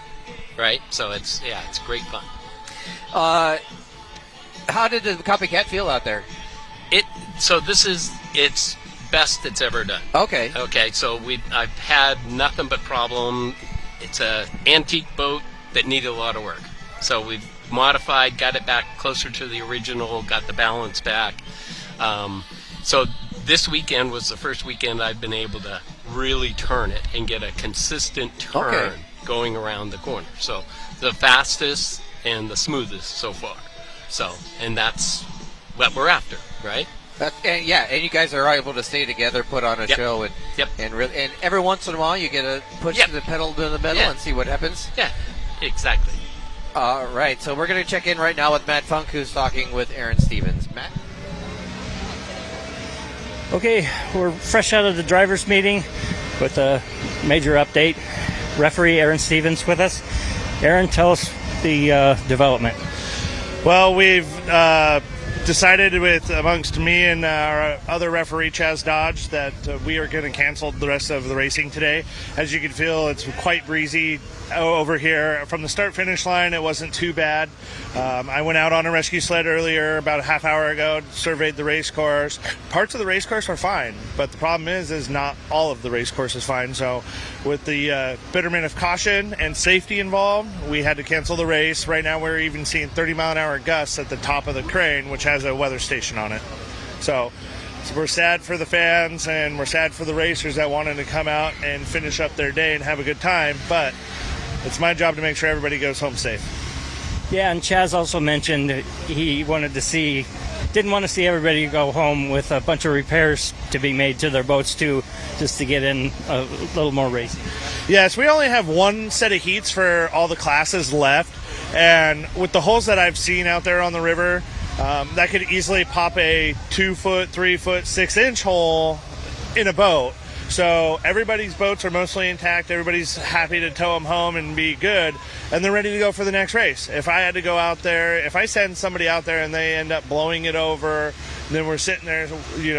S19: right? So it's great fun.
S4: How did the Copycat feel out there?
S19: It's best it's ever done.
S4: Okay,
S19: so I've had nothing but problem. It's a antique boat that needed a lot of work. So we've modified, got it back closer to the original, got the balance back. So this weekend was the first weekend I've been able to really turn it and get a consistent turn going around the corner. So the fastest and the smoothest so far. So, and that's what we're after, right?
S4: And you guys are able to stay together, put on a show, and every once in a while you get to push the pedal to the metal and see what happens.
S19: Yeah, exactly.
S4: All right, so we're going to check in right now with Matt Funk, who's talking with Aaron Stevens. Matt?
S14: Okay, we're fresh out of the drivers' meeting with a major update. Referee Aaron Stevens with us. Aaron, tell us the development.
S20: Well, we've
S15: decided amongst me and our other referee, Chaz Dodge, that we are going to cancel the rest of the racing today. As you can feel, it's quite breezy over here. From the start-finish line, it wasn't too bad. I went out on a rescue sled earlier, about a half hour ago, surveyed the race course. Parts of the race course are fine, but the problem is not all of the race course is fine. So with the betterment of caution and safety involved, we had to cancel the race. Right now we're even seeing 30-mile-an-hour gusts at the top of the crane, which has a weather station on it. So we're sad for the fans, and we're sad for the racers that wanted to come out and finish up their day and have a good time, but it's my job to make sure everybody goes home safe.
S14: Yeah, and Chaz also mentioned he didn't want to see everybody go home with a bunch of repairs to be made to their boats too, just to get in a little more racing.
S15: Yes, we only have one set of heats for all the classes left, and with the holes that I've seen out there on the river, that could easily pop a 2-foot, 3-foot, 6-inch hole in a boat. So everybody's boats are mostly intact. Everybody's happy to tow them home and be good, and they're ready to go for the next race. If I had to go out there, if I send somebody out there and they end up blowing it over, then we're sitting there,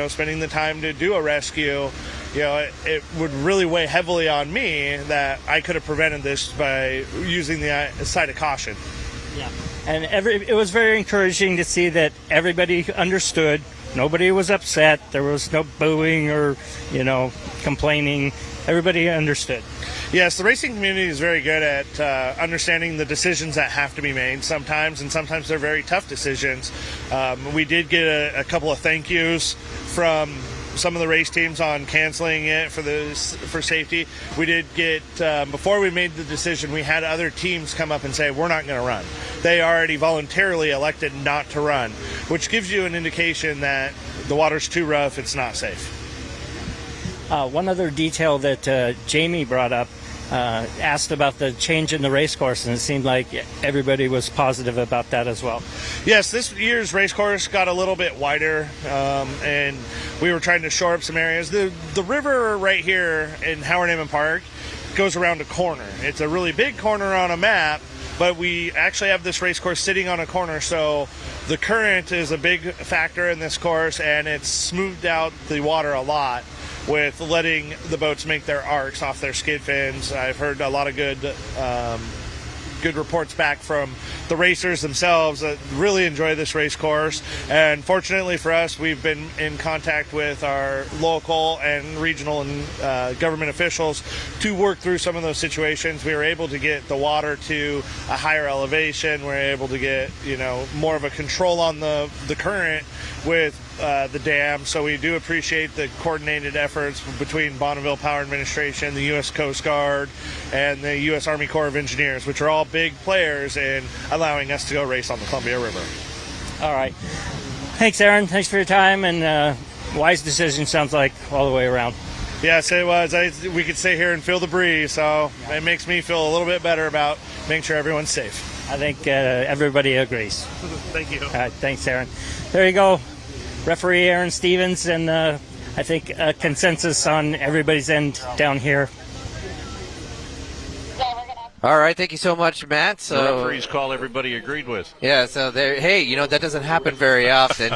S15: spending the time to do a rescue. It would really weigh heavily on me that I could have prevented this by using the side of caution.
S14: Yeah, and it was very encouraging to see that everybody understood. Nobody was upset. There was no booing or, complaining. Everybody understood.
S15: Yes, the racing community is very good at understanding the decisions that have to be made sometimes, and sometimes they're very tough decisions. We did get a couple of thank yous from some of the race teams on canceling it for safety. We did get, before we made the decision, we had other teams come up and say, we're not going to run. They already voluntarily elected not to run, which gives you an indication that the water's too rough, it's not safe.
S14: One other detail that Jamie brought up, asked about the change in the race course, and it seemed like everybody was positive about that as well.
S15: Yes, this year's race course got a little bit wider, and we were trying to shore up some areas. The river right here in Howard Ammon Park goes around a corner. It's a really big corner on a map, but we actually have this race course sitting on a corner, so the current is a big factor in this course, and it's smoothed out the water a lot with letting the boats make their arcs off their skid fins. I've heard a lot of good reports back from the racers themselves that really enjoy this race course. And fortunately for us, we've been in contact with our local and regional and government officials to work through some of those situations. We were able to get the water to a higher elevation. We were able to get more of a control on the current with the dam. So we do appreciate the coordinated efforts between Bonneville Power Administration, the U.S. Coast Guard, and the U.S. Army Corps of Engineers, which are all big players in allowing us to go race on the Columbia River.
S14: All right. Thanks, Aaron. Thanks for your time, and wise decision, sounds like, all the way around.
S15: Yes, it was. We could stay here and feel the breeze, so it makes me feel a little bit better about making sure everyone's safe.
S14: I think everybody agrees.
S15: Thank you.
S14: All right, thanks, Aaron. There you go. Referee Aaron Stevens, and I think a consensus on everybody's end down here.
S4: All right, thank you so much, Matt.
S1: The referee's call everybody agreed with.
S4: Yeah, so there. Hey, that doesn't happen very often.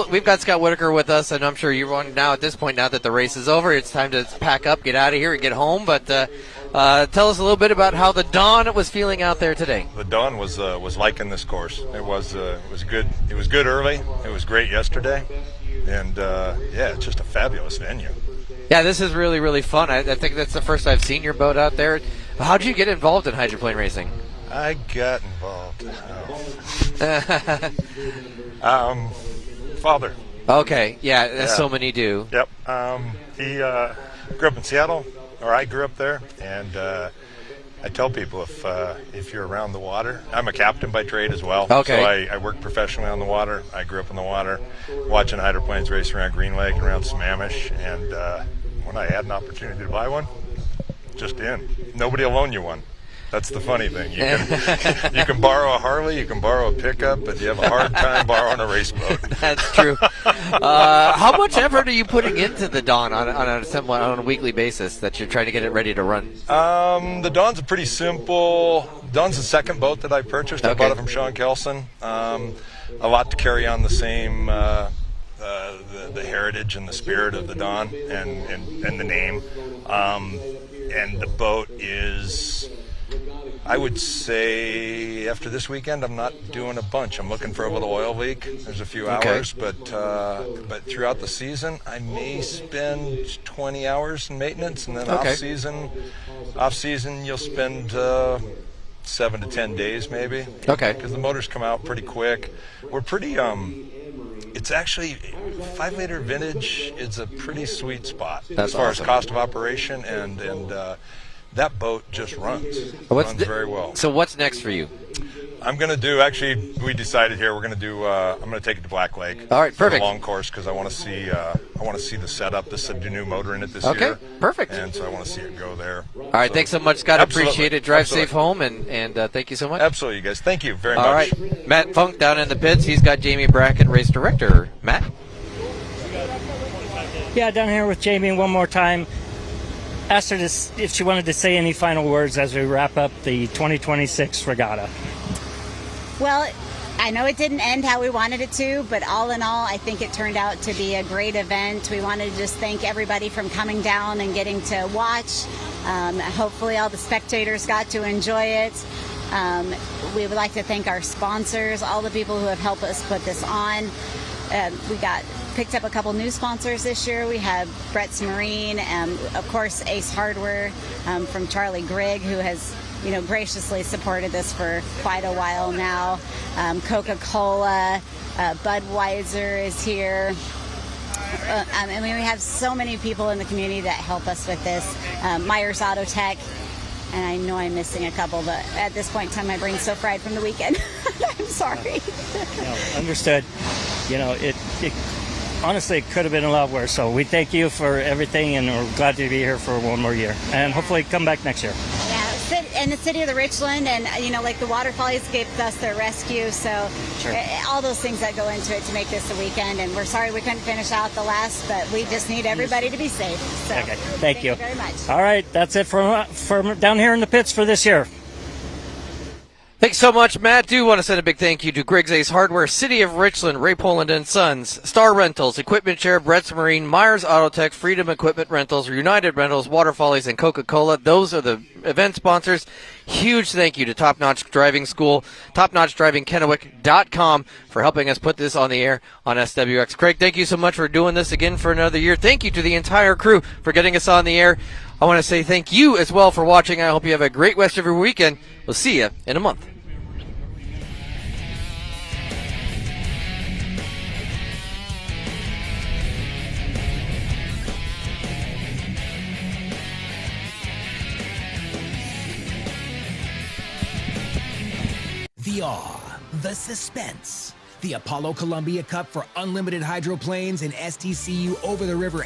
S4: We've got Scott Whitaker with us, and I'm sure you're wondering now at this point, now that the race is over, it's time to pack up, get out of here, and get home. But tell us a little bit about how the Dawn was feeling out there today.
S20: The Dawn was liking this course. It was good. It was good early. It was great yesterday, and it's just a fabulous venue.
S4: Yeah, this is really, really fun. I think that's the first I've seen your boat out there. How did you get involved in hydroplane racing?
S20: I got involved. Father.
S4: Okay, yeah, so many do.
S20: Yep. He grew up in Seattle, or I grew up there, and I tell people if you're around the water, I'm a captain by trade as well.
S4: Okay.
S20: So I work professionally on the water. I grew up in the water, watching hydroplanes race around Green Lake and around Sammamish, and when I had an opportunity to buy one, just in. Nobody will loan you one. That's the funny thing. You can borrow a Harley, you can borrow a pickup, but you have a hard time borrowing a race boat.
S4: That's true. How much effort are you putting into the Dawn on a weekly basis that you're trying to get it ready to run?
S20: The Dawn's a pretty simple. Dawn's the second boat that I purchased. I bought it from Sean Kelson. A lot to carry on the same the heritage and the spirit of the Dawn and the name. And the boat is, I would say, after this weekend, I'm not doing a bunch. I'm looking for a little oil leak. There's a few hours, but throughout the season, I may spend 20 hours in maintenance, and then off season, you'll spend 7 to 10 days maybe.
S4: Okay.
S20: Because the motors come out pretty quick. We're pretty. It's actually 5-liter vintage is a pretty sweet spot as far as cost of operation, and that boat just runs very well.
S4: So what's next for you?
S20: I'm going to do, actually, we decided here, we're going to do, I'm going to take it to Black Lake.
S4: All right, perfect.
S20: For the long course, because I want to see the setup. This is a new motor in it this year.
S4: Okay, perfect.
S20: And so I want to see it go there.
S4: All right, thanks so much, Scott. Appreciate it. Drive safe home, and thank you so much.
S20: Absolutely, you guys. Thank you very much.
S4: All right, Matt Funk down in the pits. He's got Jamie Bracken, race director. Matt?
S14: Yeah, down here with Jamie one more time. Asked her if she wanted to say any final words as we wrap up the 2026 regatta.
S11: Well, I know it didn't end how we wanted it to, but all in all, I think it turned out to be a great event. We wanted to just thank everybody from coming down and getting to watch. Hopefully all the spectators got to enjoy it. We would like to thank our sponsors, all the people who have helped us put this on. We picked up a couple new sponsors this year. We have Brett's Marine, of course Ace Hardware from Charlie Grigg, who has graciously supported this for quite a while now. Coca-Cola, Budweiser is here. We have so many people in the community that help us with this. Myers Auto Tech, and I know I'm missing a couple, but at this point in time, my brain's so fried from the weekend. I'm sorry.
S14: No, understood. It honestly, it could have been a lot worse. So we thank you for everything, and we're glad to be here for one more year, and hopefully come back next year.
S11: And the city of the Richland, and like the water follies gave us their rescue, so
S14: sure.
S11: All those things that go into it to make this a weekend. And we're sorry we couldn't finish out the last, but we just need everybody to be safe. So
S14: okay, thank you
S11: very much.
S14: All right, that's it for down here in the pits for this year.
S4: Thanks so much, Matt. Do want to send a big thank you to Griggs Ace Hardware, City of Richland, Ray Poland and Sons, Star Rentals, Equipment Share, Brett's Marine, Myers Auto Tech, Freedom Equipment Rentals, United Rentals, Water Follies, and Coca-Cola. Those are the event sponsors. Huge thank you to Top Notch Driving School, TopNotchDrivingKennewick.com for helping us put this on the air on SWX. Craig, thank you so much for doing this again for another year. Thank you to the entire crew for getting us on the air. I want to say thank you as well for watching. I hope you have a great rest of your weekend. We'll see you in a month.
S3: The awe, the suspense, the Apollo Columbia Cup for unlimited hydroplanes and STCU over the river.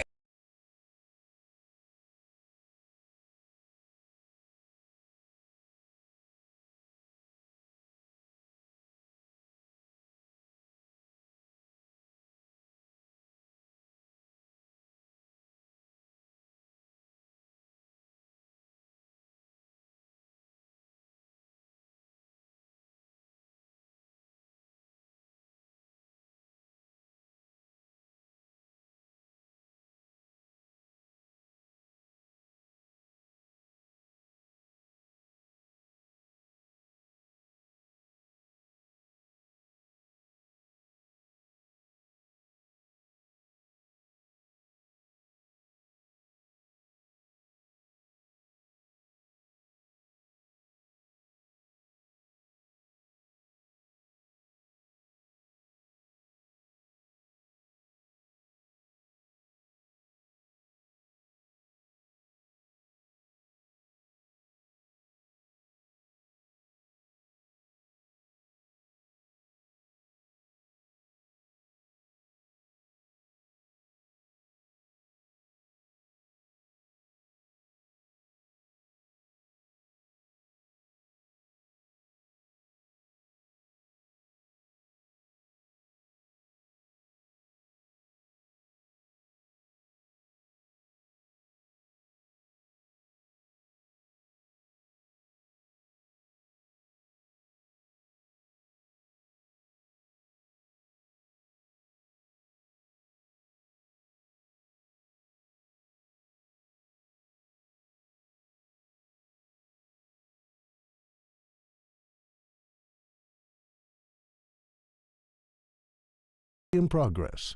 S18: in progress.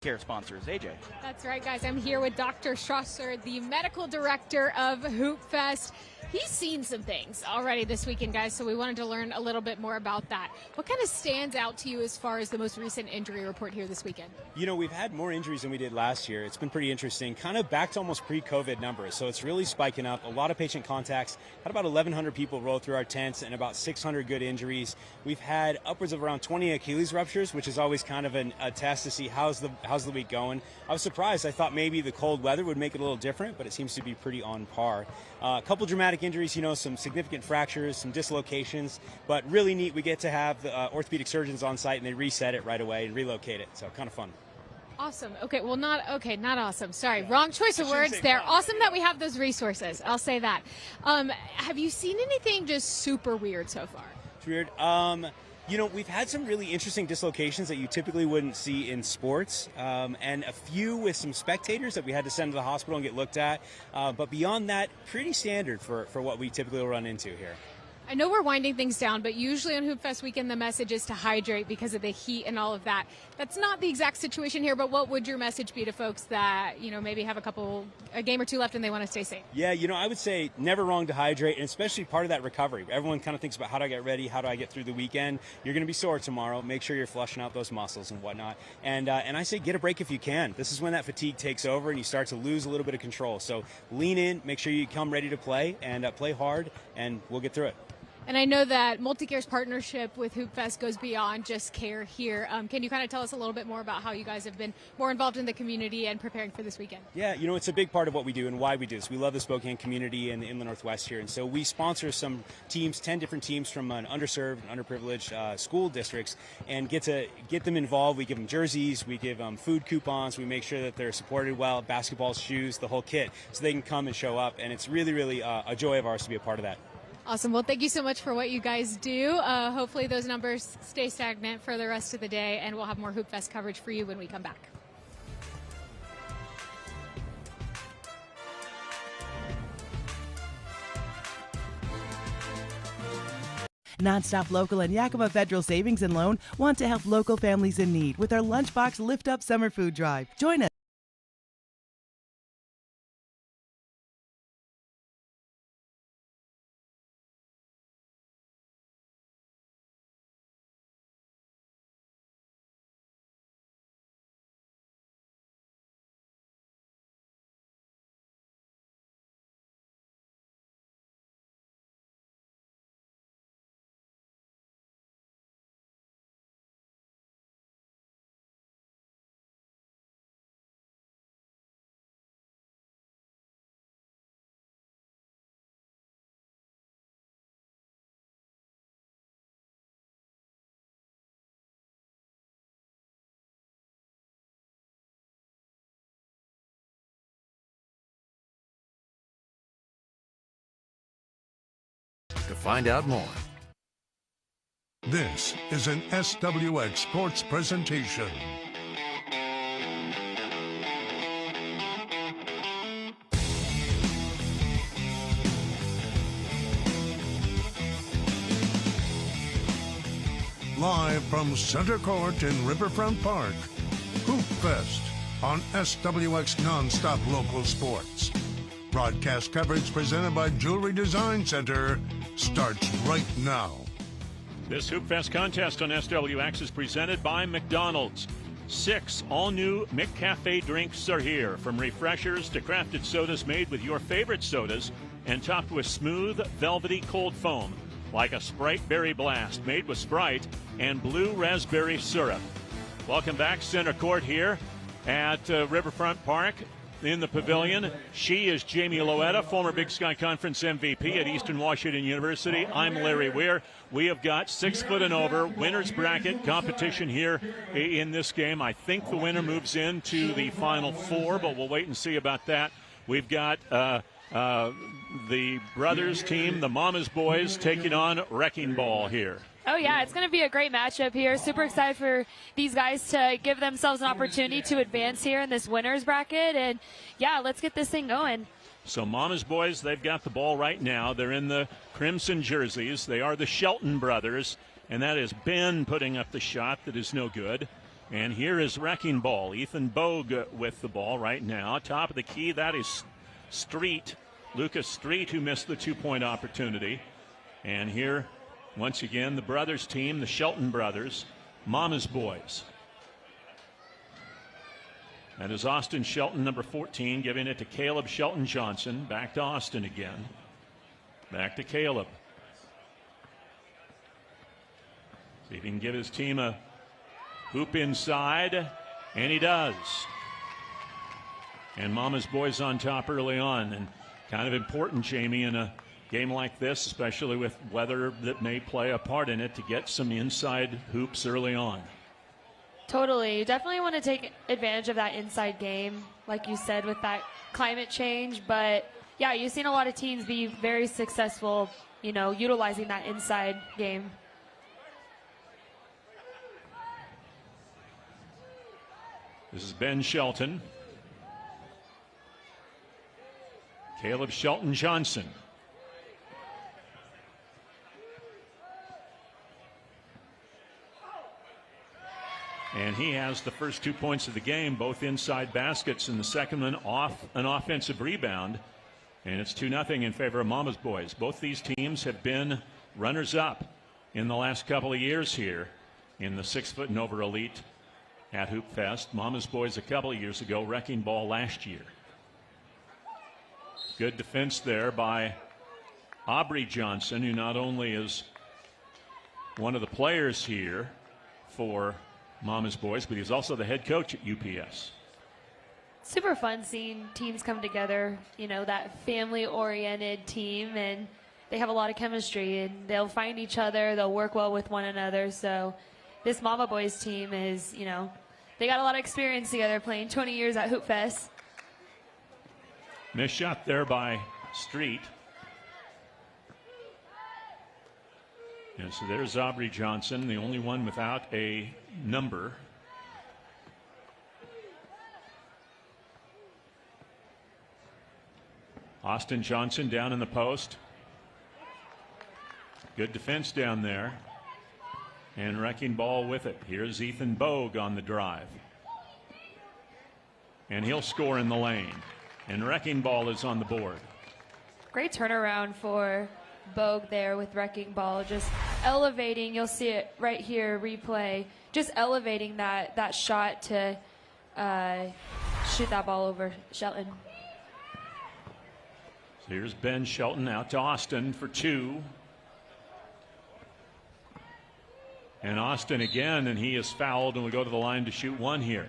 S7: Care sponsors, AJ.
S8: That's right, guys. I'm here with Dr. Strasser, the medical director of Hoop Fest. He's seen some things already this weekend, guys, so we wanted to learn a little bit more about that. What kind of stands out to you as far as the most recent injury report here this weekend?
S22: You know, we've had more injuries than we did last year. It's been pretty interesting, kind of back to almost pre-COVID numbers, so it's really spiking up. A lot of patient contacts. Had about 1,100 people roll through our tents and about 600 good injuries. We've had upwards of around 20 Achilles ruptures, which is always kind of a test to see how's the week going. I was surprised. I thought maybe the cold weather would make it a little different, but it seems to be pretty on par. A couple dramatic injuries, you know, some significant fractures, some dislocations, but really neat. We get to have the orthopedic surgeons on site and they reset it right away and relocate it, so kind of fun.
S8: Awesome. Okay, well, not awesome. Sorry, wrong choice of words there. Awesome that we have those resources. I'll say that. Have you seen anything just super weird so far?
S22: It's weird. You know, we've had some really interesting dislocations that you typically wouldn't see in sports, and a few with some spectators that we had to send to the hospital and get looked at. But beyond that, pretty standard for what we typically will run into here.
S8: I know we're winding things down, but usually on Hoop Fest weekend, the message is to hydrate because of the heat and all of that. That's not the exact situation here, but what would your message be to folks that, you know, maybe have a game or two left and they want to stay safe?
S22: Yeah, you know, I would say never wrong to hydrate, and especially part of that recovery. Everyone kind of thinks about how do I get ready, how do I get through the weekend. You're going to be sore tomorrow. Make sure you're flushing out those muscles and whatnot. And I say get a break if you can. This is when that fatigue takes over and you start to lose a little bit of control. So lean in, make sure you come ready to play, and play hard, and we'll get through it.
S8: And I know that MultiCare's partnership with Hoop Fest goes beyond just care here. Can you kind of tell us a little bit more about how you guys have been more involved in the community and preparing for this weekend?
S22: Yeah, you know, it's a big part of what we do and why we do this. We love the Spokane community and the Inland Northwest here. And so we sponsor some teams, 10 different teams from an underserved and underprivileged school districts, and get them involved. We give them jerseys, we give them food coupons, we make sure that they're supported well, basketball, shoes, the whole kit, so they can come and show up. And it's really, really a joy of ours to be a part of that.
S8: Awesome. Well, thank you so much for what you guys do. Hopefully those numbers stay stagnant for the rest of the day, and we'll have more Hoop Fest coverage for you when we come back.
S2: Nonstop Local and Yakima Federal Savings and Loan want to help local families in need with our Lunchbox Lift Up Summer Food Drive. Join us.
S23: To find out more.
S18: This is an SWX Sports presentation. Live from Center Court in Riverfront Park, Hoop Fest on SWX Nonstop Local Sports. Broadcast coverage presented by Jewelry Design Center starts right now.
S24: This Hoop Fest contest on SWX is presented by McDonald's. 6 all-new McCafe drinks are here, from refreshers to crafted sodas made with your favorite sodas and topped with smooth, velvety cold foam, like a Sprite Berry Blast made with Sprite and blue raspberry syrup. Welcome back, Center Court here at Riverfront Park. In the pavilion, she is Jamie Loetta, former Big Sky Conference MVP at Eastern Washington University. I'm Larry Weir. We have got 6 foot and over winner's bracket competition here in this game. I think the winner moves into the Final Four, but we'll wait and see about that. We've got the brothers team, the Mama's Boys, taking on Wrecking Ball here.
S26: Oh, yeah, it's going to be a great matchup here. Super excited for these guys to give themselves an opportunity to advance here in this winner's bracket. And, yeah, let's get this thing going.
S24: So Mama's Boys, they've got the ball right now. They're in the crimson jerseys. They are the Shelton brothers, and that is Ben putting up the shot that is no good. And here is Wrecking Ball. Ethan Bogue with the ball right now. Top of the key, that is Street, Lucas Street, who missed the 2-point opportunity. And here, once again, the brothers team, the Shelton brothers, Mama's Boys. That is Austin Shelton, number 14, giving it to Caleb Shelton Johnson. Back to Austin again. Back to Caleb. See if he can give his team a hoop inside, and he does. And Mama's Boys on top early on, and kind of important, Jamie, in a game like this, especially with weather that may play a part in it, to get some inside hoops early on.
S26: Totally. You definitely want to take advantage of that inside game, like you said, with that climate change. But, yeah, you've seen a lot of teams be very successful, you know, utilizing that inside game.
S24: This is Ben Shelton. Caleb Shelton Johnson. And he has the first 2 points of the game, both inside baskets, and the second one off an offensive rebound. And it's 2-0 in favor of Mama's Boys. Both these teams have been runners-up in the last couple of years here in the 6-foot and over elite at Hoop Fest. Mama's Boys a couple of years ago, Wrecking Ball last year. Good defense there by Aubrey Johnson, who not only is one of the players here for Mama's Boys, but he's also the head coach at UPS.
S26: Super fun seeing teams come together, you know, that family-oriented team, and they have a lot of chemistry, and they'll find each other, they'll work well with one another. So this Mama Boys team is, you know, they got a lot of experience together, playing 20 years at Hoop Fest.
S24: Missed shot there by Street. And so there's Aubrey Johnson, the only one without a number. Austin Johnson down in the post. Good defense down there. And Wrecking Ball with it. Here's Ethan Bogue on the drive. And he'll score in the lane. And Wrecking Ball is on the board.
S26: Great turnaround for Bogue there with Wrecking Ball, just elevating. You'll see it right here, replay. Just elevating that shot to shoot that ball over Shelton.
S24: So here's Ben Shelton out to Austin for 2. And Austin again, and he is fouled, and we go to the line to shoot 1 here.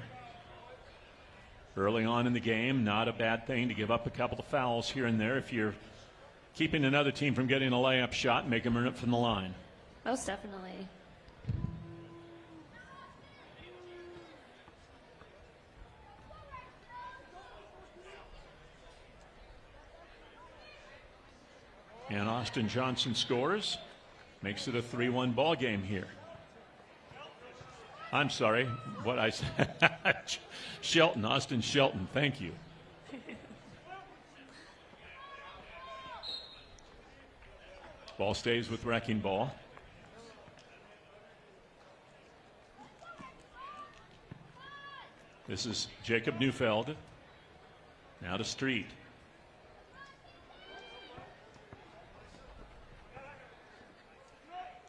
S24: Early on in the game, not a bad thing to give up a couple of fouls here and there if you're keeping another team from getting a layup shot, make them earn it from the line.
S26: Most definitely.
S24: And Austin Johnson scores, makes it a 3-1 ball game here. I'm sorry, what I said. Shelton, Austin Shelton, thank you. Ball stays with Wrecking Ball. This is Jacob Neufeld. Now to Street.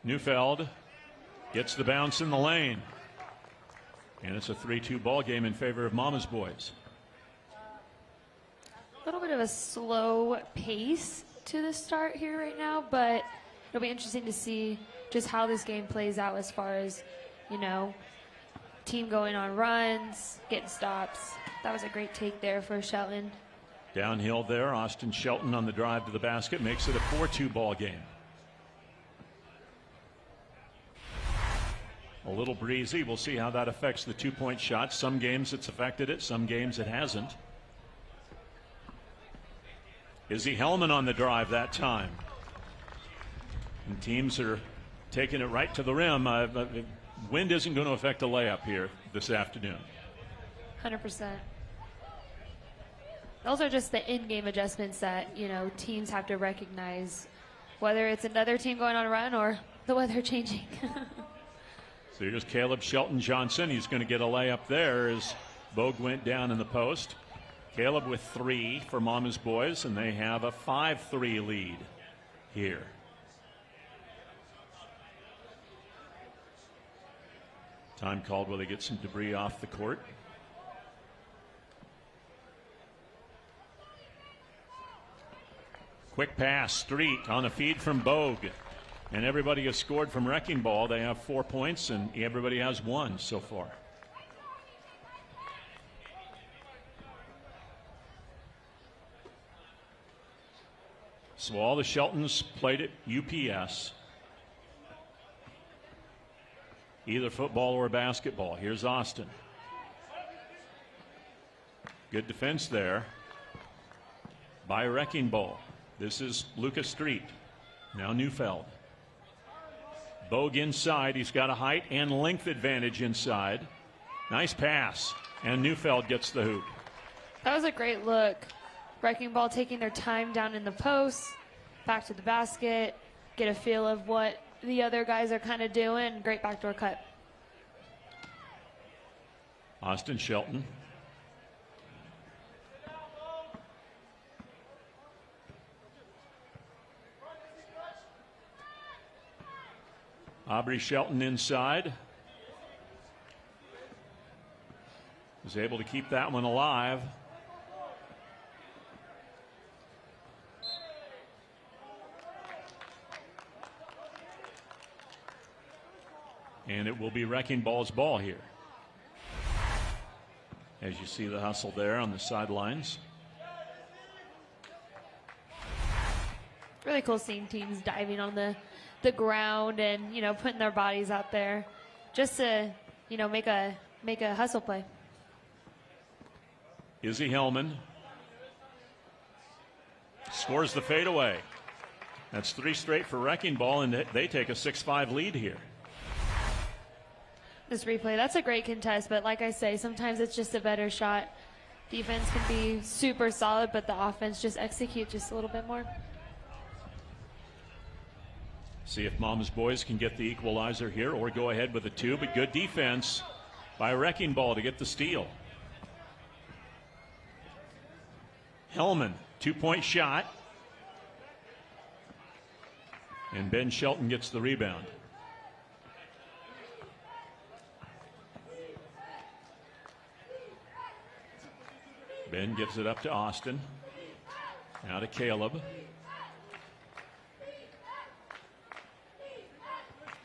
S24: Neufeld gets the bounce in the lane. And it's a 3-2 ball game in favor of Mama's Boys.
S26: A little bit of a slow pace to the start here right now, but it'll be interesting to see just how this game plays out as far as, you know, team going on runs, getting stops. That was a great take there for Shelton.
S24: Downhill there, Austin Shelton on the drive to the basket makes it a 4-2 ball game. A little breezy. We'll see how that affects the 2-point shot. Some games it's affected it, some games it hasn't. Izzy Hellman on the drive that time. And teams are taking it right to the rim. Wind isn't going to affect a layup here this afternoon.
S26: 100%. Those are just the in-game adjustments that, you know, teams have to recognize, whether it's another team going on a run or the weather changing.
S24: So here's Caleb Shelton Johnson. He's going to get a layup there as Bogue went down in the post. Caleb with 3 for Mama's Boys, and they have a 5-3 lead here. Time called while they get some debris off the court. Quick pass, Street on a feed from Bogue. And everybody has scored from Wrecking Ball. They have 4 points, and everybody has 1 so far. So all the Sheltons played at UPS. Either football or basketball. Here's Austin. Good defense there by Wrecking Ball. This is Lucas Street. Now Neufeld. Bogue inside. He's got a height and length advantage inside. Nice pass. And Neufeld gets the hoop.
S26: That was a great look. Wrecking Ball taking their time down in the post, back to the basket, get a feel of what the other guys are kind of doing. Great backdoor cut.
S24: Austin Shelton. Aubrey Shelton inside. Was able to keep that one alive. And it will be Wrecking Ball's ball here. As you see the hustle there on the sidelines.
S26: Really cool seeing teams diving on the ground and, putting their bodies out there just to, make a hustle play.
S24: Izzy Hellman scores the fadeaway. That's 3 straight for Wrecking Ball, and they take a 6-5 lead here.
S26: This replay, that's a great contest, but like I say, sometimes it's just a better shot. Defense can be super solid, but the offense just execute just a little bit more.
S24: See if Mama's Boys can get the equalizer here or go ahead with a 2, but good defense by Wrecking Ball to get the steal. Hellman, 2-point shot. And Ben Shelton gets the rebound. Ben gives it up to Austin. Now to Caleb.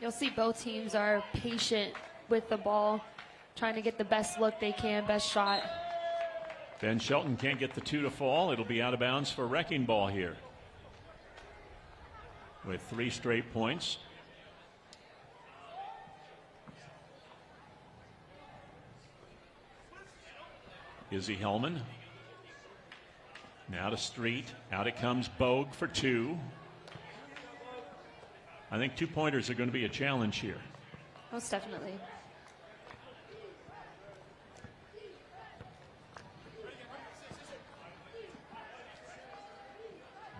S26: You'll see both teams are patient with the ball, trying to get the best look they can, best shot.
S24: Ben Shelton can't get the 2 to fall. It'll be out of bounds for Wrecking Ball here. With 3 straight points. Izzy Hellman. Now to Street. Out it comes Bogue for 2. I think 2-pointers are going to be a challenge here.
S26: Most definitely.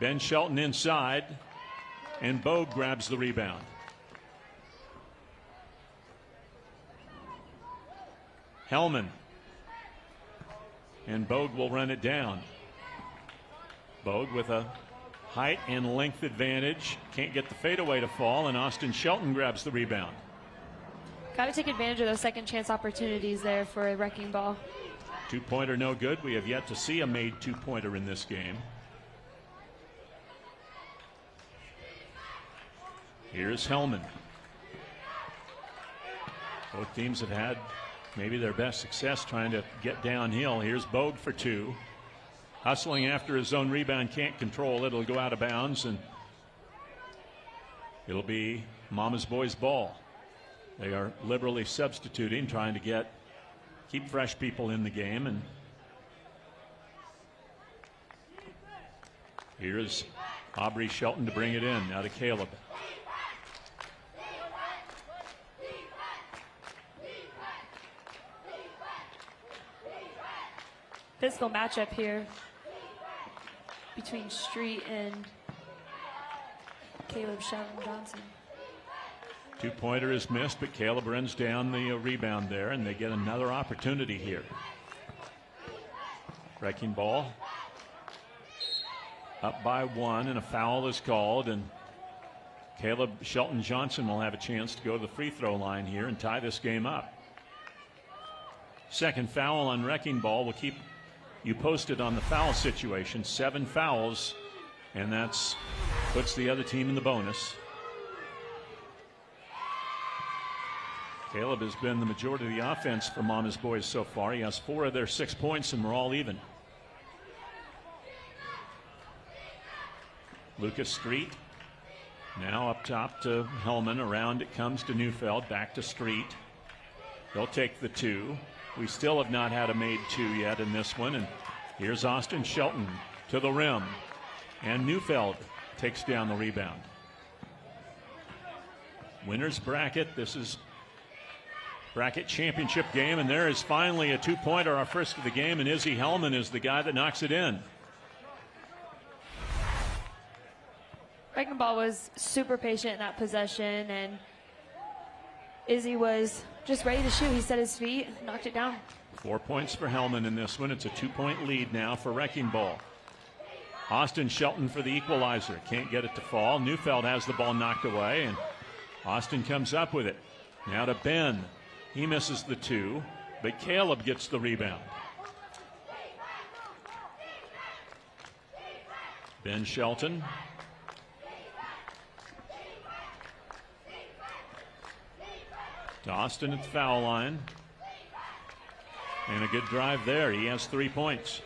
S24: Ben Shelton inside, and Bogue grabs the rebound. Hellman. And Bogue will run it down. Bogue with a height and length advantage. Can't get the fadeaway to fall, and Austin Shelton grabs the rebound.
S26: Got to take advantage of those second chance opportunities there for a Wrecking Ball.
S24: 2-pointer no good. We have yet to see a made 2-pointer in this game. Here's Hellman. Both teams have had maybe their best success trying to get downhill. Here's Bogue for 2. Hustling after his own rebound, can't control it. It'll go out of bounds, and it'll be Mama's Boys ball. They are liberally substituting, trying to keep fresh people in the game. And here's Aubrey Shelton to bring it in. Now to Caleb.
S26: Physical matchup here between Street and Caleb Shelton Johnson.
S24: Two-pointer is missed, but Caleb runs down the rebound there, and they get another opportunity here. Wrecking ball. Up by 1, and a foul is called, and Caleb Shelton Johnson will have a chance to go to the free throw line here and tie this game up. Second foul on Wrecking Ball. We'll keep you posted on the foul situation. 7 fouls, and that's puts the other team in the bonus. Caleb has been the majority of the offense for Mama's boys so far. He has 4 of their 6 points, and we're all even. Lucas Street now up top to Hellman. Around it comes to Neufeld. Back to Street. They'll take the 2. We still have not had a made 2 yet in this one. And here's Austin Shelton to the rim. And Neufeld takes down the rebound. Winners bracket. This is bracket championship game, and there is finally a 2-pointer, our first of the game, and Izzy Hellman is the guy that knocks it in.
S26: Wrecking Ball was super patient in that possession, and Izzy was just ready to shoot. He set his feet, knocked it down.
S24: 4 points for Hellman in this one. It's a 2-point lead now for Wrecking Ball. Austin Shelton for the equalizer. Can't get it to fall. Neufeld has the ball knocked away, and Austin comes up with it. Now to Ben. He misses the 2, but Caleb gets the rebound. Ben Shelton. To Austin at the foul line. And a good drive there. He has 3 points.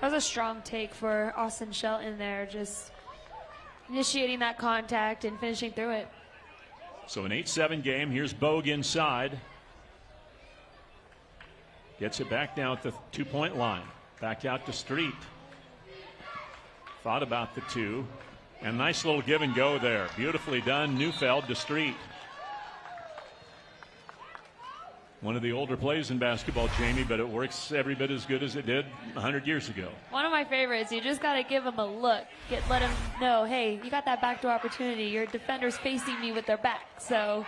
S26: That was a strong take for Austin Shelton there, just initiating that contact and finishing through it.
S24: So an 8-7 game. Here's Bogue inside. Gets it back down at the 2-point line. Back out to Street. Thought about the 2. And nice little give and go there. Beautifully done. Neufeld to Street. One of the older plays in basketball, Jamie, but it works every bit as good as it did 100 years ago.
S26: One of my favorites. You just got to give him a look. Let him know, hey, you got that backdoor opportunity. Your defender's facing me with their back. So,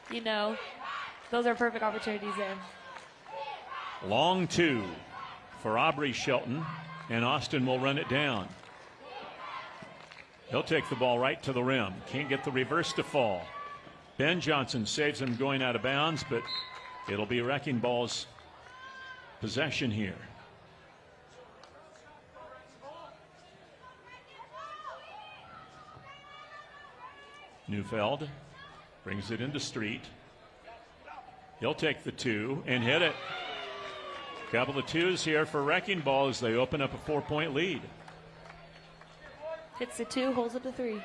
S26: you know, those are perfect opportunities there.
S24: Long 2 for Aubrey Shelton, and Austin will run it down. He'll take the ball right to the rim. Can't get the reverse to fall. Ben Johnson saves him going out of bounds, but it'll be Wrecking Ball's possession here. Neufeld brings it into Street. He'll take the 2 and hit it. Couple of 2s here for Wrecking Ball as they open up a 4-point lead.
S26: Hits the 2, holds up the 3.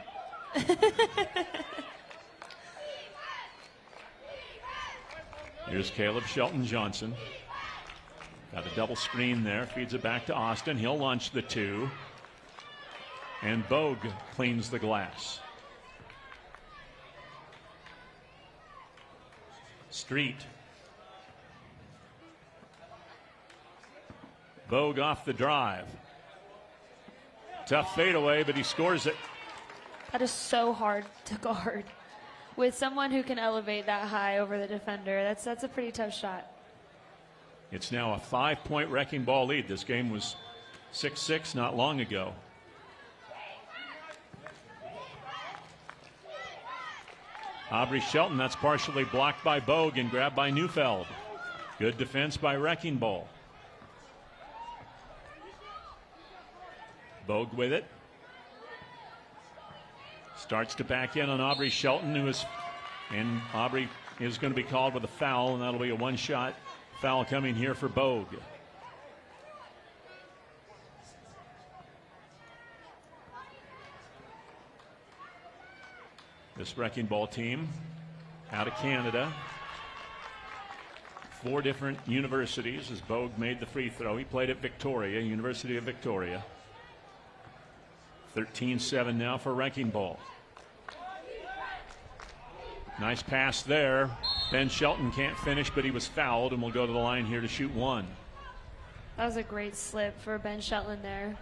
S24: Here's Caleb Shelton Johnson. Got a double screen there. Feeds it back to Austin. He'll launch the 2. And Bogue cleans the glass. Street. Bogue off the drive. Tough fadeaway, but he scores it.
S26: That is so hard to guard. With someone who can elevate that high over the defender, that's a pretty tough shot.
S24: It's now a 5-point Wrecking Ball lead. This game was 6-6 not long ago. Aubrey Shelton, that's partially blocked by Bogue and grabbed by Neufeld. Good defense by Wrecking Ball. Bogue with it. Starts to back in on Aubrey Shelton, and Aubrey is going to be called with a foul, and that'll be a one-shot foul coming here for Bogue. This Wrecking Ball team out of Canada. 4 different universities as Bogue made the free throw. He played at Victoria, University of Victoria. 13-7 now for Wrecking Ball. Nice pass there. Ben Shelton can't finish, but he was fouled and will go to the line here to shoot 1.
S26: That was a great slip for Ben Shelton there.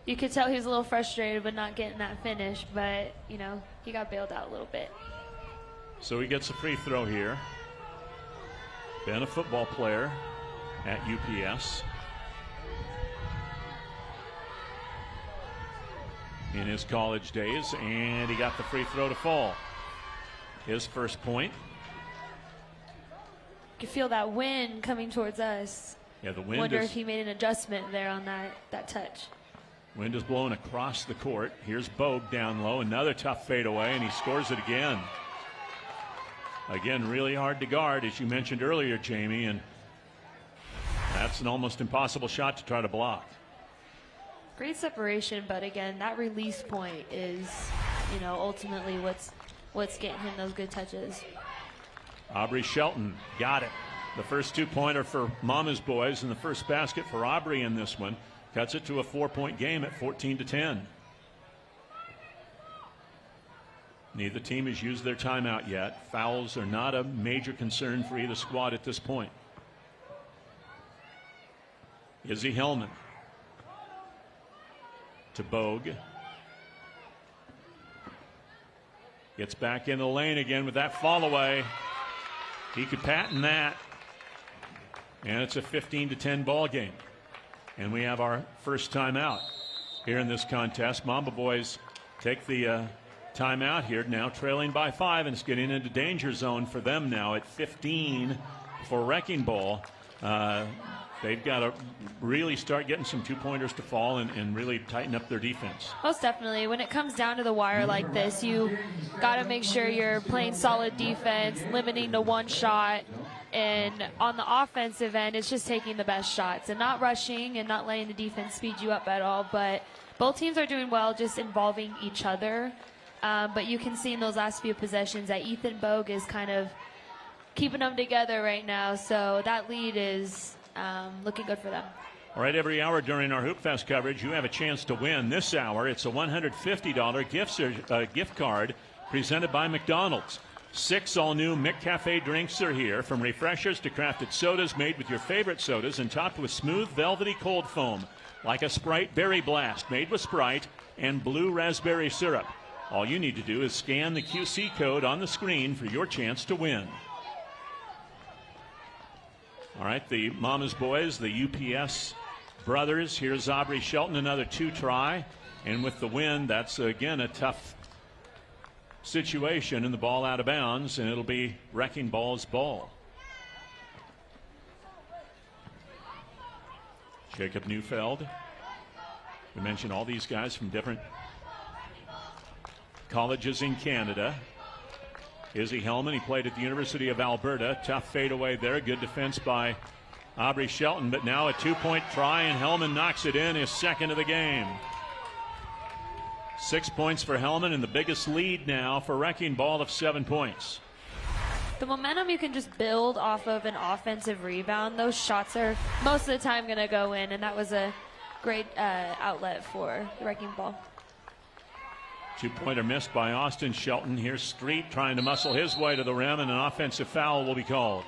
S26: You could tell he was a little frustrated with not getting that finish, but, you know, he got bailed out a little bit.
S24: So he gets a free throw here. Been a football player at UPS in his college days, and he got the free throw to fall. His first point.
S26: You can feel that wind coming towards us.
S24: Yeah, the wind
S26: Wonder
S24: is,
S26: if he made an adjustment there on that touch.
S24: Wind is blowing across the court. Here's Bogue down low. Another tough fadeaway, and he scores it again. Again, really hard to guard, as you mentioned earlier, Jamie, and that's an almost impossible shot to try to block.
S26: Great separation, but again, that release point is, ultimately what's getting him those good touches.
S24: Aubrey Shelton got it. The first 2-pointer for Mama's Boys, and the first basket for Aubrey in this one. Cuts it to a 4-point game at 14-10. Neither team has used their timeout yet. Fouls are not a major concern for either squad at this point. Izzy Hellman to Bogue. Gets back in the lane again with that fall away. He could patent that. And it's a 15-10 ball game. And we have our first timeout here in this contest. Mamba Boys take the timeout here, now trailing by 5, and it's getting into danger zone for them now at 15 for Wrecking Ball. They've got to really start getting some 2-pointers to fall and really tighten up their defense.
S26: Most definitely. When it comes down to the wire like this, you got to make sure you're playing solid defense, limiting to one shot. And on the offensive end, it's just taking the best shots and not rushing and not letting the defense speed you up at all. But both teams are doing well just involving each other. But you can see in those last few possessions that Ethan Bogue is kind of keeping them together right now. So that lead is looking good for them.
S24: All right, every hour during our Hoop Fest coverage, you have a chance to win. This hour, it's a $150 gift card presented by McDonald's. 6 all-new McCafe drinks are here, from refreshers to crafted sodas made with your favorite sodas and topped with smooth, velvety cold foam, like a Sprite Berry Blast made with Sprite and blue raspberry syrup. All you need to do is scan the QC code on the screen for your chance to win. All right, the Mama's Boys, the UPS brothers. Here's Aubrey Shelton, another 2-try. And with the win, that's, again, a tough situation, and the ball out of bounds, and it'll be Wrecking Ball's ball. Jacob Neufeld. We mentioned all these guys from different colleges in Canada. Izzy Hellman, he played at the University of Alberta. Tough fadeaway there. Good defense by Aubrey Shelton, but now a 2-point try, and Hellman knocks it in, his second of the game. 6 points for Hellman, and the biggest lead now for Wrecking Ball of 7 points.
S26: The momentum you can just build off of an offensive rebound. Those shots are most of the time going to go in, and that was a great outlet for the Wrecking Ball.
S24: 2-pointer missed by Austin Shelton. Here's Street trying to muscle his way to the rim, and an offensive foul will be called.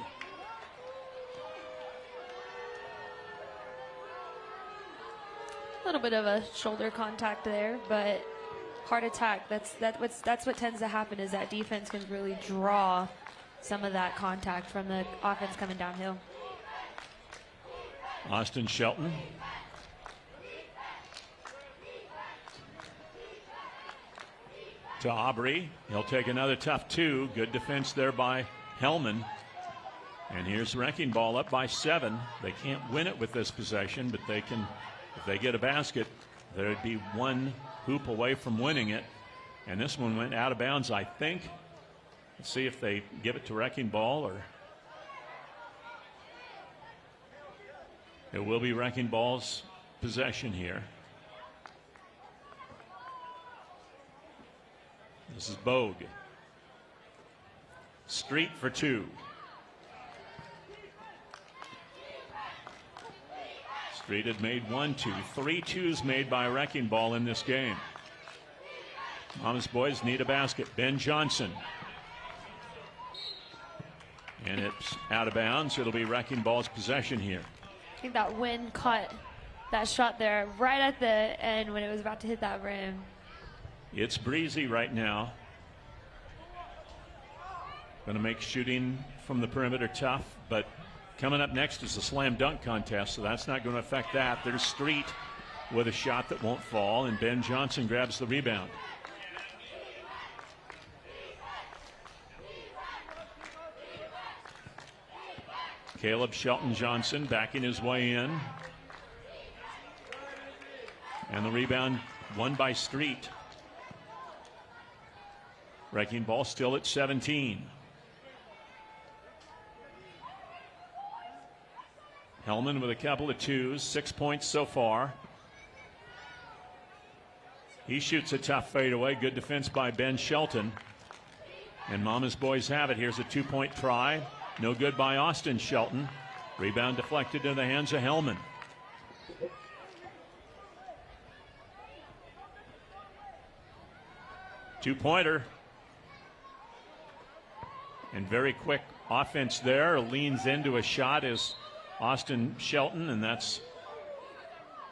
S26: A little bit of a shoulder contact there, but heart attack. That's what tends to happen, is that defense can really draw some of that contact from the offense coming downhill.
S24: Austin Shelton. To Aubrey. He'll take another tough 2. Good defense there by Hellman. And here's Wrecking Ball up by 7. They can't win it with this possession, but they can, if they get a basket, there'd be one hoop away from winning it. And this one went out of bounds, I think. Let's see if they give it to Wrecking Ball, or it will be Wrecking Ball's possession here. This is Bogue. Street for 2. Street had made 1, 2, 3 twos made by Wrecking Ball in this game. Mama's Boys need a basket. Ben Johnson. And it's out of bounds. It'll be Wrecking Ball's possession here.
S26: I think that wind caught that shot there right at the end when it was about to hit that rim.
S24: It's breezy right now. Going to make shooting from the perimeter tough, but coming up next is the slam dunk contest, so that's not going to affect that. There's Street with a shot that won't fall, and Ben Johnson grabs the rebound. Caleb Shelton Johnson backing his way in. And the rebound won by Street. Wrecking Ball still at 17. Hellman with a couple of twos, 6 points so far. He shoots a tough fadeaway. Good defense by Ben Shelton. And Mama's boys have it. Here's a 2-point try. No good by Austin Shelton. Rebound deflected into the hands of Hellman. Two-pointer. And very quick offense there. Leans into a shot is Austin Shelton, and that's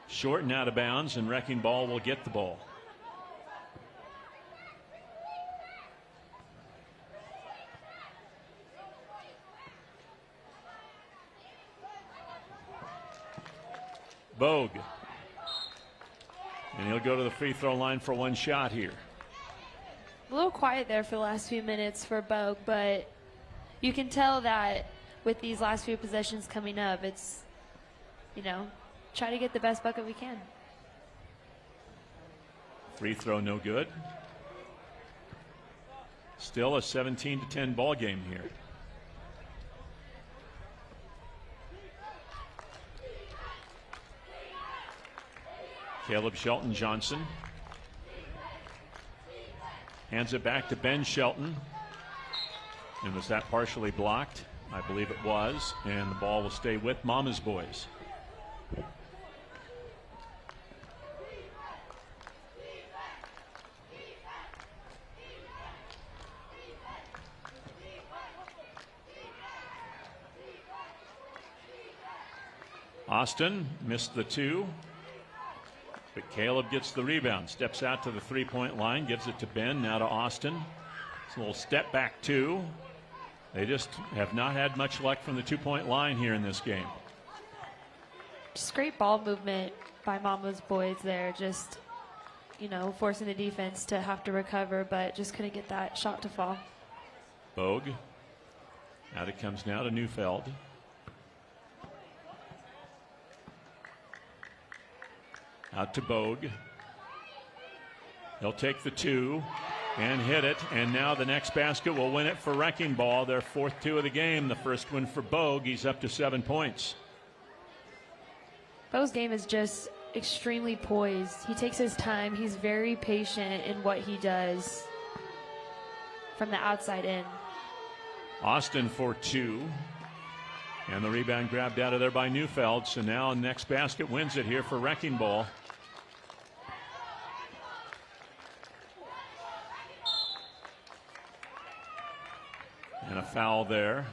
S24: short and out of bounds, and Wrecking Ball will get the ball. Bogue. And he'll go to the free throw line for one shot here.
S26: A little quiet there for the last few minutes for Bogue, but you can tell that with these last few possessions coming up, it's, try to get the best bucket we can.
S24: Free throw no good. Still a 17-10 ball game here. Caleb Shelton Johnson hands it back to Ben Shelton. And was that partially blocked? I believe it was. And the ball will stay with Mama's boys. Austin missed the two. But Caleb gets the rebound, steps out to the three-point line, gives it to Ben, now to Austin. It's a little step back two. They just have not had much luck from the two-point line here in this game.
S26: Just great ball movement by Mama's boys there. Just, forcing the defense to have to recover, but just couldn't get that shot to fall.
S24: Bogue. Out it comes now to Neufeld. Out to Bogue. He'll take the two and hit it. And now the next basket will win it for Wrecking Ball. Their fourth two of the game. The first one for Bogue. He's up to 7 points.
S26: Bogue's game is just extremely poised. He takes his time. He's very patient in what he does from the outside in.
S24: Austin for two. And the rebound grabbed out of there by Neufeld. So now next basket wins it here for Wrecking Ball. And a foul there.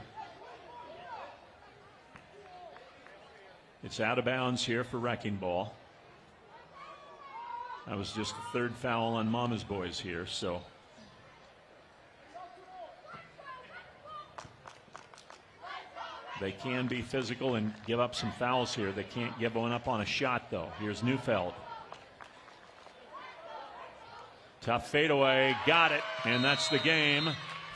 S24: It's out of bounds here for Wrecking Ball. That was just the third foul on Mama's boys here, so. They can be physical and give up some fouls here. They can't give one up on a shot, though. Here's Neufeld. Tough fadeaway, got it, and that's the game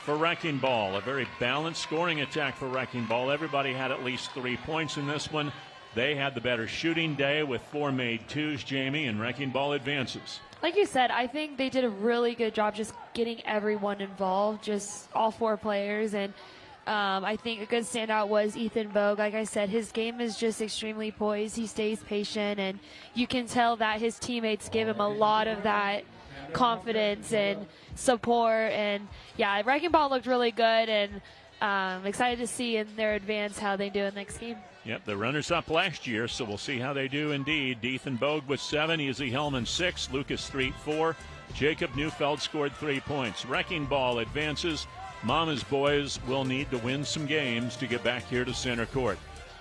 S24: for Wrecking Ball. A very balanced scoring attack for Wrecking Ball. Everybody had at least 3 points in this one. They had the better shooting day with 4 made twos, Jamie, and Wrecking Ball advances.
S26: Like you said, I think they did a really good job just getting everyone involved, just all 4 players. And I think a good standout was Ethan Bogue. Like I said, his game is just extremely poised. He stays patient, and you can tell that his teammates give him a lot of that confidence and support. And yeah, Wrecking Ball looked really good, and excited to see in their advance how they do in the next game.
S24: Yep, the runners-up last year, so we'll see how they do indeed. Ethan Bogue with 7, Izzy Hellman 6, Lucas Street 4, Jacob Neufeld scored 3 points. Wrecking Ball advances. Mama's boys will need to win some games to get back here to center court.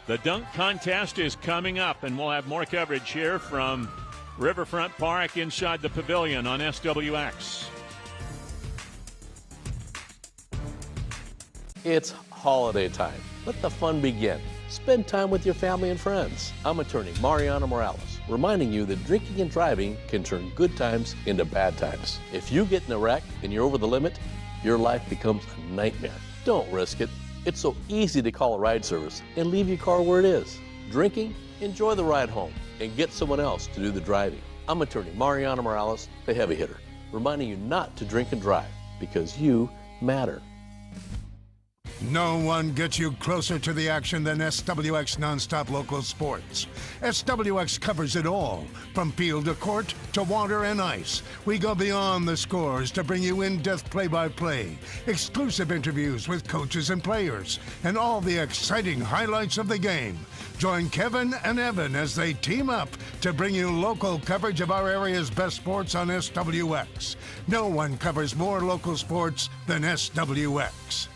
S24: The dunk contest is coming up, and we'll have more coverage here from Riverfront Park inside the pavilion on SWX.
S9: It's holiday time. Let the fun begin. Spend time with your family and friends. I'm attorney Mariana Morales, reminding you that drinking and driving can turn good times into bad times. If you get in a wreck and you're over the limit, your life becomes a nightmare. Don't risk it. It's so easy to call a ride service and leave your car where it is. Drinking? Enjoy the ride home and get someone else to do the driving. I'm attorney Mariana Morales, the heavy hitter, reminding you not to drink and drive because you matter.
S18: No one gets you closer to the action than SWX Nonstop Local Sports. SWX covers it all, from field to court to water and ice. We go beyond the scores to bring you in-depth play-by-play, exclusive interviews with coaches and players, and all the exciting highlights of the game. Join Kevin and Evan as they team up to bring you local coverage of our area's best sports on SWX. No one covers more local sports than SWX.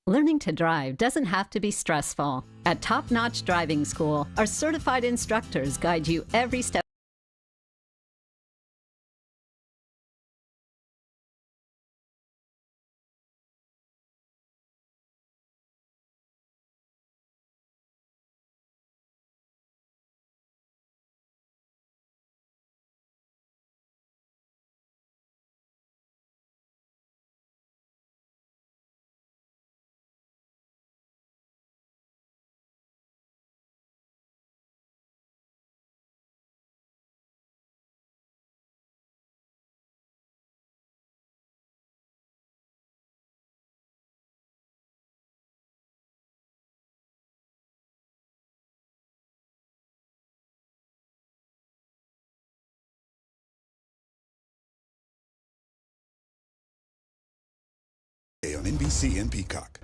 S10: Learning to drive doesn't have to be stressful. At Top Notch Driving School, our certified instructors guide you every step.
S12: On NBC and Peacock.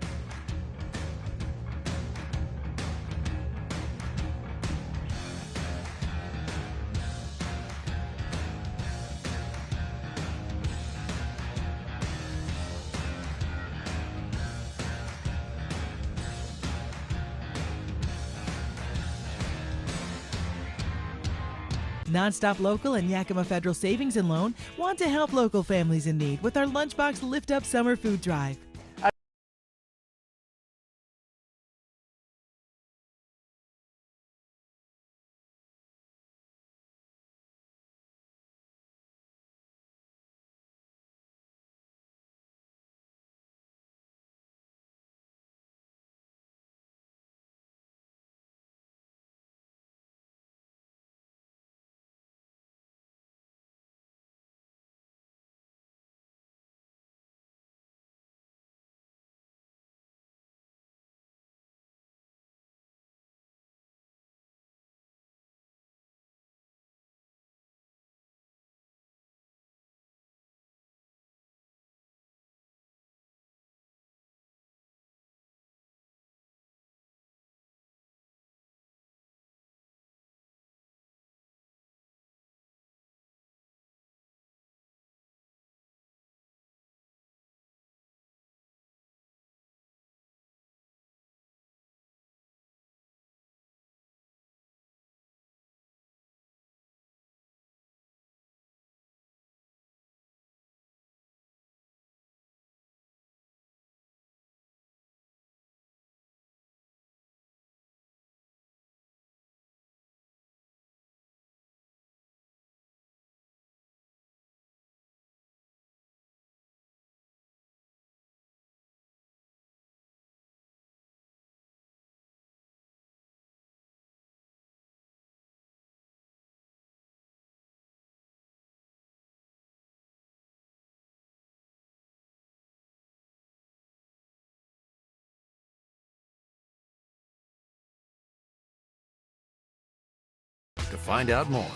S2: Nonstop Local and Yakima Federal Savings and Loan want to help local families in need with our Lunchbox Lift Up Summer Food Drive.
S23: To find out more.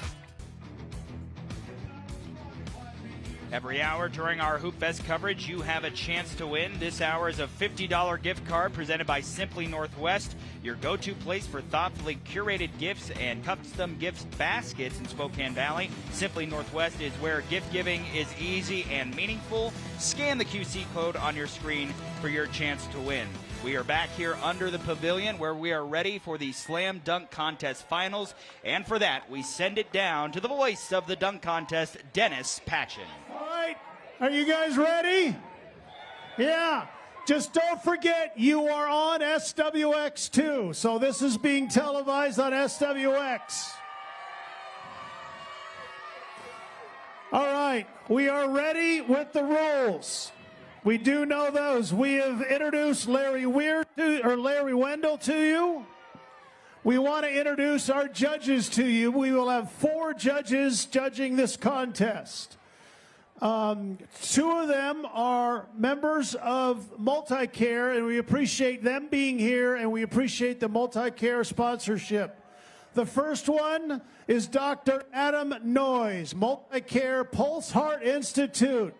S7: Every hour during our Hoop Fest coverage, you have a chance to win. This hour is a $50 gift card presented by Simply Northwest, your go-to place for thoughtfully curated gifts and custom gift baskets in Spokane Valley. Simply Northwest is where gift giving is easy and meaningful. Scan the QC code on your screen for your chance to win. We are back here under the pavilion where we are ready for the Slam Dunk Contest Finals. And for that, we send it down to the voice of the dunk contest, Dennis Patchen.
S13: All right, are you guys ready? Yeah,
S5: Just don't forget, you are on SWX too. So this is being televised on SWX. All right, we are ready with the rules. We do know those. We have introduced Larry Wendell to you. We want to introduce our judges to you. We will have 4 judges judging this contest. 2 of them are members of Multicare, and we appreciate them being here, and we appreciate the Multicare sponsorship. The first one is Dr. Adam Noyes, Multicare Pulse Heart Institute.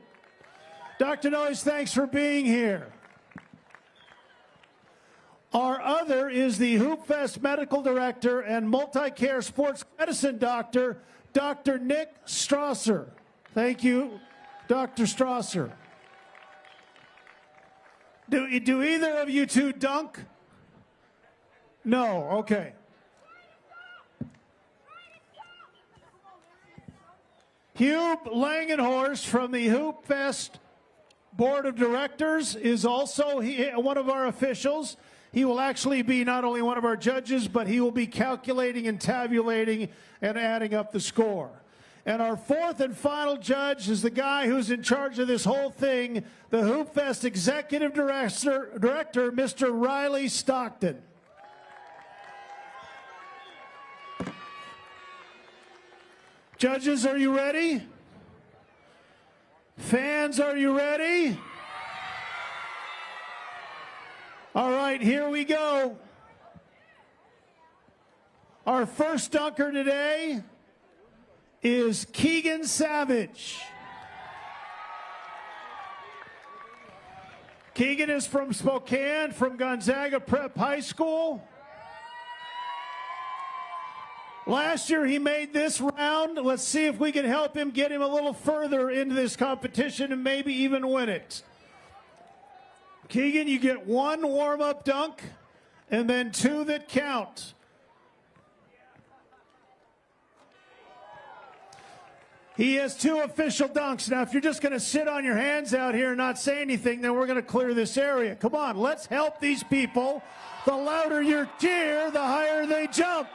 S5: Dr. Noyes, thanks for being here. Our other is the Hoopfest Medical Director and Multicare Sports Medicine Doctor, Dr. Nick Strasser. Thank you, Dr. Strasser. Do either of you two dunk? No, okay. Hugh Langenhorst from the Hoopfest Board of Directors is also one of our officials. He will actually be not only one of our judges, but he will be calculating and tabulating and adding up the score. And our 4th and final judge is the guy who's in charge of this whole thing, the Hoopfest Executive Director, Mr. Riley Stockton. Judges, are you ready? Fans, are you ready? All right, here we go. Our first dunker today is Keegan Savage. Keegan is from Spokane, from Gonzaga Prep High School. Last year he made this round. Let's see if we can help him get him a little further into this competition and maybe even win it. Keegan, you get 1 warm-up dunk and then 2 that count. He has 2 official dunks. Now, if you're just going to sit on your hands out here and not say anything, then we're going to clear this area. Come on, let's help these people. The louder your cheer, the higher they jump.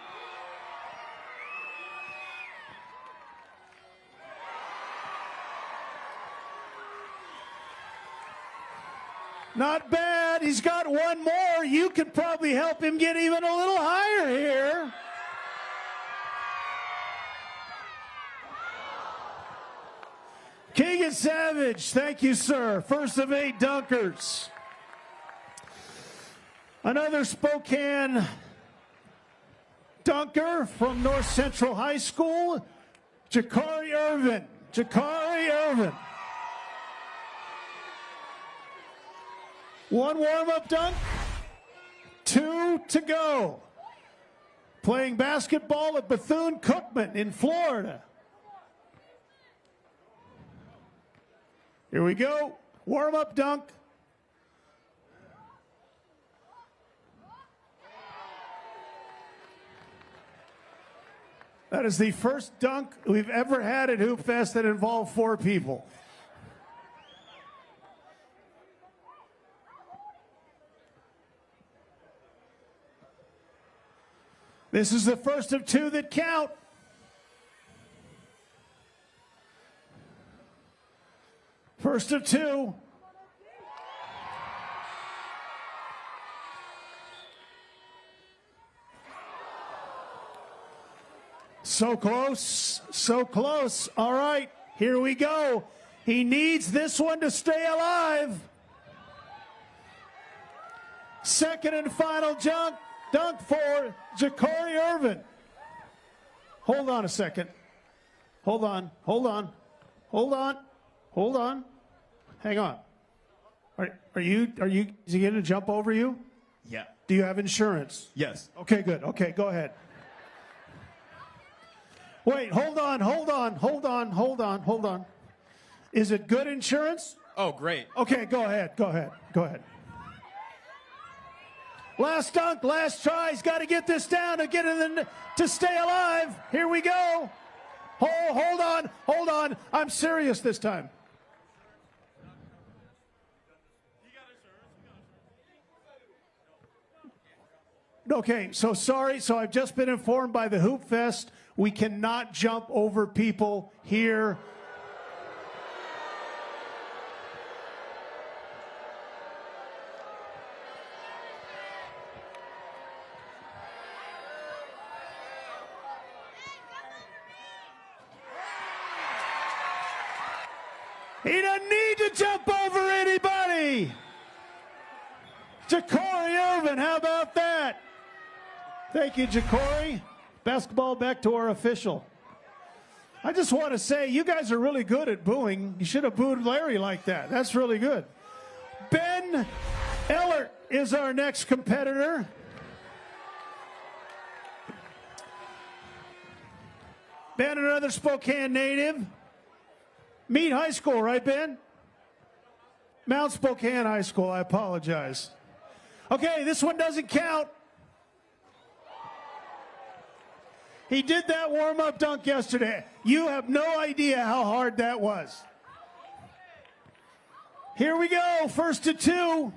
S5: Not bad. He's got 1 more. You could probably help him get even a little higher here. Keegan Savage, thank you, sir. First of 8 dunkers. Another Spokane dunker from North Central High School, Jakari Irvin. Jakari Irvin. 1 warm-up dunk, 2 to go. Playing basketball at Bethune-Cookman in Florida. Here we go. Warm-up dunk. That is the first dunk we've ever had at Hoop Fest that involved 4 people. This is the first of 2 that count. First of 2. So close, so close. All right, here we go. He needs this one to stay alive. Second and final dunk for Jakari Irvin. Hold on a second. Hold on. Hang on. Are you, is he going to jump over you?
S13: Yeah.
S5: Do you have insurance?
S13: Yes.
S5: Okay, good. Okay, go ahead. Wait, hold on. Is it good insurance?
S13: Oh, great.
S5: Okay, go ahead. Last dunk, last try. He's got to get this down to get it to stay alive. Here we go. Hold on. I'm serious this time. Okay, so sorry. So I've just been informed by the Hoop Fest we cannot jump over people here. He doesn't need to jump over anybody. Ja'Cory Irvin, how about that? Thank you, Ja'Cory. Basketball back to our official. I just want to say, you guys are really good at booing. You should have booed Larry like that. That's really good. Ben Ellert is our next competitor. Ben, another Spokane native. Meade High School, right, Ben? Mount Spokane High School, I apologize. Okay, this one doesn't count. He did that warm-up dunk yesterday. You have no idea how hard that was. Here we go, first to two.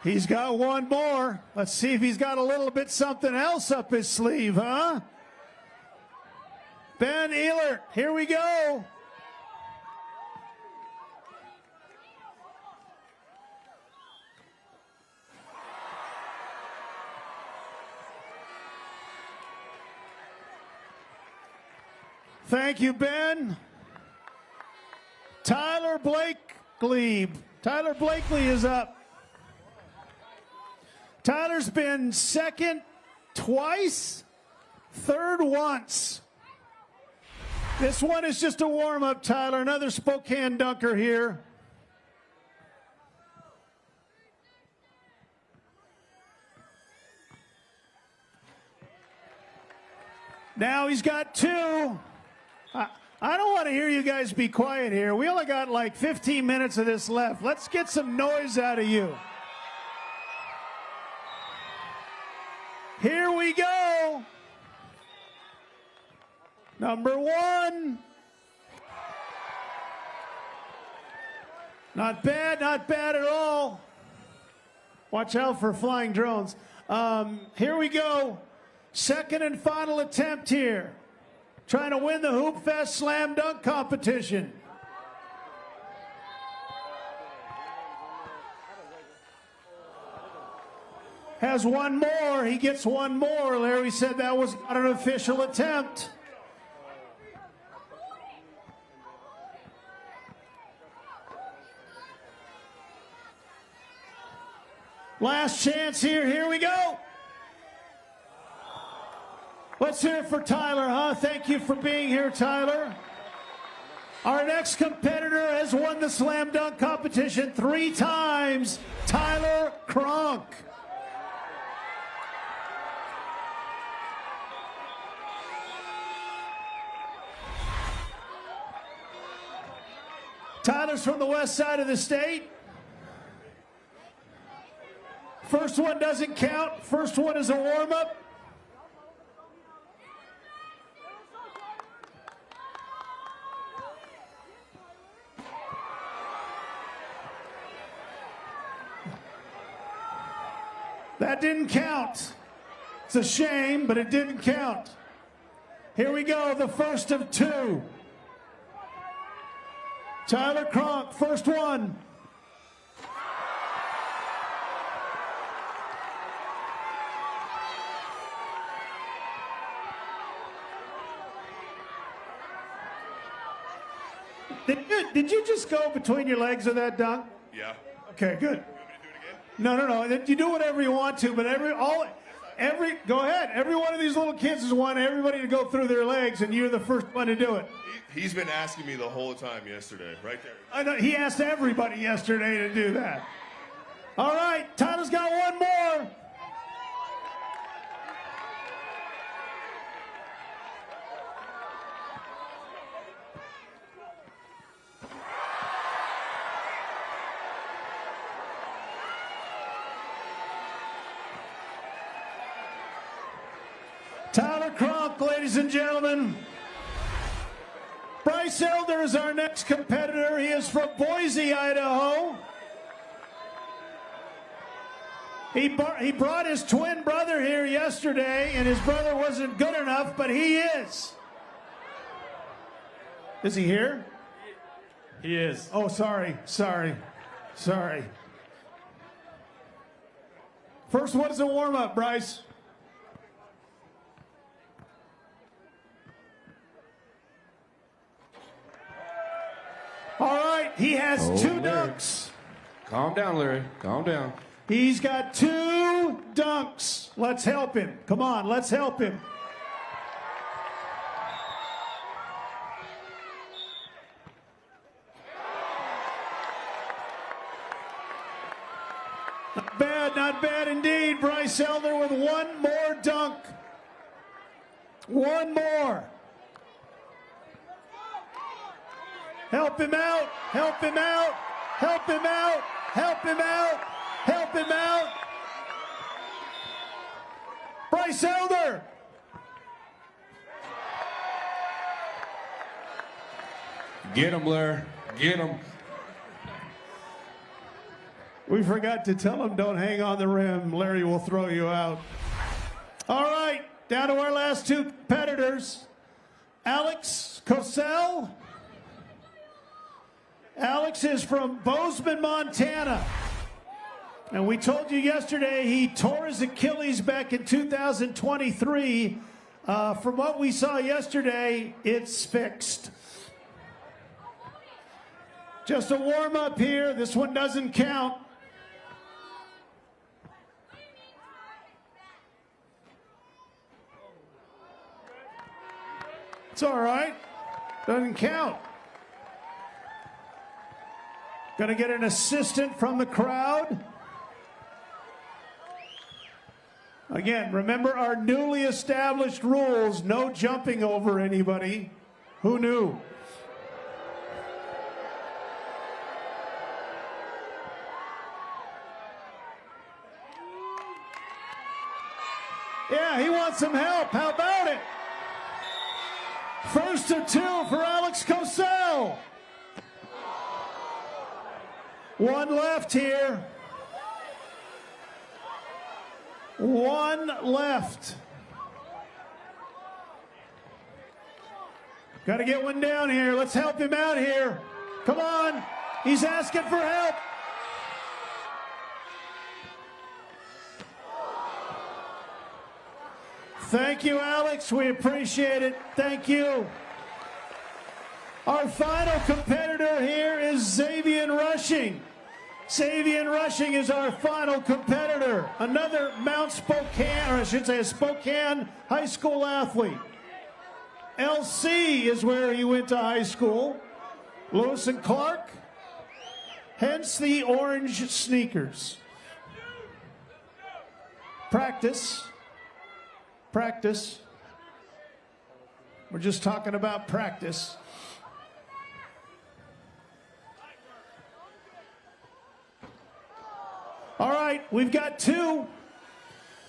S5: He's got one more. Let's see if he's got a little bit something else up his sleeve, huh? Ben Ehlert, here we go. Thank you, Ben. Tyler Blakely. Tyler Blakely is up. Tyler's been second twice, third once. This one is just a warm-up, Tyler. Another Spokane dunker here. Now he's got two. I don't want to hear you guys be quiet here. We only got like 15 minutes of this left. Let's get some noise out of you. Here we go. Number one. Not bad at all. Watch out for flying drones. Here we go. Second and final attempt here. Trying to win the Hoop Fest Slam Dunk competition. Has one more. He gets one more. Larry said that was not an official attempt. Last chance here. Here we go. Let's hear it for Tyler, huh? Thank you for being here, Tyler. Our next competitor has won the Slam Dunk competition 3 times, Tyler Cronk. Tyler's from the west side of the state. First one doesn't count. First one is a warm-up. That didn't count. It's a shame, but it didn't count. Here we go, the first of 2. Tyler Cronk, first one. Did you just go between your legs with that dunk?
S6: Yeah.
S5: Okay, good. No. You do whatever you want to, but go ahead. Every one of these little kids has wanted everybody to go through their legs, and you're the first one to do it.
S6: He's been asking me the whole time yesterday, right there.
S5: I know, he asked everybody yesterday to do that. All right, Tyler's got one more. Tyler Kronk, ladies and gentlemen. Bryce Elder is our next competitor. He is from Boise, Idaho. He brought his twin brother here yesterday, and his brother wasn't good enough, but he is. Is he here? He is. Oh, sorry. First one is a warm-up, Bryce. All right, he has two dunks.
S13: Calm down, Larry. Calm down.
S5: He's got 2 dunks. Let's help him. Come on, let's help him. Not bad indeed. Bryce Elder with 1 more dunk. 1 more. Help him out. Help him out. Help him out. Help him out. Help him out. Bryce Elder.
S13: Get him, Larry. Get him.
S5: We forgot to tell him don't hang on the rim. Larry will throw you out. All right, down to our last 2 competitors. Alex Cosell. Alex is from Bozeman, Montana. And we told you yesterday he tore his Achilles back in 2023. From what we saw yesterday, it's fixed. Just a warm-up here. This one doesn't count. It's all right. Doesn't count. Gonna get an assistant from the crowd. Again, remember our newly established rules. No jumping over anybody. Who knew? Yeah, he wants some help. How about it? First of 2 for Alex Cosell. 1 left here. 1 left. Got to get one down here. Let's help him out here. Come on. He's asking for help. Thank you, Alex. We appreciate it. Thank you. Our final competitor here is Xavier Rushing. Xavier Rushing is our final competitor. Another Mount Spokane, or I should say a Spokane high school athlete. LC is where he went to high school. Lewis and Clark. Hence the orange sneakers. Practice. Practice. We're just talking about practice. All right, we've got 2.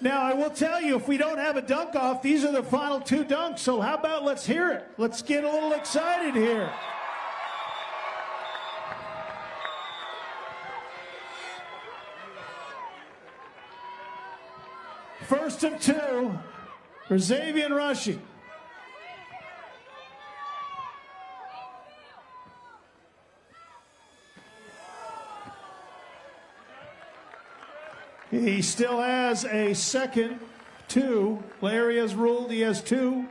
S5: Now, I will tell you, if we don't have a dunk off, these are the final 2 dunks. So how about let's hear it? Let's get a little excited here. First of 2 for Xavier Rushing. He still has a second 2. Larry has ruled he has 2.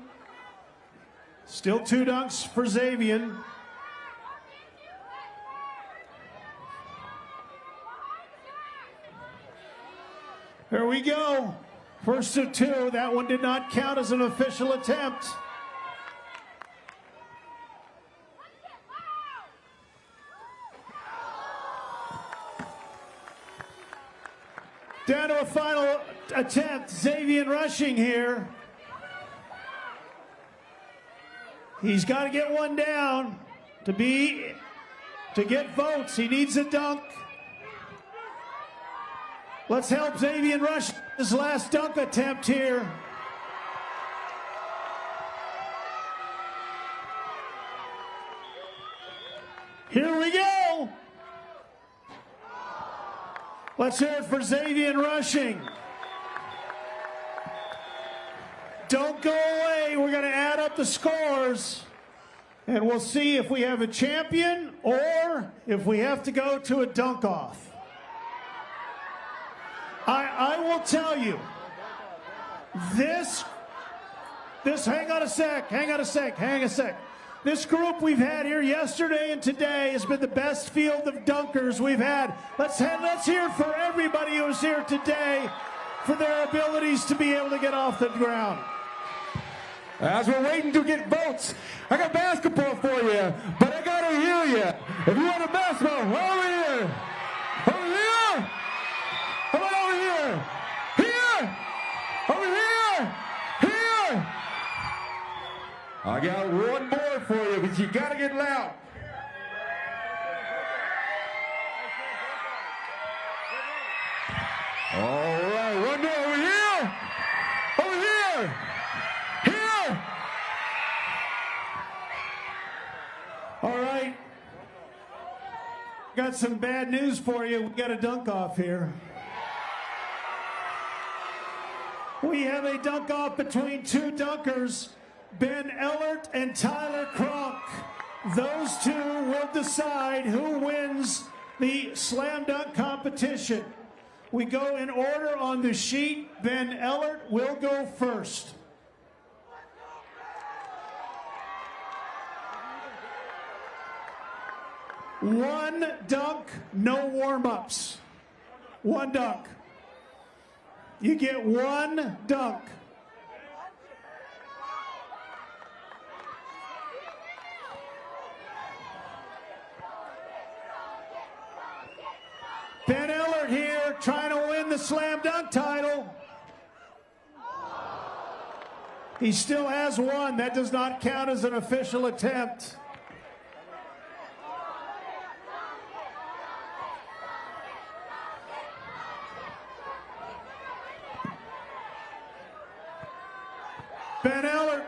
S5: Still 2 dunks for Xavier. Here we go. First of 2. That one did not count as an official attempt. Down to a final attempt. Xavier Rushing here. He's got to get one down to get votes. He needs a dunk. Let's help Xavier Rushing his last dunk attempt here. Here we go. Let's hear it for Xavier Rushing. Don't go away. We're going to add up the scores, and we'll see if we have a champion or if we have to go to a dunk-off. I will tell you, this, hang on a sec. This group we've had here yesterday and today has been the best field of dunkers we've had. Let's hear it for everybody who's here today for their abilities to be able to get off the ground.
S13: As we're waiting to get votes, I got basketball for you, but I gotta hear you. If you want a basketball, over here. Over here. Come on over here. Here. Over here. Here. I got one more for you, but you gotta get loud. All right, one more over here. Over here. Here.
S5: All right. Got some bad news for you. We got a dunk-off here. We have a dunk-off between two dunkers, Ben Ellert and Tyler Kronk. Those two will decide who wins the slam dunk competition. We go in order on the sheet. Ben Ellert will go first. One dunk, no warm-ups. One dunk. You get one dunk. Ben Ellert here trying to win the slam dunk title. He still has one. That does not count as an official attempt. Ben Ellert,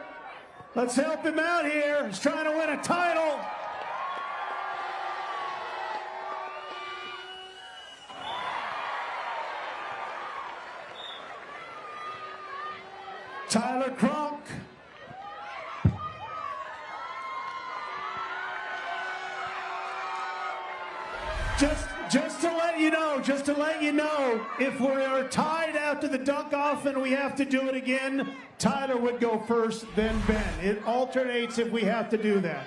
S5: let's help him out here. He's trying to win a title. Tyler Kronk. Just to let you know, if we are tied after the dunk off and we have to do it again, Tyler would go first, then Ben. It alternates if we have to do that.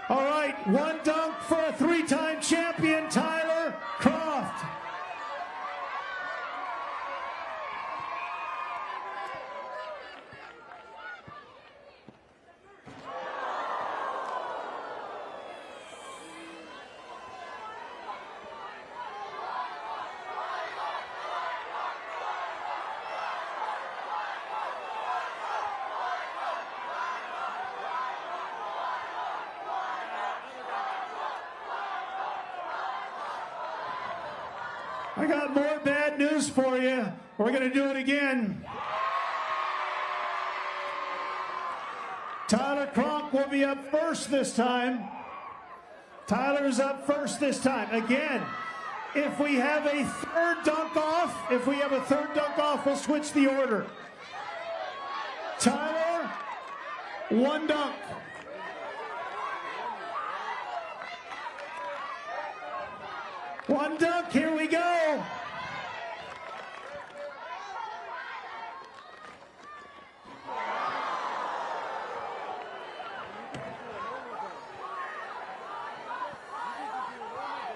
S5: All right, one dunk for a three-time champion, Tyler Croft. I got more bad news for you. We're going to do it again. Tyler Kronk will be up first this time. Tyler's up first this time. Again, if we have a third dunk off, we'll switch the order. Tyler, one dunk. One dunk, here we go.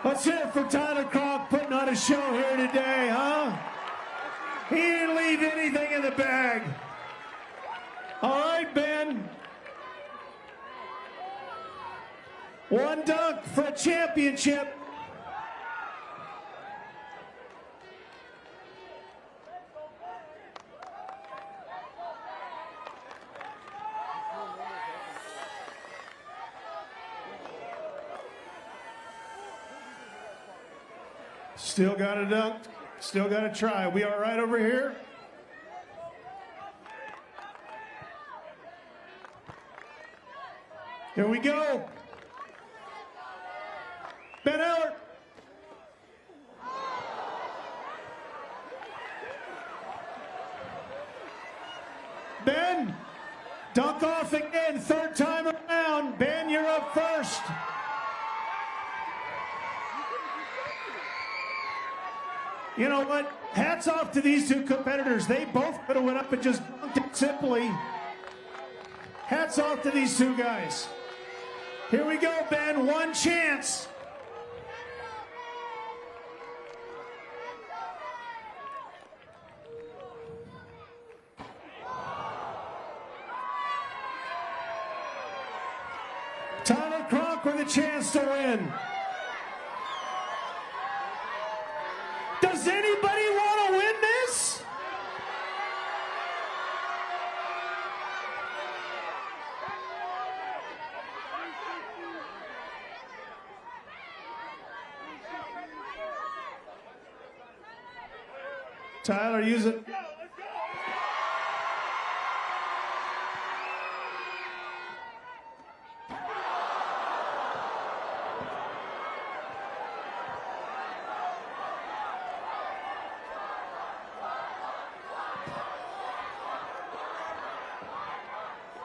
S5: Let's hear it for Tyler Kronk putting on a show here today, huh? He didn't leave anything in the bag. All right, Ben. One dunk for a championship. Still got a dunk, still got to try. We all right over here? Here we go. Ben Eller. Ben, dunk off again, third time around. Ben, you're up first. You know what? Hats off to these two competitors. They both could have went up and just dunked it simply. Hats off to these two guys. Here we go, Ben. One chance. Tyler Cronk with a chance to win. Does anybody want to win this? Tyler, use it.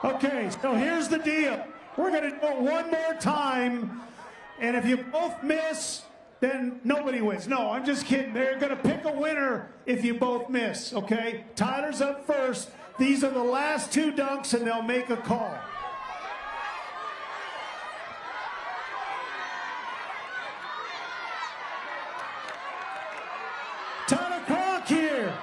S5: Okay, so here's the deal. We're going to do it one more time, and if you both miss, then nobody wins. No, I'm just kidding. They're going to pick a winner if you both miss, okay? Tyler's up first. These are the last two dunks, and they'll make a call. Tyler Cronk here.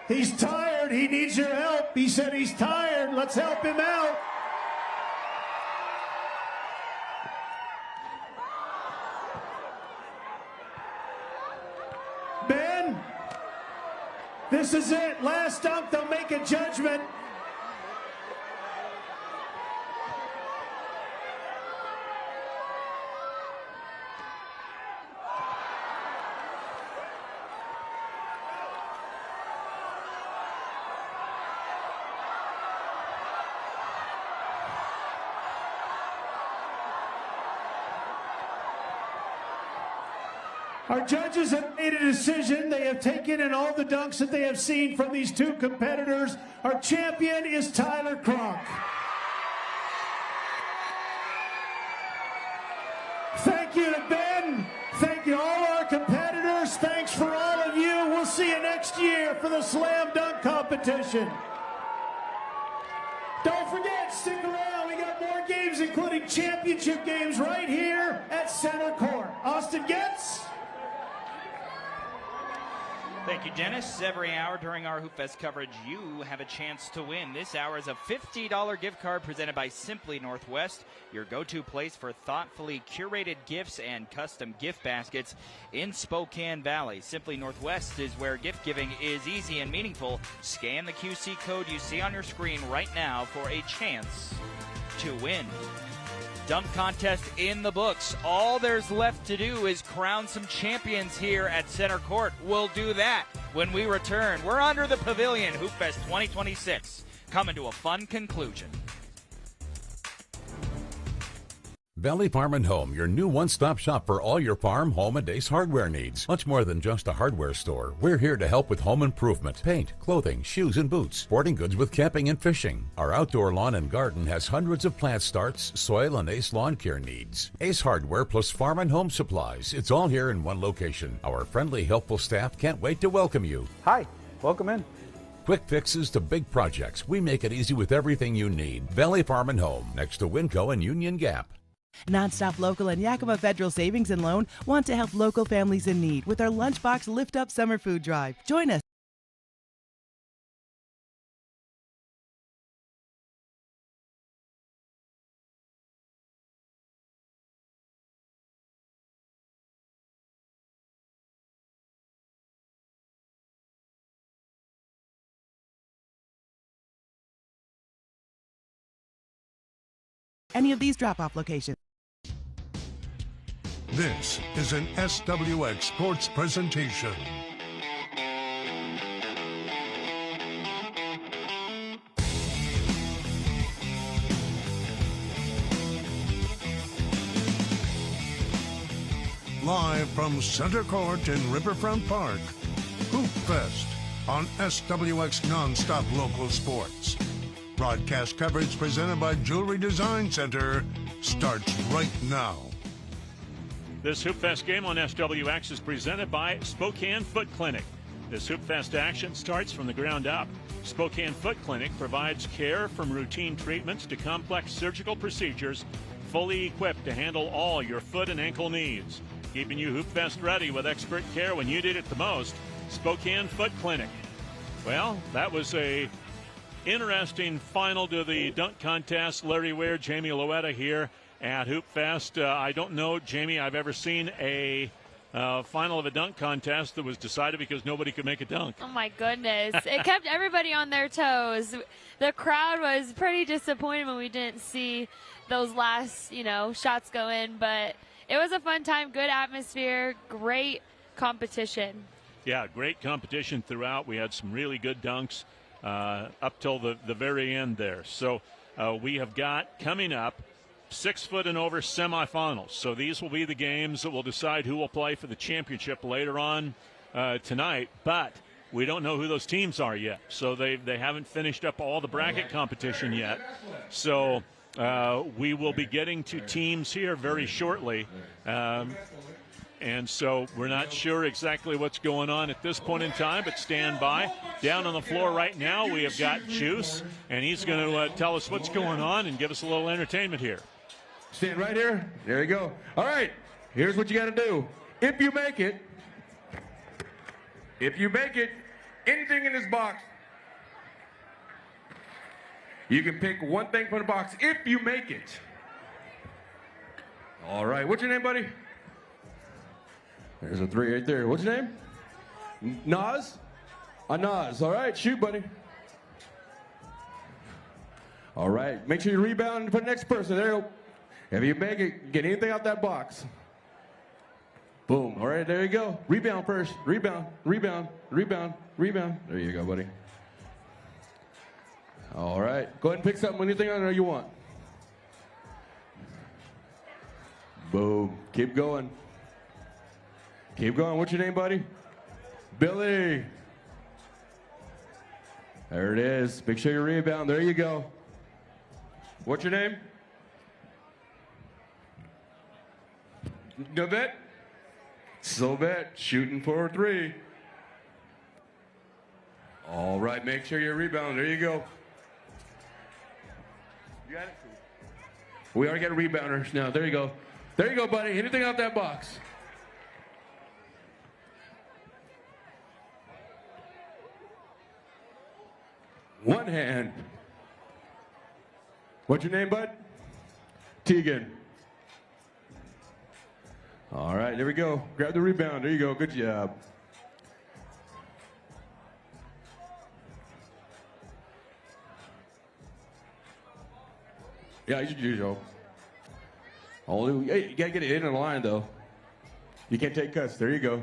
S5: He's tired. He needs your help. He said he's tired. Let's help him out. Ben, this is it. Last dunk. They'll make a judgment. Our judges have made a decision. They have taken in all the dunks that they have seen from these two competitors. Our champion is Tyler Cronk. Thank you to Ben. Thank you to all our competitors. Thanks for all of you. We'll see you next year for the slam dunk competition. Don't forget, stick around. We got more games, including championship games, right here at center court. Austin Getz.
S7: Thank you, Dennis. Every hour during our Hoop Fest coverage, you have a chance to win. This hour is a $50 gift card presented by Simply Northwest, your go-to place for thoughtfully curated gifts and custom gift baskets in Spokane Valley. Simply Northwest is where gift giving is easy and meaningful. Scan the QC code you see on your screen right now for a chance to win. Dunk contest in the books. All there's left to do is crown some champions here at center court. We'll do that when we return. We're under the pavilion, Hoop Fest 2026, coming to a fun conclusion.
S15: Valley Farm and Home, your new one-stop shop for all your farm, home, and Ace Hardware needs. Much more than just a hardware store. We're here to help with home improvement, paint, clothing, shoes and boots, sporting goods with camping and fishing. Our outdoor lawn and garden has hundreds of plant starts, soil, and Ace lawn care needs. Ace Hardware plus farm and home supplies. It's all here in one location. Our friendly, helpful staff can't wait to welcome you.
S16: Hi, welcome in.
S15: Quick fixes to big projects. We make it easy with everything you need. Valley Farm and Home, next to Winco and Union Gap.
S2: Nonstop Local and Yakima Federal Savings and Loan want to help local families in need with our Lunchbox Lift Up Summer Food Drive. Join us. Any of these drop-off locations.
S18: This is an SWX Sports presentation. Live from Center Court in Riverfront Park, Hoop Fest on SWX Nonstop Local Sports. Broadcast coverage presented by Jewelry Design Center starts right now.
S24: This Hoop Fest game on SWX is presented by Spokane Foot Clinic. This Hoop Fest action starts from the ground up. Spokane Foot Clinic provides care from routine treatments to complex surgical procedures, fully equipped to handle all your foot and ankle needs. Keeping you Hoop Fest ready with expert care when you need it the most. Spokane Foot Clinic. Well, that was a interesting final to the dunk contest. Larry Weir, Jamie Loetta here at Hoop Fest. I don't know, Jamie, I've ever seen a final of a dunk contest that was decided because nobody could make a dunk.
S26: Oh, my goodness. It kept everybody on their toes. The crowd was pretty disappointed when we didn't see those last, shots go in. But it was a fun time, good atmosphere, great competition.
S24: Yeah, great competition throughout. We had some really good dunks up till the very end there. So we have got coming up 6 foot and over semifinals. So these will be the games that will decide who will play for the championship later on tonight. But we don't know who those teams are yet. So they haven't finished up all the bracket competition yet. So we will be getting to teams here very shortly. And so we're not sure exactly what's going on at this point in time, but stand by. Down on the floor right now, we have got Juice, and he's going to tell us what's going on and give us a little entertainment here.
S13: Stand right here. There you go. All right, here's what you got to do. If you make it, anything in this box, you can pick one thing from the box if you make it. All right, what's your name, buddy? There's a 3 right there. What's your name? Nas? Nas. All right, shoot, buddy. All right, make sure you rebound for the next person. There you go. If you make it, get anything out that box. Boom. All right, there you go. Rebound first. Rebound, rebound, rebound, rebound. There you go, buddy. All right, go ahead and pick something, anything on there you want. Boom. Keep going. Keep going. What's your name, buddy? Billy. There it is. Make sure you rebound. There you go. What's your name? Novette. Sylvette. Shooting for 3. All right. Make sure you rebound. There you go. You got it? We already got a rebounder now. There you go. There you go, buddy. Anything out that box? One hand. What's your name, bud? Tegan. All right, there we go. Grab the rebound. There you go. Good job. Yeah, you should do so. Hey, you gotta get it in the line, though. You can't take cuts. There you go.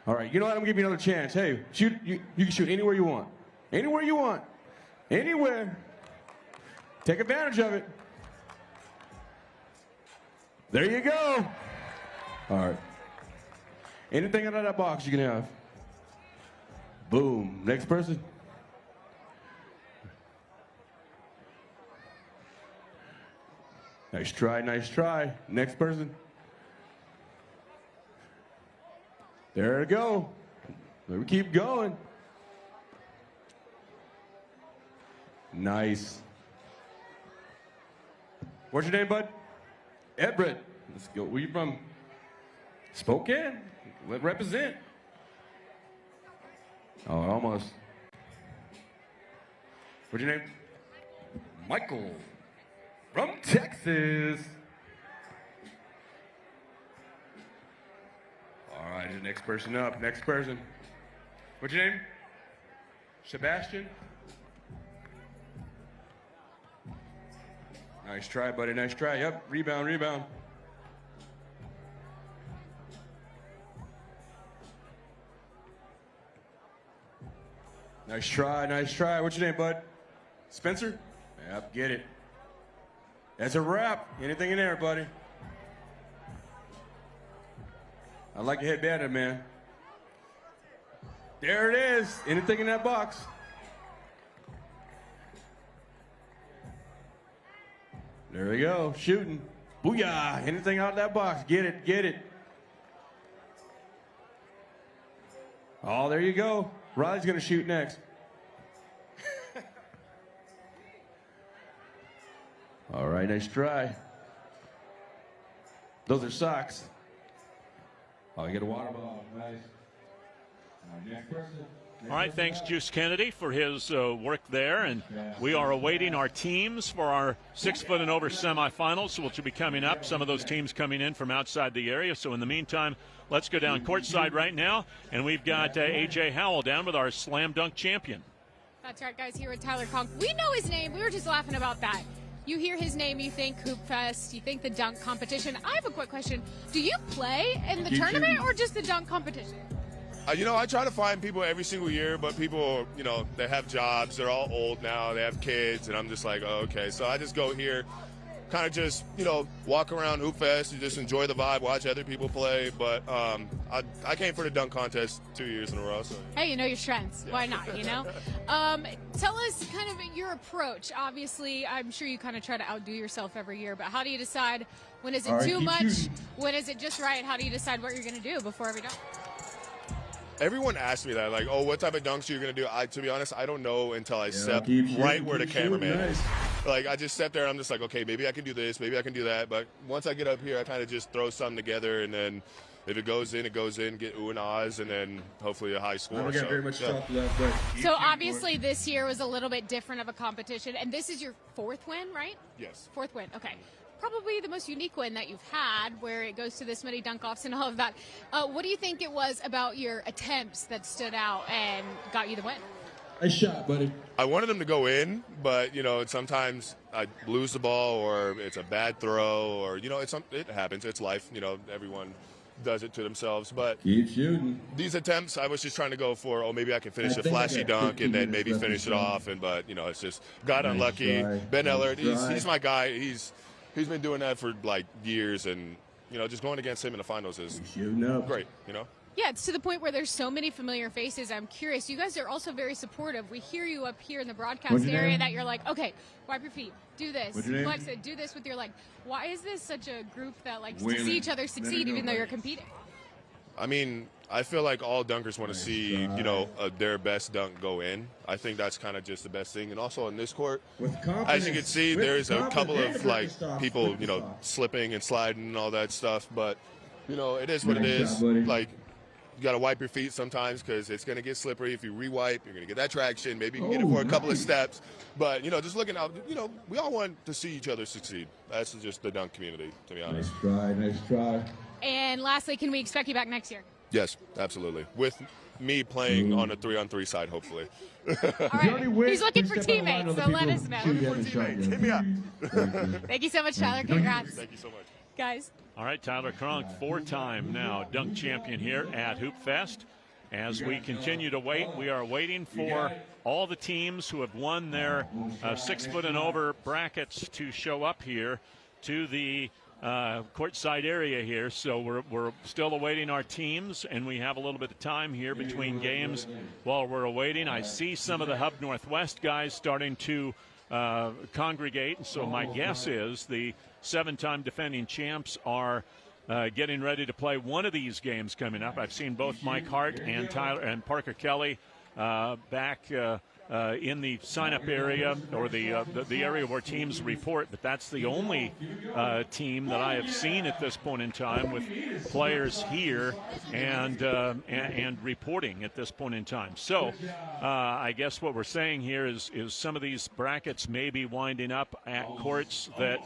S13: All right, you know what? I'm gonna give you another chance. Hey, shoot. You can shoot anywhere you want. Anywhere you want. Anywhere. Take advantage of it. There you go. All right. Anything out of that box you can have. Boom. Next person. Nice try, nice try. Next person. There we go. There we keep going. Nice. What's your name, bud? Everett. Let's go. Where you from? Spokane. Let represent. Oh, almost. What's your name? Michael. From Texas. All right, the next person up. Next person. What's your name? Sebastian. Nice try, buddy. Nice try. Yep. Rebound, rebound. Nice try, nice try. What's your name, bud? Spencer? Yep, get it. That's a wrap. Anything in there, buddy? I like your headband, man. There it is. Anything in that box? There we go. Shooting. Booyah. Anything out of that box? Get it, get it. Oh, there you go. Riley's going to shoot next. All right, nice try. Those are socks. Oh, you get a water bottle. Nice.
S24: All right, thanks, Juice Kennedy, for his work there. And we are awaiting our teams for our 6 foot and over semifinals, which will be coming up. Some of those teams coming in from outside the area. So in the meantime, let's go down courtside right now. And we've got A.J. Howell down with our slam dunk champion.
S8: That's right, guys, here with Tyler Conk. We know his name. We were just laughing about that. You hear his name, you think Hoop Fest, you think the dunk competition. I have a quick question. Do you play in the tournament or just the dunk competition?
S6: You know, I try to find people every single year, but people, you know, they have jobs. They're all old now. They have kids, and I'm just like, oh, okay. So I just go here, kind of just, you know, walk around Hoop Fest and just enjoy the vibe, watch other people play. But I came for the dunk contest 2 years in a row. So.
S8: Hey, you know your strengths. Why not, you know? Tell us kind of your approach. Obviously, I'm sure you kind of try to outdo yourself every year, but how do you decide when is it too much? When is it just right? How do you decide what you're going to do before every dunk?
S6: Everyone asks me that, like, oh, what type of dunks are you going to do? To be honest, I don't know until I step right where the cameraman is. Like, I just step there, and I'm just like, okay, maybe I can do this, maybe I can do that. But once I get up here, I kind of just throw something together, and then if it goes in, get ooh and ahs, and then hopefully a high score.
S13: I don't get very much stuff left.
S8: So obviously this year was a little bit different of a competition, and this is your 4th win, right?
S6: Yes.
S8: 4th win, okay. Probably the most unique win that you've had, where it goes to this many dunk-offs and all of that. What do you think it was about your attempts that stood out and got you the win?
S13: Nice shot, buddy.
S6: I wanted them to go in, but, you know, sometimes I lose the ball or it's a bad throw or, you know, it happens. It's life. You know, everyone does it to themselves. But
S13: keep shooting.
S6: These attempts, I was just trying to go for, oh, maybe I can finish a flashy dunk and then maybe finish it off. But, you know, it's just got unlucky. Ben Ellard, he's my guy. He's been doing that for, like, years. And, you know, just going against him in the finals is great, you know?
S8: Yeah, it's to the point where there's so many familiar faces. I'm curious. You guys are also very supportive. We hear you up here in the broadcast area that you're like, okay, wipe your feet, do this, flex it, do this with your leg. Why is this such a group that likes to see each other succeed even though you're competing?
S6: I mean, I feel like all dunkers want to see, you know, their best dunk go in. I think that's kind of just the best thing. And also on this court, as you can see, there's a couple of, like, people, you know, slipping and sliding and all that stuff. But, you know, it is what it is. Like, you got to wipe your feet sometimes because it's going to get slippery. If you re-wipe, you're going to get that traction. Maybe you can get it for a couple of steps. But, you know, just looking out, you know, we all want to see each other succeed. That's just the dunk community, to be honest.
S13: Nice try.
S8: And lastly, can we expect you back next year?
S6: Yes, absolutely. With me playing on a 3-on-3 side, hopefully.
S8: All right. He's looking for teammates, so let us know.
S6: Hit me up.
S8: Thank you so much, Tyler. Congrats.
S6: Thank you so much.
S8: Guys.
S24: All right, Tyler Cronk, 4-time now dunk champion here at Hoop Fest. As we continue to wait, we are waiting for all the teams who have won their 6 foot and over brackets to show up here to the courtside area here. So we're still awaiting our teams, and we have a little bit of time here between games while we're awaiting. I see some of the Hub Northwest guys starting to congregate, and so my guess is the 7-time defending champs are getting ready to play one of these games coming up. I've seen both Mike Hart and Parker Kelly back in the sign-up area, or the area where teams report, but that's the only team that I have seen at this point in time with players here and reporting at this point in time. So I guess what we're saying here is some of these brackets may be winding up at courts that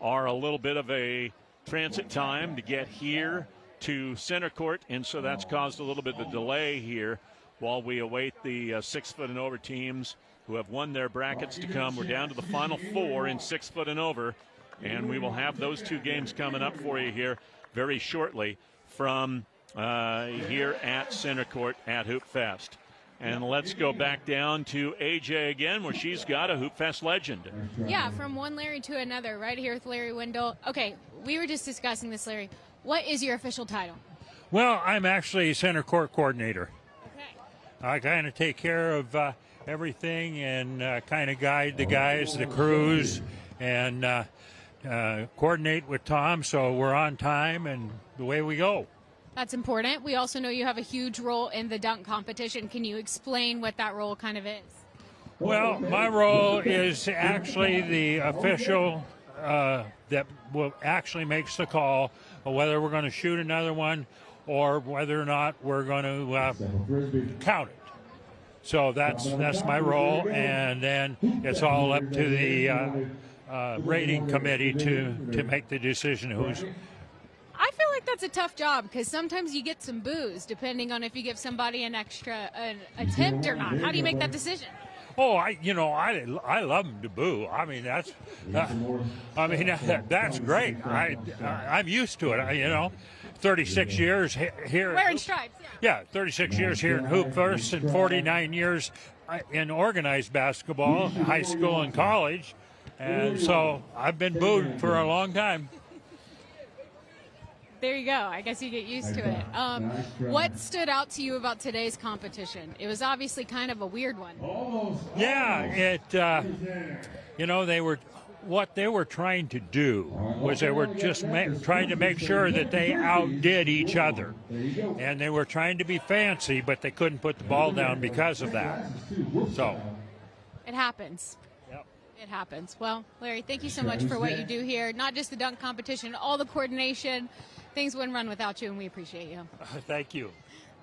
S24: are a little bit of a transit time to get here to center court, and so that's caused a little bit of delay here while we await the 6 foot and over teams who have won their brackets to come. We're down to the final 4 in 6 foot and over, and we will have those 2 games coming up for you here very shortly from here at center court at Hoop Fest. And let's go back down to AJ again, where she's got a Hoop Fest legend.
S8: Yeah, from one Larry to another, right here with Larry Wendell. Okay, we were just discussing this, Larry. What is your official title?
S1: Well, I'm actually center court coordinator.
S8: Okay.
S1: I kind of take care of everything and kind of guide the guys, the crews, and coordinate with Tom so we're on time and the way we go.
S8: That's important. We also know you have a huge role in the dunk competition. Can you explain what that role kind of is?
S1: Well, my role is actually the official that will actually makes the call of whether we're going to shoot another one or whether or not we're going to count it. So that's my role, and then it's all up to the rating committee to make the decision who's.
S8: I feel like that's a tough job because sometimes you get some boos depending on if you give somebody an attempt or not. How do you make that decision?
S1: Oh, I love them to boo. I mean that's great. I'm used to it. 36 years here.
S8: Wearing stripes.
S1: Yeah, 36 years here in Hoop Fest and 49 years in organized basketball, high school and college, and so I've been booed for a long time.
S8: There you go. I guess you get used to it. What stood out to you about today's competition? It was obviously kind of a weird one.
S1: Yeah, what they were trying to do was they were just trying to make sure that they outdid each other. And they were trying to be fancy, but they couldn't put the ball down because of that. So
S8: it happens. It happens. Well, Larry, thank you so much for what you do here. Not just the dunk competition, all the coordination. Things wouldn't run without you, and we appreciate you.
S1: Thank you.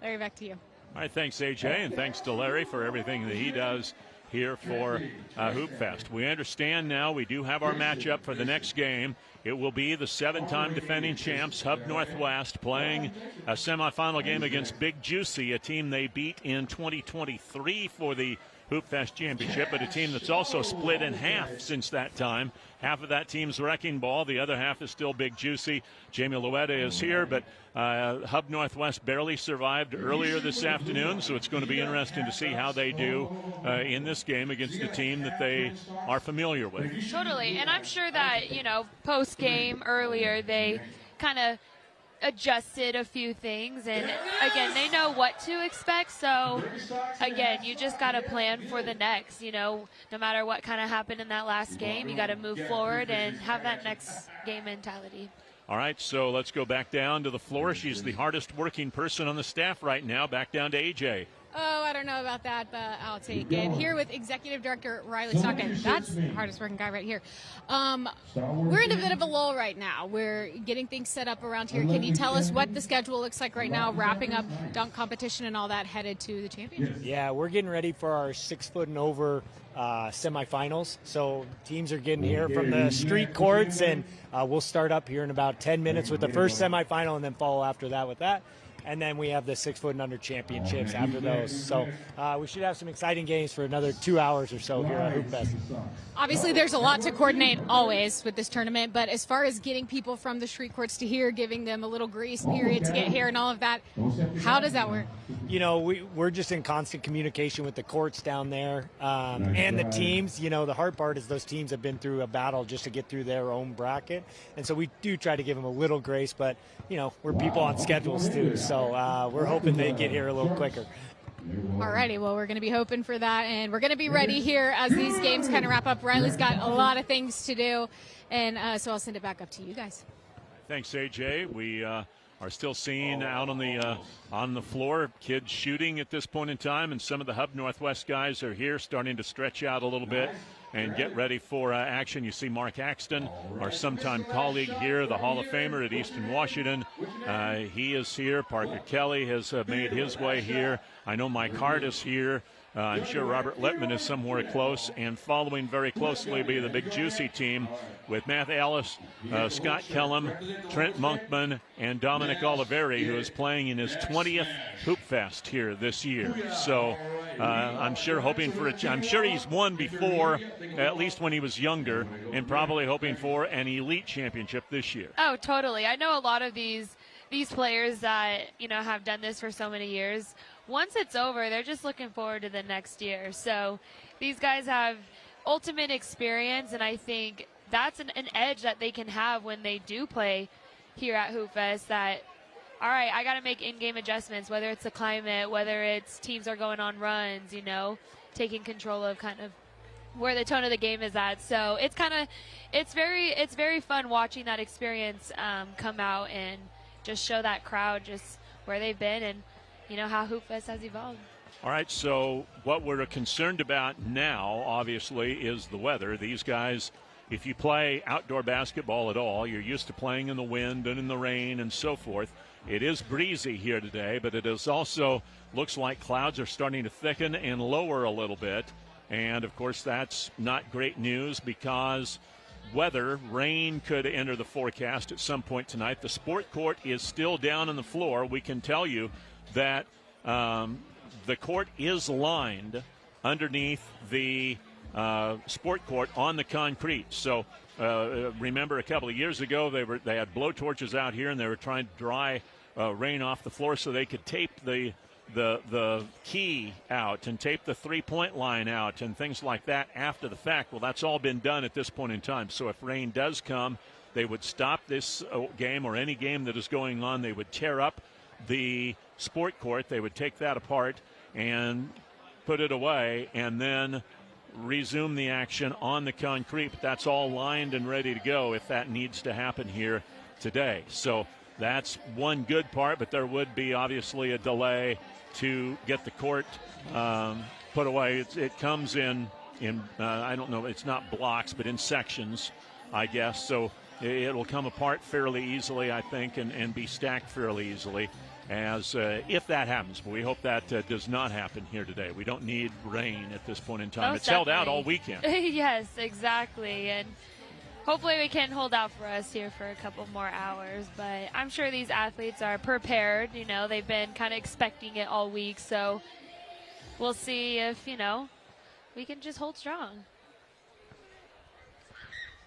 S8: Larry, back to you.
S24: All right, thanks, AJ, and thanks to Larry for everything that he does here for Hoop Fest. We understand now we do have our matchup for the next game. It will be the 7-time defending champs, Hub Northwest, playing a semifinal game against Big Juicy, a team they beat in 2023 for the Hoop Fest Championship, but a team that's also split in half since that time. Half of that team's Wrecking Ball. The other half is still Big Juicy. Jamie Luetta is here, but Hub Northwest barely survived earlier this afternoon, so it's going to be interesting to see how they do in this game against a team that they are familiar with.
S26: Totally, and I'm sure that, post-game earlier, they kind of adjusted a few things, and again, they know what to expect, so again, you just got to plan for the next. No matter what kind of happened in that last game, you got to move forward and have that next game mentality.
S24: All right, so let's go back down to the floor. She's the hardest working person on the staff right now. Back down to AJ.
S8: Oh, I don't know about that, but I'll take it. Here with Executive Director Riley Stockton. That's the hardest working guy right here. We're in a bit of a lull right now. We're getting things set up around here. Can you tell us what the schedule looks like right now, wrapping up dunk competition and all that, headed to the championship?
S16: Yeah, we're getting ready for our 6-foot and over semifinals. So teams are getting here from the street courts, and we'll start up here in about 10 minutes with the first semifinal and then follow after that with that. And then we have the 6-foot and under championships after those. So we should have some exciting games for another 2 hours or so here at Hoop Fest.
S8: Obviously, there's a lot to coordinate always with this tournament, but as far as getting people from the street courts to here, giving them a little grace period to get here and all of that, how does that work?
S16: We're just in constant communication with the courts down there and the teams. The hard part is those teams have been through a battle just to get through their own bracket. And so we do try to give them a little grace, but, we're people on schedules too. So we're hoping they get here a little quicker.
S8: Alrighty, well, we're going to be hoping for that, and we're going to be ready here as these games kind of wrap up. Riley's got a lot of things to do, and so I'll send it back up to you guys.
S24: Thanks, AJ. We are still seeing out on the floor kids shooting at this point in time, and some of the Hub Northwest guys are here starting to stretch out a little bit and get ready for action. You see Mark Axton, our sometime colleague here, the Hall of Famer at Eastern Washington. He is here. Parker Kelly has made his way here. I know Mike Hart is here. I'm sure Robert Littman is somewhere close, and following very closely be the Big Juicy team with Matt Ellis, Scott Kellum, Trent Monkman, and Dominic Oliveri, who is playing in his 20th Hoop Fest here this year. So I'm sure hoping for I'm sure he's won before, at least when he was younger, and probably hoping for an elite championship this year.
S26: Oh, totally. I know a lot of these these players that, have done this for so many years, once it's over, they're just looking forward to the next year. So these guys have ultimate experience, and I think that's an edge that they can have when they do play here at Hoop Fest, that, all right, I got to make in-game adjustments, whether it's the climate, whether it's teams are going on runs, taking control of kind of where the tone of the game is at. So it's very fun watching that experience come out and just show that crowd just where they've been and, how Hoop Fest has evolved.
S24: All right, so what we're concerned about now, obviously, is the weather. These guys, if you play outdoor basketball at all, you're used to playing in the wind and in the rain and so forth. It is breezy here today, but it is also looks like clouds are starting to thicken and lower a little bit. And, of course, that's not great news because rain could enter the forecast at some point tonight. The sport court is still down on the floor. We can tell you that the court is lined underneath the sport court on the concrete. So remember a couple of years ago they had blowtorches out here and they were trying to dry rain off the floor so they could tape the key out and tape the three-point line out and things like that after the fact. Well, that's all been done at this point in time. So if rain does come, they would stop this game or any game that is going on. They would tear up the sport court. They would take that apart and put it away and then resume the action on the concrete. But that's all lined and ready to go if that needs to happen here today. So that's one good part, but there would be obviously a delay to get the court put away. It comes in I don't know, it's not blocks, but in sections, I guess. So it'll come apart fairly easily, I think, and be stacked fairly easily as if that happens. But we hope that does not happen here today. We don't need rain at this point in time. It's held out all weekend.
S26: Yes, exactly. And hopefully we can hold out for us here for a couple more hours. But I'm sure these athletes are prepared. They've been kind of expecting it all week. So we'll see if, we can just hold strong.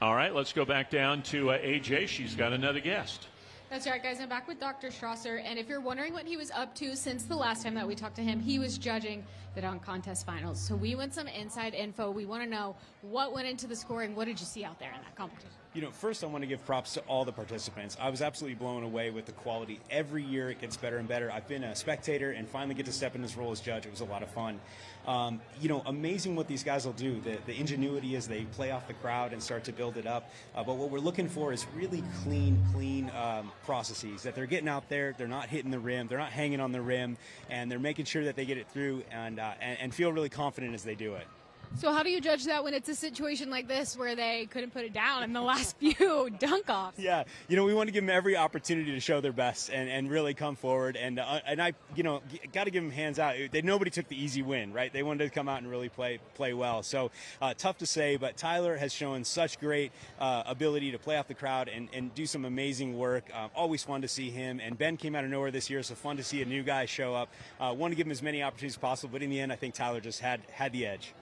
S24: All right, let's go back down to AJ. She's got another guest.
S8: That's right, guys. I'm back with Dr. Strasser, and if you're wondering what he was up to since the last time that we talked to him, he was judging the dunk contest finals. So we want some inside info. We want to know what went into the scoring. What did you see out there in that competition?
S22: First I want to give props to all the participants. I was absolutely blown away with the quality. Every year it gets better and better. I've been a spectator and finally get to step in this role as judge. It was a lot of fun. Amazing what these guys will do. The ingenuity as they play off the crowd and start to build it up. But what we're looking for is really clean processes, that they're getting out there, they're not hitting the rim, they're not hanging on the rim, and they're making sure that they get it through and feel really confident as they do it.
S8: So how do you judge that when it's a situation like this where they couldn't put it down in the last few dunk-offs?
S22: Yeah, we want to give them every opportunity to show their best and really come forward. And I, got to give them hands out. Nobody took the easy win, right? They wanted to come out and really play well. So tough to say, but Tyler has shown such great ability to play off the crowd and do some amazing work. Always fun to see him. And Ben came out of nowhere this year, so fun to see a new guy show up. Want to give him as many opportunities as possible, but in the end, I think Tyler just had the edge.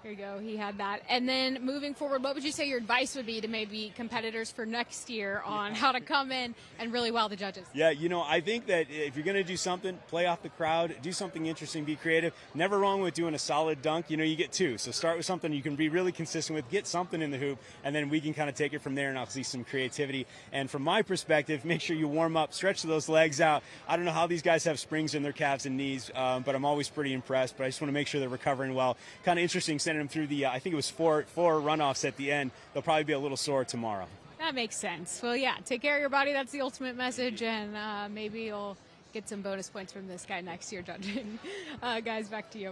S8: Here you go. He had that. And then moving forward, what would you say your advice would be to maybe competitors for next year on how to come in and really wow the judges?
S22: Yeah, I think that if you're going to do something, play off the crowd, do something interesting, be creative. Never wrong with doing a solid dunk. You get two. So start with something you can be really consistent with, get something in the hoop, and then we can kind of take it from there and I'll see some creativity. And from my perspective, make sure you warm up, stretch those legs out. I don't know how these guys have springs in their calves and knees, but I'm always pretty impressed. But I just want to make sure they're recovering well. Kind of interesting sending them through the, I think it was four runoffs at the end. They'll probably be a little sore tomorrow.
S8: That makes sense. Well, yeah, take care of your body. That's the ultimate message, and maybe you'll get some bonus points from this guy next year judging. Guys, back to you.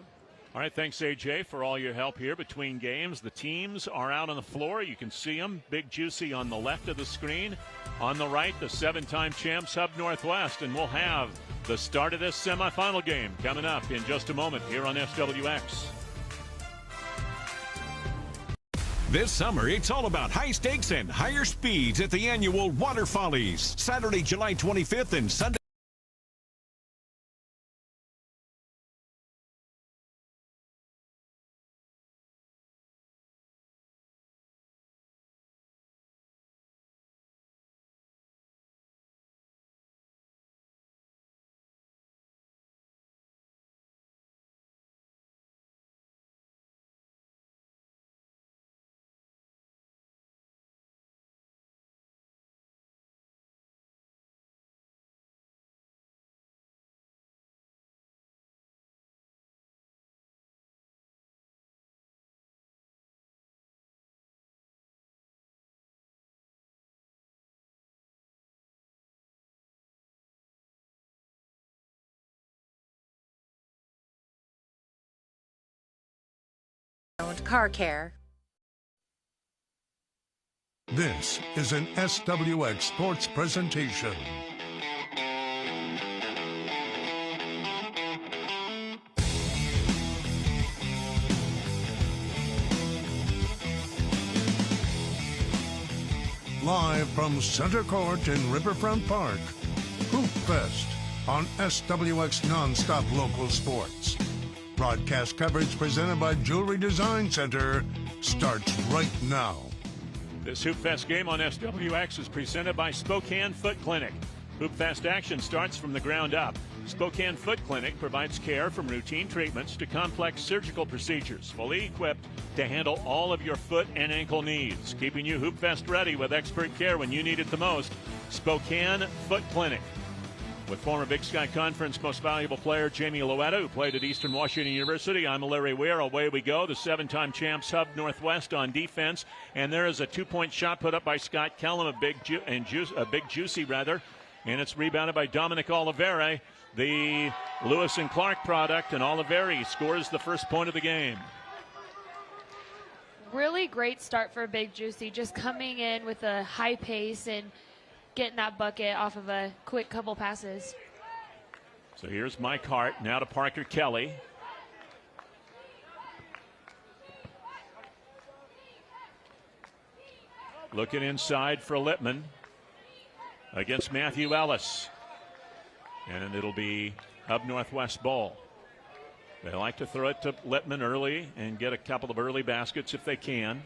S24: All right, thanks, AJ, for all your help here between games. The teams are out on the floor. You can see them. Big Juicy on the left of the screen. On the right, the 7-time champs, Hub Northwest. And we'll have the start of this semifinal game coming up in just a moment here on SWX.
S11: This summer, it's all about high stakes and higher speeds at the annual Water Follies, Saturday, July 25th and Sunday.
S14: Approved car care.
S18: This is an SWX Sports presentation. Live from Center Court in Riverfront Park, Hoop Fest on SWX Nonstop Local Sports. Broadcast coverage presented by Jewelry Design Center starts right now.
S24: This Hoop Fest game on SWX is presented by Spokane Foot Clinic. Hoop Fest action starts from the ground up. Spokane Foot Clinic provides care from routine treatments to complex surgical procedures, fully equipped to handle all of your foot and ankle needs, keeping you Hoop Fest ready with expert care when you need it the most. Spokane Foot Clinic. With former Big Sky Conference Most Valuable Player Jamie Loetta, who played at Eastern Washington University, I'm Larry Weir. Away we go. The 7-time champs Hub Northwest on defense, and there is a 2-point shot put up by Scott Kellum, a big juicy, and it's rebounded by Dominic Oliveri, the Lewis and Clark product, and Oliveri scores the first point of the game.
S26: Really great start for Big Juicy, just coming in with a high pace and getting that bucket off of a quick couple passes.
S24: So here's Mike Hart, now to Parker Kelly. Looking inside for Littman against Matthew Ellis. And it'll be Hub Northwest ball. They like to throw it to Littman early and get a couple of early baskets if they can,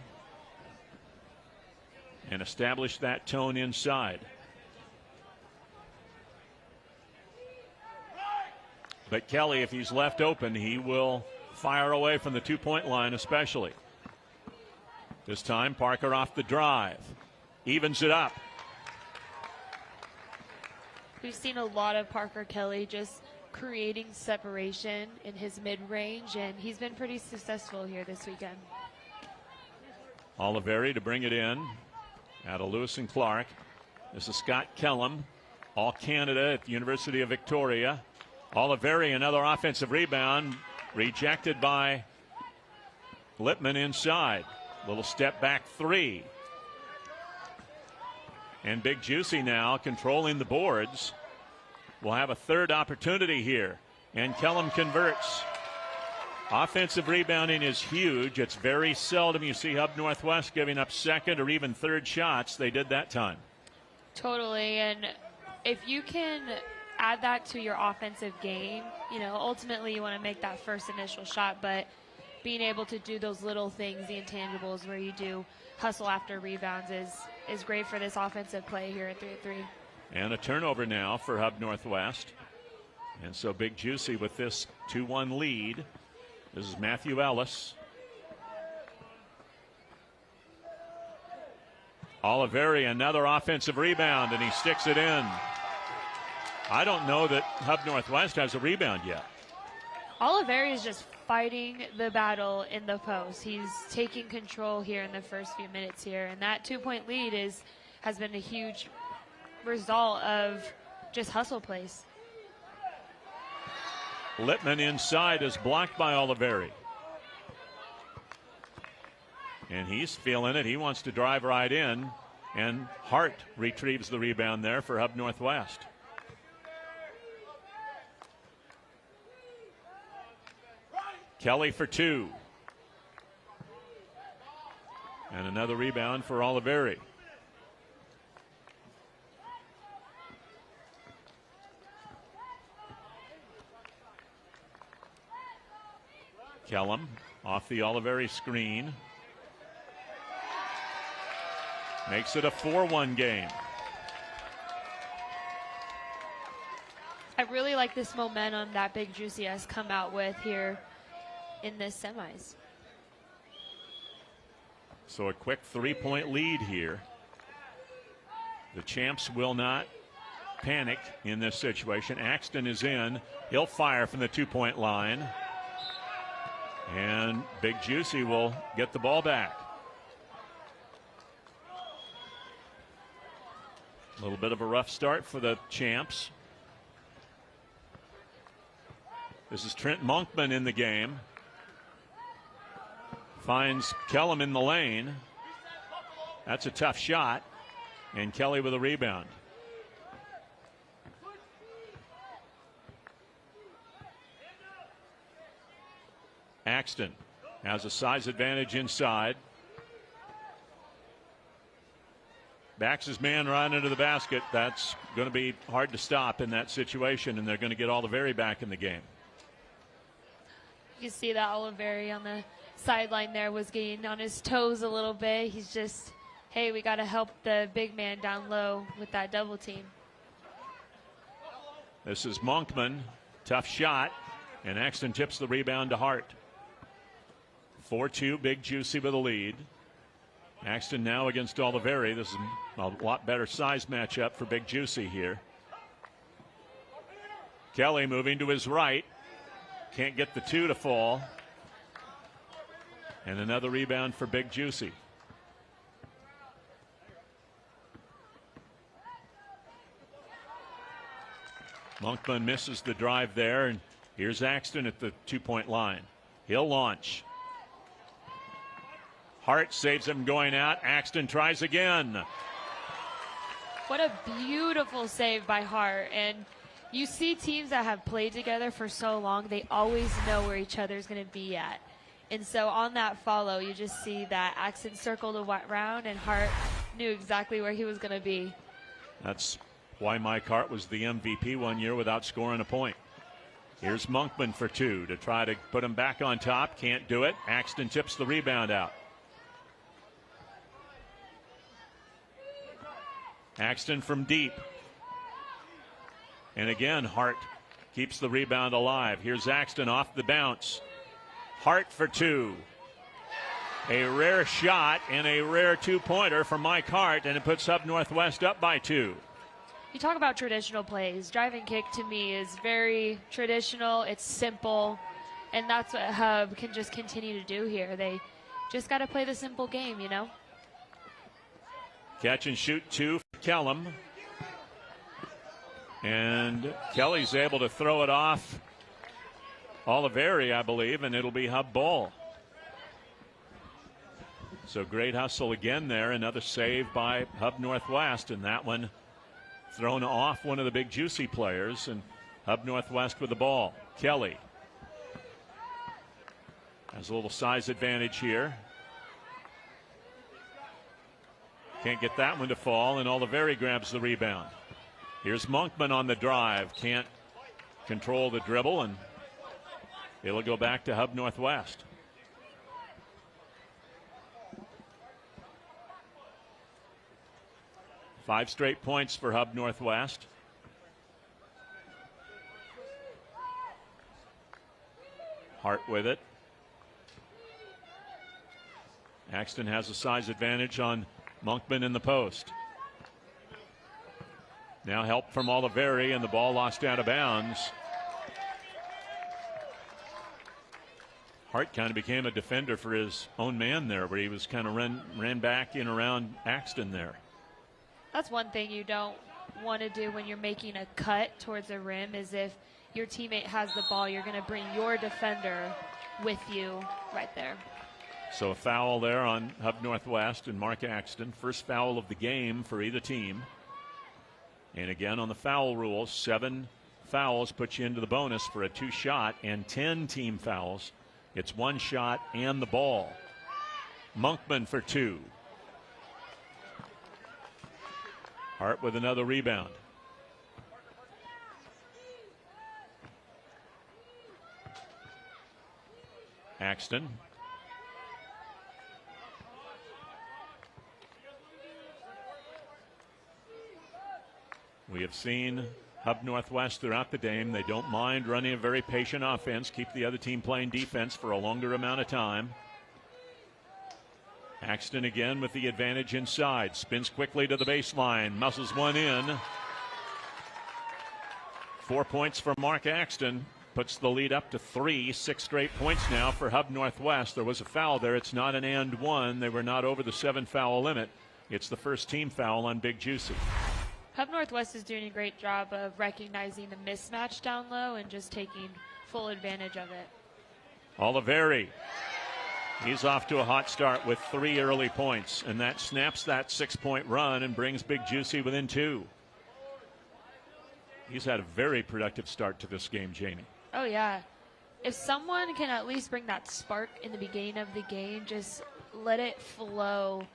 S24: and establish that tone inside. But Kelly, if he's left open, he will fire away from the 2-point line especially. This time Parker off the drive. Evens it up.
S26: We've seen a lot of Parker Kelly just creating separation in his mid-range, and he's been pretty successful here this weekend.
S24: Oliveri to bring it in out of Lewis and Clark. This is Scott Kellum, All-Canada at the University of Victoria. Oliveri, another offensive rebound, rejected by Littman inside. Little step back three. And Big Juicy now controlling the boards. We'll have a third opportunity here. And Kellum converts. Offensive rebounding is huge. It's very seldom you see Hub Northwest giving up second or even third shots. They did that time.
S26: Totally. And if you can add that to your offensive game, you know, ultimately you want to make that first initial shot, but being able to do those little things, the intangibles where you do hustle after rebounds is great for this offensive play here at 3-3.
S24: And a turnover now for Hub Northwest. And so Big Juicy with this 2-1 lead. This is Matthew Ellis. Oliveri, another offensive rebound, and he sticks it in. I don't know that Hub Northwest has a rebound yet.
S26: Oliveri is just fighting the battle in the post. He's taking control here in the first few minutes here, and that 2-point lead has been a huge result of just hustle plays.
S24: Littman inside is blocked by Oliveri. And he's feeling it. He wants to drive right in, and Hart retrieves the rebound there for Hub Northwest. Kelly for two. And another rebound for Oliveri. Kellum off the Oliveri screen. Makes it a 4-1 game.
S26: I really like this momentum that Big Juicy has come out with here in this semis.
S24: So a quick 3-point lead here. The champs will not panic in this situation. Axton is in. He'll fire from the 2-point line. And Big Juicy will get the ball back. A little bit of a rough start for the champs. This is Trent Monkman in the game finds Kellum in the lane. That's a tough shot. And Kelly with a rebound. Axton has a size advantage inside. Backs his man right into the basket. That's going to be hard to stop in that situation, and they're going to get Oliveri back in the game.
S26: You see that Oliveri on the sideline there was getting on his toes a little bit. He's just, hey, we got to help the big man down low with that double team.
S24: This is Monkman. Tough shot, and Axton tips the rebound to Hart. 4-2, Big Juicy with a lead. Axton now against Oliveri. This is a lot better size matchup for Big Juicy here. Kelly moving to his right. Can't get the two to fall. And another rebound for Big Juicy. Monkman misses the drive there, and here's Axton at the two-point line. He'll launch. Hart saves him going out. Axton tries again.
S26: What a beautiful save by Hart. And you see teams that have played together for so long, they always know where each other's going to be at. And so on that follow, you just see that Axton circled around and Hart knew exactly where he was going to be.
S24: That's why Mike Hart was the MVP one year without scoring a point. Here's Monkman for two to try to put him back on top. Can't do it. Axton tips the rebound out. Axton from deep. And again, Hart keeps the rebound alive. Here's Axton off the bounce. Hart for two. A rare shot and a rare two-pointer for Mike Hart, and it puts Hub Northwest up by two.
S26: You talk about traditional plays. Drive and kick to me is very traditional. It's simple, and that's what Hub can just continue to do here. They just got to play the simple game, you know?
S24: Catch and shoot two for Kellum. And Kelly's able to throw it off Oliveri, I believe, and it'll be Hub ball. So great hustle again there. Another save by Hub Northwest, and that one thrown off one of the Big Juicy players, and Hub Northwest with the ball. Kelly has a little size advantage here. Can't get that one to fall, and Oliveri grabs the rebound. Here's Monkman on the drive. Can't control the dribble, and it'll go back to Hub Northwest. Five straight points for Hub Northwest. Hart with it. Axton has a size advantage on Monkman in the post. Now help from Oliveri, and the ball lost out of bounds. Hart kind of became a defender for his own man there, where he was kind of ran back in around Axton there.
S26: That's one thing you don't want to do when you're making a cut towards the rim, is if your teammate has the ball, you're going to bring your defender with you right there.
S24: So a foul there on Hub Northwest and Mark Axton. First foul of the game for either team. And again, on the foul rules, 7 fouls put you into the bonus for a 2-shot, and 10 team fouls. It's 1 shot and the ball. Monkman for 2. Hart with another rebound. Axton. We have seen Hub Northwest throughout the game. They don't mind running a very patient offense, keep the other team playing defense for a longer amount of time. Axton again with the advantage inside. Spins quickly to the baseline. Muscles one in. 4 points for Mark Axton. Puts the lead up to 3. 6 straight points now for Hub Northwest. There was a foul there. It's not an and one. They were not over the 7-foul limit. It's the first team foul on Big Juicy.
S26: Hub Northwest is doing a great job of recognizing the mismatch down low and just taking full advantage of it.
S24: Oliveri He's off to a hot start with 3 early points, and that snaps that 6-point run and brings Big Juicy within 2. He's had a very productive start to this game, Jamie.
S26: Oh, yeah. If someone can at least bring that spark in the beginning of the game, just let it flow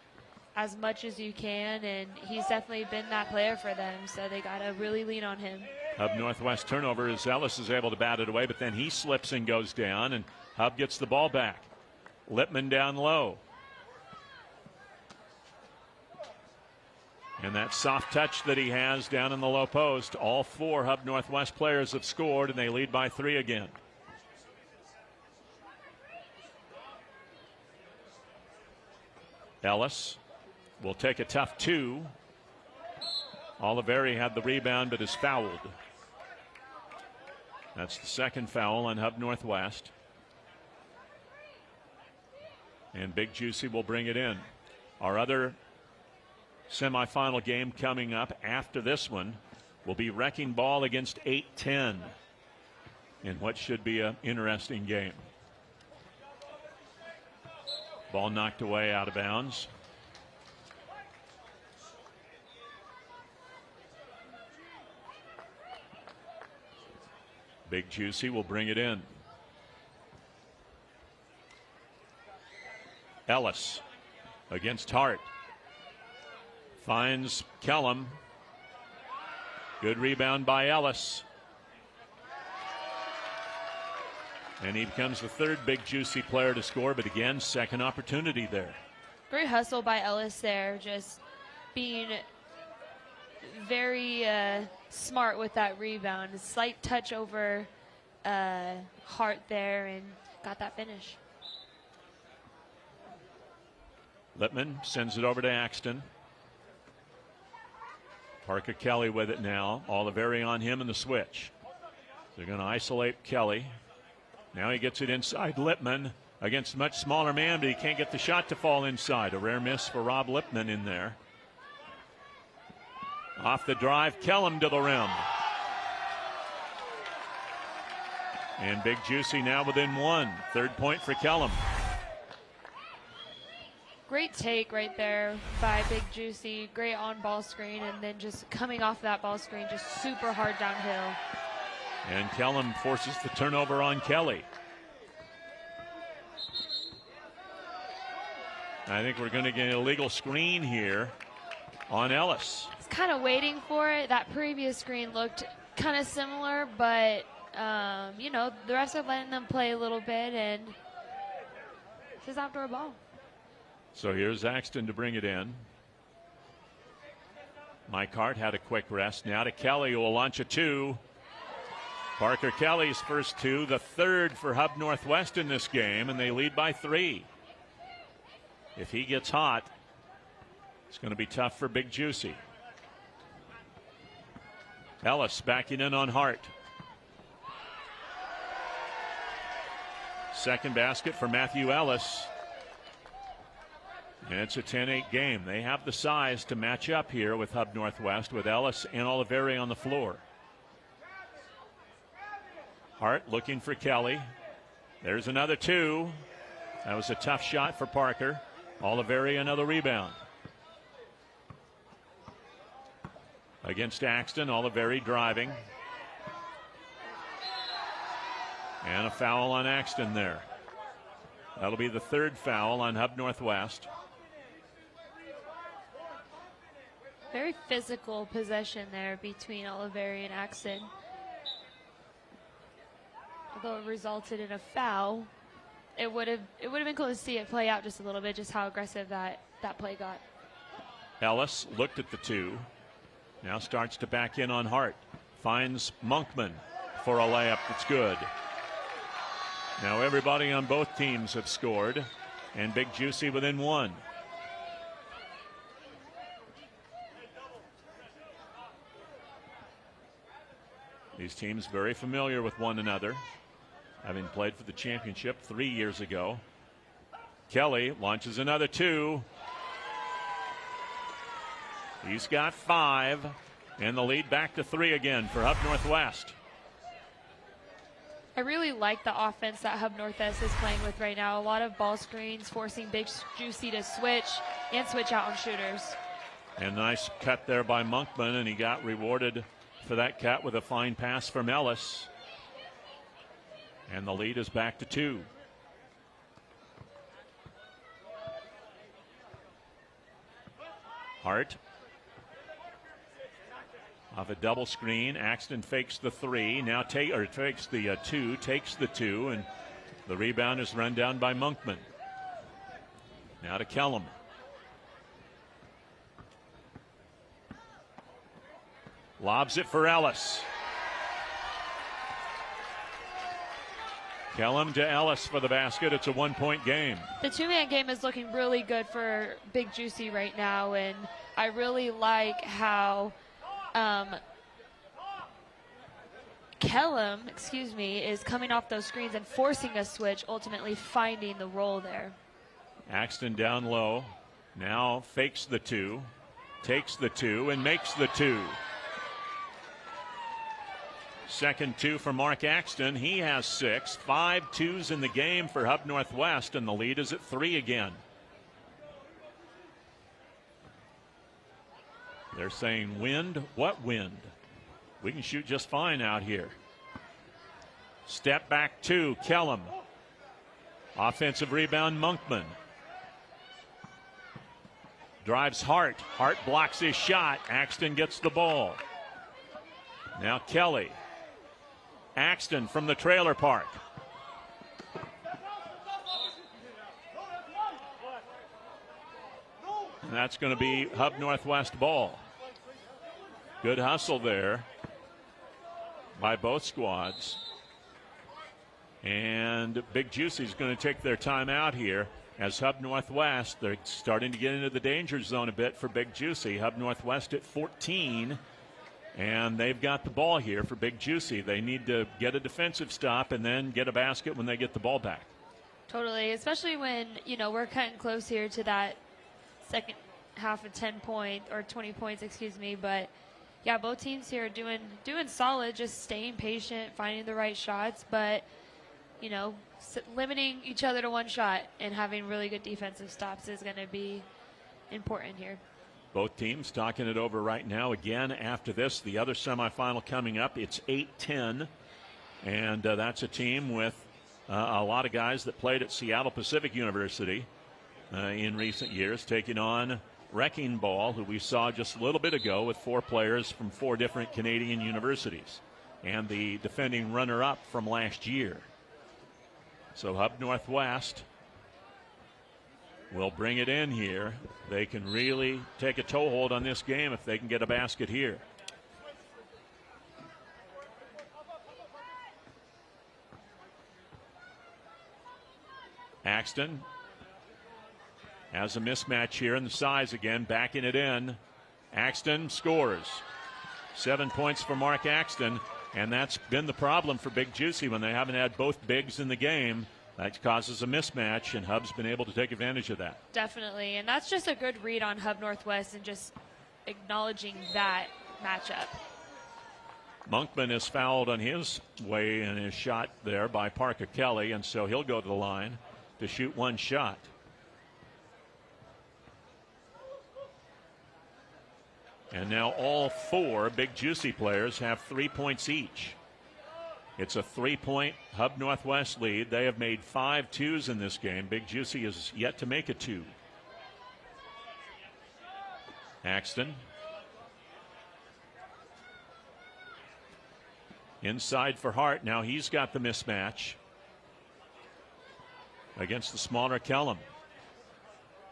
S26: as much as you can, and he's definitely been that player for them, so they got to really lean on him.
S24: Hub Northwest turnover as Ellis is able to bat it away, but then he slips and goes down, and Hub gets the ball back. Lippman down low. And that soft touch that he has down in the low post, all 4 Hub Northwest players have scored, and they lead by 3 again. Ellis will take a tough 2. Oliveri had the rebound but is fouled. That's the second foul on Hub Northwest. And Big Juicy will bring it in. Our other semifinal game coming up after this one will be Wrecking Ball against 8-10 in what should be an interesting game. Ball knocked away out of bounds. Big Juicy will bring it in. Ellis against Hart. Finds Kellum. Good rebound by Ellis. And he becomes the 3rd Big Juicy player to score, but again, second opportunity there.
S26: Great hustle by Ellis there, just being very smart with that rebound. A slight touch over Hart there and got that finish.
S24: Lippman sends it over to Axton. Parker Kelly with it now. Oliveri on him in the switch. They're going to isolate Kelly. Now he gets it inside Lippman against a much smaller man, but he can't get the shot to fall inside. A rare miss for Rob Lippman in there. Off the drive, Kellum to the rim. And Big Juicy now within 1. 3rd point for Kellum.
S26: Great take right there by Big Juicy. Great on-ball screen, and then just coming off that ball screen, just super hard downhill.
S24: And Kellum forces the turnover on Kelly. I think we're going to get an illegal screen here on Ellis.
S26: He's kind of waiting for it. That previous screen looked kind of similar, but, you know, the refs are letting them play a little bit, and it's his outdoor ball.
S24: So here's Axton to bring it in. Mike Hart had a quick rest. Now to Kelly, who will launch a 2. Parker Kelly's first 2, the 3rd for Hub Northwest in this game, and they lead by 3. If he gets hot, it's going to be tough for Big Juicy. Ellis backing in on Hart. Second basket for Matthew Ellis. And it's a 10-8 game. They have the size to match up here with Hub Northwest, with Ellis and Oliveri on the floor. Hart looking for Kelly. There's another 2. That was a tough shot for Parker. Oliveri another rebound. Against Axton, Oliveri driving. And a foul on Axton there. That'll be the 3rd foul on Hub Northwest.
S26: Very physical possession there between Oliveri and Axton. Although it resulted in a foul, it would have been cool to see it play out just a little bit, just how aggressive that play got.
S24: Ellis looked at the 2. Now starts to back in on Hart. Finds Monkman for a layup that's good. Now everybody on both teams have scored, and Big Juicy within 1. These teams very familiar with one another, having played for the championship 3 years ago. Kelly launches another 2. He's got 5, and the lead back to 3 again for Hub Northwest.
S26: I really like the offense that Hub Northwest is playing with right now. A lot of ball screens, forcing Big Juicy to switch and switch out on shooters.
S24: And nice cut there by Monkman, and he got rewarded for that cut with a fine pass from Ellis. And the lead is back to 2. Hart. Off a double screen, Axton fakes the 3, now fakes the 2, takes the 2, and the rebound is run down by Monkman. Now to Kellum. Lobs it for Ellis. Kellum to Ellis for the basket. It's a 1-point game.
S26: The two-man game is looking really good for Big Juicy right now, and I really like how Kellum, is coming off those screens and forcing a switch, ultimately finding the roll there.
S24: Axton down low. Now fakes the 2, takes the 2, and makes the 2. Second 2 for Mark Axton. He has 6. 5 twos in the game for Hub Northwest, and the lead is at 3 again. They're saying wind? What wind? We can shoot just fine out here. Step back 2, Kellum. Offensive rebound, Monkman. Drives Hart. Hart blocks his shot. Axton gets the ball. Now Kelly. Axton from the trailer park. And that's going to be Hub Northwest ball. Good hustle there by both squads. And Big Juicy's going to take their time out here as Hub Northwest, they're starting to get into the danger zone a bit for Big Juicy. Hub Northwest at 14. And they've got the ball here for Big Juicy. They need to get a defensive stop and then get a basket when they get the ball back.
S26: Totally, especially when, we're cutting close here to that second half of 10 points, or 20 points, But, yeah, both teams here are doing solid, just staying patient, finding the right shots. But, limiting each other to one shot and having really good defensive stops is going to be important here.
S24: Both teams talking it over right now. Again, after this, the other semifinal coming up. It's 8-10, and that's a team with a lot of guys that played at Seattle Pacific University in recent years, taking on Wrecking Ball, who we saw just a little bit ago with 4 players from 4 different Canadian universities, and the defending runner-up from last year. So Hub Northwest will bring it in here. They can really take a toehold on this game if they can get a basket here. Axton has a mismatch here in the size again, backing it in. Axton scores. 7 points for Mark Axton, and that's been the problem for Big Juicy when they haven't had both bigs in the game. That causes a mismatch, and Hub's been able to take advantage of that.
S26: Definitely, and that's just a good read on Hub Northwest and just acknowledging that matchup.
S24: Monkman is fouled on his way in his shot there by Parker Kelly, and so he'll go to the line to shoot one shot. And now all 4 Big Juicy players have 3 points each. It's a 3-point Hub Northwest lead. They have made 5 twos in this game. Big Juicy is yet to make a 2. Axton. Inside for Hart. Now he's got the mismatch against the smaller Kellum.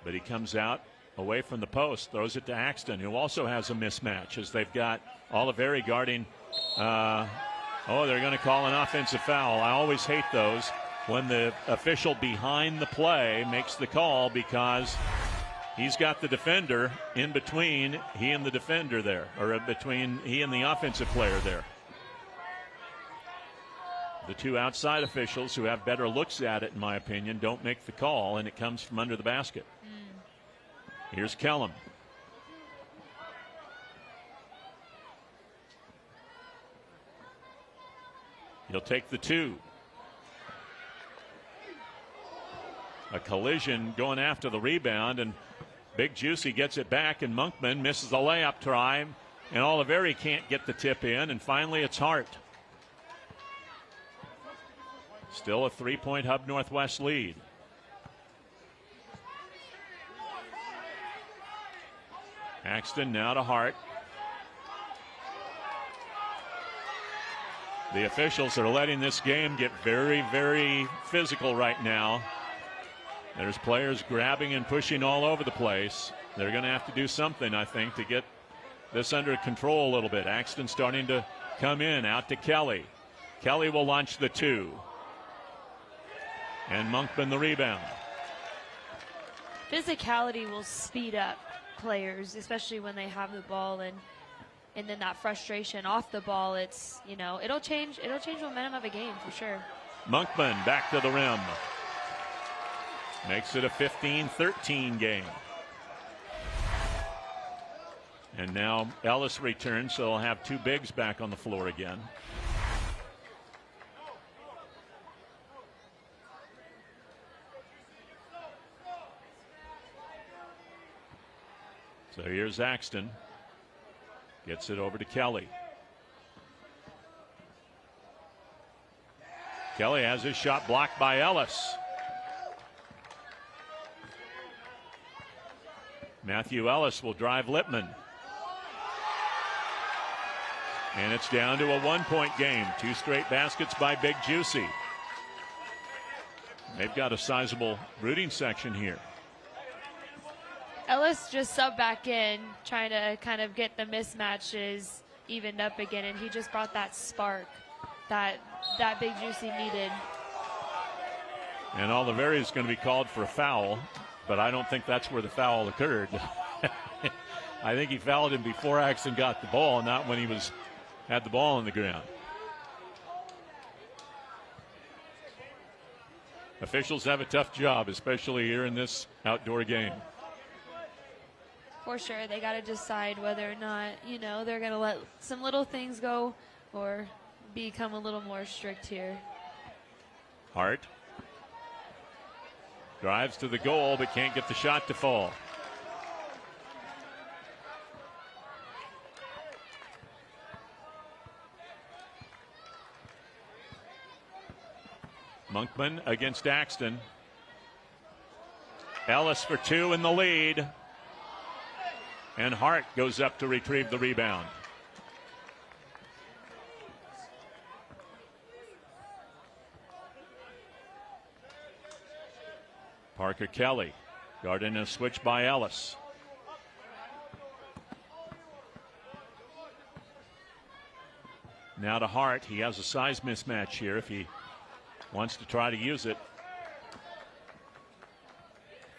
S24: But he comes out away from the post, throws it to Axton, who also has a mismatch as they've got Oliveri guarding. They're going to call an offensive foul. I always hate those when the official behind the play makes the call, because he's got the defender in between he and the defender there, or between he and the offensive player there. The 2 outside officials who have better looks at it, in my opinion, don't make the call, and it comes from under the basket. Here's Kellum. He'll take the 2. A collision going after the rebound, and Big Juicy gets it back, and Monkman misses a layup try, and Oliveri can't get the tip in, and finally it's Hart. Still a 3-point Hub Northwest lead. Axton now to Hart. The officials are letting this game get very, very physical right now. There's players grabbing and pushing all over the place. They're going to have to do something, I think, to get this under control a little bit. Axton starting to come in, out to Kelly. Kelly will launch the 2. And Monkman the rebound.
S26: Physicality will speed up players, especially when they have the ball, and then that frustration off the ball, it's, you know, it'll change momentum of a game for sure.
S24: Monkman back to the rim. Makes it a 15-13 game. And now Ellis returns, so they'll have 2 bigs back on the floor again. So here's Axton. Gets it over to Kelly. Kelly has his shot blocked by Ellis. Matthew Ellis will drive Lippman. And it's down to a 1-point game. 2 straight baskets by Big Juicy. They've got a sizable rooting section here.
S26: Ellis just subbed back in, trying to kind of get the mismatches evened up again, and he just brought that spark that Big Juicy needed.
S24: And Oliveri is going to be called for a foul, but I don't think that's where the foul occurred. I think he fouled him before Axton got the ball, not when he had the ball on the ground. Officials have a tough job, especially here in this outdoor game.
S26: For sure, they got to decide whether or not, you know, they're going to let some little things go or become a little more strict here.
S24: Hart drives to the goal but can't get the shot to fall. Monkman against Axton. Ellis for 2 in the lead. And Hart goes up to retrieve the rebound. Parker Kelly guarding a switch by Ellis. Now to Hart. He has a size mismatch here if he wants to try to use it.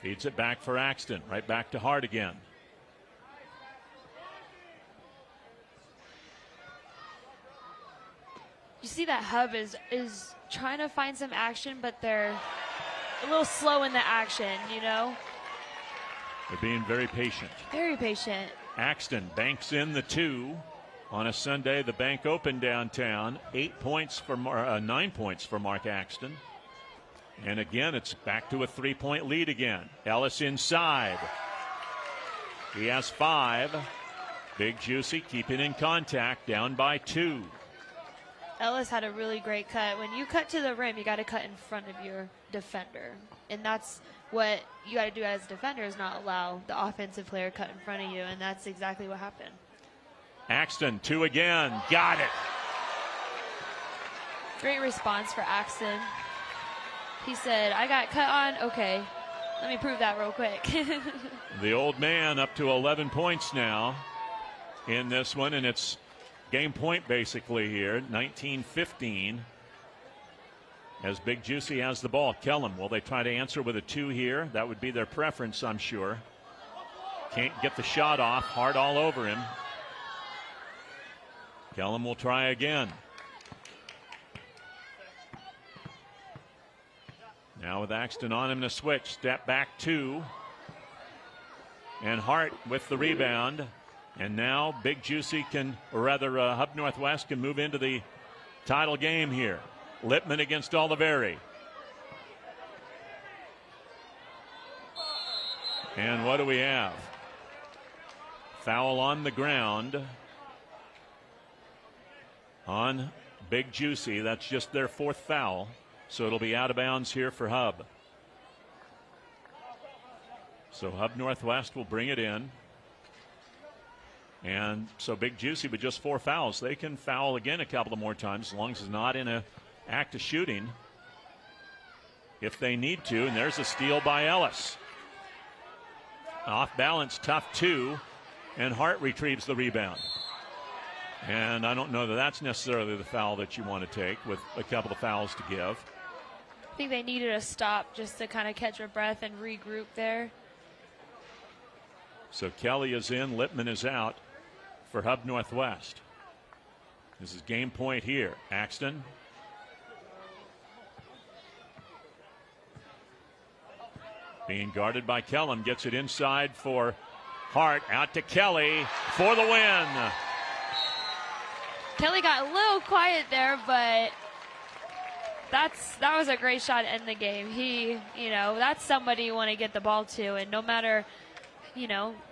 S24: Feeds it back for Axton. Right back to Hart again.
S26: You see that Hub is trying to find some action, but they're a little slow in the action, you know?
S24: They're being very patient.
S26: Very patient.
S24: Axton banks in the 2 on a Sunday. The bank open downtown. 9 points for Mark Axton. And again, it's back to a 3-point lead again. Ellis inside. He has 5. Big Juicy keeping in contact, down by 2.
S26: Ellis had a really great cut. When you cut to the rim, you got to cut in front of your defender. And that's what you got to do as a defender, is not allow the offensive player cut in front of you. And that's exactly what happened.
S24: Axton, 2 again. Got it.
S26: Great response for Axton. He said, I got cut on. Okay, let me prove that real quick.
S24: The old man up to 11 points now in this one, and it's game point basically here, 19-15, as Big Juicy has the ball. Kellum, will they try to answer with a 2 here? That would be their preference, I'm sure. Can't get the shot off. Hard all over him. Kellum will try again. Now with Axton on him to switch. Step back 2. And Hart with the rebound. And now Big Juicy can, or rather Hub Northwest can move into the title game here. Lippman against Oliveri. And what do we have? Foul on the ground on Big Juicy. That's just their 4th foul. So it'll be out of bounds here for Hub. So Hub Northwest will bring it in. And so Big Juicy with just 4 fouls. They can foul again a couple of more times as long as it's not in an act of shooting. If they need to. And there's a steal by Ellis. Off balance, tough 2. And Hart retrieves the rebound. And I don't know that that's necessarily the foul that you want to take with a couple of fouls to give.
S26: I think they needed a stop just to kind of catch their breath and regroup there.
S24: So Kelly is in, Lippman is out for Hub Northwest. This is game point here. Axton. Being guarded by Kellum, gets it inside for Hart, out to Kelly for the win.
S26: Kelly got a little quiet there, but that was a great shot to end the game. That's somebody you want to get the ball to, and no matter,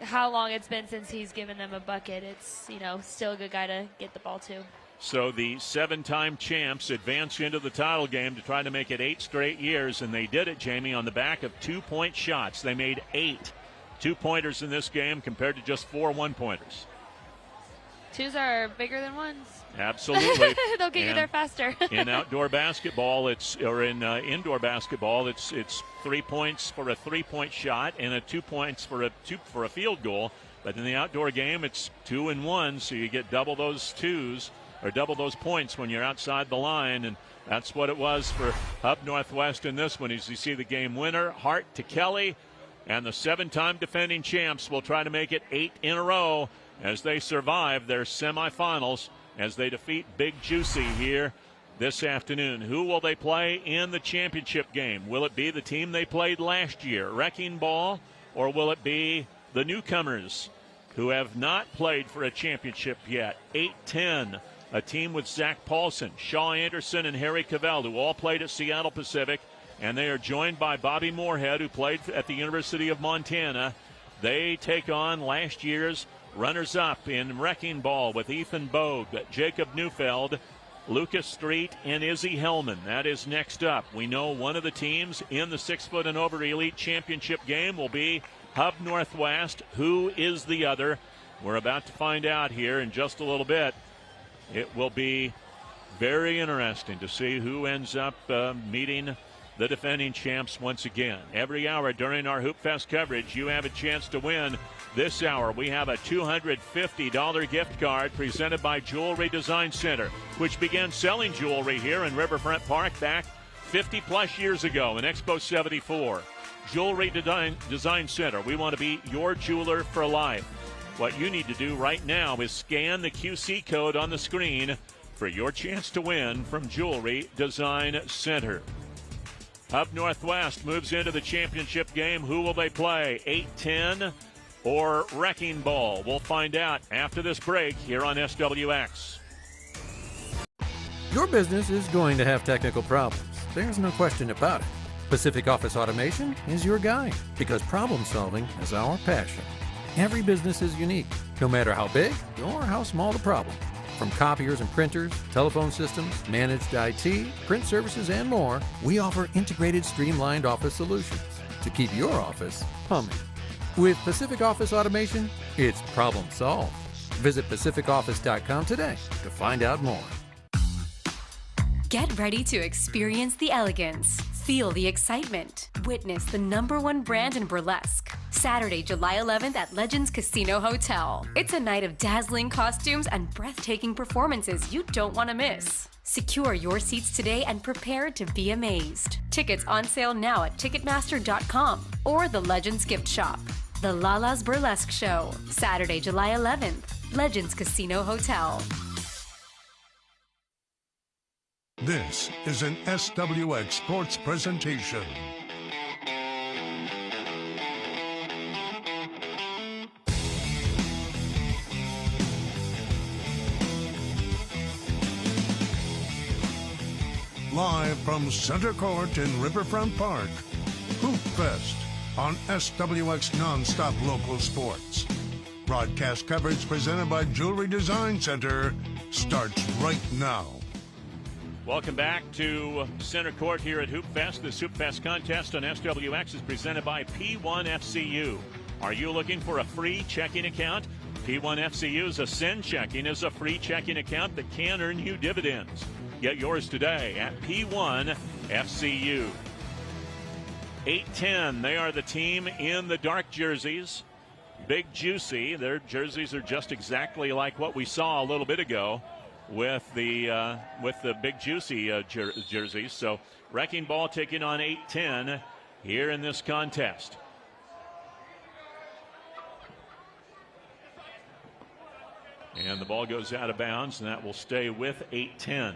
S26: how long it's been since he's given them a bucket, it's, still a good guy to get the ball to.
S24: So the 7-time champs advance into the title game to try to make it 8 straight years, and they did it, Jamie, on the back of 2-point shots. They made 8 2-pointers in this game compared to just 4 1-pointers.
S26: 2s are bigger than 1s.
S24: Absolutely.
S26: They'll get you there faster.
S24: In outdoor basketball, in indoor basketball, it's 3 points for a 3-point shot and 2 points for a field goal. But in the outdoor game, it's 2 and 1, so you get double those 2s or double those points when you're outside the line, and that's what it was for Hub Northwest in this one. As you see the game winner, Hart to Kelly, and the 7-time defending champs will try to make it 8 in a row as they survive their semifinals as they defeat Big Juicy here this afternoon. Who will they play in the championship game? Will it be the team they played last year, Wrecking Ball, or will it be the newcomers who have not played for a championship yet? 8-10, a team with Zach Paulson, Shaw Anderson, and Harry Cavell, who all played at Seattle Pacific, and they are joined by Bobby Moorhead, who played at the University of Montana. They take on last year's runners-up in Wrecking Ball with Ethan Bogue, Jacob Neufeld, Lucas Street, and Izzy Hellman. That is next up. We know one of the teams in the 6-foot and over elite championship game will be Hub Northwest. Who is the other? We're about to find out here in just a little bit. It will be very interesting to see who ends up meeting the defending champs once again. Every hour during our Hoop Fest coverage, you have a chance to win. This hour, we have a $250 gift card presented by Jewelry Design Center, which began selling jewelry here in Riverfront Park back 50-plus years ago in Expo 74. Jewelry Design Center. We want to be your jeweler for life. What you need to do right now is scan the QC code on the screen for your chance to win from Jewelry Design Center. Hub Northwest moves into the championship game. Who will they play? 8-10 or Wrecking Ball? We'll find out after this break here on SWX.
S14: Your business is going to have technical problems. There's no question about it. Pacific Office Automation is your guide because problem solving is our passion. Every business is unique, no matter how big or how small the problem. From copiers and printers, telephone systems, managed IT, print services, and more, we offer integrated, streamlined office solutions to keep your office humming. With Pacific Office Automation, it's problem solved. Visit pacificoffice.com today to find out more.
S17: Get ready to experience the elegance. Feel the excitement. Witness the #1 brand in burlesque. Saturday, July 11th at Legends Casino Hotel. It's a night of dazzling costumes and breathtaking performances you don't want to miss. Secure your seats today and prepare to be amazed. Tickets on sale now at Ticketmaster.com or the Legends Gift Shop. The Lala's Burlesque Show. Saturday, July 11th. Legends Casino Hotel.
S18: This is an SWX Sports presentation. Live from Center Court in Riverfront Park, Hoop Fest, on SWX Nonstop Local Sports. Broadcast coverage presented by Jewelry Design Center starts right now.
S24: Welcome back to Center Court here at Hoop Fest. This Hoop Fest contest on SWX is presented by P1FCU. Are you looking for a free checking account? P1FCU's Ascend Checking is a free checking account that can earn you dividends. Get yours today at P1FCU. 8-10, they are the team in the dark jerseys. Big Juicy, their jerseys are just exactly like what we saw a little bit ago with the Big Juicy jerseys. So Wrecking Ball taking on 8-10 here in this contest. And the ball goes out of bounds, and that will stay with 8-10,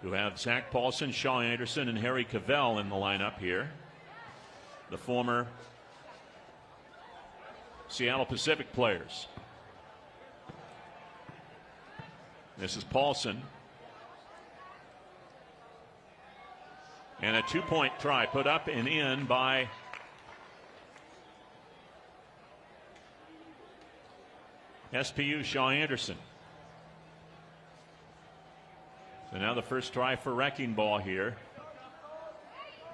S24: who have Zach Paulson, Shaw Anderson, and Harry Cavell in the lineup here. The former Seattle Pacific players. This is Paulson. And a two-point try put up and in by SPU Shaw Anderson. So now the first try for Wrecking Ball here.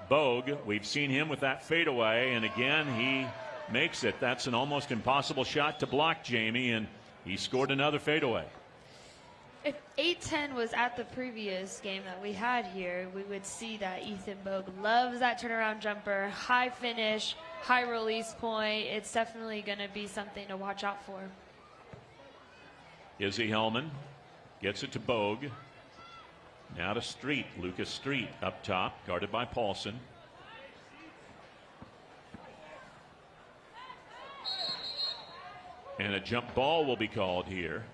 S24: Bogue, we've seen him with that fadeaway, and again he makes it. That's an almost impossible shot to block, Jamie, and he scored another fadeaway.
S26: If 8-10 was at the previous game that we had here, we would see that Ethan Bogue loves that turnaround jumper, high finish, high release point. It's definitely going to be something to watch out for.
S24: Izzy Hellman gets it to Bogue. Now to Street. Lucas Street up top, guarded by Paulson. And a jump ball will be called here.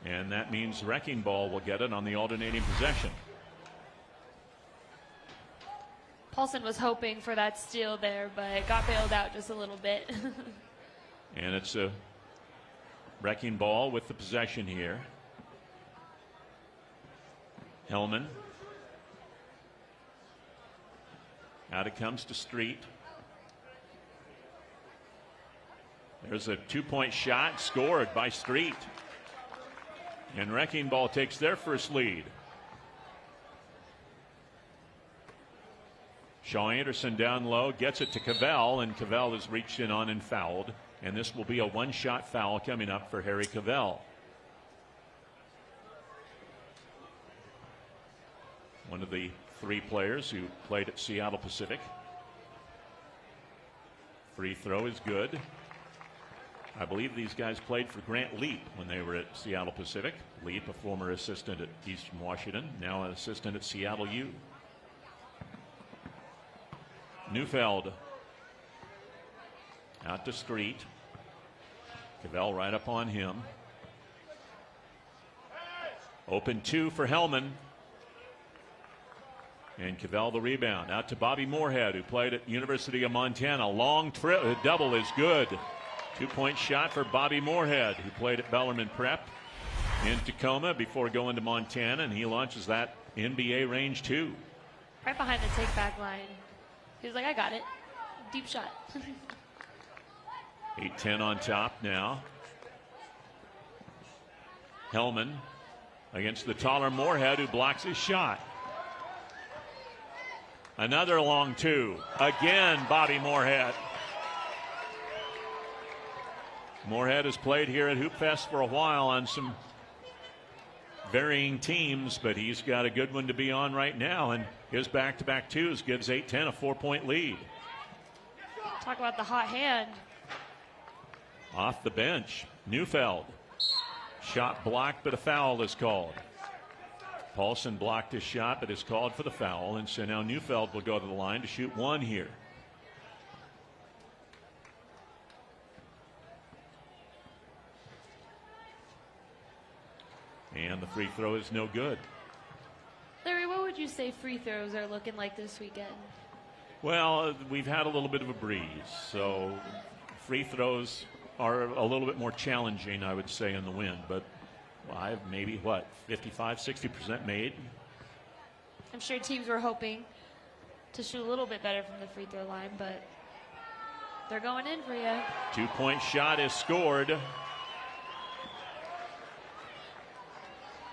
S24: And that means Wrecking Ball will get it on the alternating possession.
S26: Paulson was hoping for that steal there, but got bailed out just a little bit.
S24: And it's a Wrecking Ball with the possession here. Hellman. Out it comes to Street. There's a two-point shot scored by Street. And Wrecking Ball takes their first lead. Shaw Anderson down low, gets it to Cavell, and Cavell is reached in on and fouled. And this will be a one-shot foul coming up for Harry Cavell. One of the three players who played at Seattle Pacific. Free throw is good. I believe these guys played for Grant Leap when they were at Seattle Pacific. Leap, a former assistant at Eastern Washington, now an assistant at Seattle U. Neufeld out to Street. Cavell right up on him. Open two for Hellman. And Cavell the rebound. Out to Bobby Moorhead, who played at University of Montana. Long double is good. Two-point shot for Bobby Moorhead, who played at Bellarmine Prep in Tacoma before going to Montana, and he launches that NBA range too.
S26: Right behind the take-back line. He was like, I got it. Deep shot.
S24: 8-10 on top now. Hellman against the taller Moorhead, who blocks his shot. Another long two. Again, Bobby Moorhead. Moorhead has played here at Hoop Fest for a while on some varying teams, but he's got a good one to be on right now, and his back-to-back twos gives 8-10 a 4-point lead.
S26: Talk about the hot hand.
S24: Off the bench, Neufeld. Shot blocked, but a foul is called. Paulson blocked his shot, but is called for the foul, and so now Neufeld will go to the line to shoot one here. And the free throw is no good.
S26: Larry, what would you say free throws are looking like this weekend?
S24: Well, we've had a little bit of a breeze, so free throws are a little bit more challenging, I would say, in the wind, but I've maybe, 55, 60% made.
S26: I'm sure teams were hoping to shoot a little bit better from the free throw line, but They're going in for you.
S24: 2-point shot is scored.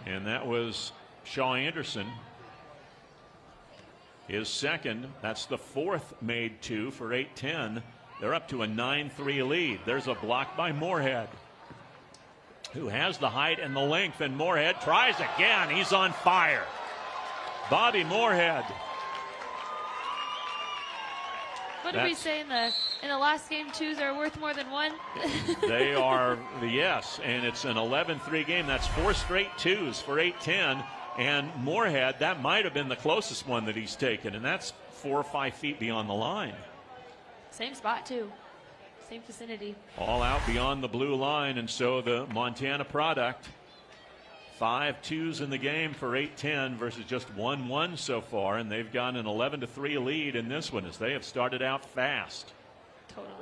S24: And that was Shaw Anderson. His second. That's the fourth made two for 8-10. They're up to a 9-3 lead. There's a block by Moorhead, who has the height and the length, and Moorhead tries again. He's on fire. Bobby Moorhead.
S26: What did we say in the last game? Twos are worth more than one?
S24: They are, yes, and it's an 11-3 game. That's 4 straight twos for 8-10. And Moorhead, that might have been the closest one that he's taken, and that's 4 or 5 feet beyond the line.
S26: Same spot, too. Same vicinity.
S24: All out beyond the blue line, and so the Montana product, 5 twos in the game for 8-10 versus just 1-1 so far, and they've got an 11-3 lead in this one as they have started out fast.
S26: Totally.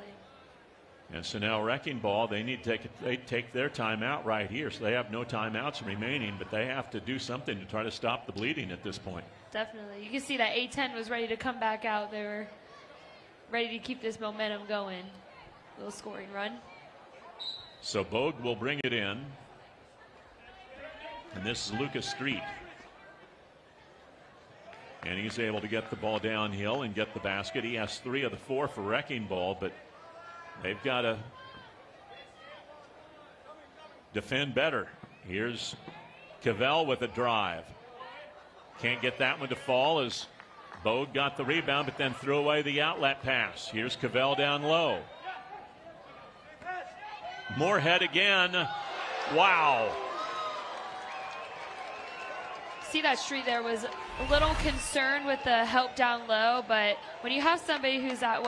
S24: And so now Wrecking Ball, they need to take their timeout right here, so they have no timeouts remaining, but they have to do something to try to stop the bleeding at this point.
S26: Definitely. You can see that 8-10 was ready to come back out. They were ready to keep this momentum going. Little scoring run.
S24: So Bogue will bring it in. And this is Lucas Street. And he's able to get the ball downhill and get the basket. He has 3 of the 4 for Wrecking Ball, but they've got to defend better. Here's Cavell with a drive. Can't get that one to fall as Bogue got the rebound, but then threw away the outlet pass. Here's Cavell down low. Moorhead again. Wow.
S26: See that Street there was a little concerned with the help down low, but when you have somebody who's at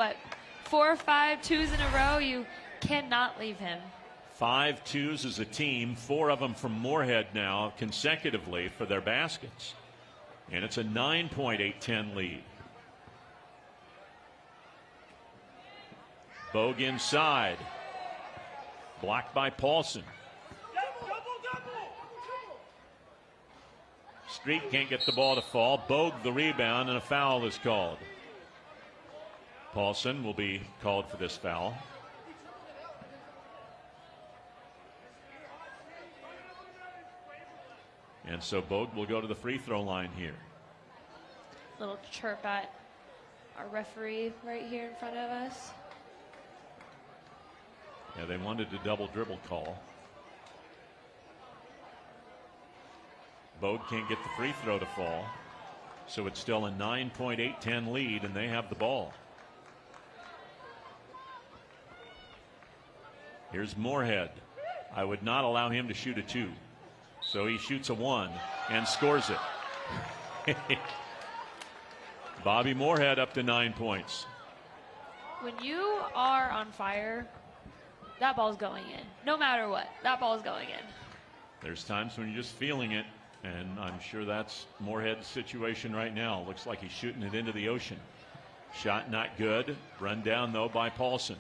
S26: 4 or 5 twos in a row, you cannot leave him.
S24: 5 twos as a team, 4 of them from Moorhead now consecutively for their baskets. And it's a 9-point 8-10 lead. Bogue inside. Blocked by Paulson. Street can't get the ball to fall. Bogue the rebound, and a foul is called. Paulson will be called for this foul. And so Bogue will go to the free throw line here.
S26: Little chirp at our referee right here in front of us.
S24: Yeah, they wanted a double dribble call. Bogue can't get the free throw to fall. So it's still a 9-point 8-10 lead, and they have the ball. Here's Moorhead. I would not allow him to shoot a 2. So he shoots a 1 and scores it. Bobby Moorhead up to 9 points.
S26: When you are on fire, that ball's going in. No matter what, that ball's going in.
S24: There's times when you're just feeling it, and I'm sure that's Moorhead's situation right now. Looks like he's shooting it into the ocean. Shot not good. Run down, though, by Paulson.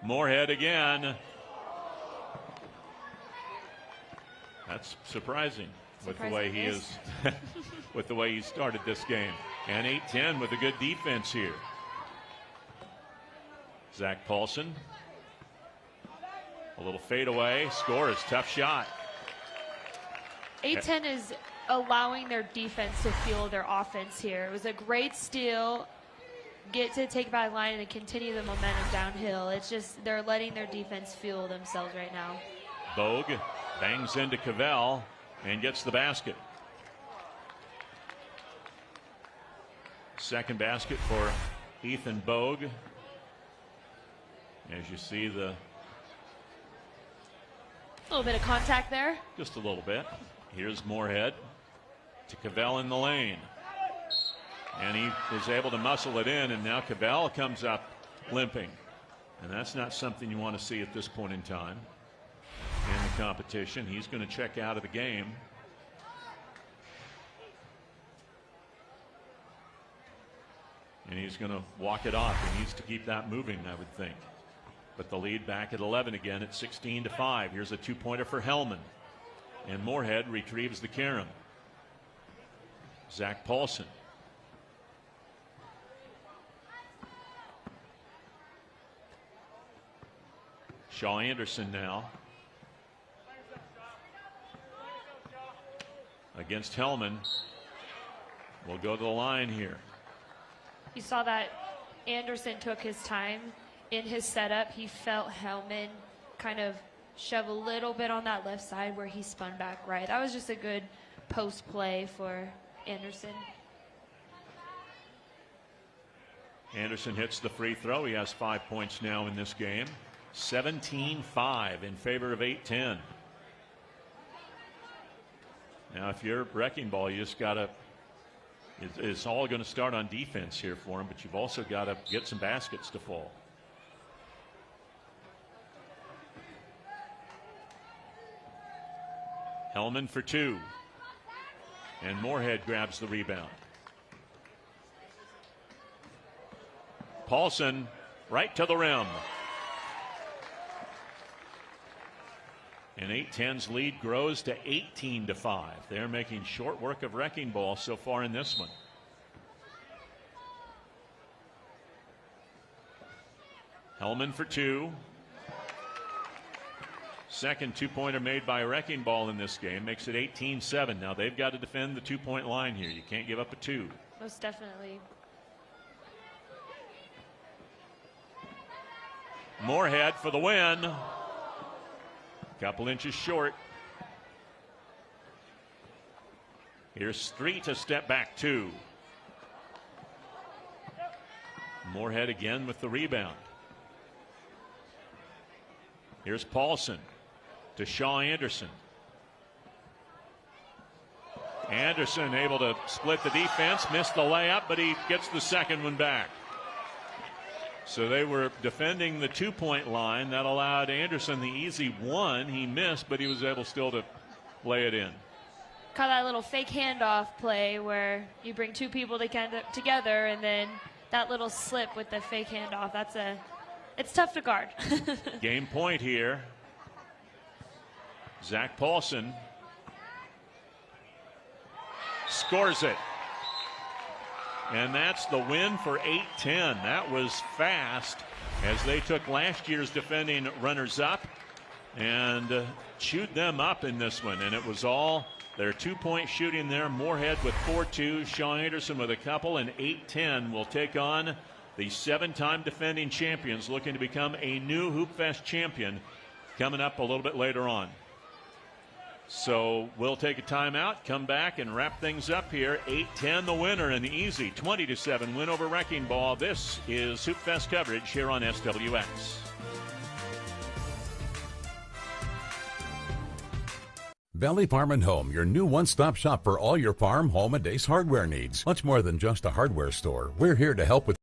S24: Moorhead again. That's surprising with the way he is, with the way he started this game. And 8-10 with a good defense here. Zach Paulson. A little fadeaway. Scores. Tough shot.
S26: 8-10 is allowing their defense to fuel their offense here. It was a great steal. Get to take back line and continue the momentum downhill. It's just they're letting their defense fuel themselves right now.
S24: Bogue bangs into Cavell and gets the basket. Second basket for Ethan Bogue. As you see, the
S26: a little bit of contact there.
S24: Just a little bit. Here's Moorhead to Cavell in the lane. And he is able to muscle it in, and now Cavell comes up limping. And that's not something you want to see at this point in time in the competition. He's going to check out of the game. And he's going to walk it off. He needs to keep that moving, I would think. But the lead back at 11 again at 16-5. Here's a 2-pointer for Hellman. And Moorhead retrieves the carom. Zach Paulson. Shaw Anderson now against Hellman. We'll go to the line here.
S26: You saw that Anderson took his time in his setup. He felt Hellman kind of shove a little bit on that left side where he spun back right. That was just a good post play for Anderson.
S24: Anderson hits the free throw. He has 5 points now in this game. 17-5 in favor of 8-10. Now, if you're Wrecking Ball, you just got to, it's all going to start on defense here for him, but you've also got to get some baskets to fall. Hellman for 2. And Moorhead grabs the rebound. Paulson right to the rim. And 8-10's lead grows to 18-5. They're making short work of Wrecking Ball so far in this one. Hellman for 2. Second two-pointer made by Wrecking Ball in this game makes it 18-7. Now they've got to defend the 2-point line here. You can't give up a 2.
S26: Most definitely.
S24: Moorhead for the win. Couple inches short. Here's Street to step back 2. Moorhead again with the rebound. Here's Paulson to Shaw Anderson. Anderson able to split the defense, missed the layup, but he gets the second one back. So they were defending the 2-point line. That allowed Anderson the easy 1. He missed, but he was able still to lay it in.
S26: Caught that little fake handoff play where you bring 2 people together, and then that little slip with the fake handoff. It's tough to guard.
S24: Game point here. Zach Paulson scores it. And that's the win for 8-10. That was fast as they took last year's defending runners-up and chewed them up in this one. And it was all their 2-point shooting there. Moorhead with 4-2, Shaw Anderson with a couple, and 8-10 will take on the 7-time defending champions, looking to become a new Hoop Fest champion coming up a little bit later on. So we'll take a timeout, come back, and wrap things up here. 8-10 the winner, an easy 20-7 win over Wrecking Ball. This is Hoop Fest coverage here on SWX.
S15: Valley Farm and Home, your new one-stop shop for all your farm, home, and Ace hardware needs. Much more than just a hardware store. We're here to help with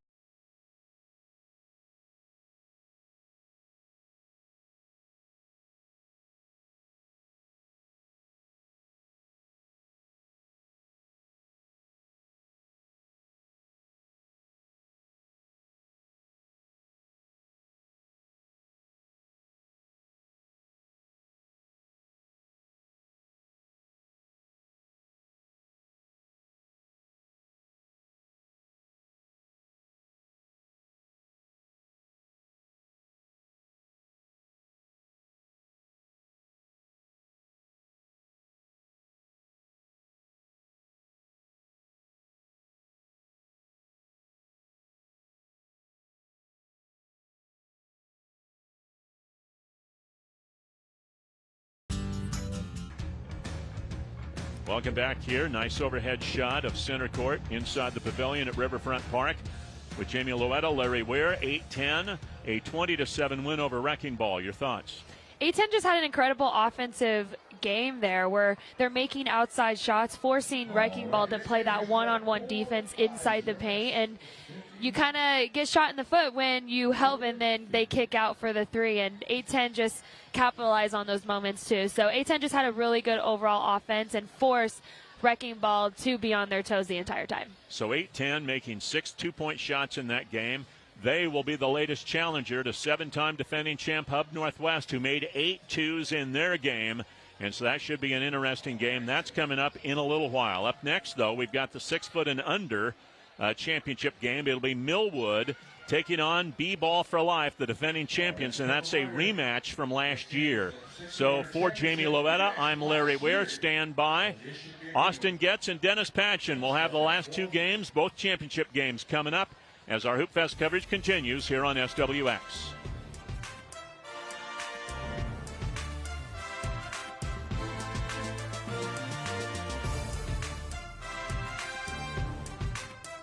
S24: Welcome back here. Nice overhead shot of center court inside the pavilion at Riverfront Park with Jamie Loetta, Larry Weir. 8-10, a 20-7 win over Wrecking Ball. Your thoughts?
S26: 8-10 just had an incredible offensive game there where they're making outside shots, forcing Wrecking Ball to play that one-on-one defense inside the paint. And you kind of get shot in the foot when you help and then they kick out for the 3. And 8-10 just capitalize on those moments too. So 8-10 just had a really good overall offense and forced Wrecking Ball to be on their toes the entire time.
S24: So 8-10 making 6 2-point shots in that game. They will be the latest challenger to 7-time defending champ Hub Northwest, who made 8 2s in their game. And so that should be an interesting game. That's coming up in a little while. Up next, though, we've got the 6 foot and under championship game. It'll be Millwood taking on B-Ball for Life, the defending champions, and that's a rematch from last year. So for Jamie Loetta, I'm Larry Weir. Stand by. Austin Getz and Dennis Patchen will have the last two games, both championship games, coming up as our Hoop Fest coverage continues here on SWX.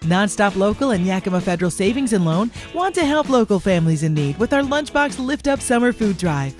S2: Nonstop Local and Yakima Federal Savings and Loan want to help local families in need with our Lunchbox Lift Up Summer Food Drive.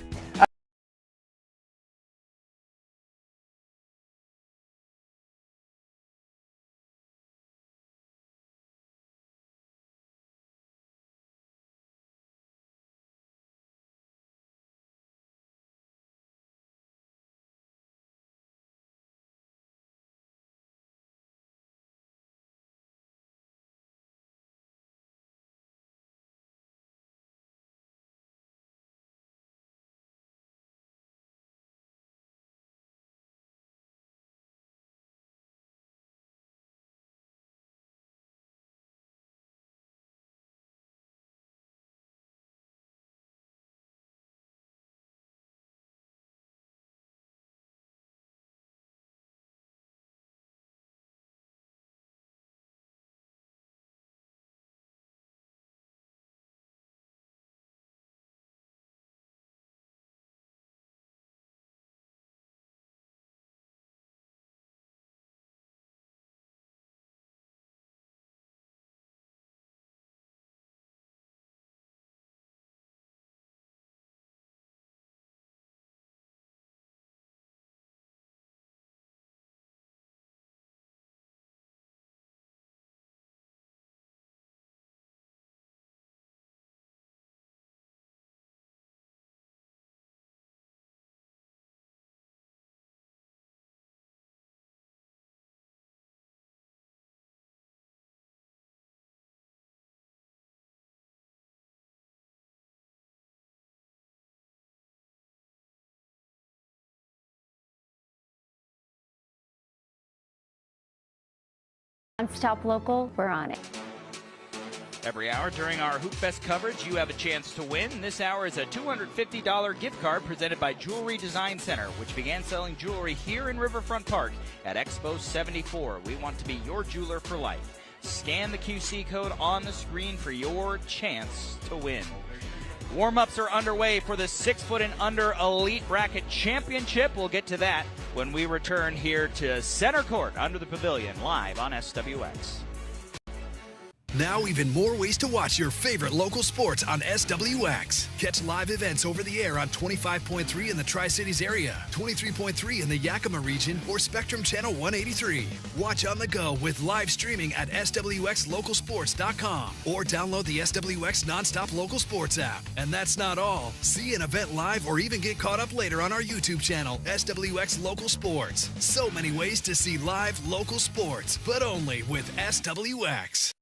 S3: Nonstop Local, we're on it.
S7: Every hour during our Hoop Fest coverage, you have a chance to win. This hour is a $250 gift card presented by Jewelry Design Center, which began selling jewelry here in Riverfront Park at Expo 74. We want to be your jeweler for life. Scan the QC code on the screen for your chance to win. Warm-ups are underway for the 6' and under Elite Bracket Championship. We'll get to that when we return here to Center Court under the Pavilion, live on SWX.
S4: Now even more ways to watch your favorite local sports on SWX. Catch live events over the air on 25.3 in the Tri-Cities area, 23.3 in the Yakima region, or Spectrum Channel 183. Watch on the go with live streaming at SWXLocalSports.com or download the SWX Nonstop Local Sports app. And that's not all. See an event live or even get caught up later on our YouTube channel, SWX Local Sports. So many ways to see live local sports, but only with SWX.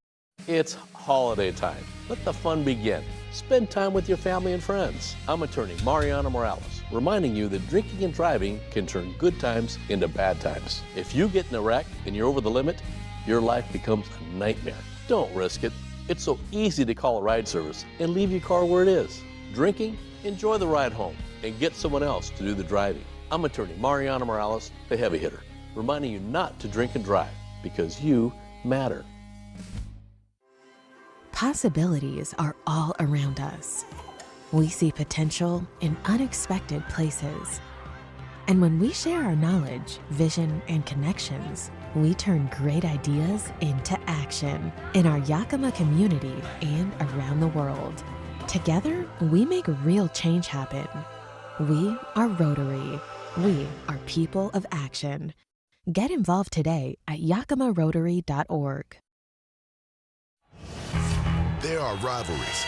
S9: It's holiday time. Let the fun begin. Spend time with your family and friends. I'm attorney Mariana Morales, reminding you that drinking and driving can turn good times into bad times. If you get in a wreck and you're over the limit, your life becomes a nightmare. Don't risk it. It's so easy to call a ride service and leave your car where it is. Drinking? Enjoy the ride home and get someone else to do the driving. I'm attorney Mariana Morales, the heavy hitter, reminding you not to drink and drive because you matter.
S19: Possibilities are all around us. We see potential in unexpected places. And when we share our knowledge, vision, and connections, we turn great ideas into action in our Yakima community and around the world. Together, we make real change happen. We are Rotary. We are people of action. Get involved today at yakimarotary.org.
S20: There are rivalries.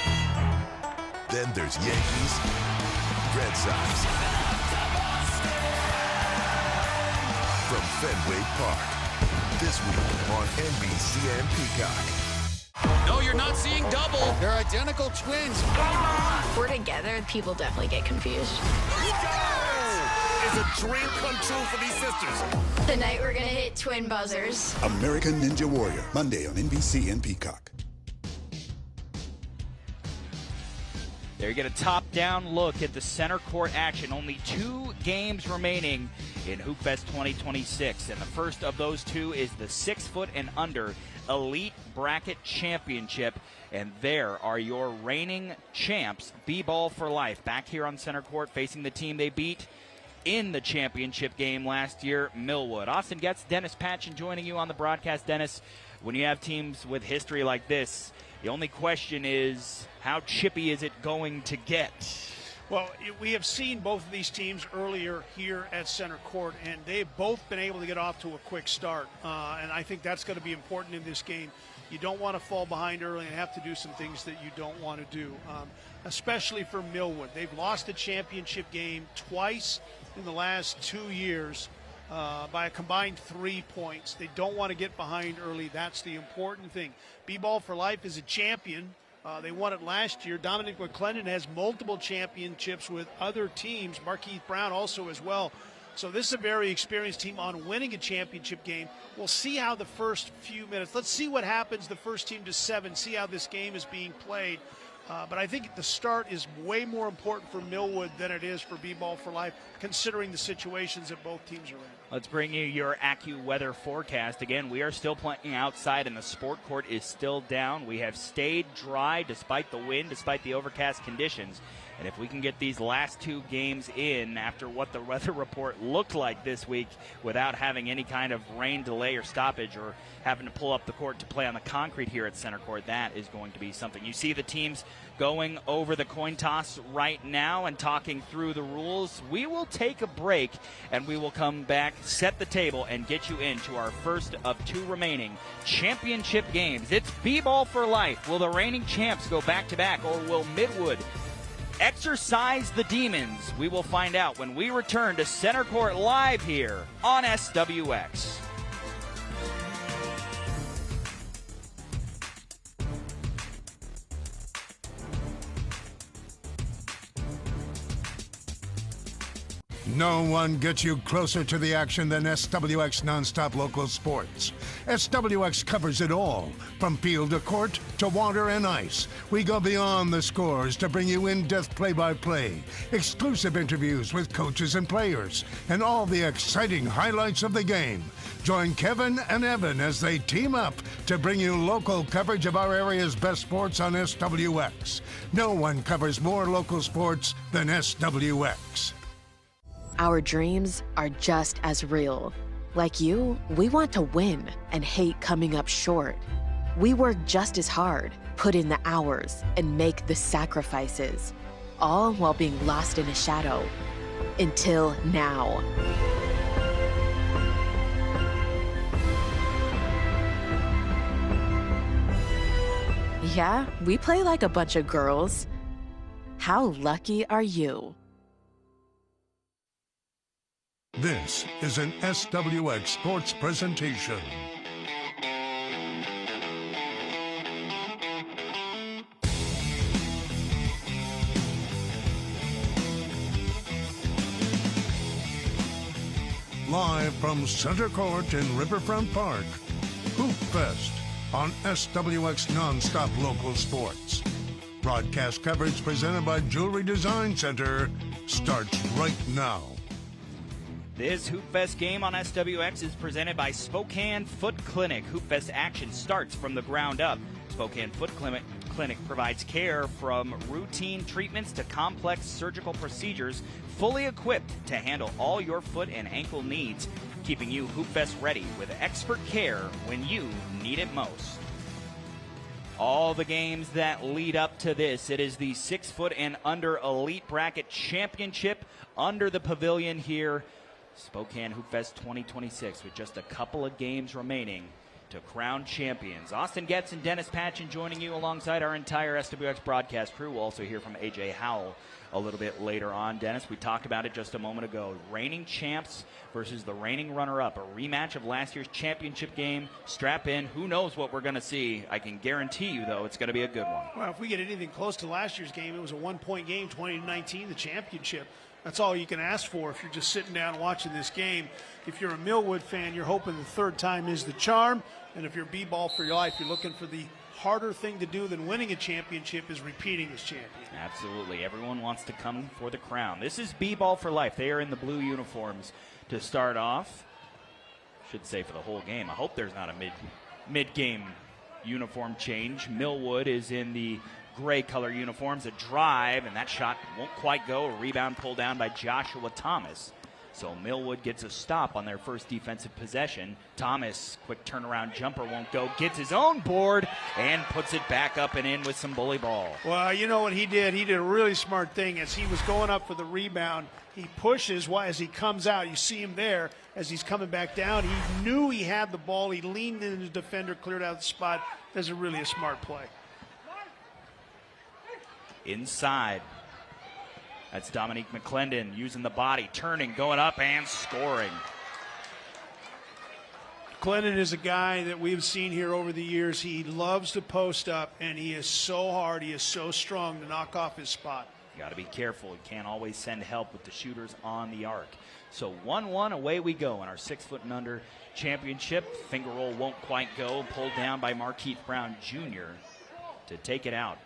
S20: Then there's Yankees, Red Sox. From Fenway Park. This week on NBC and Peacock.
S21: No, you're not seeing double.
S25: They're identical twins.
S27: We're together. People definitely get confused.
S20: It's a dream come true for these sisters.
S27: The night we're going to hit twin buzzers.
S12: American Ninja Warrior, Monday on NBC and Peacock.
S7: There you get a top-down look at the center court action. Only 2 games remaining in Hoop Fest 2026, and the first of those 2 is the 6 foot and under Elite Bracket Championship, and there are your reigning champs, B-Ball for Life, back here on center court facing the team they beat in the championship game last year, Millwood. Austin Getz, Dennis Patchen joining you on the broadcast. Dennis, when you have teams with history like this, the only question is, how chippy is it going to get?
S1: Well, we have seen both of these teams earlier here at center court, and they've both been able to get off to a quick start. And I think that's going to be important in this game. You don't want to fall behind early and have to do some things that you don't want to do, especially for Millwood. They've lost a championship game twice in the last 2 years by a combined 3 points. They don't want to get behind early. That's the important thing. B-Ball for Life is a champion. They won it last year. Dominic McClendon has multiple championships with other teams. Markeith Brown also as well. So this is a very experienced team on winning a championship game. We'll see how the first few minutes. Let's see what happens the first team to 7, see how this game is being played. But I think the start is way more important for Millwood than it is for B-Ball for Life, considering the situations that both teams are in.
S7: Let's bring you your AccuWeather forecast. Again, we are still playing outside, and the sport court is still down. We have stayed dry despite the wind, despite the overcast conditions. And if we can get these last 2 games in after what the weather report looked like this week without having any kind of rain delay or stoppage or having to pull up the court to play on the concrete here at center court, that is going to be something. You see the teams going over the coin toss right now and talking through the rules. We will take a break, and we will come back, set the table, and get you into our first of 2 remaining championship games. It's B-Ball for Life. Will the reigning champs go back-to-back, or will Midwood exercise the demons? We will find out when we return to Center Court Live here on SWX.
S18: No one gets you closer to the action than SWX Nonstop Local Sports. SWX covers it all, from field to court to water and ice. We go beyond the scores to bring you in-depth play-by-play, exclusive interviews with coaches and players, and all the exciting highlights of the game. Join Kevin and Evan as they team up to bring you local coverage of our area's best sports on SWX. No one covers more local sports than SWX.
S19: Our dreams are just as real. Like you, we want to win and hate coming up short. We work just as hard, put in the hours, and make the sacrifices, all while being lost in a shadow. Until now. Yeah, we play like a bunch of girls. How lucky are you?
S18: This is an SWX Sports presentation. Live from Center Court in Riverfront Park, Hoop Fest on SWX Nonstop Local Sports. Broadcast coverage presented by Jewelry Design Center starts right now.
S7: This Hoop Fest game on SWX is presented by Spokane Foot Clinic. Hoop Fest action starts from the ground up. Spokane Foot Clinic provides care from routine treatments to complex surgical procedures, fully equipped to handle all your foot and ankle needs, keeping you Hoop Fest ready with expert care when you need it most. All the games that lead up to this, it is the 6 foot and under Elite Bracket Championship under the pavilion here. Spokane Hoop Fest 2026 with just a couple of games remaining to crown champions. Austin Getz and Dennis Patchen joining you alongside our entire SWX broadcast crew. We'll also hear from AJ Howell a little bit later on. Dennis, we talked about it just a moment ago. Reigning champs versus the reigning runner-up. A rematch of last year's championship game. Strap in. Who knows what we're going to see. I can guarantee you, though, it's going to be a good one.
S1: Well, if we get anything close to last year's game, it was a one-point game, 20-19, the championship. That's all you can ask for if you're just sitting down watching this game. If you're a Millwood fan, you're hoping the third time is the charm. And if you're B-Ball for your life, you're looking for the harder thing to do than winning a championship is repeating as champion.
S7: Absolutely. Everyone wants to come for the crown. This is B-Ball for life. They are in the blue uniforms to start off. Should say for the whole game. I hope there's not a mid-game uniform change. Millwood is in the gray color uniforms. A drive, and that shot won't quite go. A rebound pulled down by Joshua Thomas. So Millwood gets a stop on their first defensive possession. Thomas, quick turnaround jumper won't go. Gets his own board and puts it back up and in with some bully ball.
S1: Well, you know what he did? He did a really smart thing. As he was going up for the rebound, he pushes as he comes out. You see him there as he's coming back down. He knew he had the ball. He leaned into the defender, cleared out the spot. That's really a smart play.
S7: Inside. That's Dominique McClendon using the body, turning, going up, and scoring.
S1: McClendon is a guy that we've seen here over the years. He loves to post up, and he is so hard, he is so strong to knock off his spot.
S7: You got to be careful. You can't always send help with the shooters on the arc. So 1-1, away we go in our 6' and under championship. Finger roll won't quite go. Pulled down by Markeith Brown Jr. to take it out.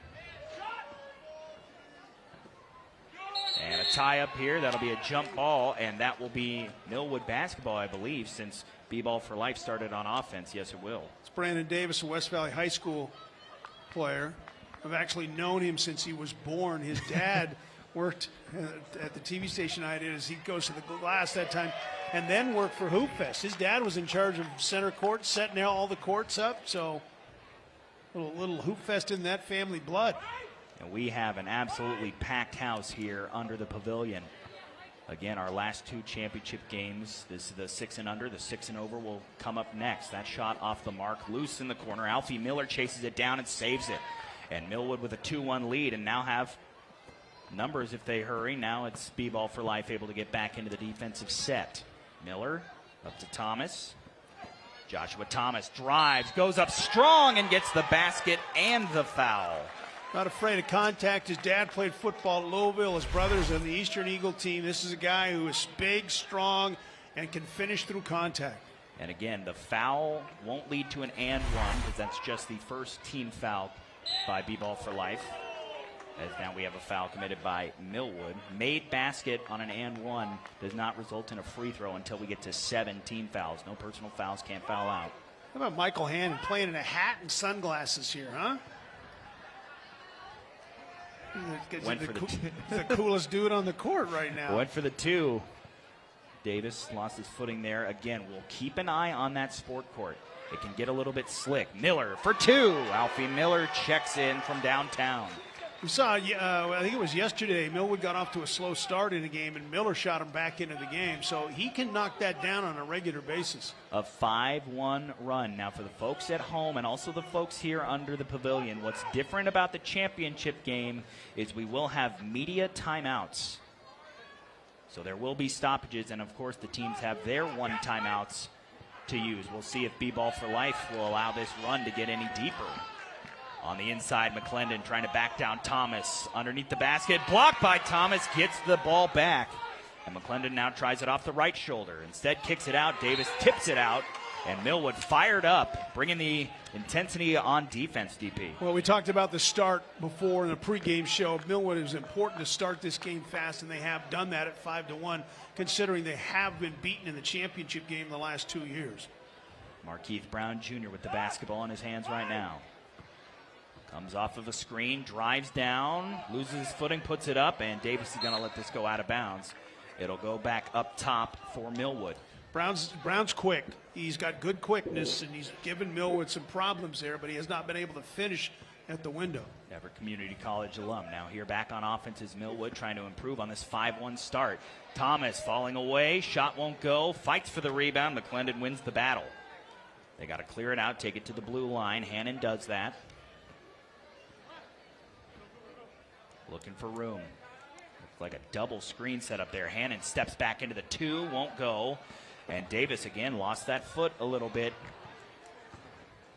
S7: And a tie up here. That'll be a jump ball, and that will be Millwood basketball, I believe, since B-Ball for Life started on offense. Yes, it will.
S1: It's Brandon Davis, a West Valley High School player. I've actually known him since he was born. His dad worked at the TV station I did as he goes to the glass that time, and then worked for Hoop Fest. His dad was in charge of center court, setting all the courts up, so little Hoop Fest in that family blood.
S7: And we have an absolutely packed house here under the pavilion. Again, our last two championship games, this is the 6 and under. The 6 and over will come up next. That shot off the mark, loose in the corner. Alfie Miller chases it down and saves it. And Millwood with a 2-1 lead and now have numbers if they hurry. Now it's B-Ball for Life able to get back into the defensive set. Miller up to Thomas. Joshua Thomas drives, goes up strong and gets the basket and the foul.
S1: Not afraid of contact. His dad played football at Louisville. His brother's on the Eastern Eagle team. This is a guy who is big, strong, and can finish through contact.
S7: And again, the foul won't lead to an and one because that's just the first team foul by B-Ball for Life. As now we have a foul committed by Millwood. Made basket on an and one does not result in a free throw until we get to 7 team fouls. No personal fouls, can't foul out.
S1: How about Michael Hannon playing in a hat and sunglasses here, huh?
S7: Went for
S1: the coolest dude on the court right now.
S7: Went for the 2. Davis lost his footing there. Again, we'll keep an eye on that sport court. It can get a little bit slick. Miller for 2. Alfie Miller checks in from downtown.
S1: We saw, I think it was yesterday, Millwood got off to a slow start in the game, and Miller shot him back into the game. So he can knock that down on a regular basis.
S7: A 5-1 run. Now for the folks at home and also the folks here under the pavilion, what's different about the championship game is we will have media timeouts. So there will be stoppages, and of course the teams have their 1 timeouts to use. We'll see if B-Ball for Life will allow this run to get any deeper. On the inside, McClendon trying to back down Thomas. Underneath the basket, blocked by Thomas, gets the ball back. And McClendon now tries it off the right shoulder. Instead kicks it out, Davis tips it out, and Millwood fired up, bringing the intensity on defense, DP.
S1: Well, we talked about the start before in the pregame show. Millwood, it was important to start this game fast, and they have done that at 5-1, considering they have been beaten in the championship game the last 2 years.
S7: Markeith Brown Jr. with the basketball in his hands right now. Comes off of a screen, drives down, loses his footing, puts it up, and Davis is going to let this go out of bounds. It'll go back up top for Millwood.
S1: Brown's quick. He's got good quickness, and he's given Millwood some problems there, but he has not been able to finish at the window.
S7: Everett Community College alum. Now here back on offense is Millwood trying to improve on this 5-1 start. Thomas falling away, shot won't go, fights for the rebound. McClendon wins the battle. They got to clear it out, take it to the blue line. Hannon does that. Looking for room. Looks like a double screen set up there. Hannon steps back into the 2, won't go. And Davis again lost that foot a little bit.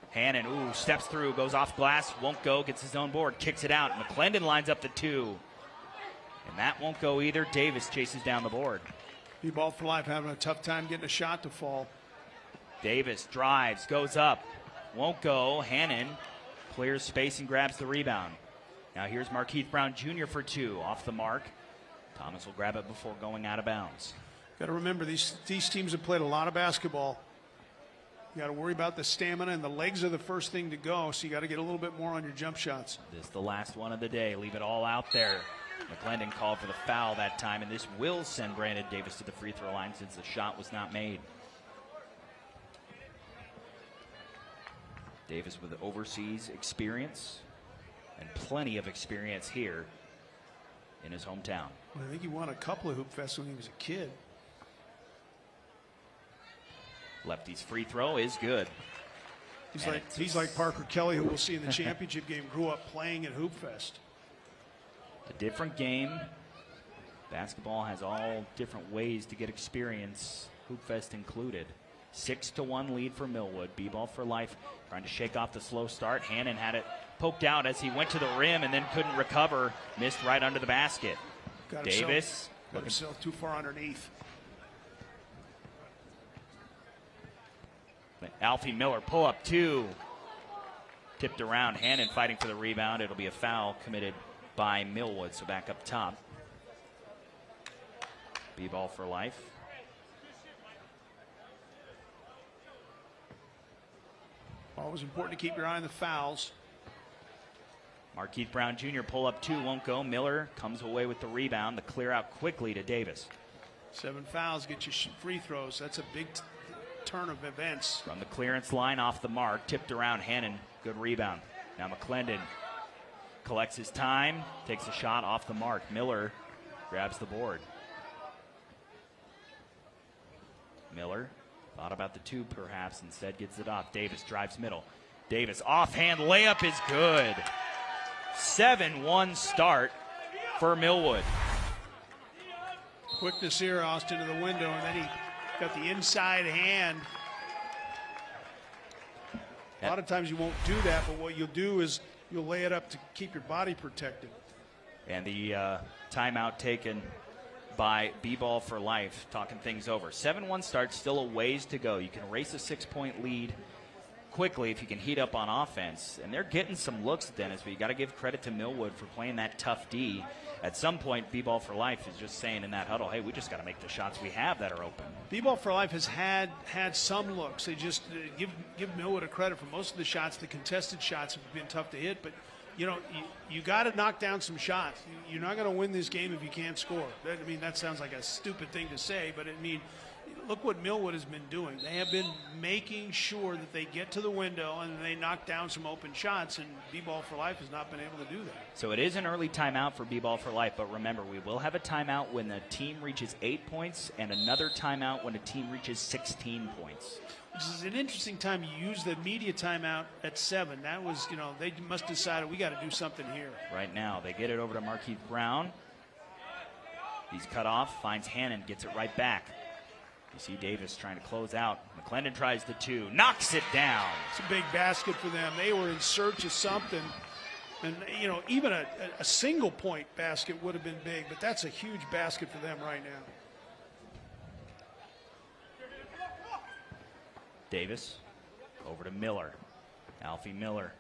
S7: Hannon, steps through, goes off glass, won't go, gets his own board, kicks it out. McClendon lines up the 2. And that won't go either. Davis chases down the board.
S1: B-Ball for Life having a tough time getting a shot to fall.
S7: Davis drives, goes up, won't go. Hannon clears space and grabs the rebound. Now here's Markeith Brown Jr. for 2, off the mark. Thomas will grab it before going out of bounds.
S1: Got to remember, these teams have played a lot of basketball. You got to worry about the stamina, and the legs are the first thing to go, so you got to get a little bit more on your jump shots.
S7: This is the last one of the day. Leave it all out there. McClendon called for the foul that time, and this will send Brandon Davis to the free throw line since the shot was not made. Davis with overseas experience and plenty of experience here in his hometown.
S1: Well, I think he won a couple of Hoop Fests when he was a kid.
S7: Lefty's free throw is good.
S1: He's like Parker Kelly, who we'll see in the championship game, grew up playing at Hoop Fest.
S7: A different game. Basketball has all different ways to get experience, Hoop Fest included. 6-1 lead for Millwood. B-ball for life, trying to shake off the slow start. Hannon had it poked out as he went to the rim and then couldn't recover. Missed right under the basket. Davis.
S1: Got himself too far underneath.
S7: Alfie Miller, pull up 2. Tipped around. Hannon fighting for the rebound. It'll be a foul committed by Millwood. So back up top. B-ball for life.
S1: Always important to keep your eye on the fouls.
S7: Markeith Brown Jr. pull up 2, won't go. Miller comes away with the rebound. The clear out quickly to Davis.
S1: 7 fouls get you free throws. That's a big turn of events.
S7: From the clearance line off the mark, tipped around. Hannon, good rebound. Now McClendon collects his time, takes a shot off the mark. Miller grabs the board. Miller thought about the 2 perhaps, instead gets it off. Davis drives middle. Davis offhand layup is good. 7-1 start for Millwood.
S1: Quickness here, Austin, to the window, and then he got the inside hand. A lot of times you won't do that, but what you'll do is you'll lay it up to keep your body protected.
S7: And the timeout taken by B-ball for life, talking things over. 7-1 start, still a ways to go. You can race a 6-point lead quickly if you can heat up on offense. And they're getting some looks, Dennis, but you got to give credit to Millwood for playing that tough D. At some point, B-ball for life is just saying in that huddle, hey, we just got to make the shots we have that are open.
S1: B-ball for life has had some looks. They just give Millwood a credit for most of the shots. The contested shots have been tough to hit, but you know, you got to knock down some shots. You're not going to win this game if you can't score. I mean, that sounds like a stupid thing to say, but I mean, look what Millwood has been doing. They have been making sure that they get to the window and they knock down some open shots, and B-ball for life has not been able to do that. So
S7: it is an early timeout for B-ball for life, but remember, we will have a timeout when the team reaches 8 points and another timeout when a team reaches 16 points.
S1: Which is an interesting time. You use the media timeout at 7. That was, you know, they must have decided we got to do something here.
S7: Right now, they get it over to Markeith Brown. He's cut off, finds Hannon, gets it right back. You see Davis trying to close out. McClendon tries the 2, knocks it down.
S1: It's a big basket for them. They were in search of something. And, you know, even a single point basket would have been big, but that's a huge basket for them right now.
S7: Davis over to Miller. Alfie Miller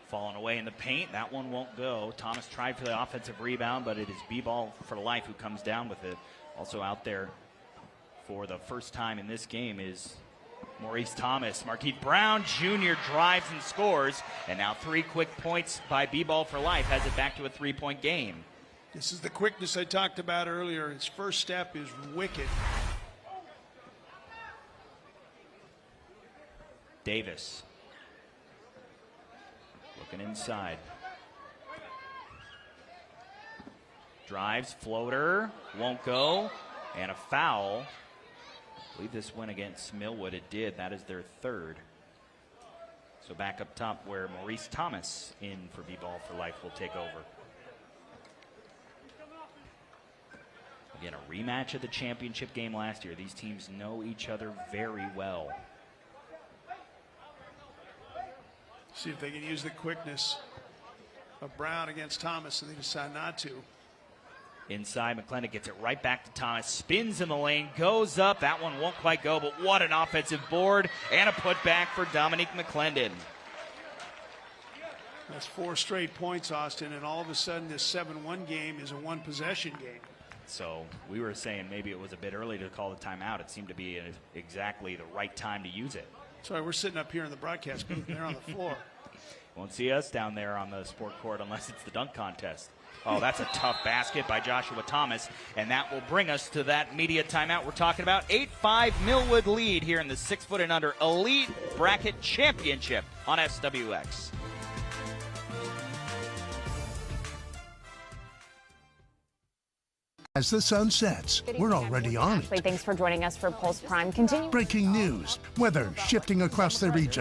S7: falling away in the paint. That one won't go. Thomas tried for the offensive rebound, but it is B-ball for life who comes down with it. Also out there for the first time in this game is Maurice Thomas. Markeith Brown Jr. drives and scores, and now 3 quick points by B-ball for life has it back to a 3-point game.
S1: This is the quickness I talked about earlier. His first step is wicked.
S7: Davis looking inside. Drives, floater, won't go, and a foul. I believe this went against Millwood. It did. That is their 3rd. So back up top where Maurice Thomas in for B-ball for life will take over. Again, a rematch of the championship game last year. These teams know each other very well.
S1: See if they can use the quickness of Brown against Thomas, and they decide not to.
S7: Inside, McClendon gets it right back to Thomas, spins in the lane, goes up. That one won't quite go, but what an offensive board and a putback for Dominique McClendon.
S1: That's 4 straight points, Austin, and all of a sudden this 7-1 game is a one-possession game.
S7: So we were saying maybe it was a bit early to call the timeout. It seemed to be exactly the right time to use it.
S1: Sorry, we're sitting up here in the broadcast booth. They're on the floor.
S7: Won't see us down there on the sport court unless it's the dunk contest. Oh, that's a tough basket by Joshua Thomas, and that will bring us to that media timeout we're talking about. 8-5 Millwood lead here in the 6' and under Elite Bracket Championship on SWX.
S18: As the sun sets, we're already on it.
S3: Thanks for joining us for Pulse Prime. Continue.
S18: Breaking news, weather shifting across the region.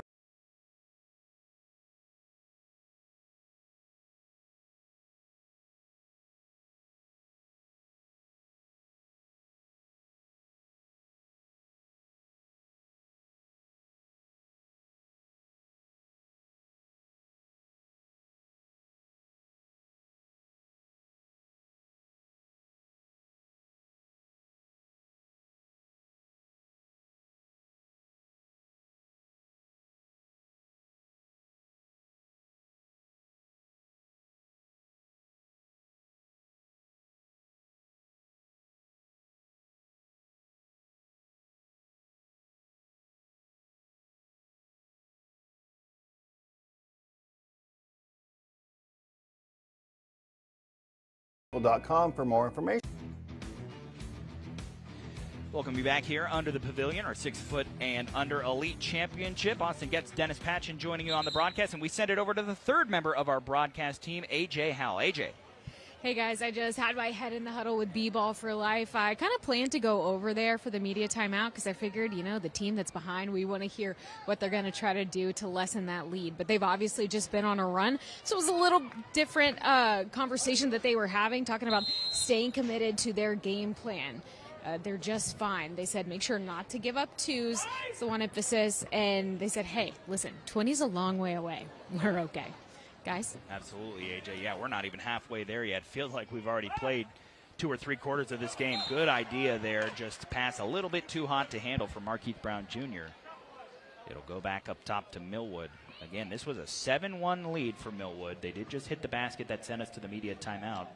S5: For more information.
S7: Welcome you back here under the pavilion, our 6' and under Elite Championship. Austin Getz, Dennis Patchen joining you on the broadcast, and we send it over to the third member of our broadcast team, AJ Howell. AJ.
S8: Hey guys, I just had my head in the huddle with B-Ball for Life. I kind of planned to go over there for the media timeout because I figured, the team that's behind, we want to hear what they're going to try to do to lessen that lead. But they've obviously just been on a run. So it was a little different conversation that they were having, talking about staying committed to their game plan. They're just fine. They said, make sure not to give up twos. It's the one emphasis. And they said, hey, listen, 20's a long way away. We're okay. Guys?
S7: Absolutely, AJ. Yeah, we're not even halfway there yet. Feels like we've already played 2 or 3 quarters of this game. Good idea there. Just to pass a little bit too hot to handle for Markeith Brown Jr. It'll go back up top to Millwood. Again, this was a 7-1 lead for Millwood. They did just hit the basket that sent us to the media timeout,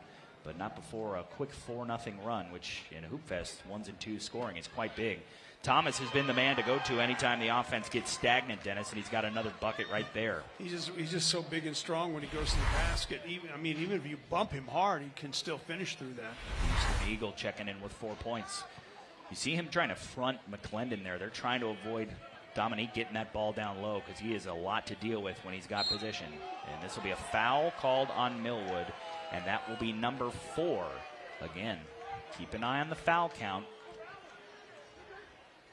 S7: but not before a quick 4-0 run, which in a Hoop Fest, 1s and 2s scoring is quite big. Thomas has been the man to go to anytime the offense gets stagnant, Dennis, and he's got another bucket right there.
S1: He's just so big and strong when he goes to the basket. Even if you bump him hard, he can still finish through that.
S7: The Eagle checking in with 4 points. You see him trying to front McClendon there. They're trying to avoid Dominique getting that ball down low because he has a lot to deal with when he's got position. And this will be a foul called on Millwood, and that will be number 4. Again, keep an eye on the foul count.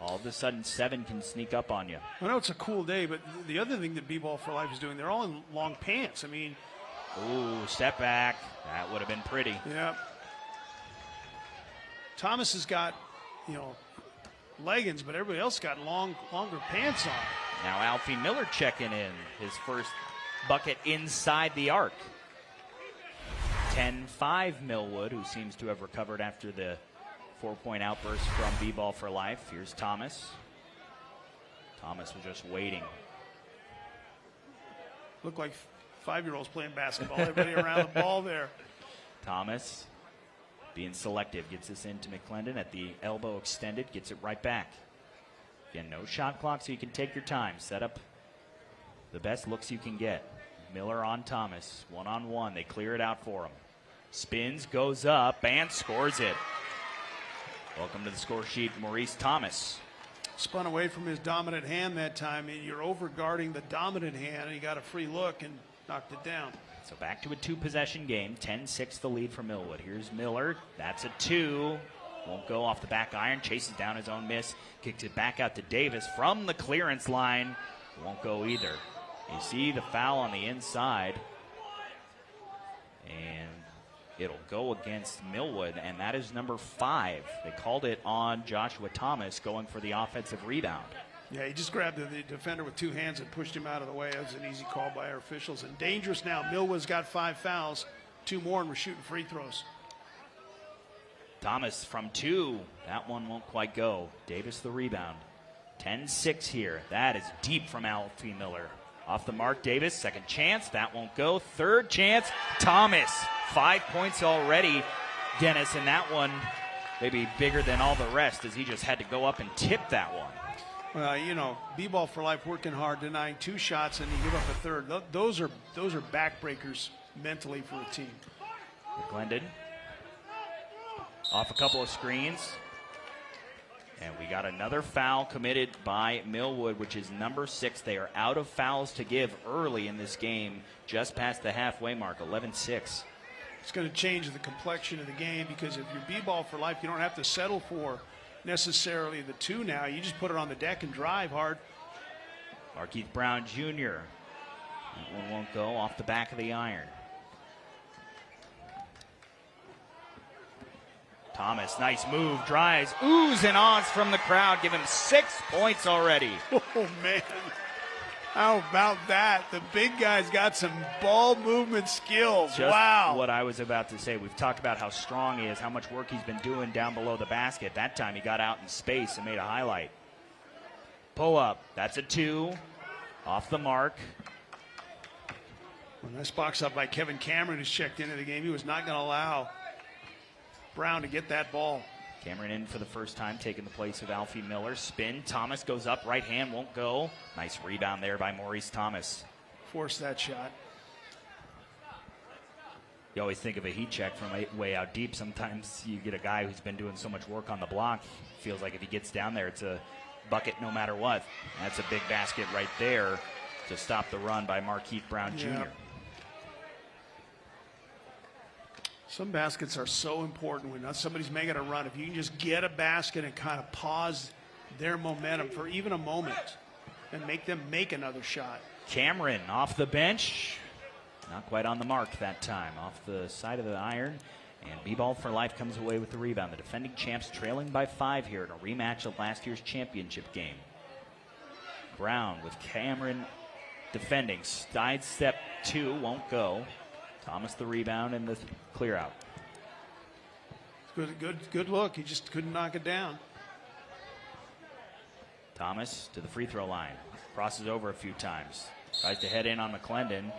S7: All of a sudden, 7 can sneak up on you.
S1: I know it's a cool day, but the other thing that B-Ball for Life is doing, they're all in long pants.
S7: Ooh, step back. That would have been pretty.
S1: Yeah. Thomas has got, leggings, but everybody else got longer pants on.
S7: Now Alfie Miller checking in. His first bucket inside the arc. 10-5 Millwood, who seems to have recovered after the 4-point outburst from B-Ball for Life. Here's Thomas. Thomas was just waiting.
S1: Looked like 5-year-olds playing basketball. Everybody around the ball there.
S7: Thomas being selective. Gets this into McClendon at the elbow extended. Gets it right back. Again, no shot clock, so you can take your time. Set up the best looks you can get. Miller on Thomas. One-on-one. They clear it out for him. Spins, goes up, and scores it. Welcome to the score sheet, Maurice Thomas.
S1: Spun away from his dominant hand that time. You're over-guarding the dominant hand, and he got a free look and knocked it down.
S7: So back to a 2-possession game. 10-6 the lead for Millwood. Here's Miller. That's a 2. Won't go off the back iron. Chases down his own miss. Kicks it back out to Davis from the clearance line. Won't go either. You see the foul on the inside. And it'll go against Millwood, and that is number 5. They called it on Joshua Thomas going for the offensive rebound.
S1: Yeah, he just grabbed the defender with 2 hands and pushed him out of the way. That was an easy call by our officials. And dangerous now. Millwood's got 5 fouls, 2 more, and we're shooting free throws.
S7: Thomas from 2. That one won't quite go. Davis the rebound. 10-6 here. That is deep from Alfie Miller. Off the mark, Davis, second chance, that won't go. Third chance, Thomas, 5 points already. Dennis, in that one, maybe bigger than all the rest, as he just had to go up and tip that one.
S1: Well, you know, B-ball for life, working hard, denying 2 shots, and you give up a third. Those are backbreakers mentally for a team.
S7: McClendon off a couple of screens. And we got another foul committed by Millwood, which is number 6. They are out of fouls to give early in this game, just past the halfway mark, 11-6.
S1: It's going to change the complexion of the game, because if you're B-ball for life, you don't have to settle for necessarily the 2 now. You just put it on the deck and drive hard.
S7: Markeith Brown Jr. That one won't go, off the back of the iron. Thomas, nice move, drives, oohs and ahs from the crowd, give him 6 points already.
S1: Oh, man. How about that? The big guy's got some ball movement skills.
S7: Just
S1: wow.
S7: What I was about to say. We've talked about how strong he is, how much work he's been doing down below the basket. That time he got out in space and made a highlight. Pull up, that's a 2, off the mark.
S1: Well, nice box up by Kevin Cameron, who's checked into the game. He was not going to allow Brown to get that ball.
S7: Cameron in for the first time, taking the place of Alfie Miller. Spin, Thomas goes up, right hand won't go. Nice rebound there by Maurice Thomas.
S1: Forced that shot.
S7: You always think of a heat check from way out deep. Sometimes you get a guy who's been doing so much work on the block, feels like if he gets down there, it's a bucket no matter what. That's a big basket right there to stop the run by Markeith Brown Jr.
S1: Some baskets are so important when somebody's making a run. If you can just get a basket and kind of pause their momentum for even a moment and make them make another shot.
S7: Cameron off the bench. Not quite on the mark that time. Off the side of the iron. And B-Ball for Life comes away with the rebound. The defending champs trailing by 5 here in a rematch of last year's championship game. Brown with Cameron defending. Side step 2 won't go. Thomas the rebound and the clear out.
S1: Good look. He just couldn't knock it down.
S7: Thomas to the free throw line. Crosses over a few times. Tries to head in on McClendon.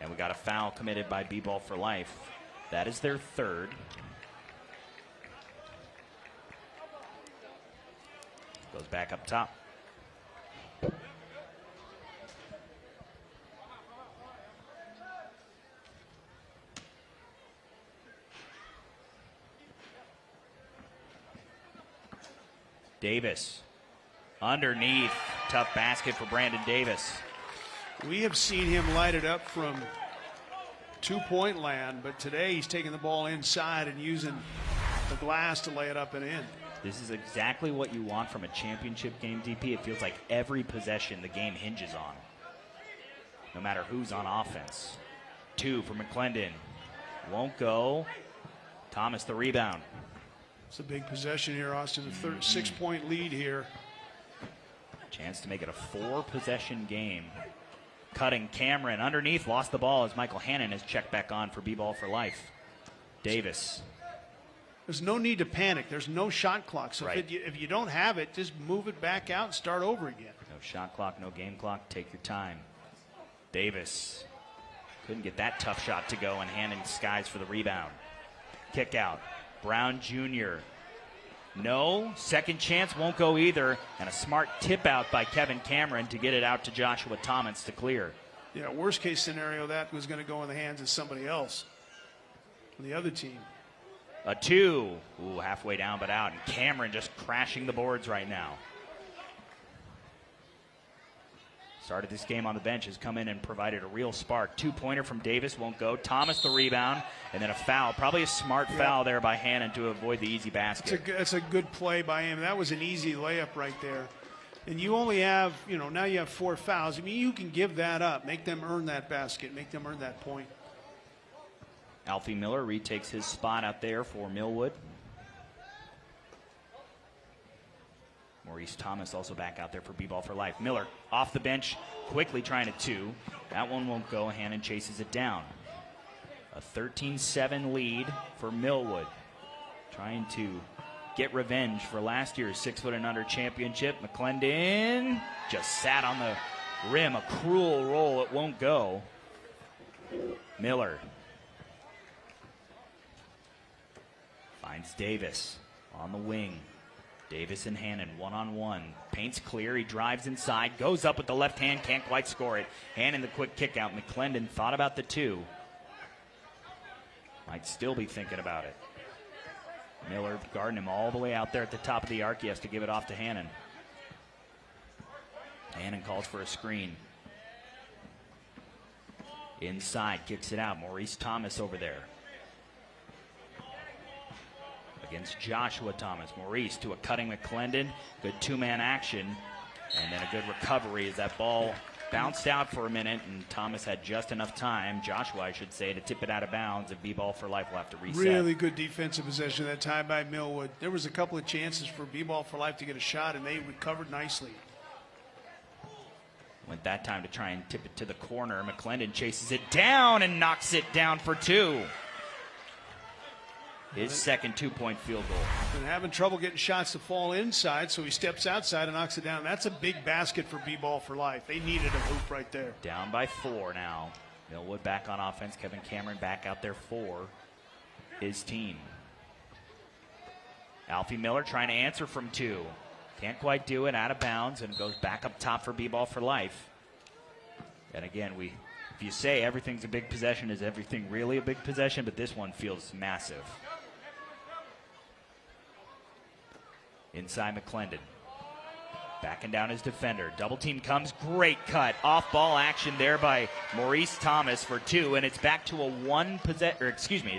S7: And we got a foul committed by B-Ball for Life. That is their 3rd. Goes back up top. Davis underneath. Tough basket for Brandon Davis.
S1: We have seen him light it up from 2-point land, but today he's taking the ball inside and using the glass to lay it up and in.
S7: This is exactly what you want from a championship game, DP. It feels like every possession the game hinges on, no matter who's on offense. 2 for McClendon. Won't go. Thomas the rebound.
S1: It's a big possession here, Austin. A 6-point lead here.
S7: Chance to make it a 4-possession game. Cutting Cameron underneath, lost the ball as Michael Hannon is checked back on for B-Ball for Life. Davis.
S1: There's no need to panic. There's no shot clock. So
S7: right.
S1: if you don't have it, just move it back out and start over again.
S7: No shot clock, no game clock. Take your time. Davis. Couldn't get that tough shot to go, and Hannon skies for the rebound. Kick out. Brown Jr. No. Second chance won't go either. And a smart tip out by Kevin Cameron to get it out to Joshua Thomas to clear.
S1: Yeah, worst case scenario, that was going to go in the hands of somebody else on the other team.
S7: A 2. Ooh, halfway down but out. And Cameron just crashing the boards right now. Started this game on the bench, has come in and provided a real spark. 2-pointer from Davis won't go. Thomas the rebound, and then a foul. Probably a smart foul there by Hannon to avoid the easy basket.
S1: It's a good play by him. That was an easy layup right there. And you only have, now you have 4 fouls. I mean, you can give that up. Make them earn that basket. Make them earn that point.
S7: Alfie Miller retakes his spot out there for Millwood. Maurice Thomas also back out there for B-Ball for Life. Miller off the bench, quickly trying a 2. That one won't go. Hannon chases it down. A 13-7 lead for Millwood. Trying to get revenge for last year's 6 foot and under championship. McClendon just sat on the rim, a cruel roll. It won't go. Miller finds Davis on the wing. Davis and Hannon one-on-one. Paints clear. He drives inside. Goes up with the left hand. Can't quite score it. Hannon the quick kick out. McClendon thought about the two. Might still be thinking about it. Miller guarding him all the way out there at the top of the arc. He has to give it off to Hannon. Hannon calls for a screen. Inside, kicks it out. Maurice Thomas over there. Against Joshua Thomas. Maurice to a cutting McClendon. Good two-man action. And then a good recovery as that ball bounced out for a minute, and Thomas had just enough time, Joshua I should say, to tip it out of bounds, and B-Ball for Life will have to reset.
S1: Really good defensive possession that time by Millwood. There was a couple of chances for B-Ball for Life to get a shot, and they recovered nicely.
S7: Went that time to try and tip it to the corner. McClendon chases it down and knocks it down for two. His second two-point field goal.
S1: Been having trouble getting shots to fall inside, so he steps outside and knocks it down. That's a big basket for B-Ball for Life. They needed a hoop right there.
S7: Down by 4 now. Millwood back on offense. Kevin Cameron back out there for his team. Alfie Miller trying to answer from 2. Can't quite do it, out of bounds, and goes back up top for B-Ball for Life. And again, if you say everything's a big possession, is everything really a big possession? But this one feels massive. Inside McClendon. Backing down his defender. Double team comes. Great cut. Off ball action there by Maurice Thomas for 2. And it's back to a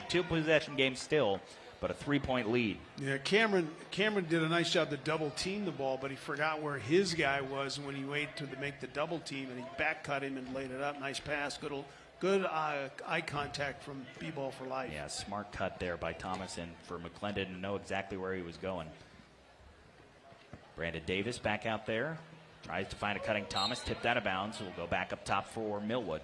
S7: two possession game still, but a 3-point lead.
S1: Yeah, Cameron did a nice job to double team the ball, but he forgot where his guy was when he waited to make the double team, and he back cut him and laid it up. Nice pass. Good eye contact from B-Ball for Life.
S7: Yeah, smart cut there by Thomas, and for McClendon to know exactly where he was going. Brandon Davis back out there. Tries to find a cutting Thomas. Tipped out of bounds. Will go back up top for Millwood.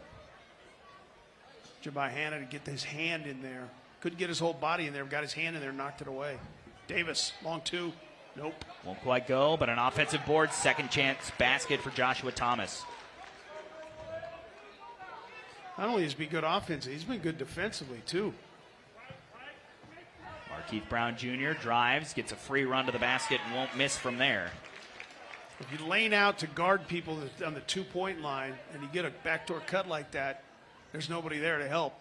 S1: By Hannon to get his hand in there. Couldn't get his whole body in there. Got his hand in there, knocked it away. Davis, long 2. Nope.
S7: Won't quite go, but an offensive board. Second chance basket for Joshua Thomas.
S1: Not only has he been good offensively, he's been good defensively, too.
S7: Keith Brown Jr. drives, gets a free run to the basket, and won't miss from there.
S1: If you lane out to guard people on the 2-point line and you get a backdoor cut like that, there's nobody there to help.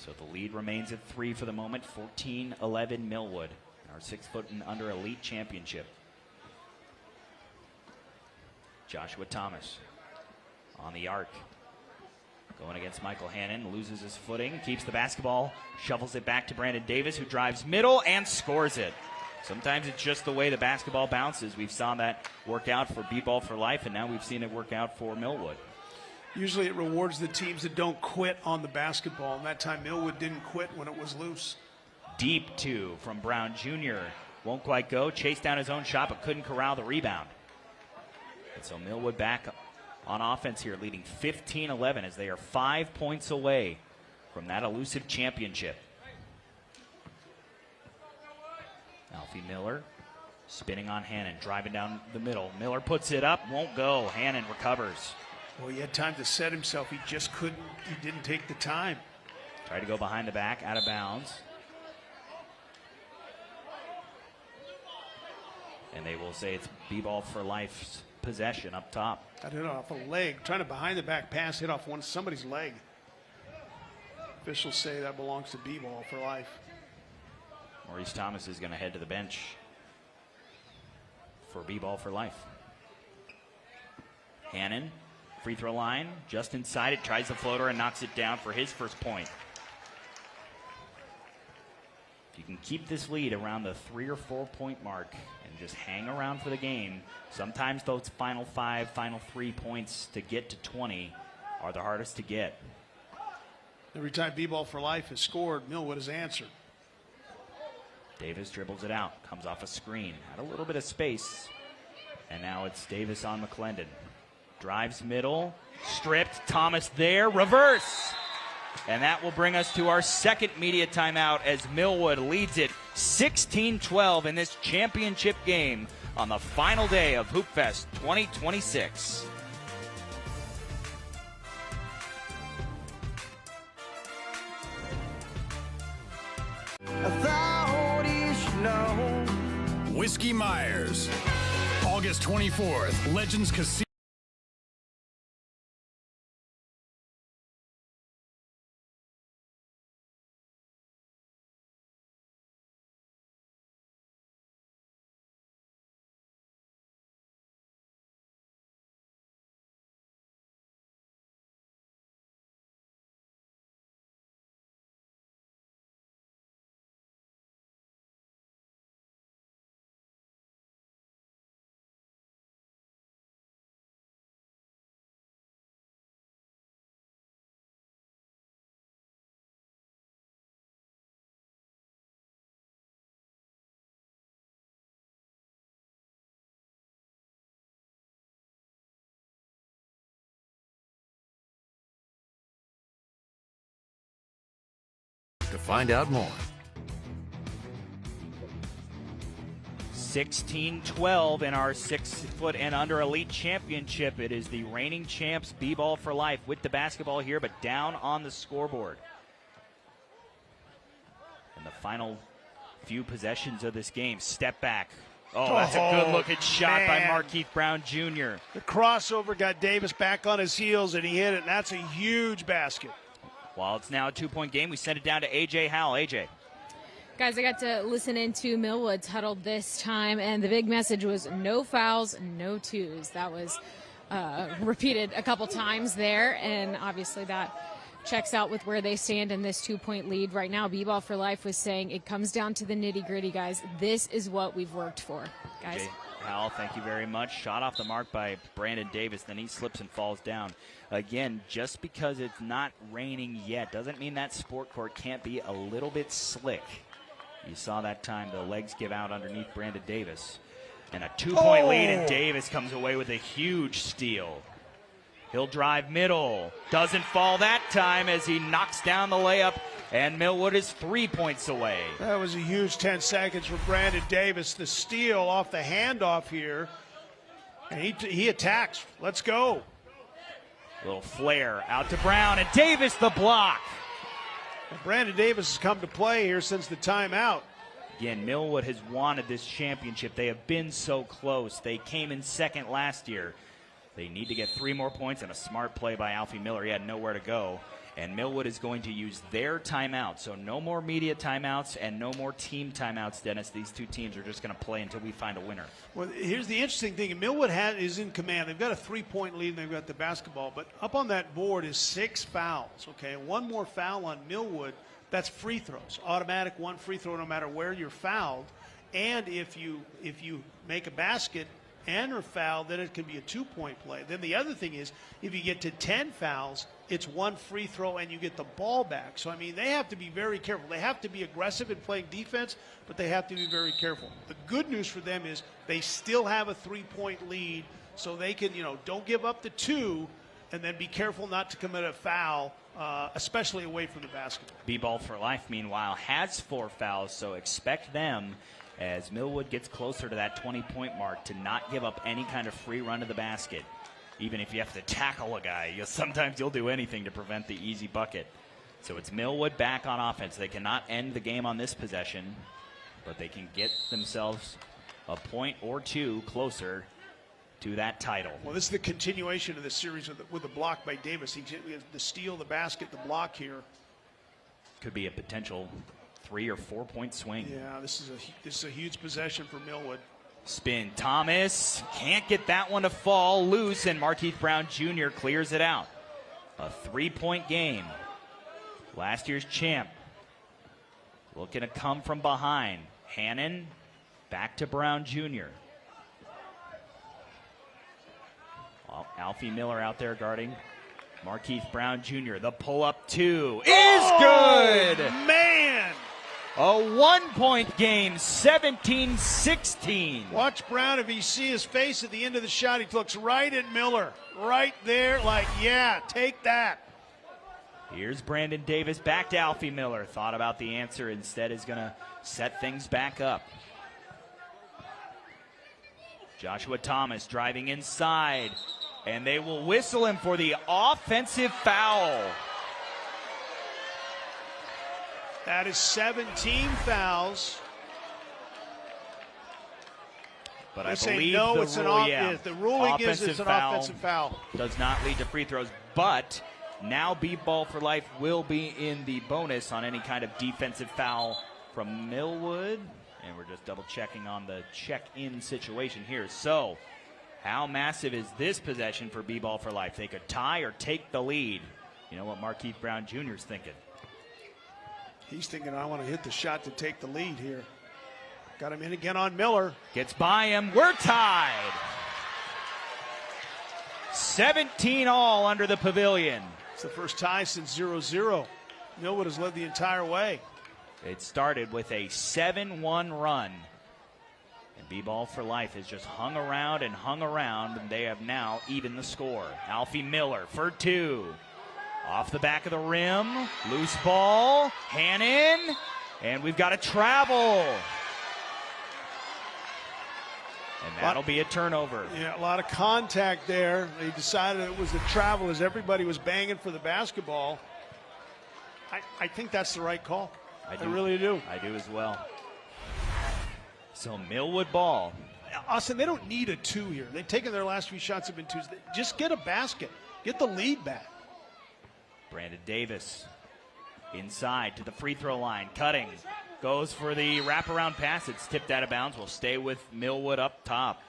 S7: So the lead remains at 3 for the moment. 14-11 Millwood, our 6-foot and under elite championship. Joshua Thomas on the arc. Going against Michael Hannon, loses his footing, keeps the basketball, shovels it back to Brandon Davis, who drives middle and scores it. Sometimes it's just the way the basketball bounces. We've saw that work out for B-Ball for Life, and now we've seen it work out for Millwood.
S1: Usually it rewards the teams that don't quit on the basketball, and that time Millwood didn't quit when it was loose.
S7: Deep 2 from Brown Jr. Won't quite go. Chased down his own shot, but couldn't corral the rebound. And so Millwood back on offense here, leading 15-11 as they are 5 points away from that elusive championship. Alfie Miller spinning on Hannon, driving down the middle. Miller puts it up, won't go. Hannon recovers.
S1: Well, he had time to set himself. He just couldn't. He didn't take the time.
S7: Tried to go behind the back, out of bounds. And they will say it's B-Ball for Life's possession up top.
S1: Got hit off a leg. Trying to behind the back pass, hit off somebody's leg. Officials say that belongs to B-Ball for Life.
S7: Maurice Thomas is going to head to the bench for B-Ball for Life. Hannon, free throw line, just inside it, tries the floater and knocks it down for his first point. If you can keep this lead around the 3 or 4 point mark and just hang around for the game, sometimes those final 5, final 3 points to get to 20 are the hardest to get.
S1: Every time B-Ball for Life has scored, Millwood has answered.
S7: Davis dribbles it out, comes off a screen, had a little bit of space, and now it's Davis on McClendon. Drives middle, stripped, Thomas there, reverse! And that will bring us to our second media timeout as Millwood leads it 16-12 in this championship game on the final day of Hoop Fest 2026.
S5: Whiskey Myers. August 24th, Legends Casino.
S14: To find out more.
S7: 16-12 in our 6-foot and under elite championship. It is the reigning champs, B-Ball for life, with the basketball here, but down on the scoreboard. And the final few possessions of this game. Step back. Oh, that's a good-looking shot by Markeith Brown Jr.
S1: The crossover got Davis back on his heels, and he hit it, and that's a huge basket.
S7: While it's now a 2-point game, we send it down to A.J. Howell. A.J.
S8: Guys, I got to listen into Millwood's huddle this time, and the big message was no fouls, no twos. That was repeated a couple times there, and obviously that checks out with where they stand in this 2-point lead right now. B-Ball for Life was saying it comes down to the nitty-gritty, guys. This is what we've worked for, guys.
S7: A.J. Howell, thank you very much. Shot off the mark by Brandon Davis, then he slips and falls down. Again, just because it's not raining yet doesn't mean that sport court can't be a little bit slick. You saw that time the legs give out underneath Brandon Davis. And a 2-point lead, and Davis comes away with a huge steal. He'll drive middle. Doesn't fall that time as he knocks down the layup, and Millwood is 3 points away.
S1: That was a huge 10 seconds for Brandon Davis. The steal off the handoff here. And he attacks. Let's go.
S7: Little flare out to Brown, and Davis the block.
S1: And Brandon Davis has come to play here since the timeout.
S7: Again, Millwood has wanted this championship. They have been so close. They came in second last year. They need to get 3 more points, and a smart play by Alfie Miller. He had nowhere to go. And Millwood is going to use their timeout. So no more media timeouts and no more team timeouts, Dennis. These two teams are just going to play until we find a winner.
S1: Well, here's the interesting thing. Millwood is in command. They've got a 3-point lead, and they've got the basketball. But up on that board is 6 fouls, okay? One more foul on Millwood, that's free throws. Automatic 1 free throw no matter where you're fouled. And if you make a basket and are fouled, then it can be a 2-point play. Then the other thing is, if you get to 10 fouls, it's 1 free throw and you get the ball back. So, I mean, they have to be very careful. They have to be aggressive in playing defense, but they have to be very careful. The good news for them is they still have a 3-point lead, so they can, don't give up the 2 and then be careful not to commit a foul, especially away from the basketball.
S7: B-Ball for Life, meanwhile, has 4 fouls, so expect them, as Millwood gets closer to that 20-point mark, to not give up any kind of free run to the basket. Even if you have to tackle a guy, sometimes you'll do anything to prevent the easy bucket. So it's Millwood back on offense. They cannot end the game on this possession, but they can get themselves a point or 2 closer to that title.
S1: Well, this is the continuation of the series with the block by Davis. He has the steal, the basket, the block here.
S7: Could be a potential 3 or 4 point swing.
S1: Yeah, this is a huge possession for Millwood.
S7: Spin. Thomas can't get that one to fall loose, and Markeith Brown Jr. clears it out. A 3-point game. Last year's champ looking to come from behind. Hannon back to Brown Jr. Alfie Miller out there guarding Markeith Brown Jr. The pull-up 2 is good!
S1: Man!
S7: A 1-point game, 17-16.
S1: Watch Brown. If you see his face at the end of the shot, he looks right at Miller. Right there, like, yeah, take that.
S7: Here's Brandon Davis back to Alfie Miller. Thought about the answer. Instead is going to set things back up. Joshua Thomas driving inside. And they will whistle him for the offensive foul.
S1: That is 17 fouls.
S7: But
S1: They
S7: I
S1: say
S7: believe
S1: no, it's an the ruling is it's an offensive foul.
S7: Does not lead to free throws, but now B-ball for life will be in the bonus on any kind of defensive foul from Millwood. And we're just double checking on the check-in situation here. So how massive is this possession for B-ball for life? They could tie or take the lead. You know what Markeith Brown Jr. is thinking?
S1: He's thinking, I want to hit the shot to take the lead here. Got him in again on Miller.
S7: Gets by him. We're tied. 17 all under the pavilion.
S1: It's the first tie since 0-0. Millwood has led the entire way.
S7: It started with a 7-1 run. And B-ball for life has just hung around, and they have now evened the score. Alfie Miller for two. Off the back of the rim. Loose ball. Hannon. And we've got a travel. And that'll be a turnover.
S1: Yeah, a lot of contact there. They decided it was a travel as everybody was banging for the basketball. I think that's the right call. I really do.
S7: I do as well. So Millwood ball.
S1: Austin, they don't need a two here. They've taken their last few shots have been twos. Just get a basket. Get the lead back.
S7: Brandon Davis inside to the free throw line. Cutting. Goes for the wraparound pass. It's tipped out of bounds. We'll stay with Millwood up top.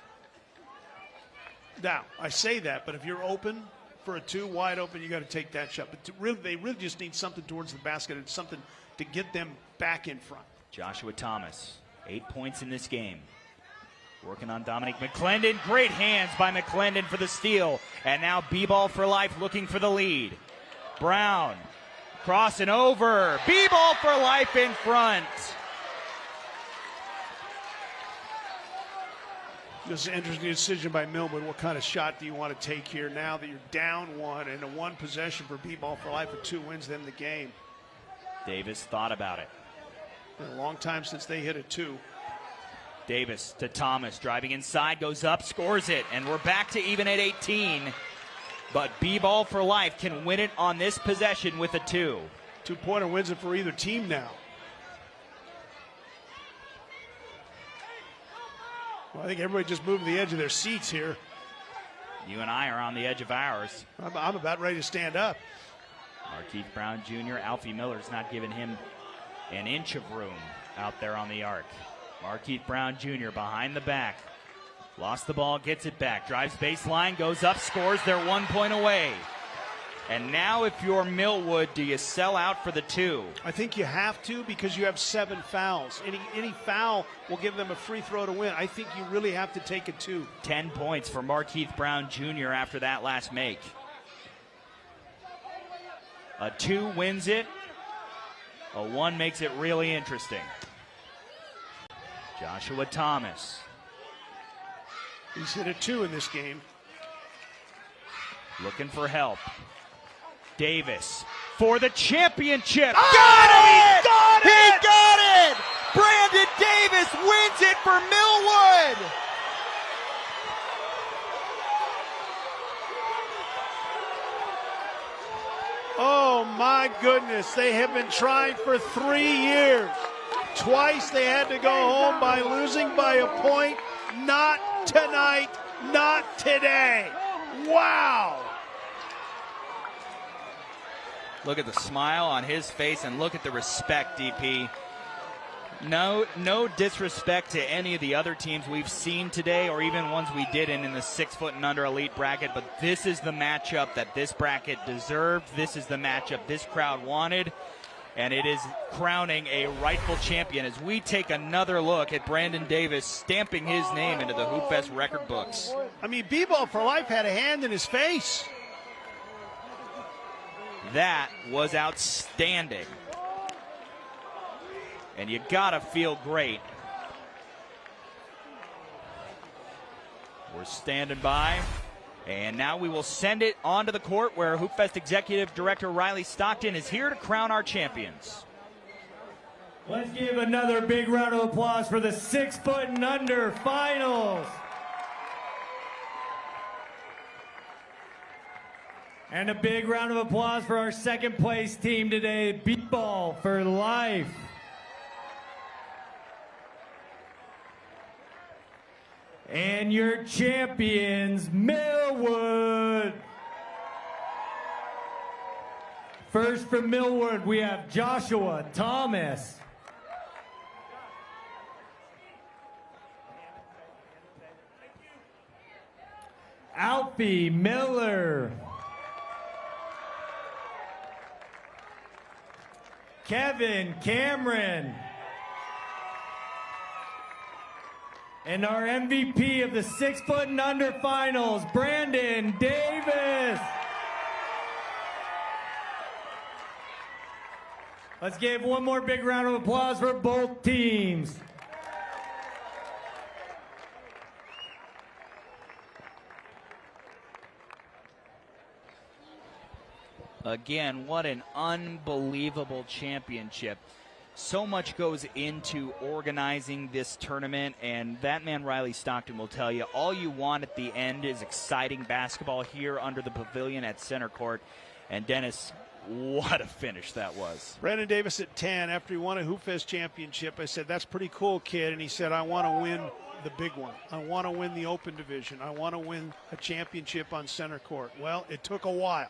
S1: Now, I say that, but if you're open for a two, wide open, you got to take that shot. But they really just need something towards the basket and something to get them back in front.
S7: Joshua Thomas, 8 points in this game. Working on Dominique McClendon. Great hands by McClendon for the steal. And now B-ball for life looking for the lead. Brown crossing over. B-ball for life in front.
S1: This is an interesting decision by Millwood. What kind of shot do you want to take here now that you're down one and a one possession for B-ball for life with 2 wins them the game?
S7: Davis thought about it.
S1: Been a long time since they hit a two.
S7: Davis to Thomas, driving inside, goes up, scores it, and we're back to even at 18. But B-ball for life can win it on this possession with a two.
S1: 2-pointer wins it for either team now. Well, I think everybody just moved to the edge of their seats here.
S7: You and I are on the edge of ours.
S1: I'm about ready to stand up.
S7: Markeith Brown Jr., Alfie Miller's not giving him an inch of room out there on the arc. Markeith Brown Jr. behind the back. Lost the ball, gets it back. Drives baseline, goes up, scores. They're 1 point away. And now if you're Millwood, do you sell out for the two?
S1: I think you have to because you have 7 fouls. Any foul will give them a free throw to win. I think you really have to take a two.
S7: 10 points for Markeith Brown Jr. after that last make. A two wins it. A one makes it really interesting. Joshua Thomas.
S1: He's hit a two in this game.
S7: Looking for help. Davis for the championship.
S1: Oh,
S7: got it!
S1: He
S7: got it! Brandon Davis wins it for Millwood.
S1: Oh my goodness, they have been trying for 3 years. Twice they had to go home by losing by a point. Not tonight, not today. Wow.
S7: Look at the smile on his face and look at the respect, DP. No disrespect to any of the other teams we've seen today or even ones we did in the 6 foot and under elite bracket, but this is the matchup that this bracket deserved. This is the matchup this crowd wanted, and it is crowning a rightful champion as we take another look at Brandon Davis stamping his name into the Hoop Fest record books.
S1: I mean, B-ball for life had a hand in his face.
S7: That was outstanding. And you gotta feel great. We're standing by. And now we will send it onto the court where Hoop Fest Executive Director Riley Stockton is here to crown our champions.
S6: Let's give another big round of applause for the 6 foot and under finals. And a big round of applause for our second place team today, B-ball for life. And your champions, Millwood. First from Millwood, we have Joshua Thomas. Alfie Miller. Kevin Cameron. And our MVP of the 6 foot and under finals, Brandon Davis. Let's give one more big round of applause for both teams.
S7: Again, what an unbelievable championship. So much goes into organizing this tournament, and that man Riley Stockton will tell you all you want at the end is exciting basketball here under the pavilion at center court. And Dennis, what a finish that was.
S1: Brandon Davis at 10 after he won a Hoop Fest championship. I said, that's pretty cool, kid. And he said, I want to win the big one. I want to win the Open Division. I want to win a championship on center court. Well, it took a while.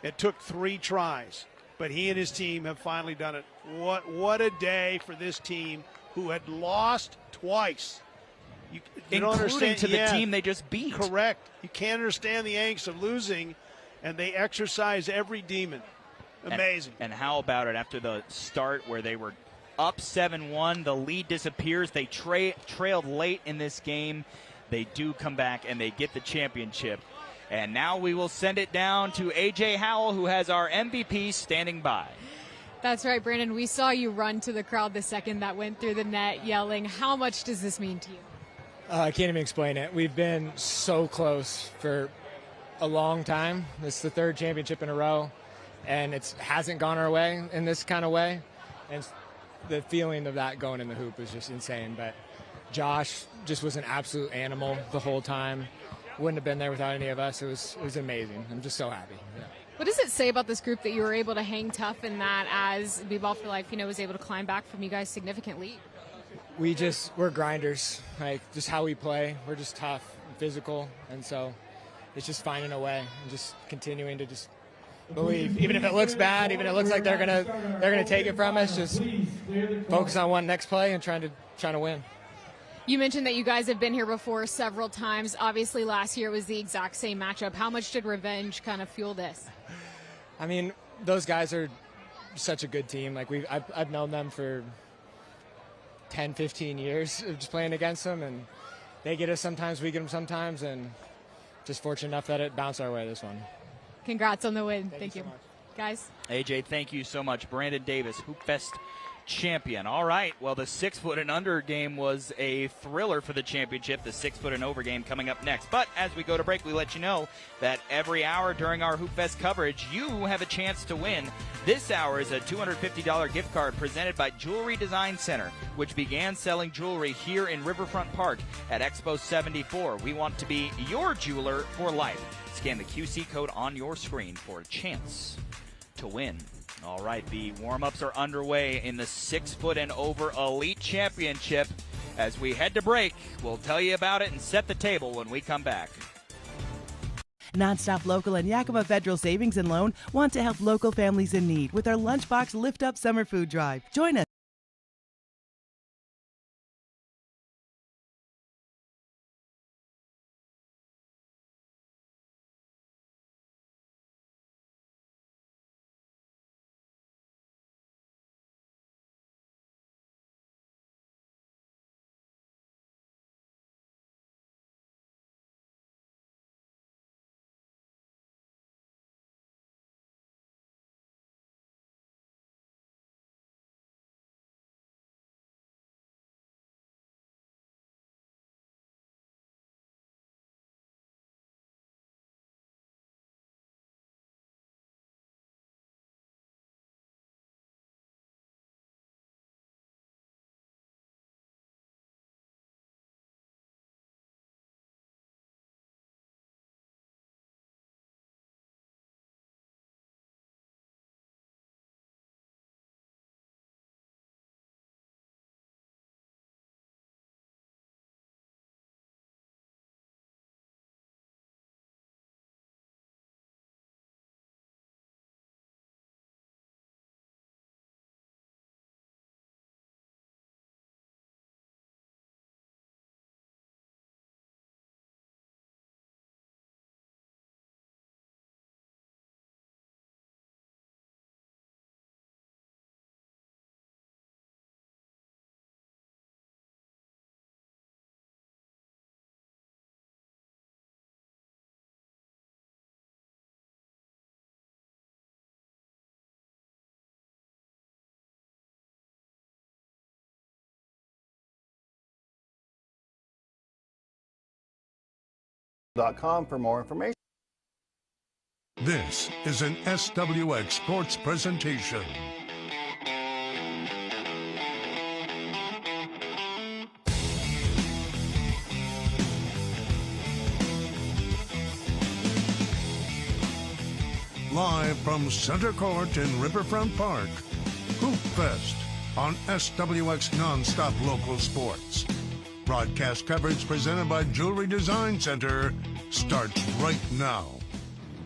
S1: It took 3 tries. But he and his team have finally done it. What a day for this team who had lost twice. You don't understand
S7: to the team they just beat.
S1: Correct. You can't understand the angst of losing, and they exercise every demon. Amazing.
S7: And how about it after the start where they were up 7-1, the lead disappears. They trailed late in this game. They do come back, and they get the championship. And now we will send it down to A.J. Howell, who has our MVP standing by.
S8: That's right, Brandon. We saw you run to the crowd the second that went through the net yelling. How much does this mean to you?
S10: I can't even explain it. We've been so close for a long time. It's the 3rd championship in a row, and it hasn't gone our way in this kind of way. And the feeling of that going in the hoop was just insane. But Josh just was an absolute animal the whole time. Wouldn't have been there without any of us. It was amazing. I'm just so happy. Yeah.
S8: What does it say about this group that you were able to hang tough in that as B-Ball for Life, was able to climb back from you guys' significant lead?
S10: We're grinders. Like, just how we play. We're just tough and physical. And so it's just finding a way and just continuing to just believe. Even if it looks bad, even if it looks like they're gonna take it from us, just focus on one next play and trying to win.
S8: You mentioned that you guys have been here before several times. Obviously, last year was the exact same matchup. How much did revenge kind of fuel this?
S10: I mean, those guys are such a good team. Like I've known them for 10, 15 years of just playing against them, and they get us sometimes, we get them sometimes, and just fortunate enough that it bounced our way this one.
S8: Congrats on the win. Thank you.
S10: So much.
S8: Guys.
S7: AJ, thank you so much. Brandon Davis, Hoop Fest champion. All right, well, the 6 foot and under game was a thriller for the championship. The 6 foot and over game coming up next. But as we go to break, we let you know that every hour during our Hoop Fest coverage, you have a chance to win. This hour is a $250 gift card presented by Jewelry Design Center, which began selling jewelry here in Riverfront Park at Expo 74. We want to be your jeweler for life. Scan the QC code on your screen for a chance to win. All right, the warm-ups are underway in the 6 foot and over Elite Championship. As we head to break, we'll tell you about it and set the table when we come back.
S2: Nonstop Local and Yakima Federal Savings and Loan want to help local families in need with our Lunchbox Lift Up Summer Food Drive. Join us.
S11: .com for more information.
S18: This is an SWX Sports presentation. Live from Center Court in Riverfront Park, Hoop Fest on SWX Nonstop Local Sports. Broadcast coverage presented by Jewelry Design Center starts right now.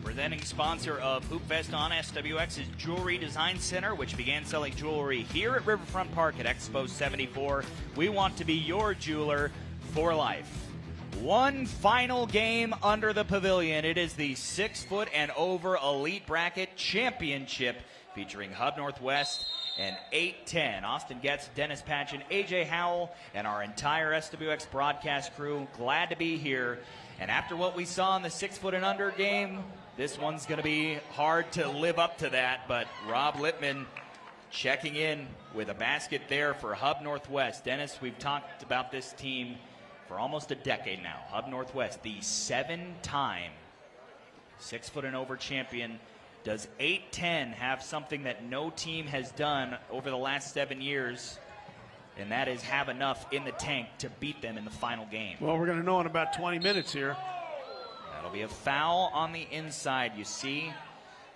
S7: Presenting sponsor of Hoop Fest on SWX is Jewelry Design Center, which began selling jewelry here at Riverfront Park at Expo 74. We want to be your jeweler for life. One final game under the pavilion. It is the 6-foot and over Elite Bracket Championship featuring Hub Northwest and 8-10. Austin Getz, Dennis Patchen, AJ Howell, and our entire SWX broadcast crew. Glad to be here. And after what we saw in the 6-foot and under game, this one's going to be hard to live up to that. But Rob Lippman checking in with a basket there for Hub Northwest. Dennis, we've talked about this team for almost a decade now. Hub Northwest, the 7-time 6-foot and over champion. Does 8-10 have something that no team has done over the last 7 years? And that is have enough in the tank to beat them in the final game.
S1: Well, we're going to know in about 20 minutes here.
S7: That'll be a foul on the inside. You see,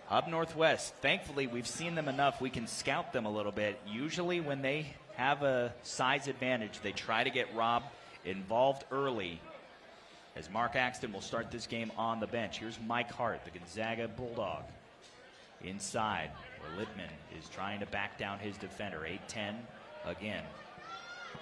S7: Hub Northwest, thankfully we've seen them enough. We can scout them a little bit. Usually when they have a size advantage, they try to get Rob involved early, as Mark Axton will start this game on the bench. Here's Mike Hart, the Gonzaga Bulldog, inside, where Lippman is trying to back down his defender. 8-10 again.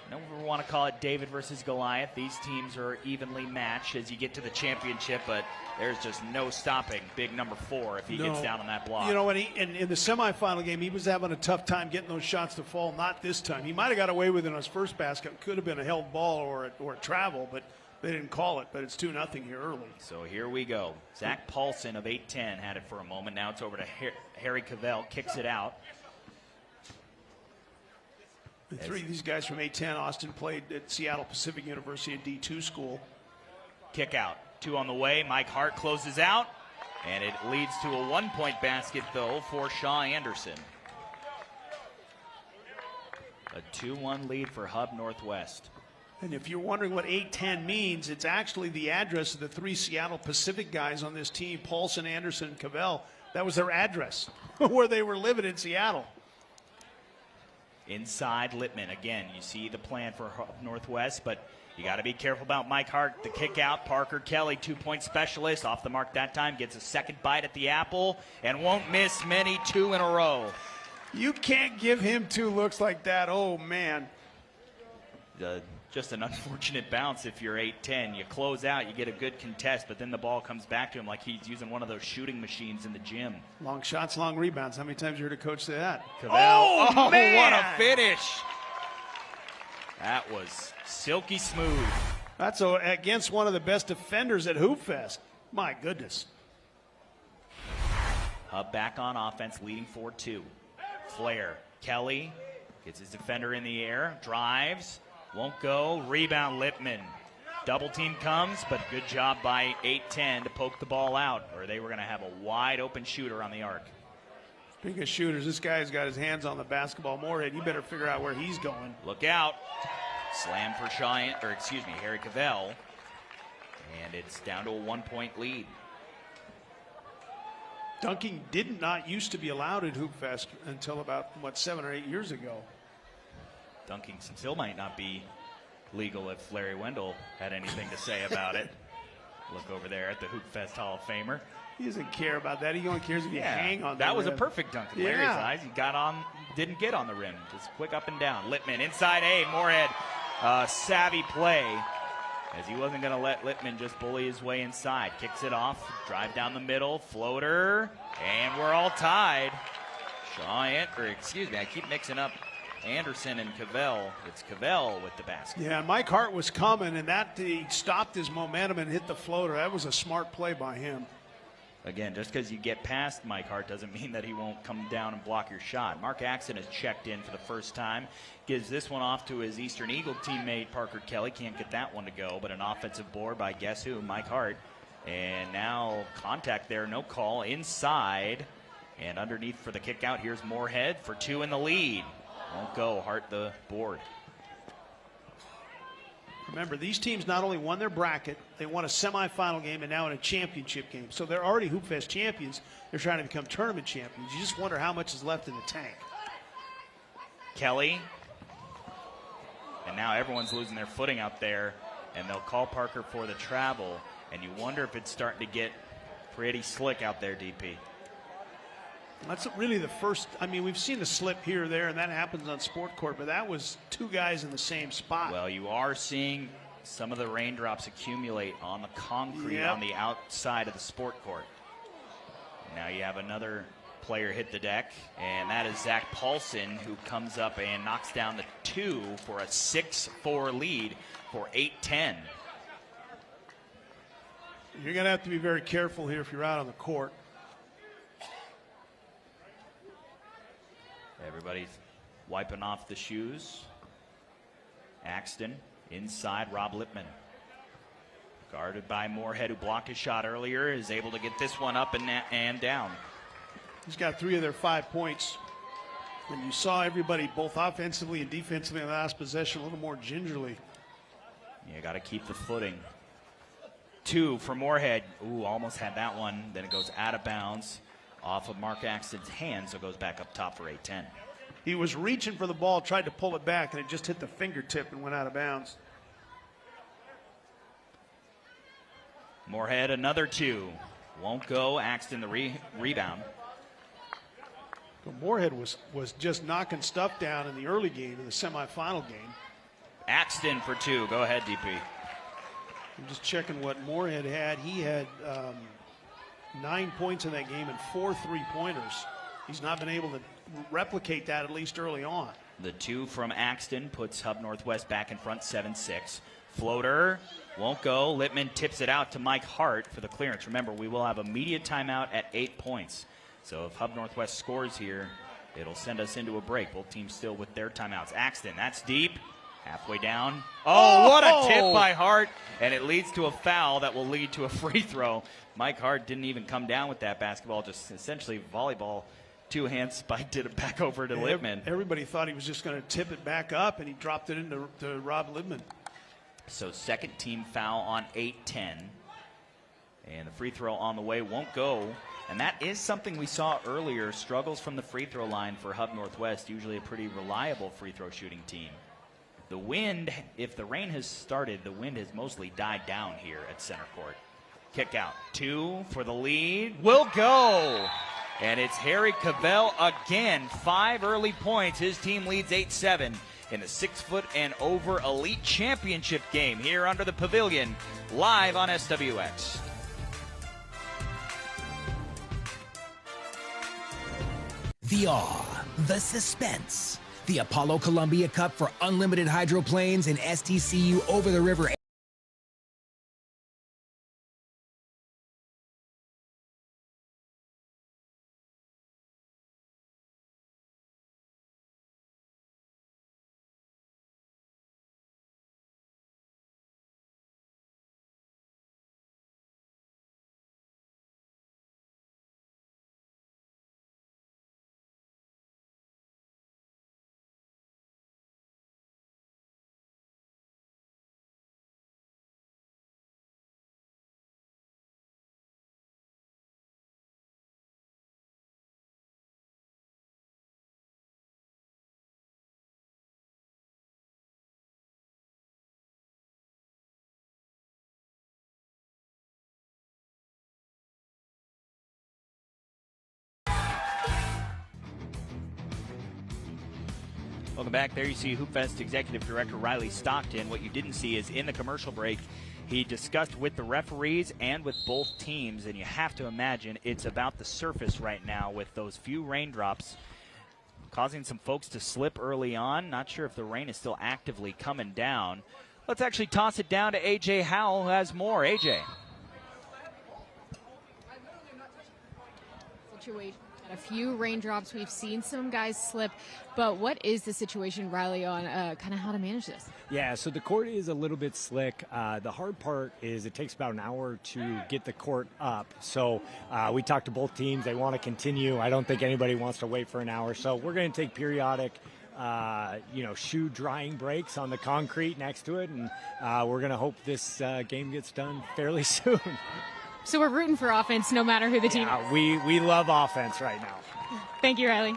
S7: I don't ever want to call it David versus Goliath. These teams are evenly matched as you get to the championship, but there's just no stopping big number 4 if he gets down on that block.
S1: You know, when in the semifinal game, he was having a tough time getting those shots to fall. Not this time. He might have got away with it on his first basket. Could have been a held ball or a travel, but they didn't call it. But it's 2-0 here early.
S7: So here we go. Zach Paulson of 8-10 had it for a moment. Now it's over to Harry Cavell. Kicks it out.
S1: Three of these guys from 8-10, Austin played at Seattle Pacific University, a D2 school.
S7: Kick out. 2 on the way. Mike Hart closes out. And it leads to a 1-point basket, though, for Shaw Anderson. A 2-1 lead for Hub Northwest.
S1: And if you're wondering what 8-10 means, it's actually the address of the 3 Seattle Pacific guys on this team, Paulson, Anderson, and Cavell. That was their address where they were living in Seattle.
S7: Inside Lippman. Again, you see the plan for Northwest, but you got to be careful about Mike Hart. The kick out. Parker Kelly, 2-point specialist, off the mark that time, gets a second bite at the apple and won't miss many 2 in a row.
S1: You can't give him 2 looks like that. Oh, man.
S7: Just an unfortunate bounce if you're 8-10. You close out, you get a good contest, but then the ball comes back to him like he's using one of those shooting machines in the gym.
S1: Long shots, long rebounds. How many times you heard a coach say that?
S7: Cavell. Oh, man. What a finish. That was silky smooth.
S1: That's against one of the best defenders at Hoop Fest. My goodness.
S7: Hub back on offense, leading 4-2. Flair. Kelly gets his defender in the air, drives. Won't go. Rebound Lippman. Double team comes, but good job by 8-10 to poke the ball out, or they were going to have a wide open shooter on the arc.
S1: Speaking of shooters, this guy's got his hands on the basketball. Moorhead, you better figure out where he's going.
S7: Look out. Slam for Harry Cavell. And it's down to a 1-point lead.
S1: Dunking did not used to be allowed at Hoop Fest until about, 7 or 8 years ago.
S7: Dunking still might not be legal if Larry Wendell had anything to say about it. Look over there at the Hoop Fest Hall of Famer.
S1: He doesn't care about that. He only cares if you hang on the
S7: That was
S1: rim.
S7: a perfect dunk in Larry's eyes. He didn't get on the rim. Just quick up and down. Lippman inside A. Moorhead, savvy play, as he wasn't going to let Lippman just bully his way inside. Kicks it off, drive down the middle, floater, and we're all tied. I keep mixing up Anderson and Cavell. It's Cavell with the basket.
S1: Yeah, Mike Hart was coming, and he stopped his momentum and hit the floater. That was a smart play by him.
S7: Again, just because you get past Mike Hart doesn't mean that he won't come down and block your shot. Mark Axton has checked in for the first time. Gives this one off to his Eastern Eagle teammate, Parker Kelly. Can't get that one to go, but an offensive board by guess who? Mike Hart. And now contact there, no call, inside. And underneath for the kick out, here's Moorhead for 2 in the lead. Won't go, Hart the board.
S1: Remember, these teams not only won their bracket, they won a semifinal game and now in a championship game. So they're already Hoop Fest champions. They're trying to become tournament champions. You just wonder how much is left in the tank.
S7: Kelly. And now everyone's losing their footing out there. And they'll call Parker for the travel. And you wonder if it's starting to get pretty slick out there, DP.
S1: That's really the first. I mean, we've seen a slip here or there, and that happens on sport court, but that was 2 guys in the same spot.
S7: Well, you are seeing some of the raindrops accumulate on the concrete on the outside of the sport court. Now you have another player hit the deck, and that is Zach Paulson, who comes up and knocks down the 2 for a 6-4 lead for 8-10.
S1: You're going to have to be very careful here if you're out on the court.
S7: Everybody's wiping off the shoes. Axton inside, Rob Lippman. Guarded by Moorhead, who blocked his shot earlier, is able to get this one up and down.
S1: He's got 3 of their 5 points. And you saw everybody, both offensively and defensively, in the last possession a little more gingerly.
S7: You got to keep the footing. 2 for Moorhead. Ooh, almost had that one. Then it goes out of bounds off of Mark Axton's hand, so it goes back up top for 8-10.
S1: He was reaching for the ball, tried to pull it back, and it just hit the fingertip and went out of bounds.
S7: Moorhead, another 2. Won't go. Axton the rebound.
S1: Well, Moorhead was just knocking stuff down in the early game, in the semifinal game.
S7: Axton for 2. Go ahead, DP.
S1: I'm just checking what Moorhead had. He had 9 points in that game and 4 3-pointers. He's not been able to replicate that, at least early on.
S7: The 2 from Axton puts Hub Northwest back in front, 7-6. Floater won't go. Lippman tips it out to Mike Hart for the clearance. Remember, we will have immediate timeout at 8 points. So if Hub Northwest scores here, it'll send us into a break. Both teams still with their timeouts. Axton, that's deep. Halfway down. Oh, what a tip by Hart. And it leads to a foul that will lead to a free throw. Mike Hart didn't even come down with that basketball, just essentially volleyball. 2-hand spiked it back over to Lippman.
S1: Everybody thought he was just going to tip it back up, and he dropped it into Rob Lippman.
S7: So second team foul on 8-10. And the free throw on the way won't go. And that is something we saw earlier, struggles from the free throw line for Hub Northwest, usually a pretty reliable free throw shooting team. The wind, if the rain has started, the wind has mostly died down here at center court. Kick out. 2 for the lead. Will go. And it's Harry Cavell again. 5 early points. His team leads 8-7 in the 6-foot and over elite championship game here under the pavilion, live on SWX.
S11: The awe, the suspense. The Apollo Columbia Cup for unlimited hydroplanes and STCU over the river.
S7: Welcome back. There you see HoopFest Executive Director Riley Stockton. What you didn't see is in the commercial break, he discussed with the referees and with both teams, and you have to imagine it's about the surface right now with those few raindrops causing some folks to slip early on. Not sure if the rain is still actively coming down. Let's actually toss it down to A.J. Howell, who has more. A.J.
S8: A few raindrops. We've seen some guys slip, but what is the situation, Riley, on kind of how to manage this?
S13: Yeah, so the court is a little bit slick. The hard part is it takes about an hour to get the court up. So we talked to both teams. They want to continue. I don't think anybody wants to wait for an hour. So we're going to take periodic shoe drying breaks on the concrete next to it, and we're going to hope this game gets done fairly soon.
S8: So we're rooting for offense no matter who the team is.
S13: We love offense right now.
S8: Thank you, Riley.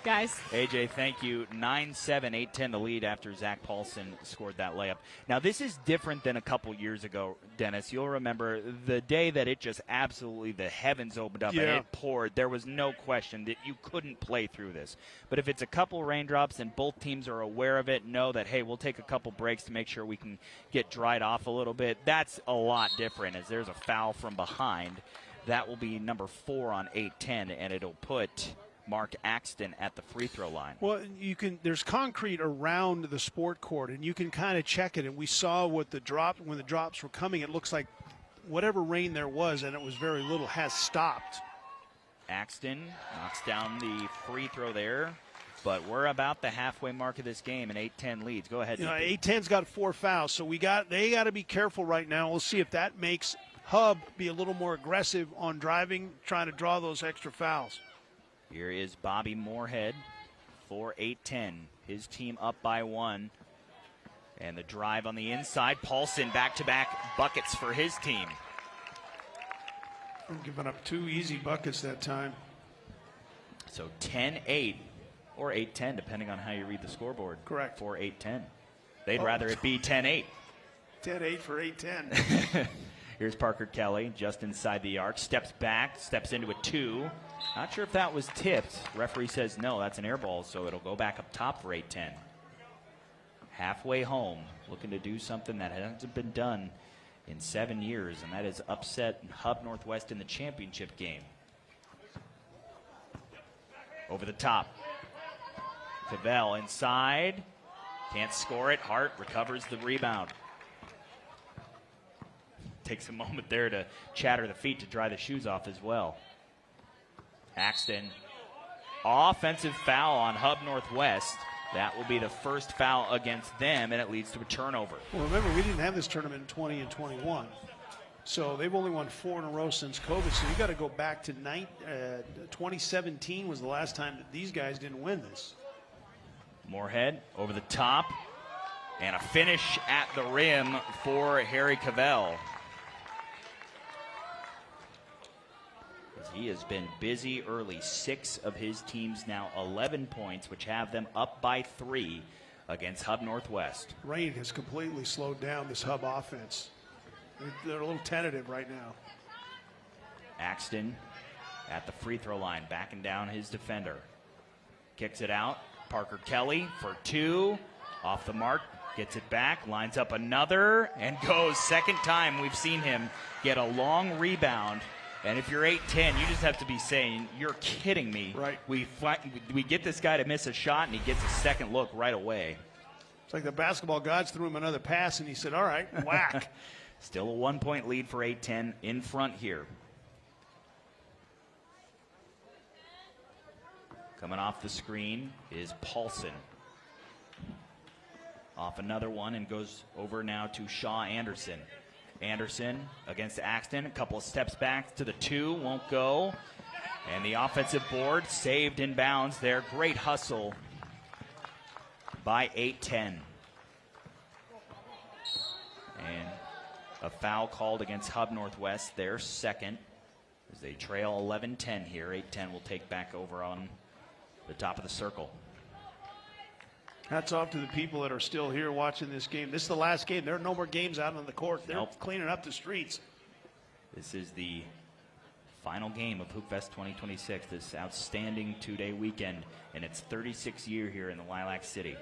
S8: Guys.
S7: AJ, thank you. 9-7, 8-10 the lead after Zach Paulson scored that layup. Now, this is different than a couple years ago, Dennis. You'll remember the day that it just absolutely, the heavens opened up and it poured. There was no question that you couldn't play through this. But if it's a couple raindrops and both teams are aware of it, know that, hey, we'll take a couple breaks to make sure we can get dried off a little bit, that's a lot different as there's a foul from behind. That will be number 4 on 8-10, and it'll put Mark Axton at the free throw line.
S1: Well, there's concrete around the sport court, and you can kind of check it. And we saw when the drops were coming, it looks like whatever rain there was, and it was very little, has stopped.
S7: Axton knocks down the free throw there, but we're about the halfway mark of this game, and 8-10 leads. Go ahead.
S1: 8-10's got 4 fouls, so they got to be careful right now. We'll see if that makes Hub be a little more aggressive on driving, trying to draw those extra fouls.
S7: Here is Bobby Moorhead for 8-10. His team up by 1. And the drive on the inside. Paulson back-to-back buckets for his team.
S1: I'm giving up 2 easy buckets that time.
S7: So 10-8 or 8-10, depending on how you read the scoreboard.
S1: Correct.
S7: For 8-10. They'd rather it be 10-8.
S1: 10-8 for 8-10.
S7: Here's Parker Kelly just inside the arc. Steps back, steps into a 2. Not sure if that was tipped. Referee says no, that's an air ball, so it'll go back up top for 8-10. Halfway home, looking to do something that hasn't been done in 7 years, and that is upset Hub Northwest in the championship game. Over the top. Cavell inside. Can't score it. Hart recovers the rebound. Takes a moment there to chatter the feet to dry the shoes off as well. Axton, offensive foul on Hub Northwest. That will be the first foul against them, and it leads to a turnover.
S1: Well, remember, we didn't have this tournament in 20 and 21. So they've only won 4 in a row since COVID. So you got to go back to 2017 was the last time that these guys didn't win this.
S7: Moorhead over the top, and a finish at the rim for Harry Cavell. He has been busy early. 6 of his teams now 11 points, which have them up by 3 against Hub Northwest.
S1: Rain has completely slowed down this Hub offense. They're a little tentative right now.
S7: Axton at the free throw line, backing down his defender. Kicks it out. Parker Kelly for 2. Off the mark, gets it back, lines up another, and goes. Second time we've seen him get a long rebound. And if you're 8-10, you just have to be saying, you're kidding me.
S1: Right.
S7: We get this guy to miss a shot, and he gets a second look right away.
S1: It's like the basketball gods threw him another pass, and he said, all right, whack.
S7: Still a 1-point lead for 8-10 in front here. Coming off the screen is Paulson. Off another one and goes over now to Shaw Anderson. Anderson against Axton, a couple of steps back to the 2, won't go. And the offensive board saved in bounds there. Great hustle by 8-10. And a foul called against Hub Northwest, their second, as they trail 11-10 here. 8-10 will take back over on the top of the circle.
S1: Hats off to the people that are still here watching this game. This is the last game. There are no more games out on the court. They're cleaning up the streets.
S7: This is the final game of Hoop Fest 2026, this outstanding 2-day weekend, and its 36th year here in the Lilac City.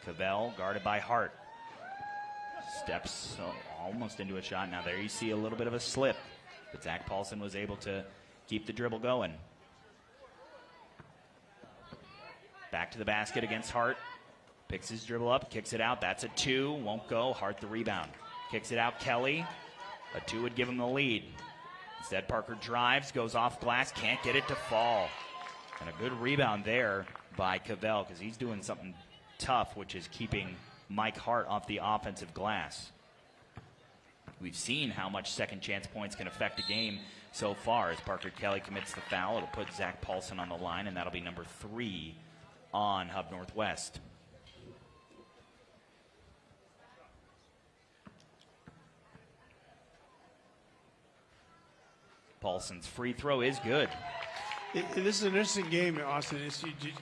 S7: Cavell guarded by Hart. Steps almost into a shot. Now there you see a little bit of a slip, but Zach Paulson was able to keep the dribble going. Back to the basket against Hart. Picks his dribble up, kicks it out. That's a 2, won't go. Hart the rebound. Kicks it out, Kelly. A 2 would give him the lead. Instead, Parker drives, goes off glass, can't get it to fall. And a good rebound there by Cavell because he's doing something tough, which is keeping Mike Hart off the offensive glass. We've seen how much second chance points can affect a game so far as Parker Kelly commits the foul. It'll put Zach Paulson on the line, and that'll be number 3 on Hub Northwest. Paulson's free throw is good.
S1: This is an interesting game, Austin.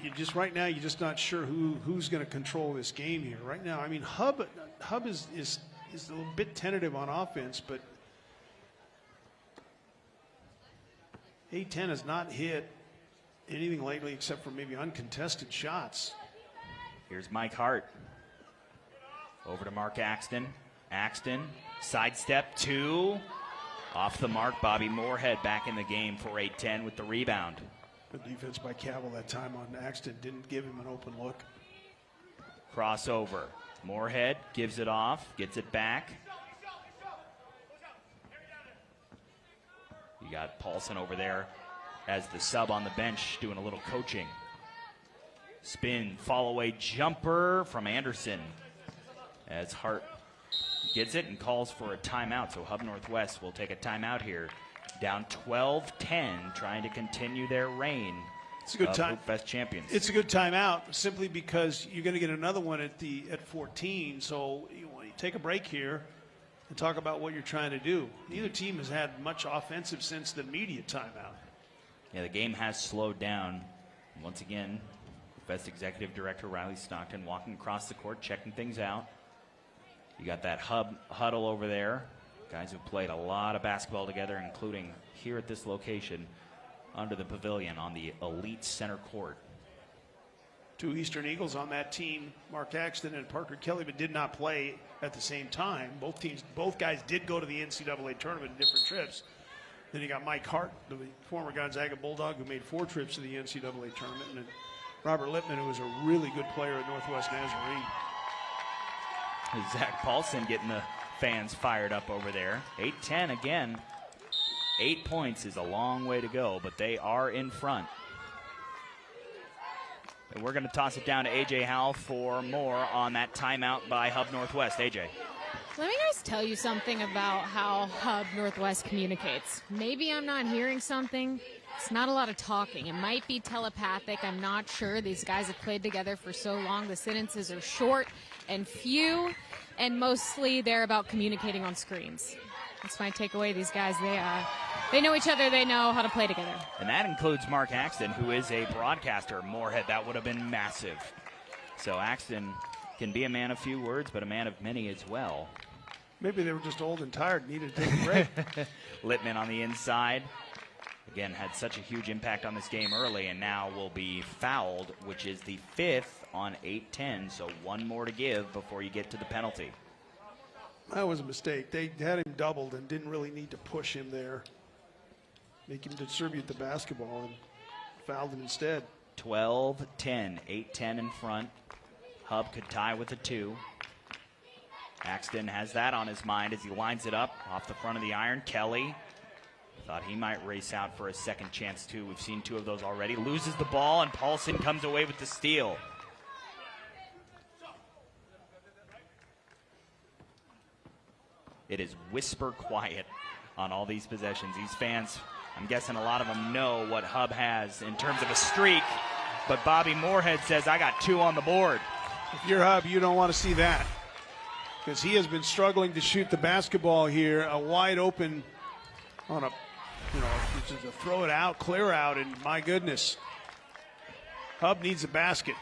S1: You just right now, you're just not sure who's going to control this game here. Right now, I mean, Hub is a little bit tentative on offense, but A10 has not hit anything lately except for maybe uncontested shots.
S7: Here's Mike Hart. Over to Mark Axton. Axton, sidestep 2. Off the mark, Bobby Moorhead back in the game for A10 with the rebound.
S1: Good defense by Cavell that time on Axton. Didn't give him an open look.
S7: Crossover. Moorhead gives it off, gets it back. You got Paulson over there as the sub on the bench doing a little coaching. Spin, fall away jumper from Anderson as Hart gets it and calls for a timeout. So Hub Northwest will take a timeout here. Down 12-10, trying to continue their reign.
S1: It's a good time.
S7: Hoop Fest champions.
S1: It's a good timeout simply because you're going to get another one at 14. So you take a break here and talk about what you're trying to do. Neither team has had much offensive since the immediate timeout.
S7: Yeah, the game has slowed down. Once again, Fest Executive Director Riley Stockton walking across the court, checking things out. You got that Hub huddle over there. Guys who played a lot of basketball together, including here at this location under the pavilion on the elite center court.
S1: 2 Eastern Eagles on that team, Mark Axton and Parker Kelly, but did not play at the same time. Both guys did go to the NCAA tournament in different trips. Then you got Mike Hart, the former Gonzaga Bulldog, who made 4 trips to the NCAA tournament, and Robert Lippman, who was a really good player at Northwest Nazarene.
S7: Zach Paulson getting the fans fired up over there. 8-10 again. 8 points is a long way to go, but they are in front. And we're going to toss it down to A.J. Howell for more on that timeout by Hub Northwest. A.J.
S8: Let me guys tell you something about how Hub Northwest communicates. Maybe I'm not hearing something. It's not a lot of talking. It might be telepathic. I'm not sure. These guys have played together for so long. The sentences are short and few, and mostly they're about communicating on screens. That's my takeaway. These guys, they know each other. They know how to play together.
S7: And that includes Mark Axton, who is a broadcaster. Moorhead, that would have been massive. So Axton can be a man of few words, but a man of many as well.
S1: Maybe they were just old and tired, needed to take a break.
S7: Littman on the inside. Again, had such a huge impact on this game early, and now will be fouled, which is the 5th on 8-10. So 1 more to give before you get to the penalty.
S1: That was a mistake. They had him doubled and didn't really need to push him there. Make him distribute the basketball and fouled him instead.
S7: 12-10, 8-10 in front. Hub could tie with a 2. Axton has that on his mind as he lines it up off the front of the iron. Kelly thought he might race out for a second chance too. We've seen 2 of those already. Loses the ball, and Paulson comes away with the steal. It is whisper quiet on all these possessions. These fans, I'm guessing a lot of them know what Hub has in terms of a streak, but Bobby Moorhead says, I got 2 on the board.
S1: If you're Hub, you don't want to see that, because he has been struggling to shoot the basketball here. A wide open on a, just a throw it out, clear out, and my goodness, Hub needs a basket.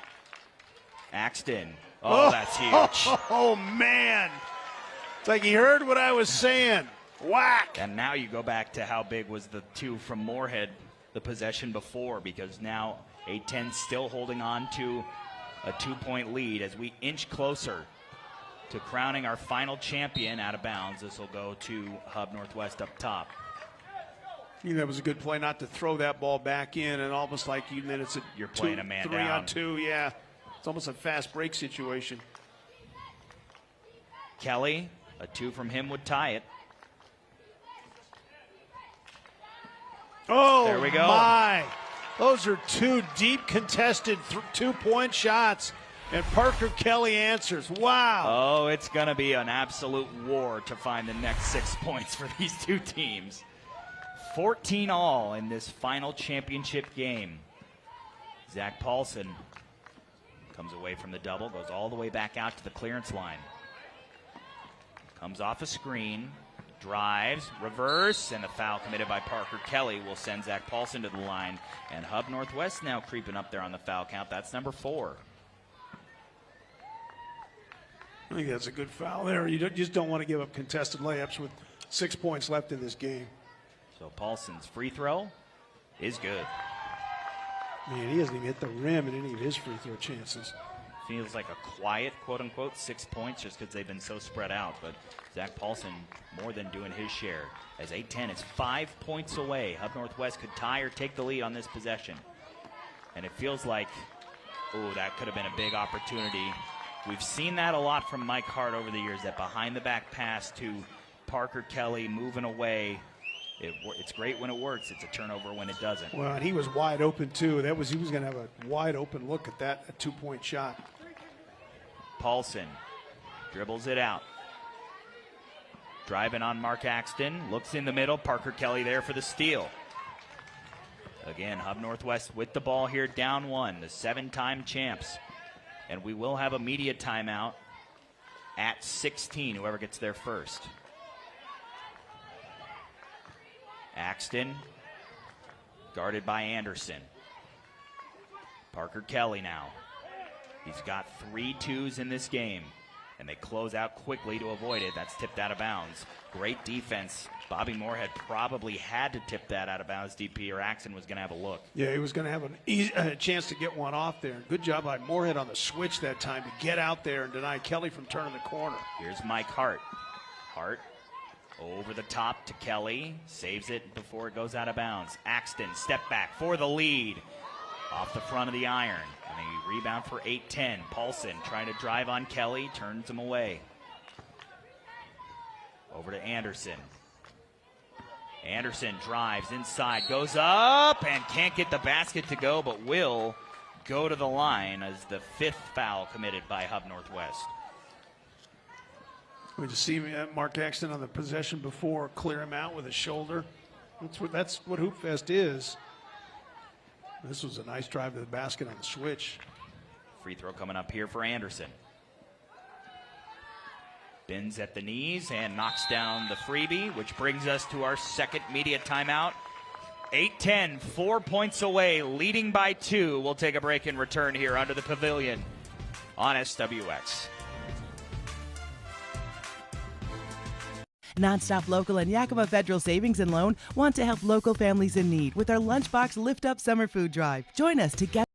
S7: Axton, that's huge.
S1: Oh, man. It's like he heard what I was saying. Whack.
S7: And now you go back to how big was the 2 from Moorhead the possession before, because now 8-10 still holding on to a 2-point lead as we inch closer to crowning our final champion out of bounds. This will go to Hub Northwest up top.
S1: That was a good play not to throw that ball back in, and almost like
S7: you're playing a man
S1: 3
S7: down.
S1: on 2, yeah. It's almost a fast break situation.
S7: Kelly, a 2 from him would tie it.
S1: Oh,
S7: there we go.
S1: My. Those are two deep contested 2-point shots, and Parker Kelly answers. Wow.
S7: Oh, it's going to be an absolute war to find the next 6 points for these two teams. 14 all in this final championship game. Zach Paulson comes away from the double, goes all the way back out to the clearance line. Comes off a screen, drives, reverse, and the foul committed by Parker Kelly will send Zach Paulson to the line. And Hub Northwest now creeping up there on the foul count. That's number 4.
S1: I think that's a good foul there. You just don't want to give up contested layups with 6 points left in this game.
S7: So Paulson's free throw is good.
S1: Man, he hasn't even hit the rim in any of his free throw chances.
S7: Feels like a quiet, quote-unquote, 6 points just because they've been so spread out. But Zach Paulson more than doing his share, as 8-10 is 5 points away. Hub Northwest could tie or take the lead on this possession. And it feels like, oh, that could have been a big opportunity. We've seen that a lot from Mike Hart over the years, that behind-the-back pass to Parker Kelly moving away. It's great when it works. It's a turnover when it doesn't.
S1: Well, and he was wide open, too. He was going to have a wide open look at that, a 2-point shot.
S7: Paulson dribbles it out. Driving on Mark Axton. Looks in the middle. Parker Kelly there for the steal. Again, Hub Northwest with the ball here, down 1. The 7-time champs. And we will have a media timeout at 16, whoever gets there first. Axton, guarded by Anderson. Parker Kelly now. He's got 3 twos in this game, and they close out quickly to avoid it. That's tipped out of bounds. Great defense. Bobby Moorhead probably had to tip that out of bounds, DP, or Axton was going to have a look.
S1: Yeah, he was going to have a chance to get one off there. Good job by Moorhead on the switch that time to get out there and deny Kelly from turning the corner.
S7: Here's Mike Hart. Hart over the top to Kelly. Saves it before it goes out of bounds. Axton, step back for the lead. Off the front of the iron. And a rebound for 8-10. Paulson trying to drive on Kelly. Turns him away. Over to Anderson. Anderson drives inside. Goes up and can't get the basket to go, but will go to the line as the 5th foul committed by Hub Northwest.
S1: We just see Mark Axton on the possession before clear him out with his shoulder. That's what Hoop Fest is. This was a nice drive to the basket on the switch.
S7: Free throw coming up here for Anderson. Bends at the knees and knocks down the freebie, which brings us to our second media timeout. 8-10, 4 points away, leading by 2. We'll take a break and return here under the pavilion on SWX.
S2: Nonstop Local and Yakima Federal Savings and Loan want to help local families in need with our Lunchbox Lift Up Summer Food Drive. Join us together.